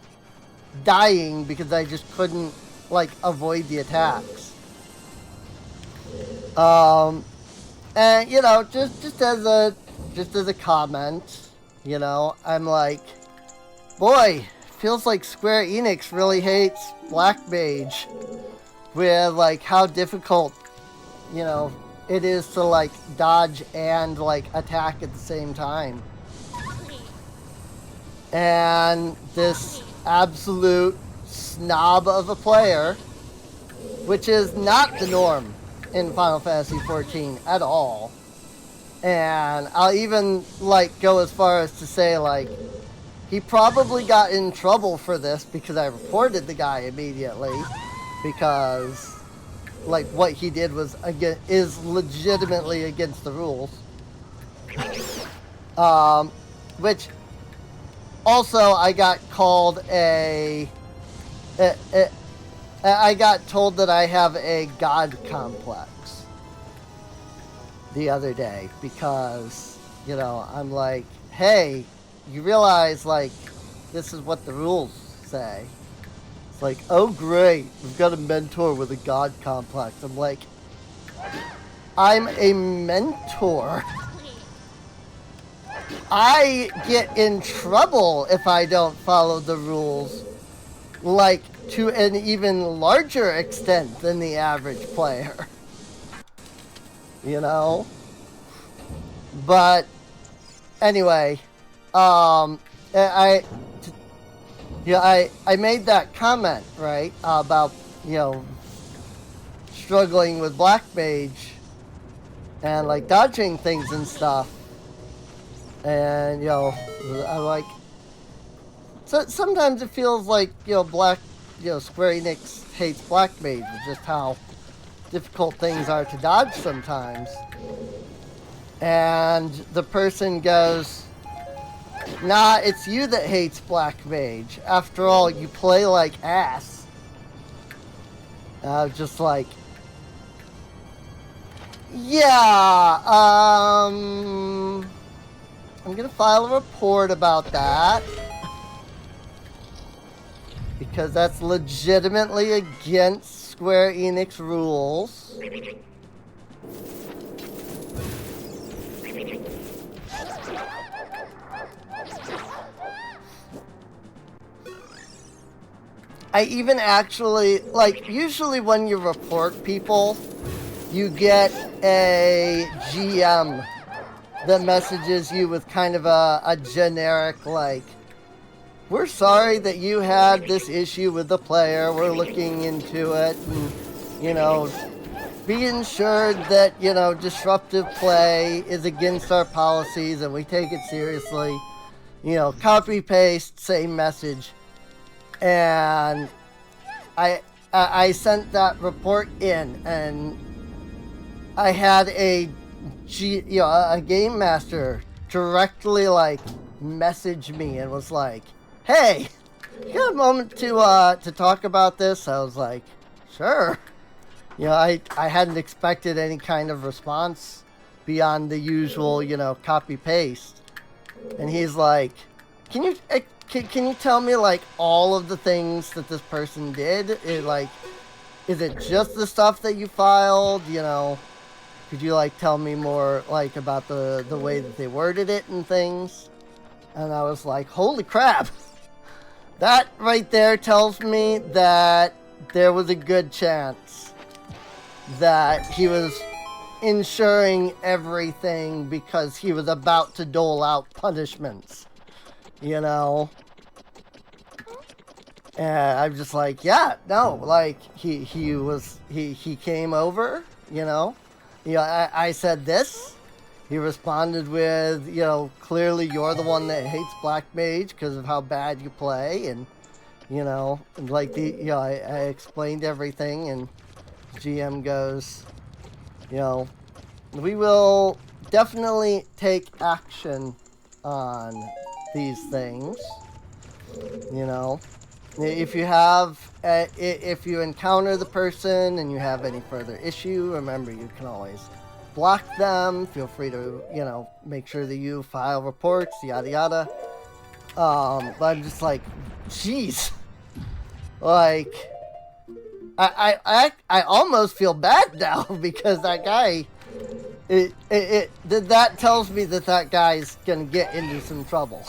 dying because I just couldn't, like, avoid the attacks. And, you know, just as a comment, you know, I'm like, boy, feels like Square Enix really hates Black Mage with, like, how difficult, you know, it is to, like, dodge and, like, attack at the same time. And this absolute snob of a player, which is not the norm in Final Fantasy XIV at all. And I'll even, like, go as far as to say, like, he probably got in trouble for this because I reported the guy immediately, because, like, what he did was is legitimately against the rules. Which also I got called I got told that I have a god complex the other day because, you know, I'm like, hey, you realize, like, this is what the rules say. It's like, oh great, we've got a mentor with a god complex. I'm like, I'm a mentor. I get in trouble if I don't follow the rules, like to an even larger extent than the average player. You know? But anyway, I made that comment, right, about, struggling with Black Mage and like dodging things and stuff. And, I like, so sometimes it feels like, Square Enix hates Black Mage with just how difficult things are to dodge sometimes. And the person goes, nah, it's you that hates Black Mage. After all, you play like ass. And I was just like, yeah, I'm gonna file a report about that. Because that's legitimately against Square Enix rules. I even actually, like, usually when you report people, you get a GM that messages you with kind of a generic, like, we're sorry that you had this issue with the player, we're looking into it, and, be ensured that, disruptive play is against our policies and we take it seriously. Copy, paste, same message. And I sent that report in, and I had a game master directly like message me and was like, "Hey, you got a moment to talk about this?" I was like, "Sure." I hadn't expected any kind of response beyond the usual, copy paste. And he's like, "Can you tell me like all of the things that this person did? Is it just the stuff that you filed? Could you like tell me more like about the way that they worded it and things?" And I was like, holy crap. That right there tells me that there was a good chance that he was ensuring everything because he was about to dole out punishments. And I'm just like, yeah, no, like he came over, I said this. He responded with, clearly you're the one that hates Black Mage because of how bad you play, and like I explained everything, and GM goes, we will definitely take action on these things. If you encounter the person and you have any further issue, remember you can always block them. Feel free to, make sure that you file reports, yada yada. But I'm just like, jeez. Like, I almost feel bad now because that guy, that tells me that guy's gonna get into some trouble.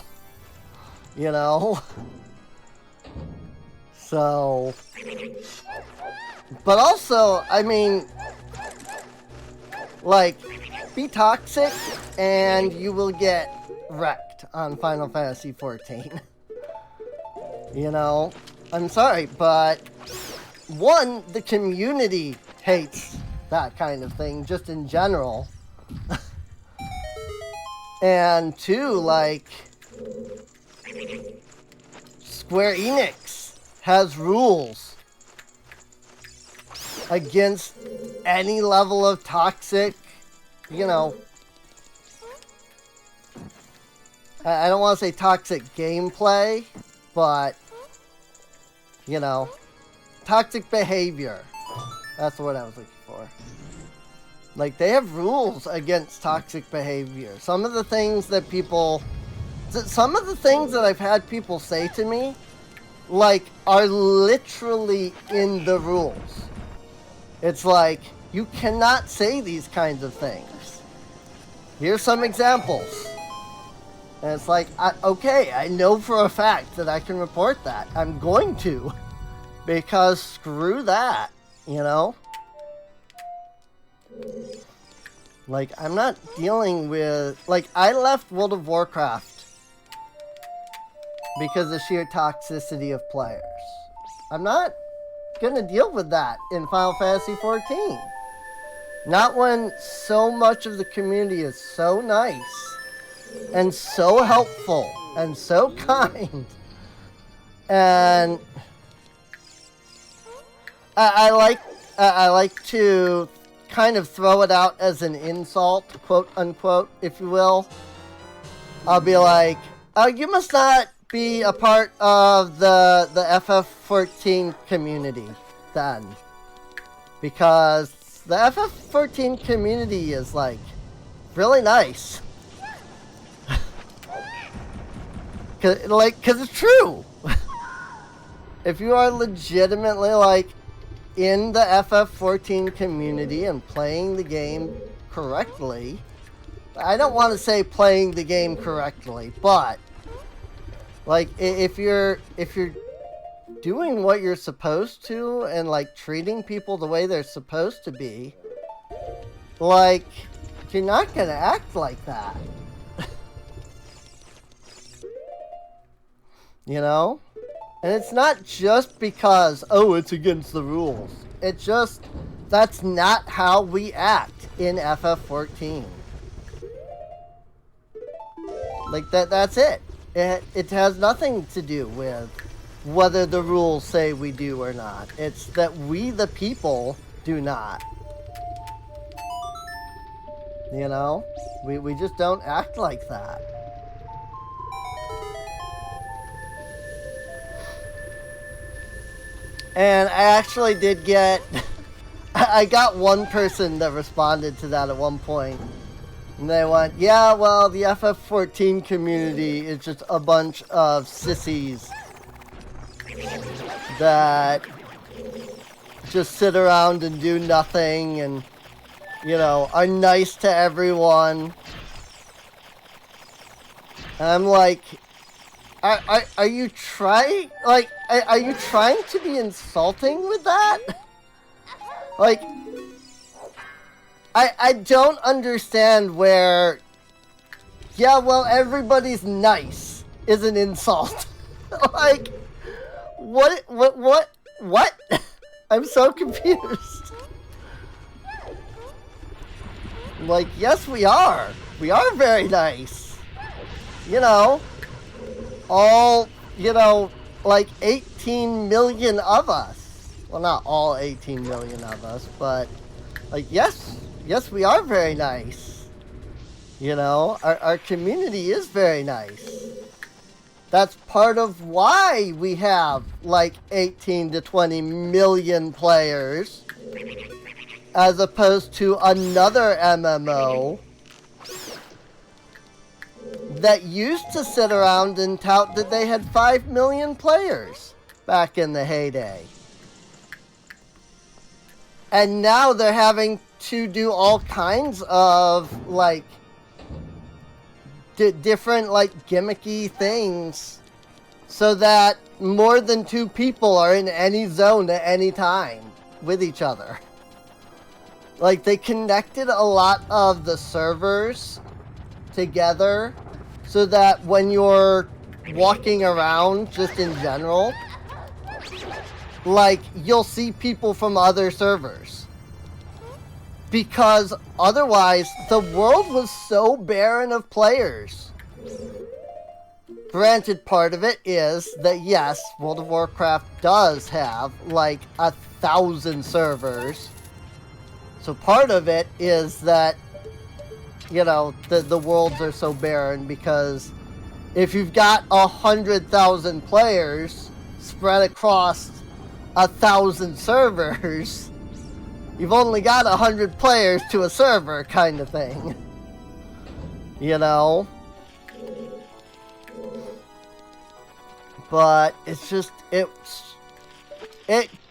So, but also, I mean, like, be toxic and you will get wrecked on Final Fantasy XIV. I'm sorry, but one, the community hates that kind of thing just in general. And two, like, Square Enix has rules against any level of toxic, I don't want to say toxic gameplay, but, toxic behavior. That's what I was looking for. Like, they have rules against toxic behavior. Some of the things that I've had people say to me like, are literally in the rules. It's like, you cannot say these kinds of things. Here's some examples. And it's like, okay, I know for a fact that I can report that. I'm going to. Because screw that, you know? Like, I'm not dealing with... Like, I left World of Warcraft because of the sheer toxicity of players. I'm not gonna deal with that in Final Fantasy XIV. Not when so much of the community is so nice and so helpful and so kind. And I like to kind of throw it out as an insult, quote unquote, if you will. I'll be like, oh, you must not be a part of the FF14 community then. Because the FF14 community is like really nice. Cause it's true. If you are legitimately like in the FF14 community and playing the game correctly, I don't want to say playing the game correctly, but like if you're doing what you're supposed to and like treating people the way they're supposed to be, like you're not gonna act like that. You know? And it's not just because, oh, it's against the rules. It's just, that's not how we act in FF14. Like, that's it. It has nothing to do with whether the rules say we do or not. It's that we, the people, do not. You know? We just don't act like that. And I actually did get... I got one person that responded to that at one point. And they went, yeah, well, the FF14 community is just a bunch of sissies that just sit around and do nothing and, you know, are nice to everyone. And I'm like... Are you trying, like, are you trying to be insulting with that? Like, I don't understand where, yeah, well, everybody's nice is an insult. Like, what? I'm so confused. Like, yes, we are. We are very nice. You know. All, you know, like 18 million of us. Well, not all 18 million of us, but like, yes, we are very nice. You know, our community is very nice. That's part of why we have like 18 to 20 million players as opposed to another MMO that used to sit around and tout that they had 5 million players back in the heyday. And now they're having to do all kinds of, like, different, like, gimmicky things so that more than 2 people are in any zone at any time with each other. Like, they connected a lot of the servers together so that when you're walking around, just in general, like, you'll see people from other servers. Because otherwise, the world was so barren of players. Granted, part of it is that, yes, World of Warcraft does have, like, 1,000 servers. So part of it is that, you know, the worlds are so barren because if you've got 100,000 players spread across 1,000 servers, you've only got 100 players to a server kind of thing. You know? But it's just, it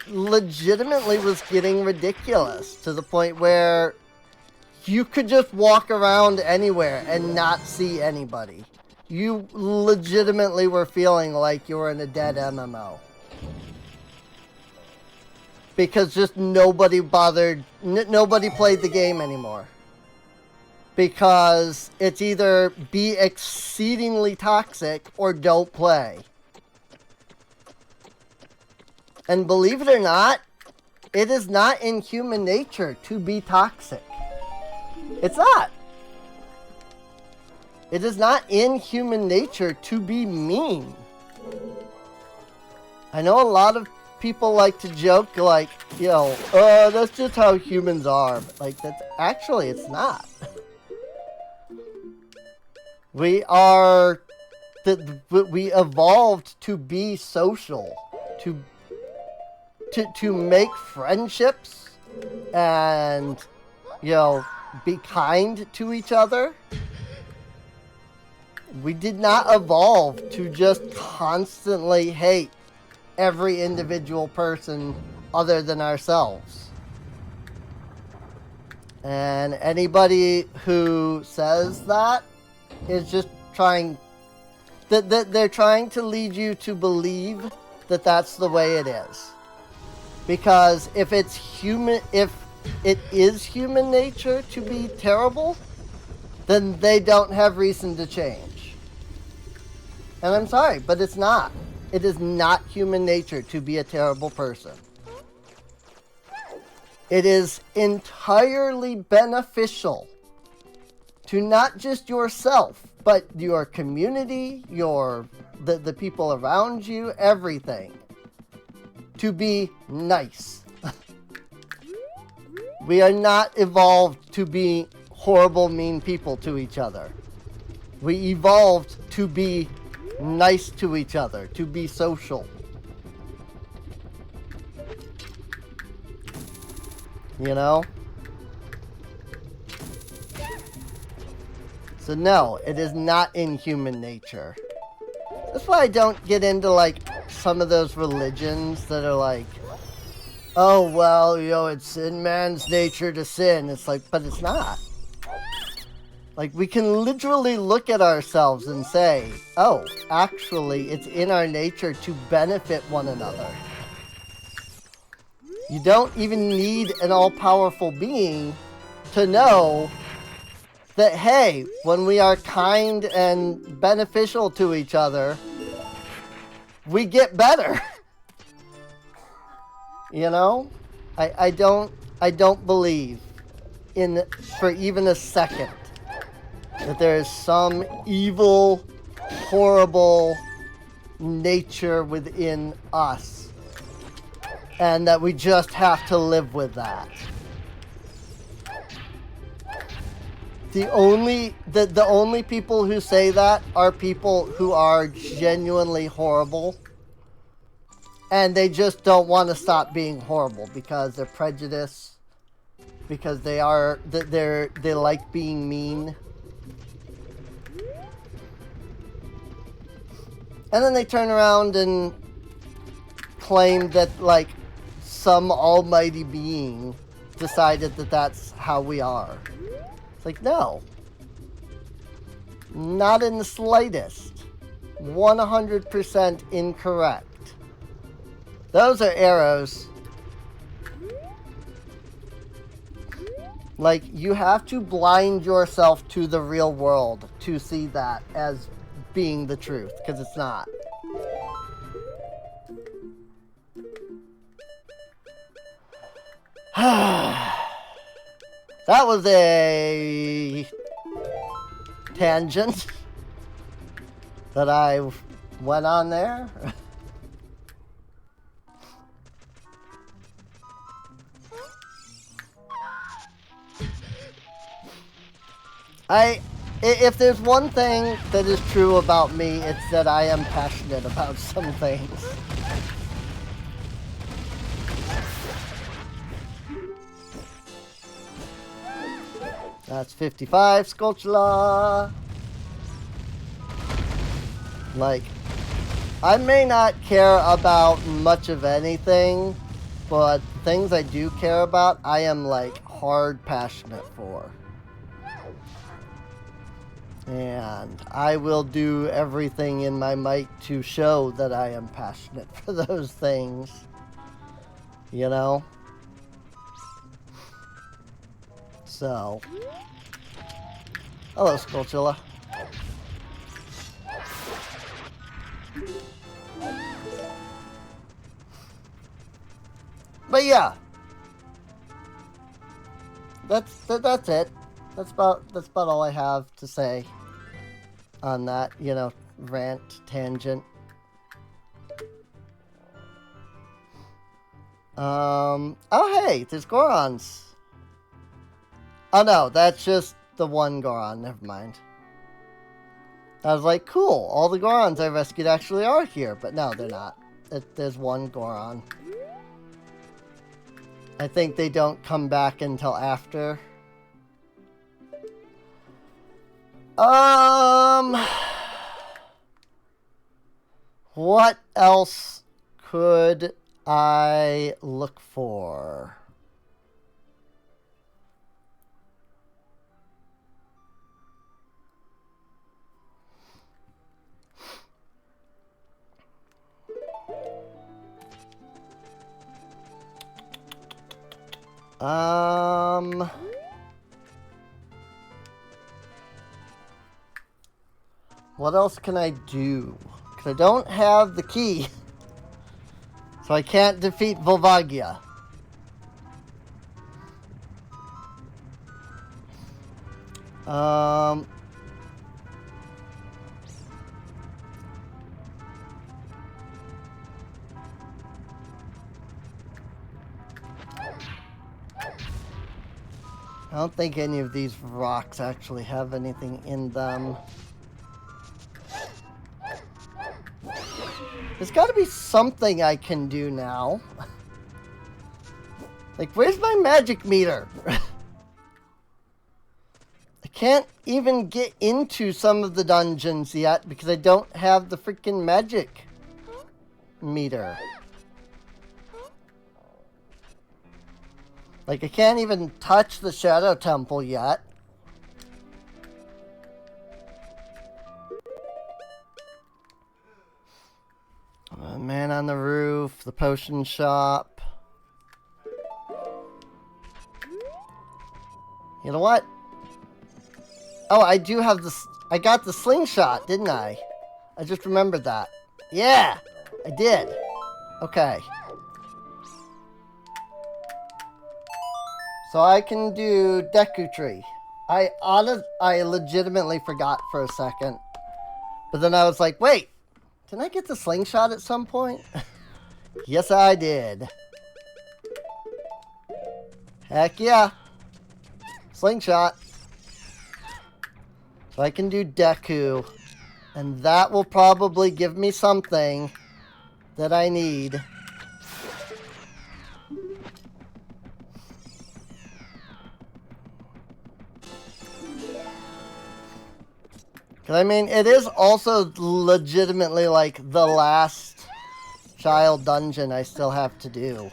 legitimately was getting ridiculous to the point where you could just walk around anywhere and not see anybody. You legitimately were feeling like you were in a dead MMO. Because just nobody bothered, nobody played the game anymore. Because it's either be exceedingly toxic or don't play. And believe it or not, it is not in human nature to be toxic. It's not. It is not in human nature to be mean. I know a lot of people like to joke like, you know, that's just how humans are. But like, that's actually, it's not. We evolved to be social, to make friendships and, you know, be kind to each other. We did not evolve to just constantly hate every individual person other than ourselves. And anybody who says that is just trying, they're trying to lead you to believe that that's the way it is. Because if it is human nature to be terrible, then they don't have reason to change. And I'm sorry, but it's not. It is not human nature to be a terrible person. It is entirely beneficial to not just yourself, but your community, the people around you, everything, to be nice. We are not evolved to be horrible, mean people to each other. We evolved to be nice to each other, to be social. You know? So no, it is not in human nature. That's why I don't get into like some of those religions that are like, oh well, you know, it's in man's nature to sin. It's like, but it's not. Like, we can literally look at ourselves and say, oh, actually, it's in our nature to benefit one another. You don't even need an all-powerful being to know that, hey, when we are kind and beneficial to each other, we get better. You know? I don't believe for even a second that there is some evil, horrible nature within us, and that we just have to live with that. The only people who say that are people who are genuinely horrible, and they just don't want to stop being horrible because they're prejudiced, because they like being mean. And then they turn around and claim that, like, some almighty being decided that that's how we are. It's like, no. Not in the slightest. 100% incorrect. Those are arrows. Like, you have to blind yourself to the real world to see that as being the truth, because it's not. That was a tangent that I went on there. If there's one thing that is true about me, it's that I am passionate about some things. That's 55, Sculptula. Like, I may not care about much of anything, but things I do care about, I am like hard passionate for. And I will do everything in my might to show that I am passionate for those things. You know? So. Hello, Skulltula. But yeah. That's it. That's about all I have to say on that, you know, rant tangent. Oh hey, there's Gorons. Oh no, that's just the one Goron, never mind. I was like, cool, all the Gorons I rescued actually are here, but no, they're not. There's one Goron. I think they don't come back until after. What else could I look for? What else can I do? Because I don't have the key. So I can't defeat Volvagia. I don't think any of these rocks actually have anything in them. There's got to be something I can do now. Like, where's my magic meter? I can't even get into some of the dungeons yet because I don't have the freaking magic meter. Like, I can't even touch the Shadow Temple yet. Man on the roof, the potion shop. You know what? Oh, I do have this. I got the slingshot, didn't I? I just remembered that. Yeah, I did. Okay. So I can do Deku Tree. I legitimately forgot for a second. But then I was like, wait. Didn't I get the slingshot at some point? Yes, I did. Heck yeah. Slingshot. So I can do Deku. And that will probably give me something that I need. Because, I mean, it is also legitimately, like, the last child dungeon I still have to do.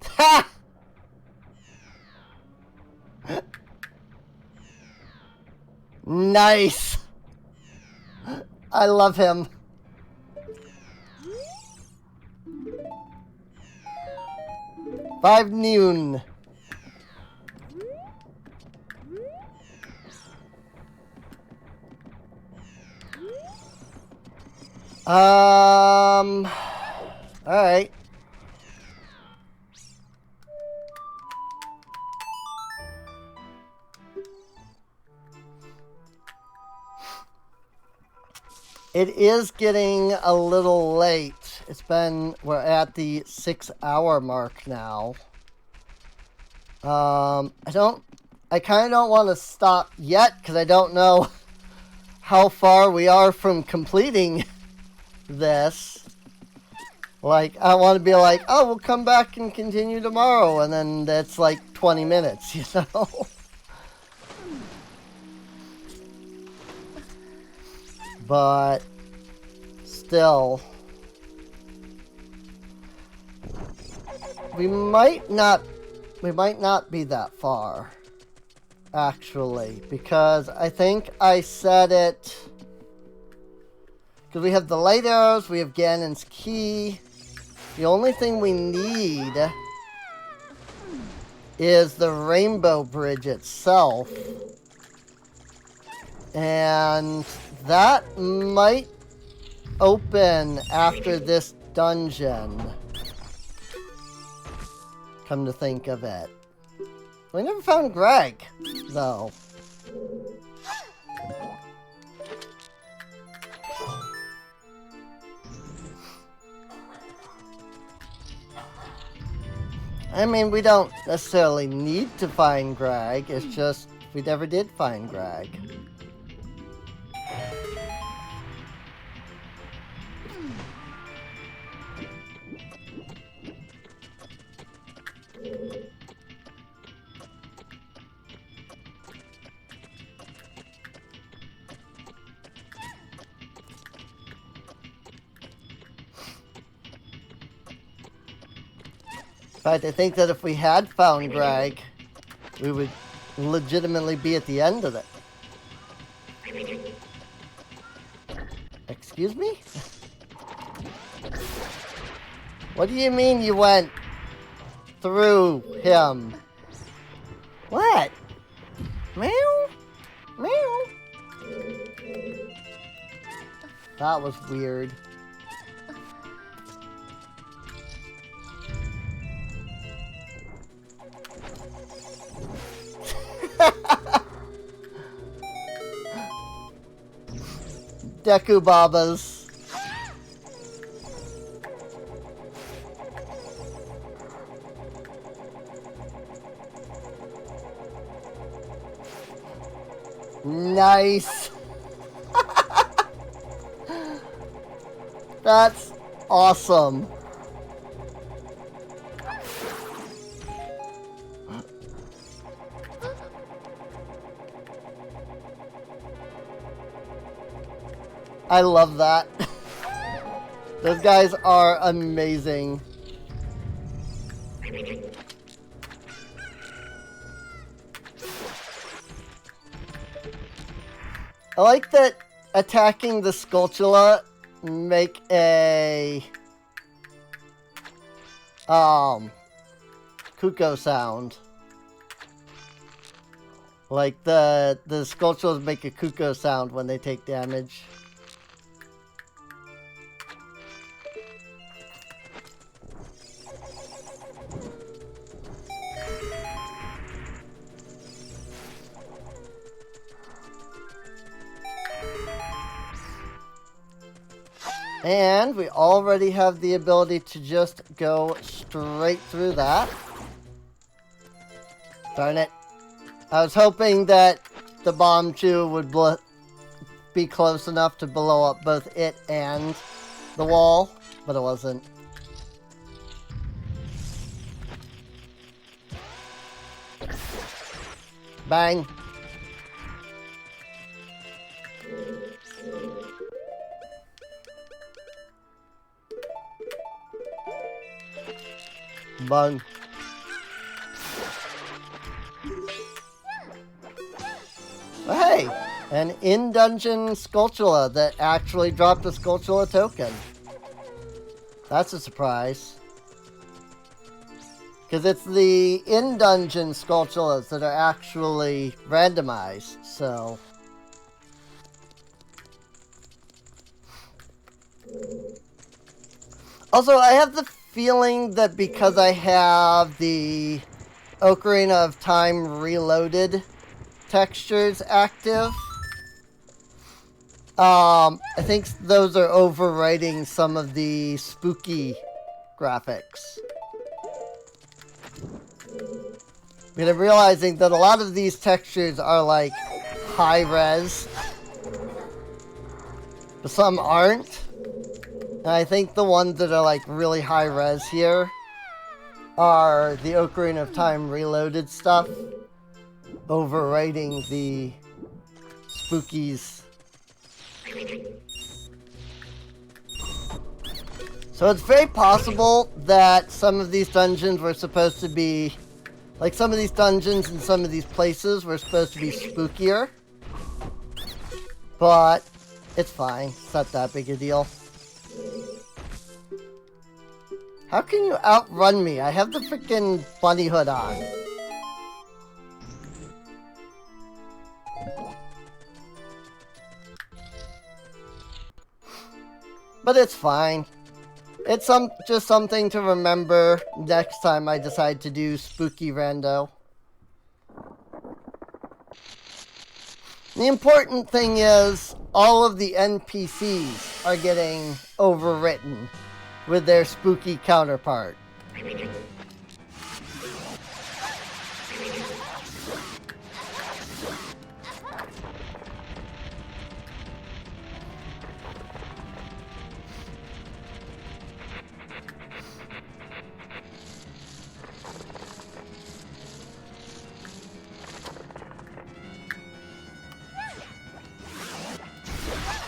Ha! Nice! I love him. Five noon. Alright. It is getting a little late. We're at the 6-hour mark now. I kind of don't want to stop yet because I don't know how far we are from completing this. Like, I want to be like, oh, we'll come back and continue tomorrow, and then that's like 20 minutes, you know? but still, we might not be that far, actually, because I think I said it, because we have the light arrows, we have Ganon's key. The only thing we need is the rainbow bridge itself, and that might open after this dungeon, come to think of it. We never found Greg, though. I mean, we don't necessarily need to find Greg, it's just we never did find Greg. In fact, I think that if we had found Greg, we would legitimately be at the end of it. Excuse me? What do you mean you went through him? What? Meow? Meow? That was weird. Deku Babas. Nice. That's awesome. I love that. Those guys are amazing. I like that attacking the Skulltula make a Kuko sound. Like the Skulltulas make a Kuko sound when they take damage. And we already have the ability to just go straight through that. Darn it. I was hoping that the bomb chew would be close enough to blow up both it and the wall, but it wasn't. Bang. Bang. Oh, hey, an in-dungeon Skulltula that actually dropped a Skulltula token. That's a surprise. Because it's the in-dungeon Skulltulas that are actually randomized, so... Also, I have the feeling that because I have the Ocarina of Time Reloaded textures active, I think those are overwriting some of the spooky graphics. But I'm realizing that a lot of these textures are like high res, but some aren't. And I think the ones that are like really high res here are the Ocarina of Time Reloaded stuff, overwriting the spookies So it's very possible that some of these dungeons were supposed to be... Like, some of these dungeons and some of these places were supposed to be spookier. But it's fine. It's not that big a deal. How can you outrun me? I have the freaking bunny hood on. But it's fine. It's just something to remember next time I decide to do Spooky Rando. The important thing is all of the NPCs are getting overwritten with their spooky counterpart.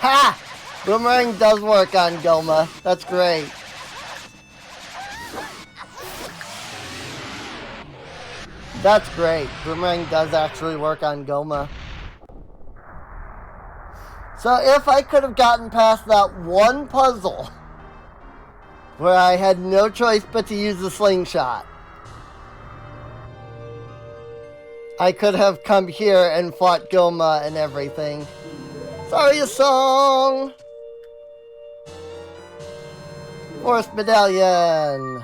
Ha! Boomerang does work on Goma. That's great. That's great. Boomerang does actually work on Goma. So if I could have gotten past that one puzzle where I had no choice but to use the slingshot, I could have come here and fought Goma and everything. Sorry, a song! Forest Medallion!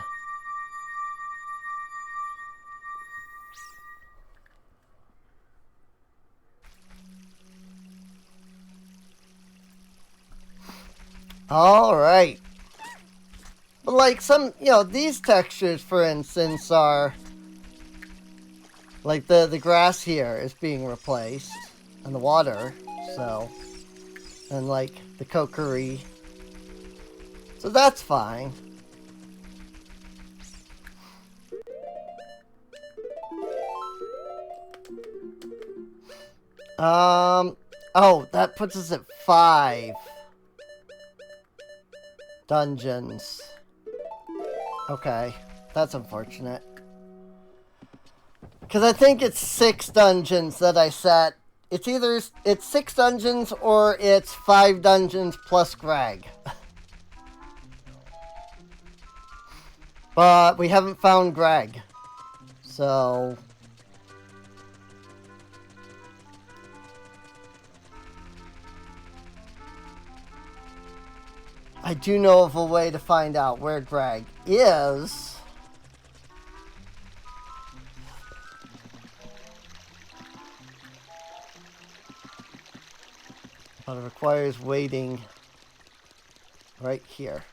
Alright. But like some, these textures, for instance, are... Like the grass here is being replaced. And the water, so... And like the kokery. So that's fine. Oh, that puts us at 5 dungeons. Okay, that's unfortunate. Because I think it's 6 dungeons that I set. It's 6 dungeons or it's 5 dungeons plus Greg. But we haven't found Greg. So... I do know of a way to find out where Greg is. But it requires waiting right here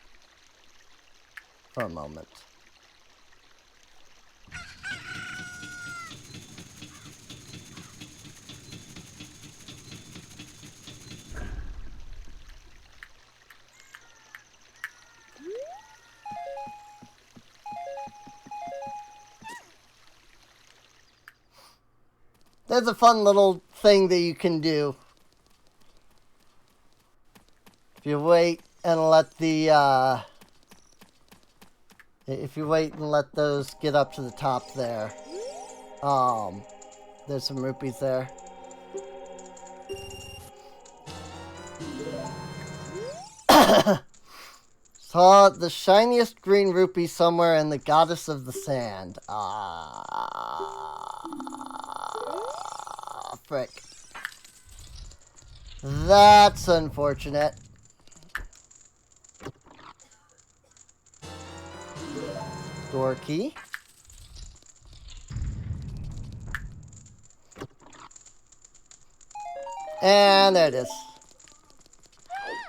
for a moment. There's a fun little thing that you can do. If you wait and let the, if you wait and let those get up to the top there, there's some rupees there. Saw the shiniest green rupee somewhere in the Goddess of the Sand. Frick. That's unfortunate. Door key. And there it is.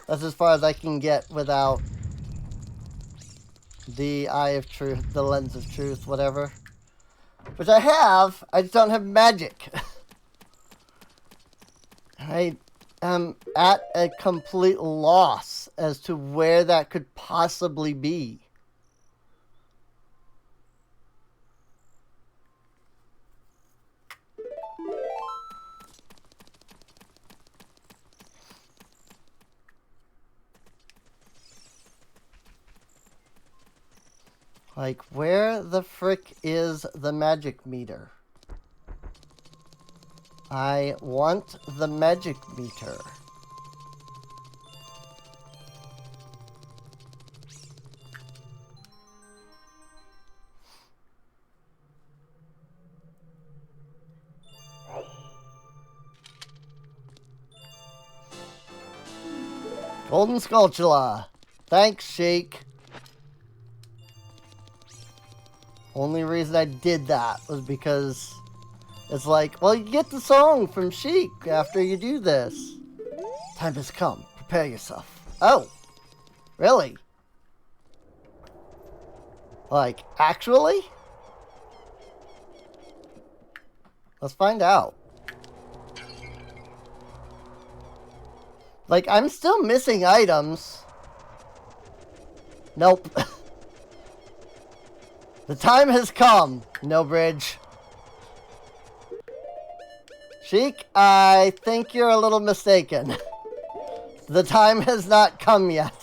That's as far as I can get without the Eye of Truth, the Lens of Truth, whatever. Which I have, I just don't have magic. I am at a complete loss as to where that could possibly be. Like, where the frick is the magic meter? I want the magic meter. Golden Skulltula. Thanks, Sheik. Only reason I did that was because it's like, well, you get the song from Sheik after you do this. Time has come. Prepare yourself. Oh, really? Like, actually? Let's find out. Like, I'm still missing items. Nope. The time has come. No bridge. Sheik, I think you're a little mistaken. The time has not come yet.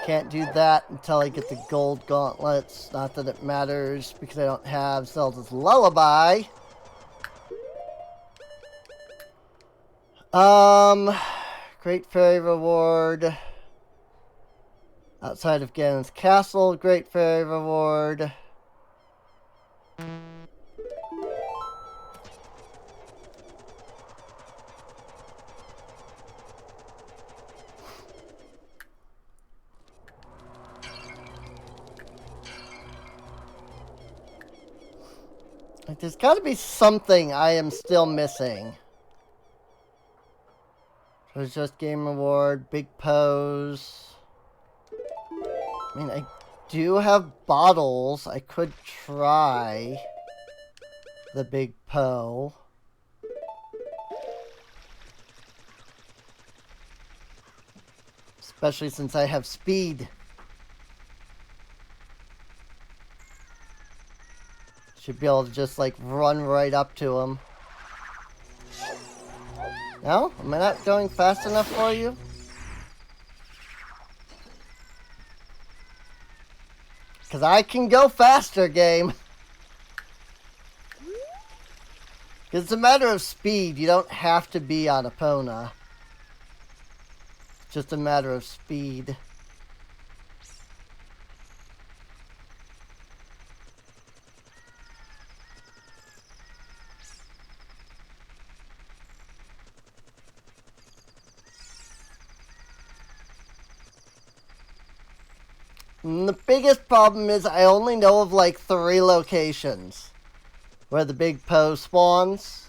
Can't do that until I get the gold gauntlets. Not that it matters because I don't have Zelda's Lullaby. Great Fairy Reward. Outside of Ganon's Castle, Great Fairy Reward. Like, there's got to be something I am still missing. There's just game reward, big pose. I mean, I do have bottles. I could try the big Poe. Especially since I have speed. Should be able to just, like, run right up to him. No? Am I not going fast enough for you? Because I can go faster, game. It's a matter of speed. You don't have to be on Epona. It's just a matter of speed. And the biggest problem is I only know of like 3 locations where the big Poe spawns.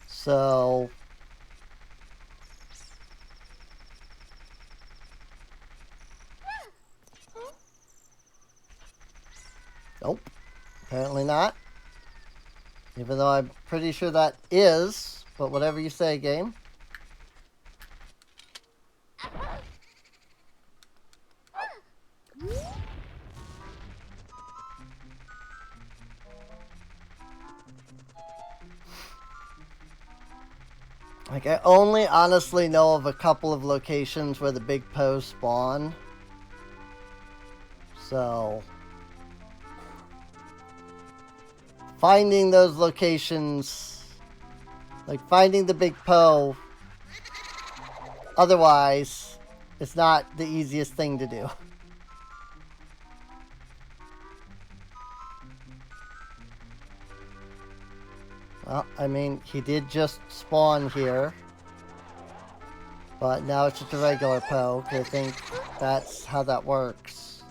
So nope, apparently not. Even though I'm pretty sure that is, but whatever you say, game. Like, I only honestly know of a couple of locations where the big Poe spawn. So finding those locations, like finding the big Poe, otherwise, it's not the easiest thing to do. Well, I mean, he did just spawn here. But now it's just a regular Poe, because I think that's how that works.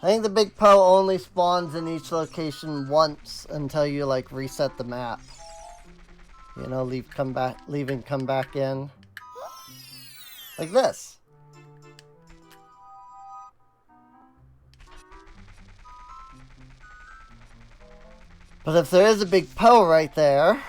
I think the big Poe only spawns in each location once until you, like, reset the map. You know, leave, come back in. Like this. But if there is a big Poe right there...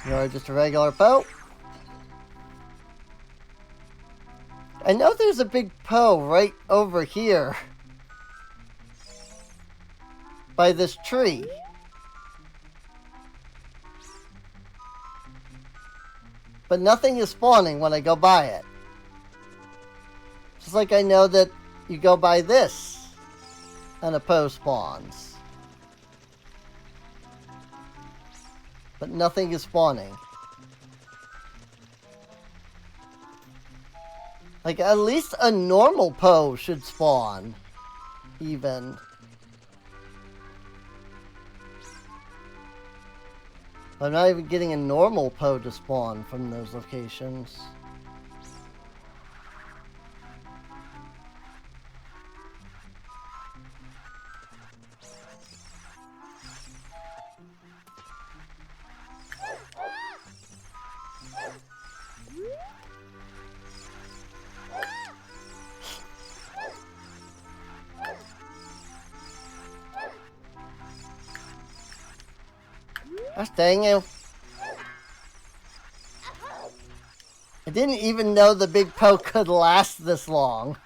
You're just a regular Poe. I know there's a big Poe right over here. By this tree. But nothing is spawning when I go by it. Just like I know that you go by this and a Poe spawns. But nothing is spawning. Like, at least a normal Poe should spawn. Even. I'm not even getting a normal Poe to spawn from those locations. Gosh dang you. I didn't even know the big Poe could last this long.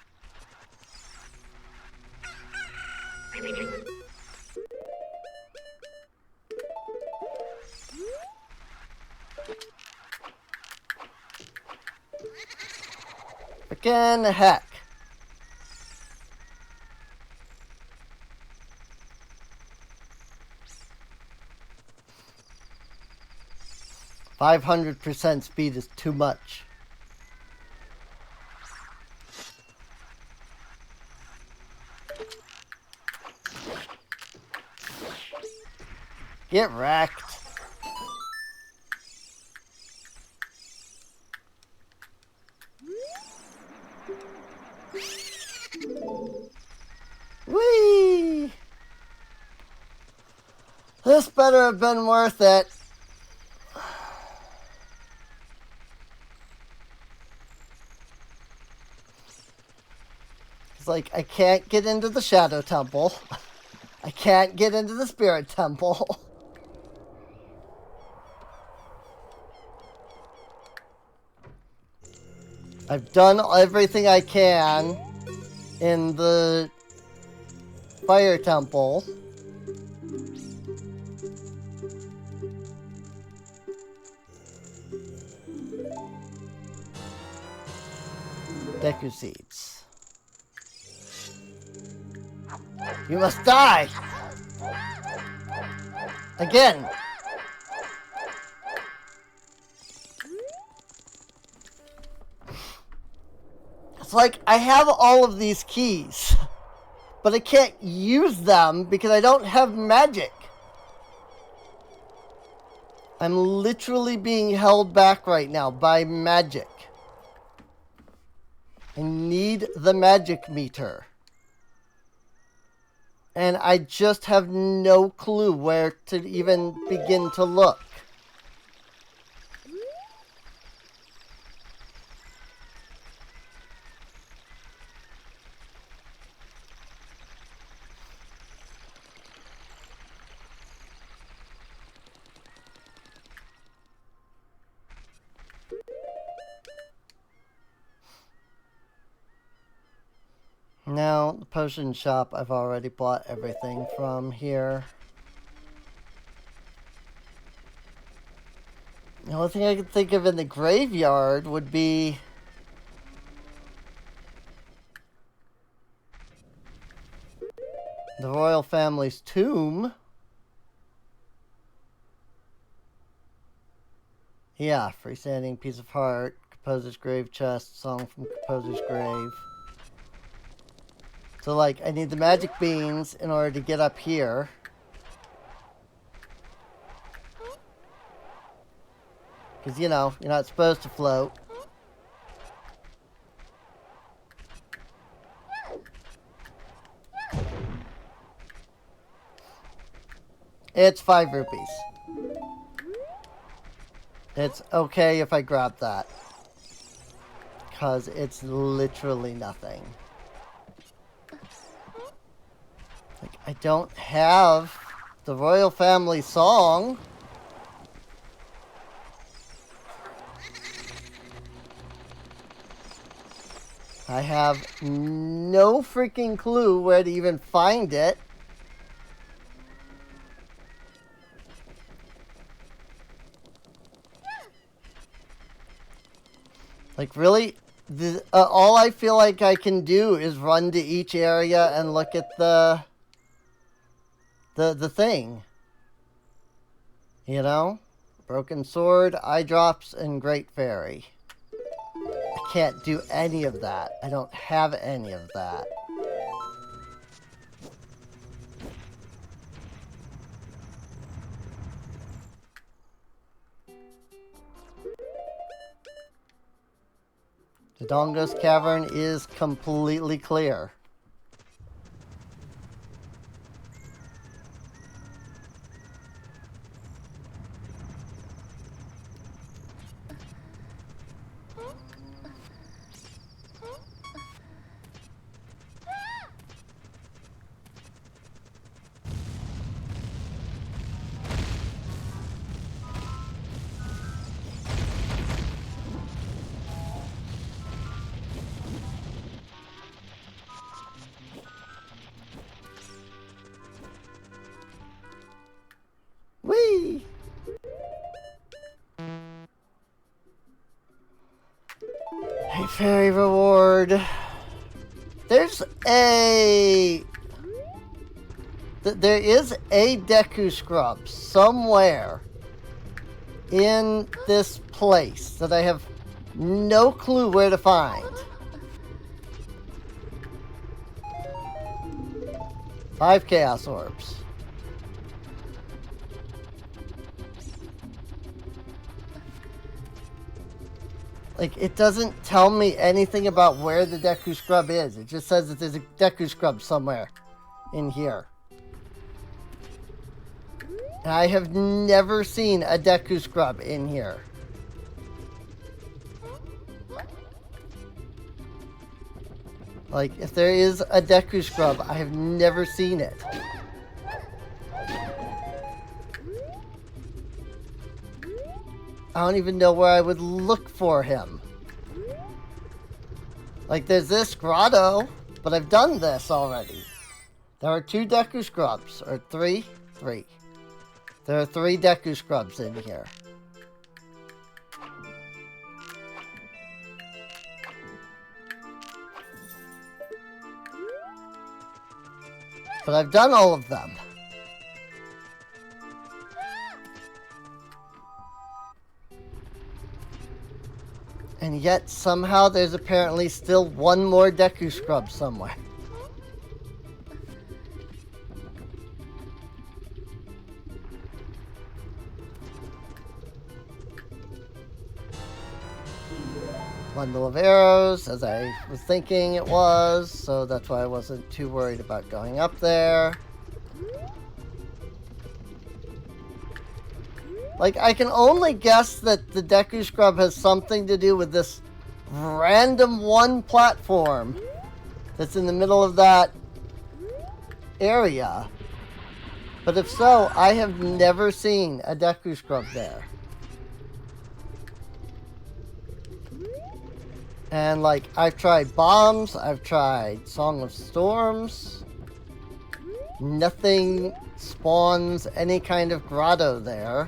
Frickin' heck. %500 speed is too much. Get wrecked. Whee! This better have been worth it. It's like, I can't get into the Shadow Temple. I can't get into the Spirit Temple. I've done everything I can in the Fire Temple. Deku Seeds. You must die! Again! It's like, I have all of these keys, but I can't use them because I don't have magic. I'm literally being held back right now by magic. I need the magic meter. And I just have no clue where to even begin to look. Now, the potion shop, I've already bought everything from here. The only thing I could think of in the graveyard would be... the royal family's tomb. Yeah, freestanding piece of heart, composer's grave chest, song from composer's grave. So, like, I need the magic beans in order to get up here. Because, you know, you're not supposed to float. It's 5 rupees. It's okay if I grab that. Because it's literally nothing. Like, I don't have the royal family song. I have no freaking clue where to even find it. Like, really? All I feel like I can do is run to each area and look at the thing. You know? Broken Sword, Eye Drops, and Great Fairy. I can't do any of that. I don't have any of that. The Dongo's Cavern is completely clear. Whee! Hey, fairy reward. There's a... There is a Deku Scrub somewhere in this place that I have no clue where to find. 5 Chaos Orbs. Like, it doesn't tell me anything about where the Deku Scrub is. It just says that there's a Deku Scrub somewhere in here. And I have never seen a Deku Scrub in here. Like, if there is a Deku Scrub, I have never seen it. I don't even know where I would look for him. Like, there's this grotto, but I've done this already. There are 2 Deku Scrubs, or 3? 3. There are 3 Deku Scrubs in here. But I've done all of them. And yet, somehow, there's apparently still one more Deku Scrub somewhere. Bundle of arrows, as I was thinking it was, so that's why I wasn't too worried about going up there. Like, I can only guess that the Deku Scrub has something to do with this random one platform that's in the middle of that area. But if so, I have never seen a Deku Scrub there. And, like, I've tried bombs, I've tried Song of Storms. Nothing spawns any kind of grotto there.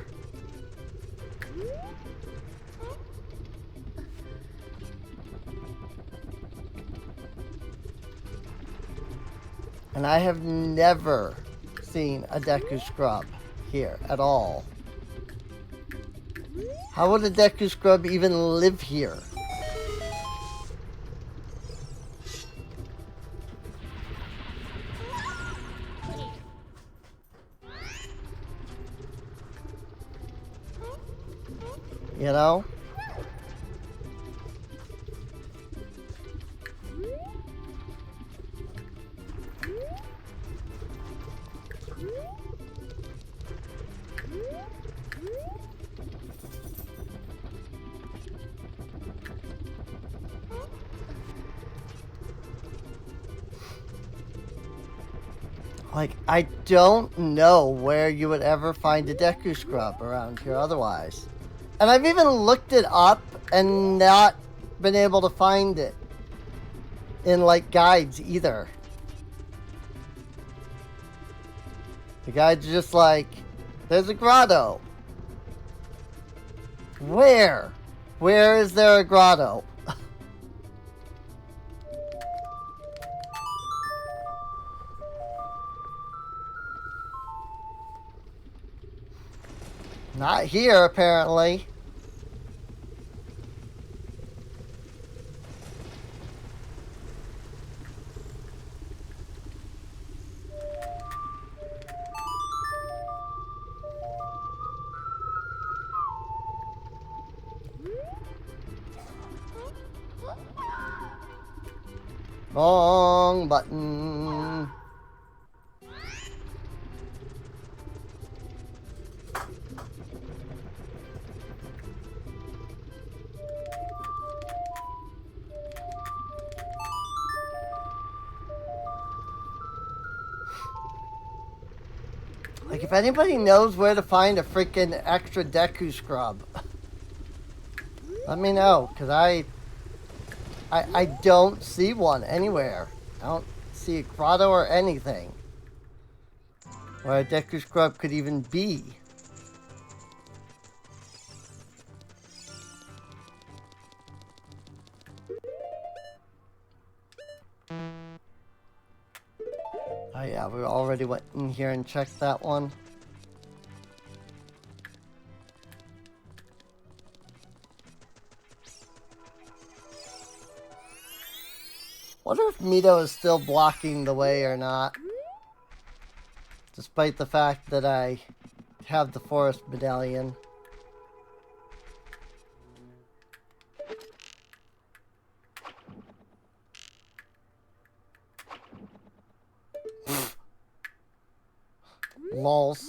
And I have never seen a Deku Scrub here at all. How would a Deku Scrub even live here? You know? Like, I don't know where you would ever find a Deku Scrub around here otherwise. And I've even looked it up and not been able to find it in, like, guides either. The guide's just like, there's a grotto. Where? Where is there a grotto? Not here, apparently. Wrong button. Like, if anybody knows where to find a freaking extra Deku Scrub, let me know, because I don't see one anywhere. I don't see a grotto or anything where a Deku Scrub could even be. Oh yeah, we already went in here and checked that one. Wonder if Mito is still blocking the way or not. Despite the fact that I have the forest medallion. Lols.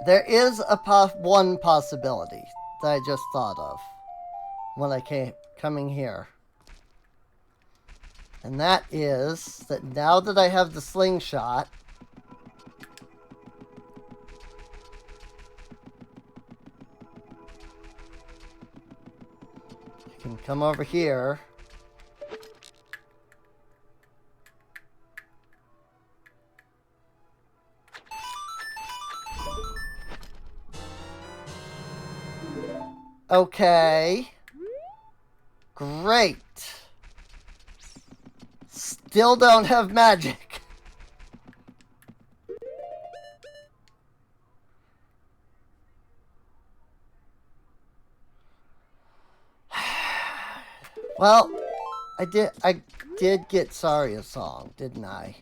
There is a one possibility that I just thought of when I came coming here. And that is that now that I have the slingshot, I can come over here. Okay. Great. Still don't have magic. Well, I did get Sorry a song, didn't I?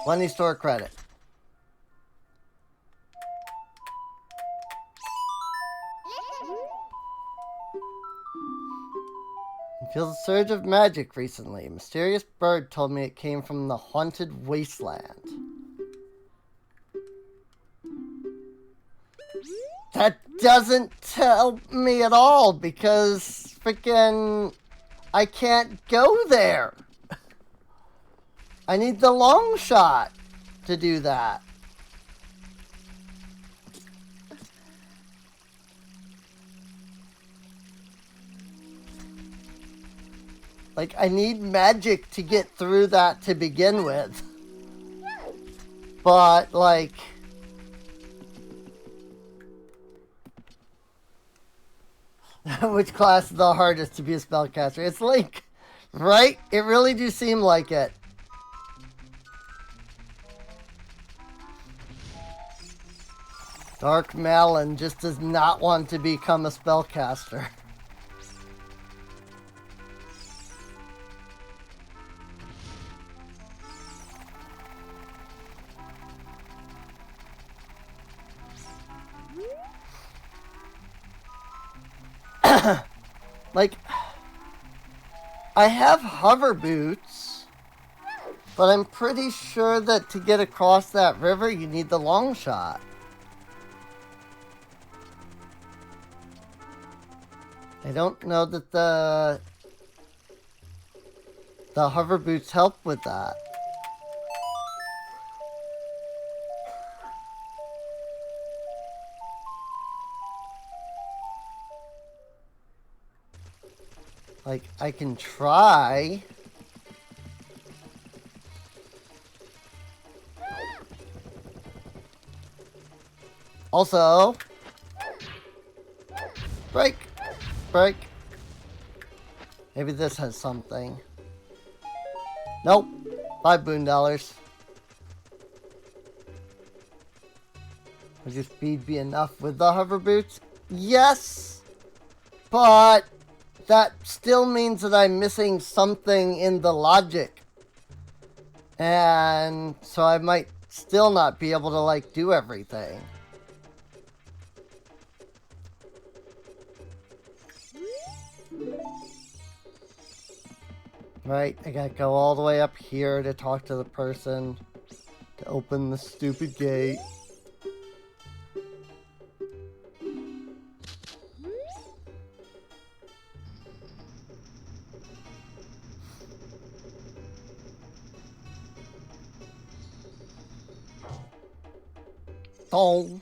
Plenty store credit. I feel a surge of magic recently. A mysterious bird told me it came from the haunted wasteland. That doesn't tell me at all because freaking I can't go there. I need the long shot to do that. Like, I need magic to get through that to begin with. But, like... which class is the hardest to be a spellcaster? It's Link, right? It really do seem like it. Dark Malin just does not want to become a spellcaster. Like, I have hover boots, but I'm pretty sure that to get across that river, you need the long shot. I don't know that the hover boots help with that. Like, I can try. Also, break. Break. Maybe this has something. Nope. 5 boon dollars. Would your speed be enough with the hover boots? Yes! But that still means that I'm missing something in the logic. And so I might still not be able to, like, do everything. Right, I gotta go all the way up here to talk to the person to open the stupid gate. Oh.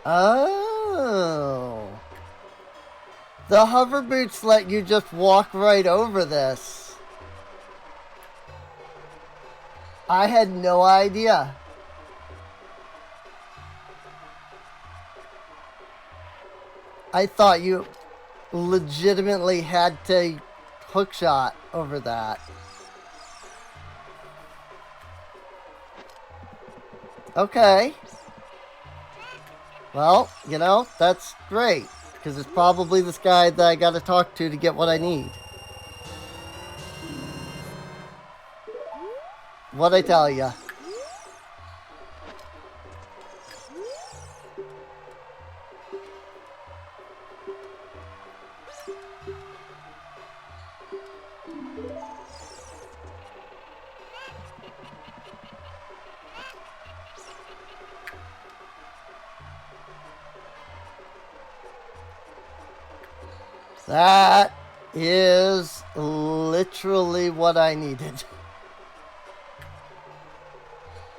Oh. The hover boots let you just walk right over this. I had no idea. I thought you legitimately had to hookshot over that. Okay. Well, you know, that's great. Because it's probably this guy that I gotta talk to get what I need. What'd I tell ya? That is literally what I needed.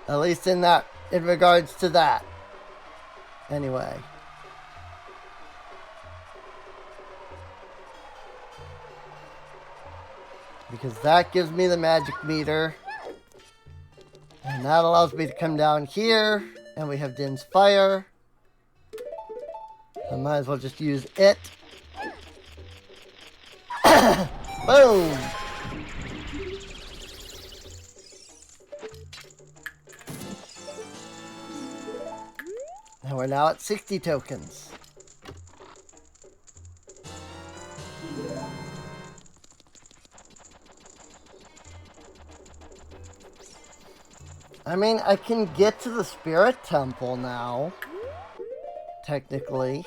At least in regards to that. Anyway. Because that gives me the magic meter. And that allows me to come down here. And we have Din's Fire. I might as well just use it. Boom! And we're now at 60 tokens. I mean, I can get to the Spirit Temple now. Technically.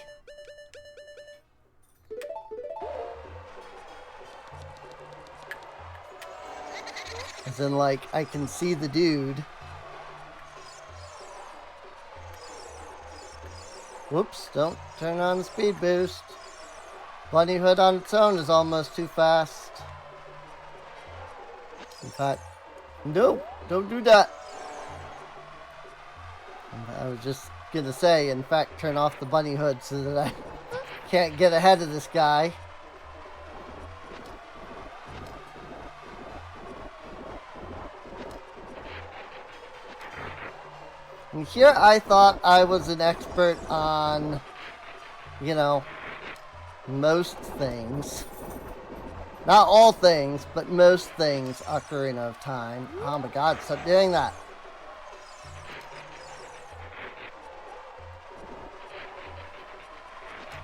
As in, like, I can see the dude. Whoops, don't turn on the speed boost. Bunny Hood on its own is almost too fast. In fact, no, don't do that. I was just gonna say, in fact, turn off the Bunny Hood so that I can't get ahead of this guy. And here I thought I was an expert on, you know, most things. Not all things, but most things Ocarina of Time. Oh my god, stop doing that.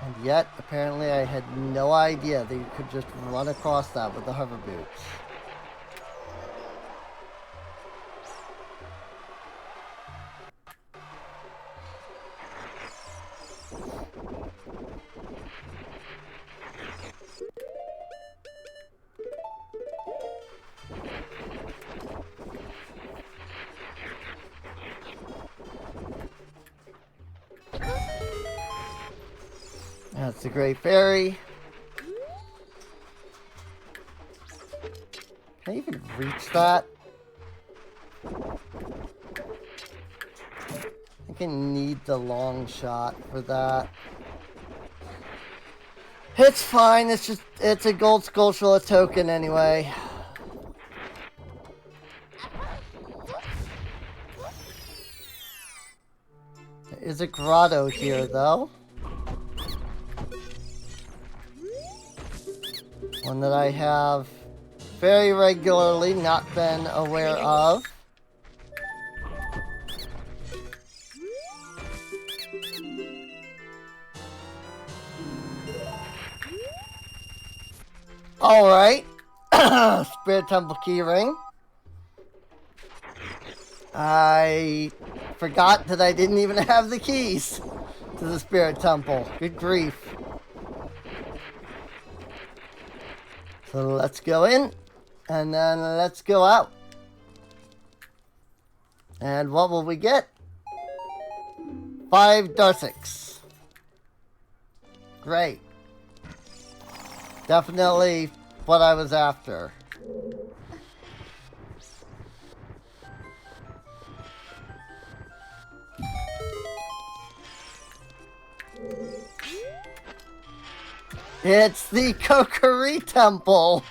And yet, apparently I had no idea that you could just run across that with the hover boots. That's the Great Fairy. Can I even reach that? I think I need the long shot for that. It's fine, it's a gold Skulltula token anyway. There is a grotto here though. One that I have very regularly not been aware of. Alright. Spirit Temple keyring. I forgot that I didn't even have the keys to the Spirit Temple. Good grief. So let's go in, and then let's go out. And what will we get? 5 Darsics. Great. Definitely what I was after. It's the Kokiri Temple!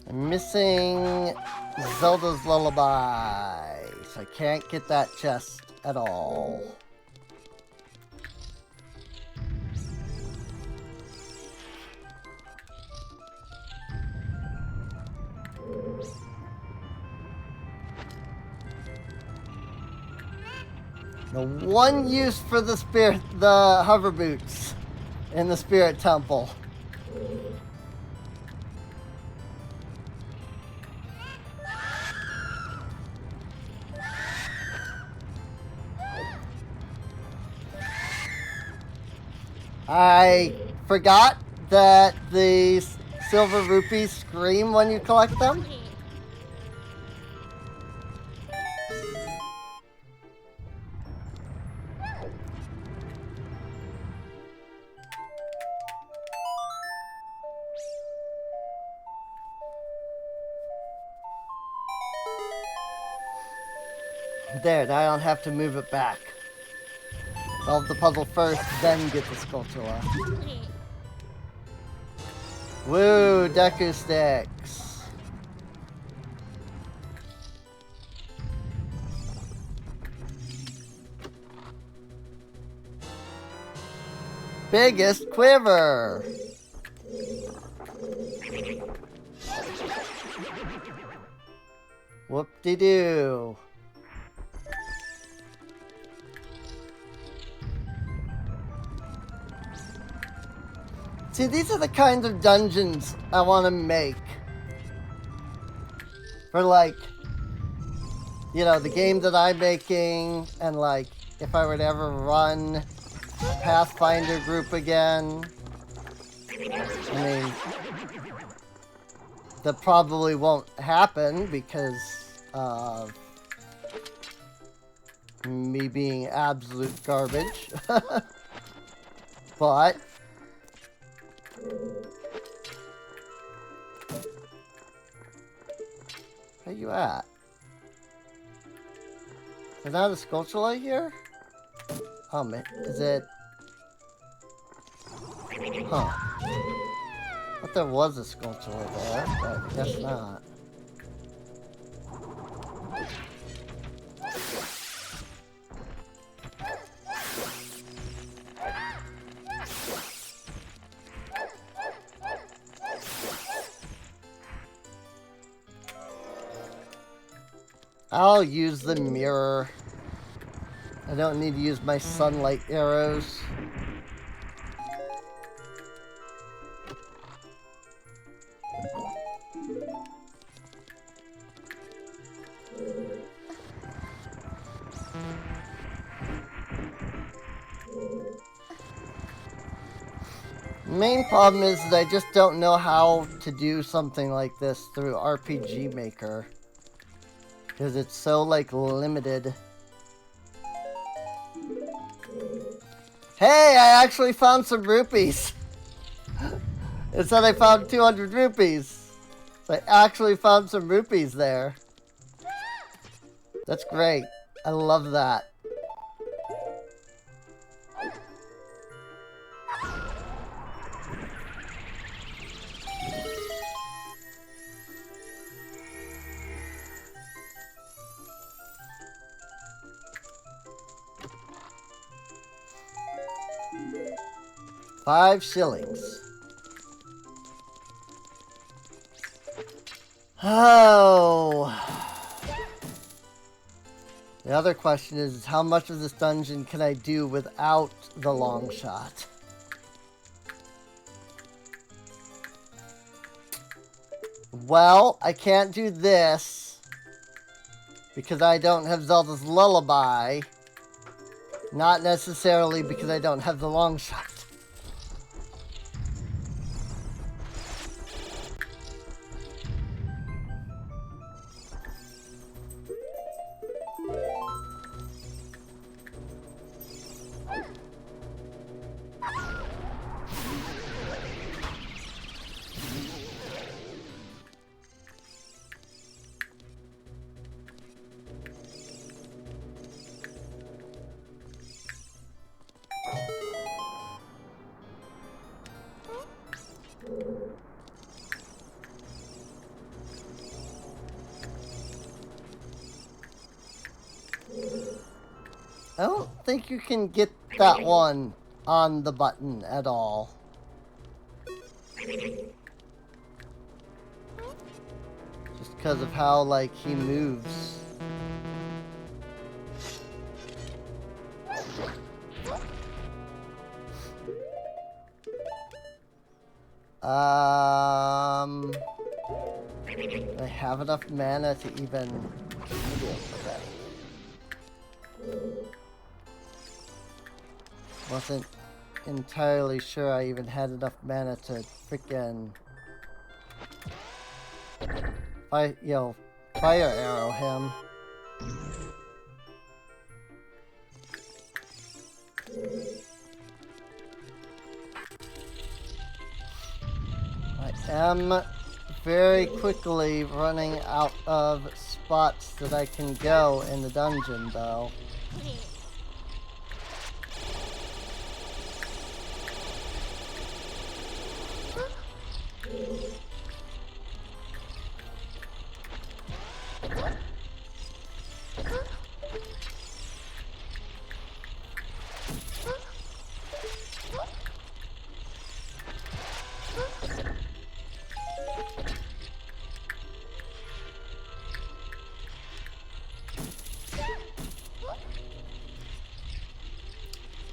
I'm missing Zelda's Lullaby, so I can't get that chest at all. The one use for the hover boots in the Spirit Temple. I forgot that the silver rupees scream when you collect them. There, now I don't have to move it back. Solve the puzzle first, then get the Skulltula. Woo, Deku Sticks. Biggest quiver. Whoop-de-doo. See, these are the kinds of dungeons I want to make. For, like, you know, the game that I'm making, and, like, if I were to ever run Pathfinder group again. I mean, that probably won't happen because of me being absolute garbage. But where you at? Is that a Skulltula here? Oh man, is it? Huh. But there was a Skulltula there, but I guess not. I'll use the mirror. I don't need to use my sunlight arrows. The main problem is that I just don't know how to do something like this through RPG Maker. Because it's so, like, limited. Hey, I actually found some rupees! It said I found 200 rupees. So I actually found some rupees there. That's great. I love that. $5. Oh. The other question is how much of this dungeon can I do without the long shot? Well, I can't do this because I don't have Zelda's Lullaby. Not necessarily because I don't have the long shot. I don't think you can get that one on the button at all. Just because of how, like, he moves. I have enough mana to even deal with that. Wasn't entirely sure I even had enough mana to frickin' fire arrow him. I am very quickly running out of spots that I can go in the dungeon, though.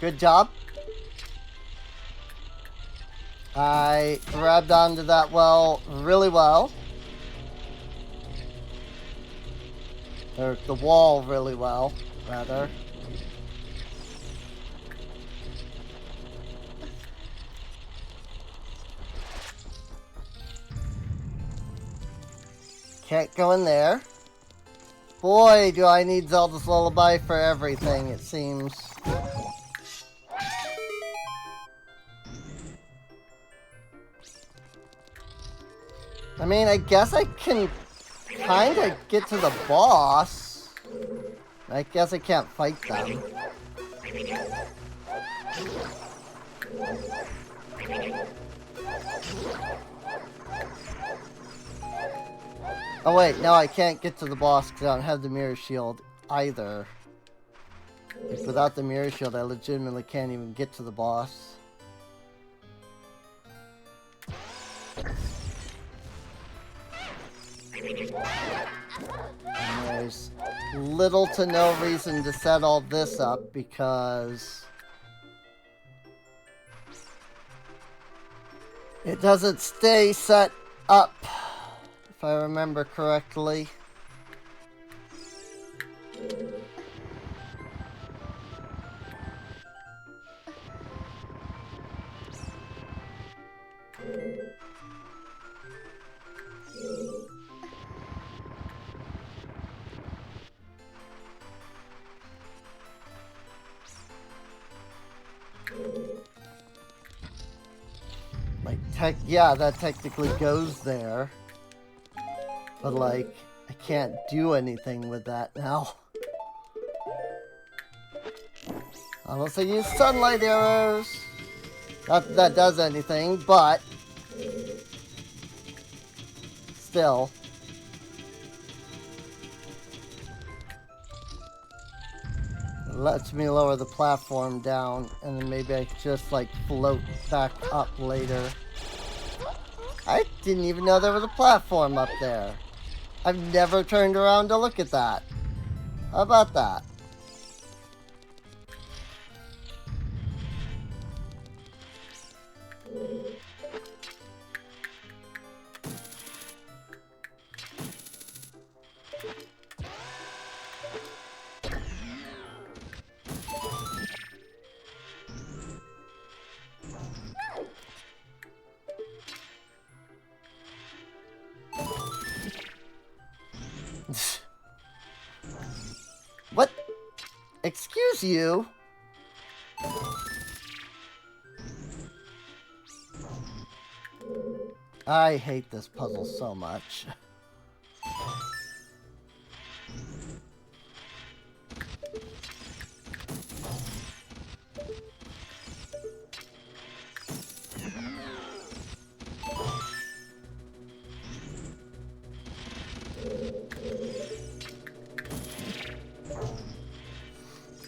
Good job. I grabbed onto that well really well. Or the wall really well, rather. Can't go in there. Boy, do I need Zelda's Lullaby for everything, it seems. I mean, I guess I can kind of get to the boss. I guess I can't fight them. Oh wait, now I can't get to the boss because I don't have the mirror shield either. Like, without the mirror shield, I legitimately can't even get to the boss. And there's little to no reason to set all this up because it doesn't stay set up, if I remember correctly. Like, yeah, that technically goes there. But, like, I can't do anything with that now. Unless I use sunlight arrows. Not that that does anything, but still. It lets me lower the platform down, and then maybe I could just, like, float back up later. I didn't even know there was a platform up there. I've never turned around to look at that. How about that? What? Excuse you? I hate this puzzle so much.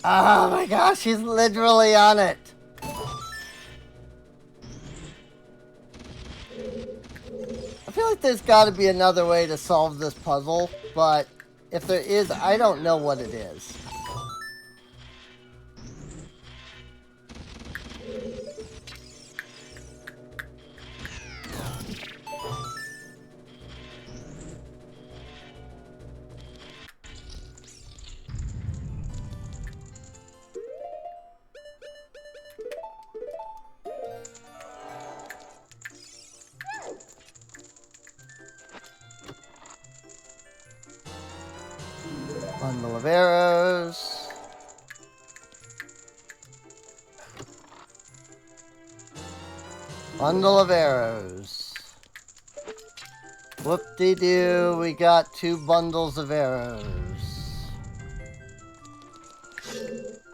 Oh my gosh, he's literally on it. I feel like there's got to be another way to solve this puzzle, but if there is, I don't know what it is. Bundle of arrows. Bundle of arrows. Whoop-de-doo, we got 2 bundles of arrows.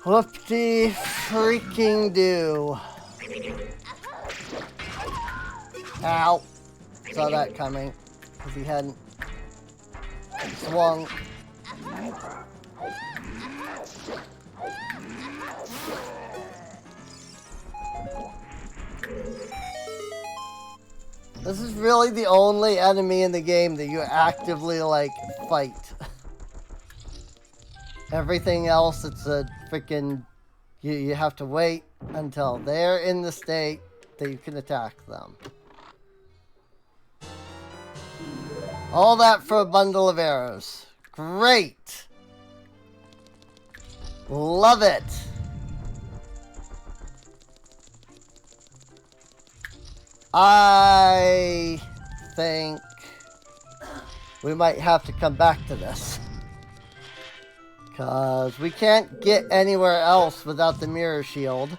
Whoop-de-freaking-doo. Ow. Saw that coming, because he hadn't swung. This is really the only enemy in the game that you actively, like, fight. Everything else, it's a freaking... You have to wait until they're in the state that you can attack them. All that for a bundle of arrows. Great! Love it! I think we might have to come back to this. Because we can't get anywhere else without the mirror shield.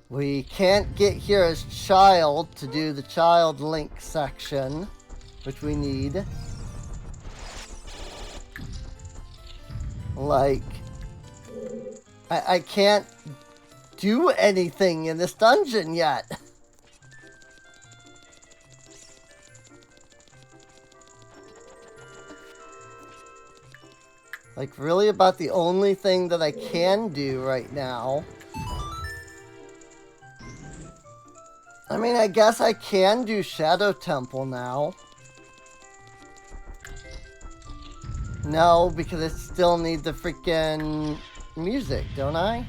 We can't get here as child to do the child link section, which we need. Like, I can't do anything in this dungeon yet. Like, really about the only thing that I can do right now. I mean, I guess I can do Shadow Temple now. No, because I still need the freaking music, don't I?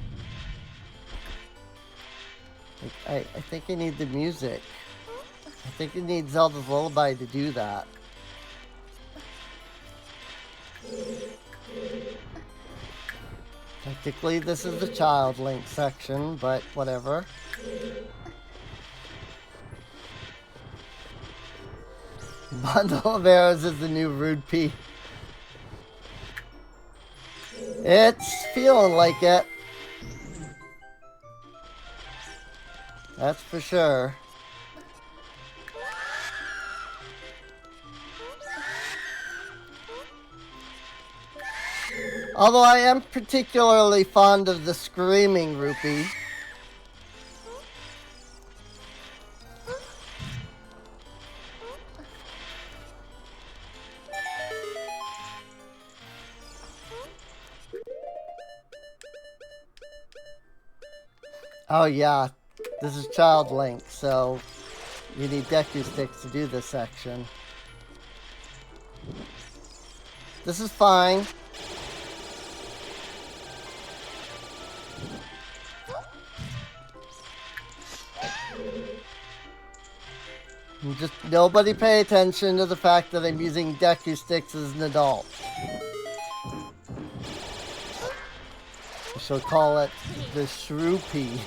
I think I need the music. I think it needs Zelda's Lullaby to do that. Technically, this is the Child Link section, but whatever. Bundle of Arrows is the new Rude P. It's feeling like it. That's for sure. Although I am particularly fond of the Screaming Rupee. Oh yeah, this is Child Link, so you need Deku Sticks to do this section. This is fine. Just nobody pay attention to the fact that I'm using Deku Sticks as an adult. I shall call it the Shroopy.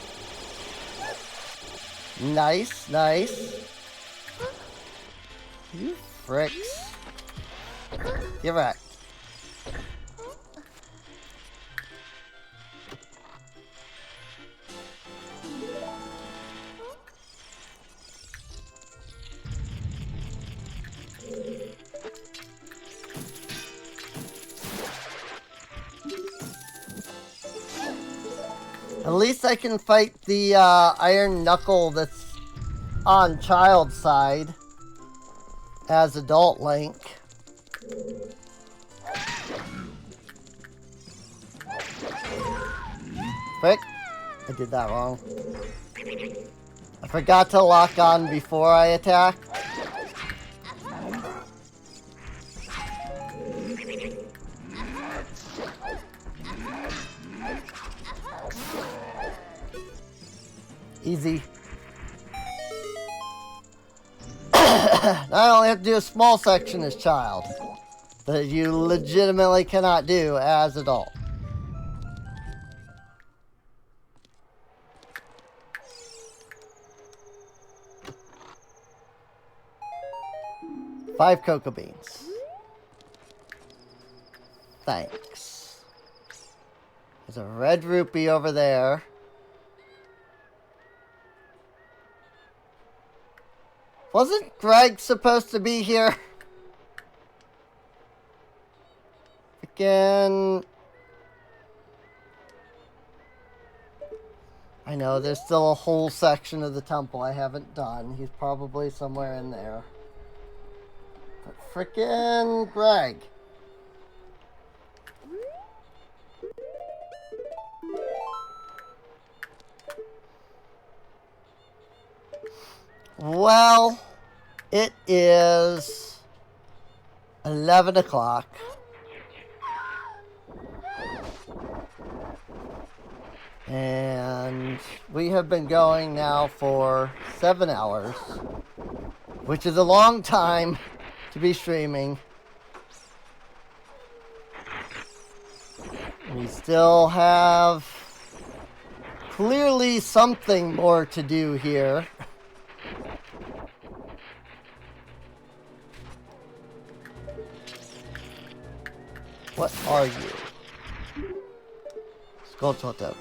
Nice, nice. You fricks. Get back. At least I can fight the Iron Knuckle that's on Child's side as Adult Link. Frick. I did that wrong. I forgot to lock on before I attack. Easy. Now I only have to do a small section as Child that you legitimately cannot do as adult. Five cocoa beans. Thanks. There's a red rupee over there. Wasn't Greg supposed to be here? Again. I know, there's still a whole section of the temple I haven't done. He's probably somewhere in there. But frickin' Greg. Well, it is 11 o'clock. And we have been going now for 7 hours, which is a long time to be streaming. We still have clearly something more to do here. What are you? Skull token.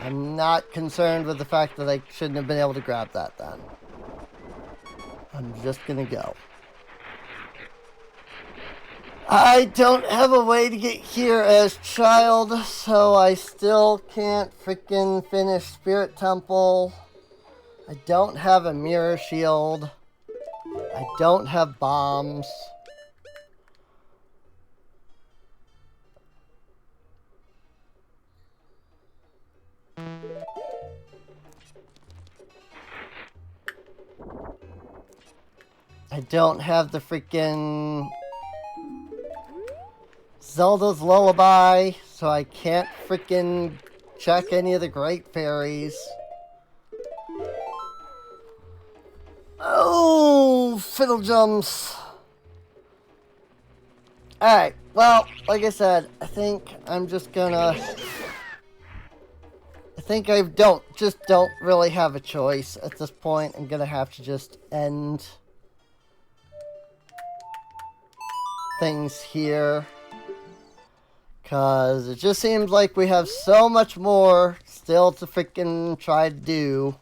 I'm not concerned with the fact that I shouldn't have been able to grab that then. I'm just gonna go. I don't have a way to get here as Child, so I still can't freaking finish Spirit Temple. I don't have a mirror shield. I don't have bombs. I don't have the freaking Zelda's Lullaby, so I can't freaking check any of the Great Fairies. Oh, fiddle jumps. Alright, well, like I said, I think I'm just gonna... I think I don't really have a choice at this point. I'm gonna have to just end things here. Because it just seems like we have so much more still to freaking try to do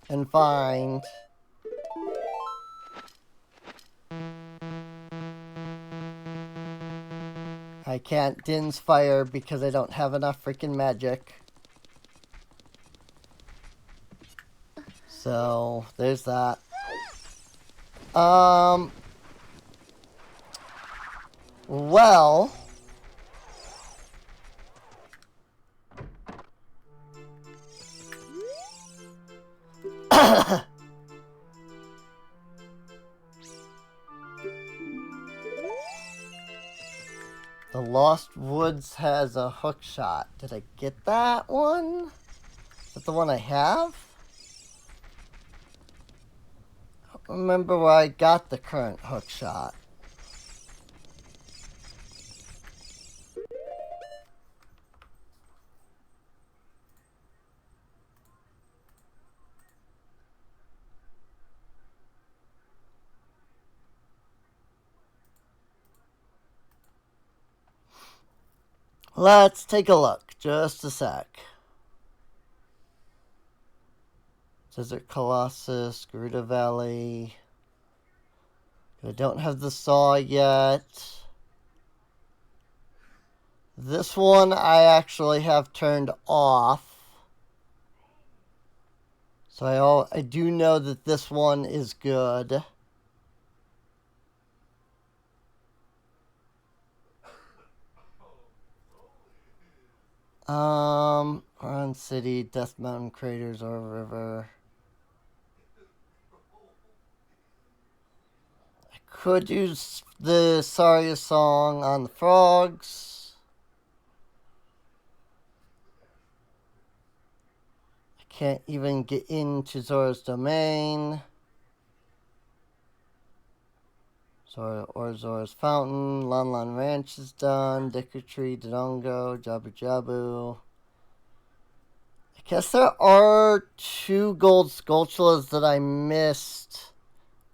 and find. I can't Din's Fire because I don't have enough freaking magic. So, there's that. Well... The Lost Woods has a hook shot. Did I get that one? Is that the one I have? I don't remember where I got the current hook shot. Let's take a look. Just a sec. Desert Colossus, Gerudo Valley. I don't have the saw yet. This one I actually have turned off. So I do know that this one is good. Run City, Death Mountain Craters, or River. I could use the Saria song on the frogs. I can't even get into Zora's Domain. Zora's Fountain, Lon Lon Ranch is done, Deku Tree, Dodongo, Jabu Jabu. I guess there are 2 gold Skulltulas that I missed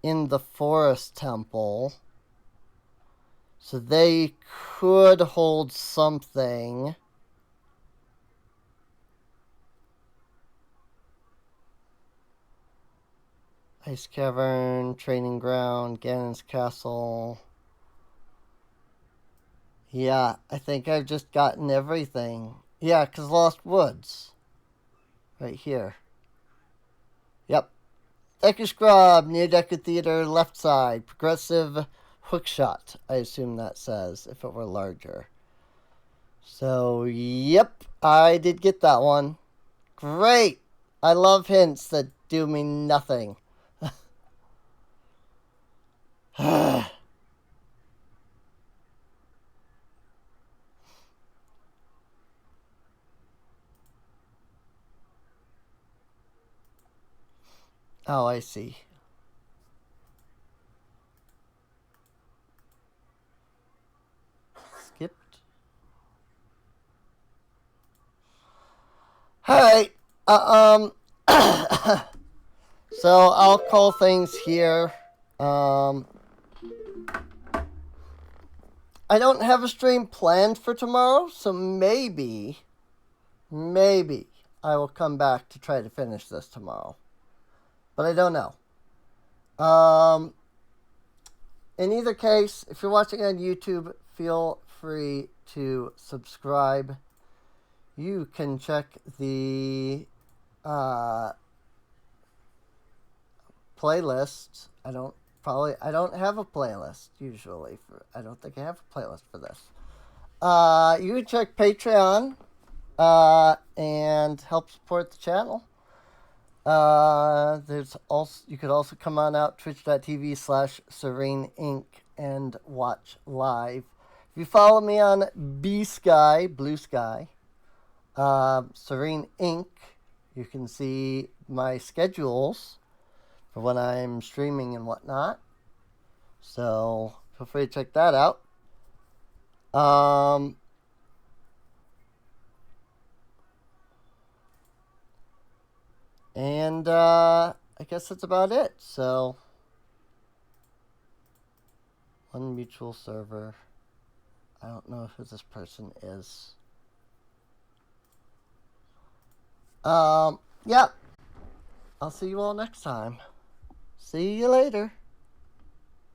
in the Forest Temple. So they could hold something. Ice Cavern, Training Ground, Ganon's Castle. Yeah, I think I've just gotten everything. Yeah, because Lost Woods. Right here. Yep. Deku Scrub, near Deku Theater, left side. Progressive hookshot, I assume that says, if it were larger. So, yep, I did get that one. Great! I love hints that do me nothing. Oh, I see. Skipped. Alright. So I'll call things here. I don't have a stream planned for tomorrow, so maybe I will come back to try to finish this tomorrow. But I don't know. In either case, if you're watching on YouTube, feel free to subscribe. You can check the playlist. I don't have a playlist usually. I don't think I have a playlist for this. You can check Patreon and help support the channel. There's also you could also come on out twitch.tv/Serene Inc. and watch live. If you follow me on B Sky, Blue Sky, Serene Inc., you can see my schedules for when I'm streaming and whatnot. So feel free to check that out. And I guess that's about it. So one mutual server. I don't know who this person is. Yeah. I'll see you all next time. See you later.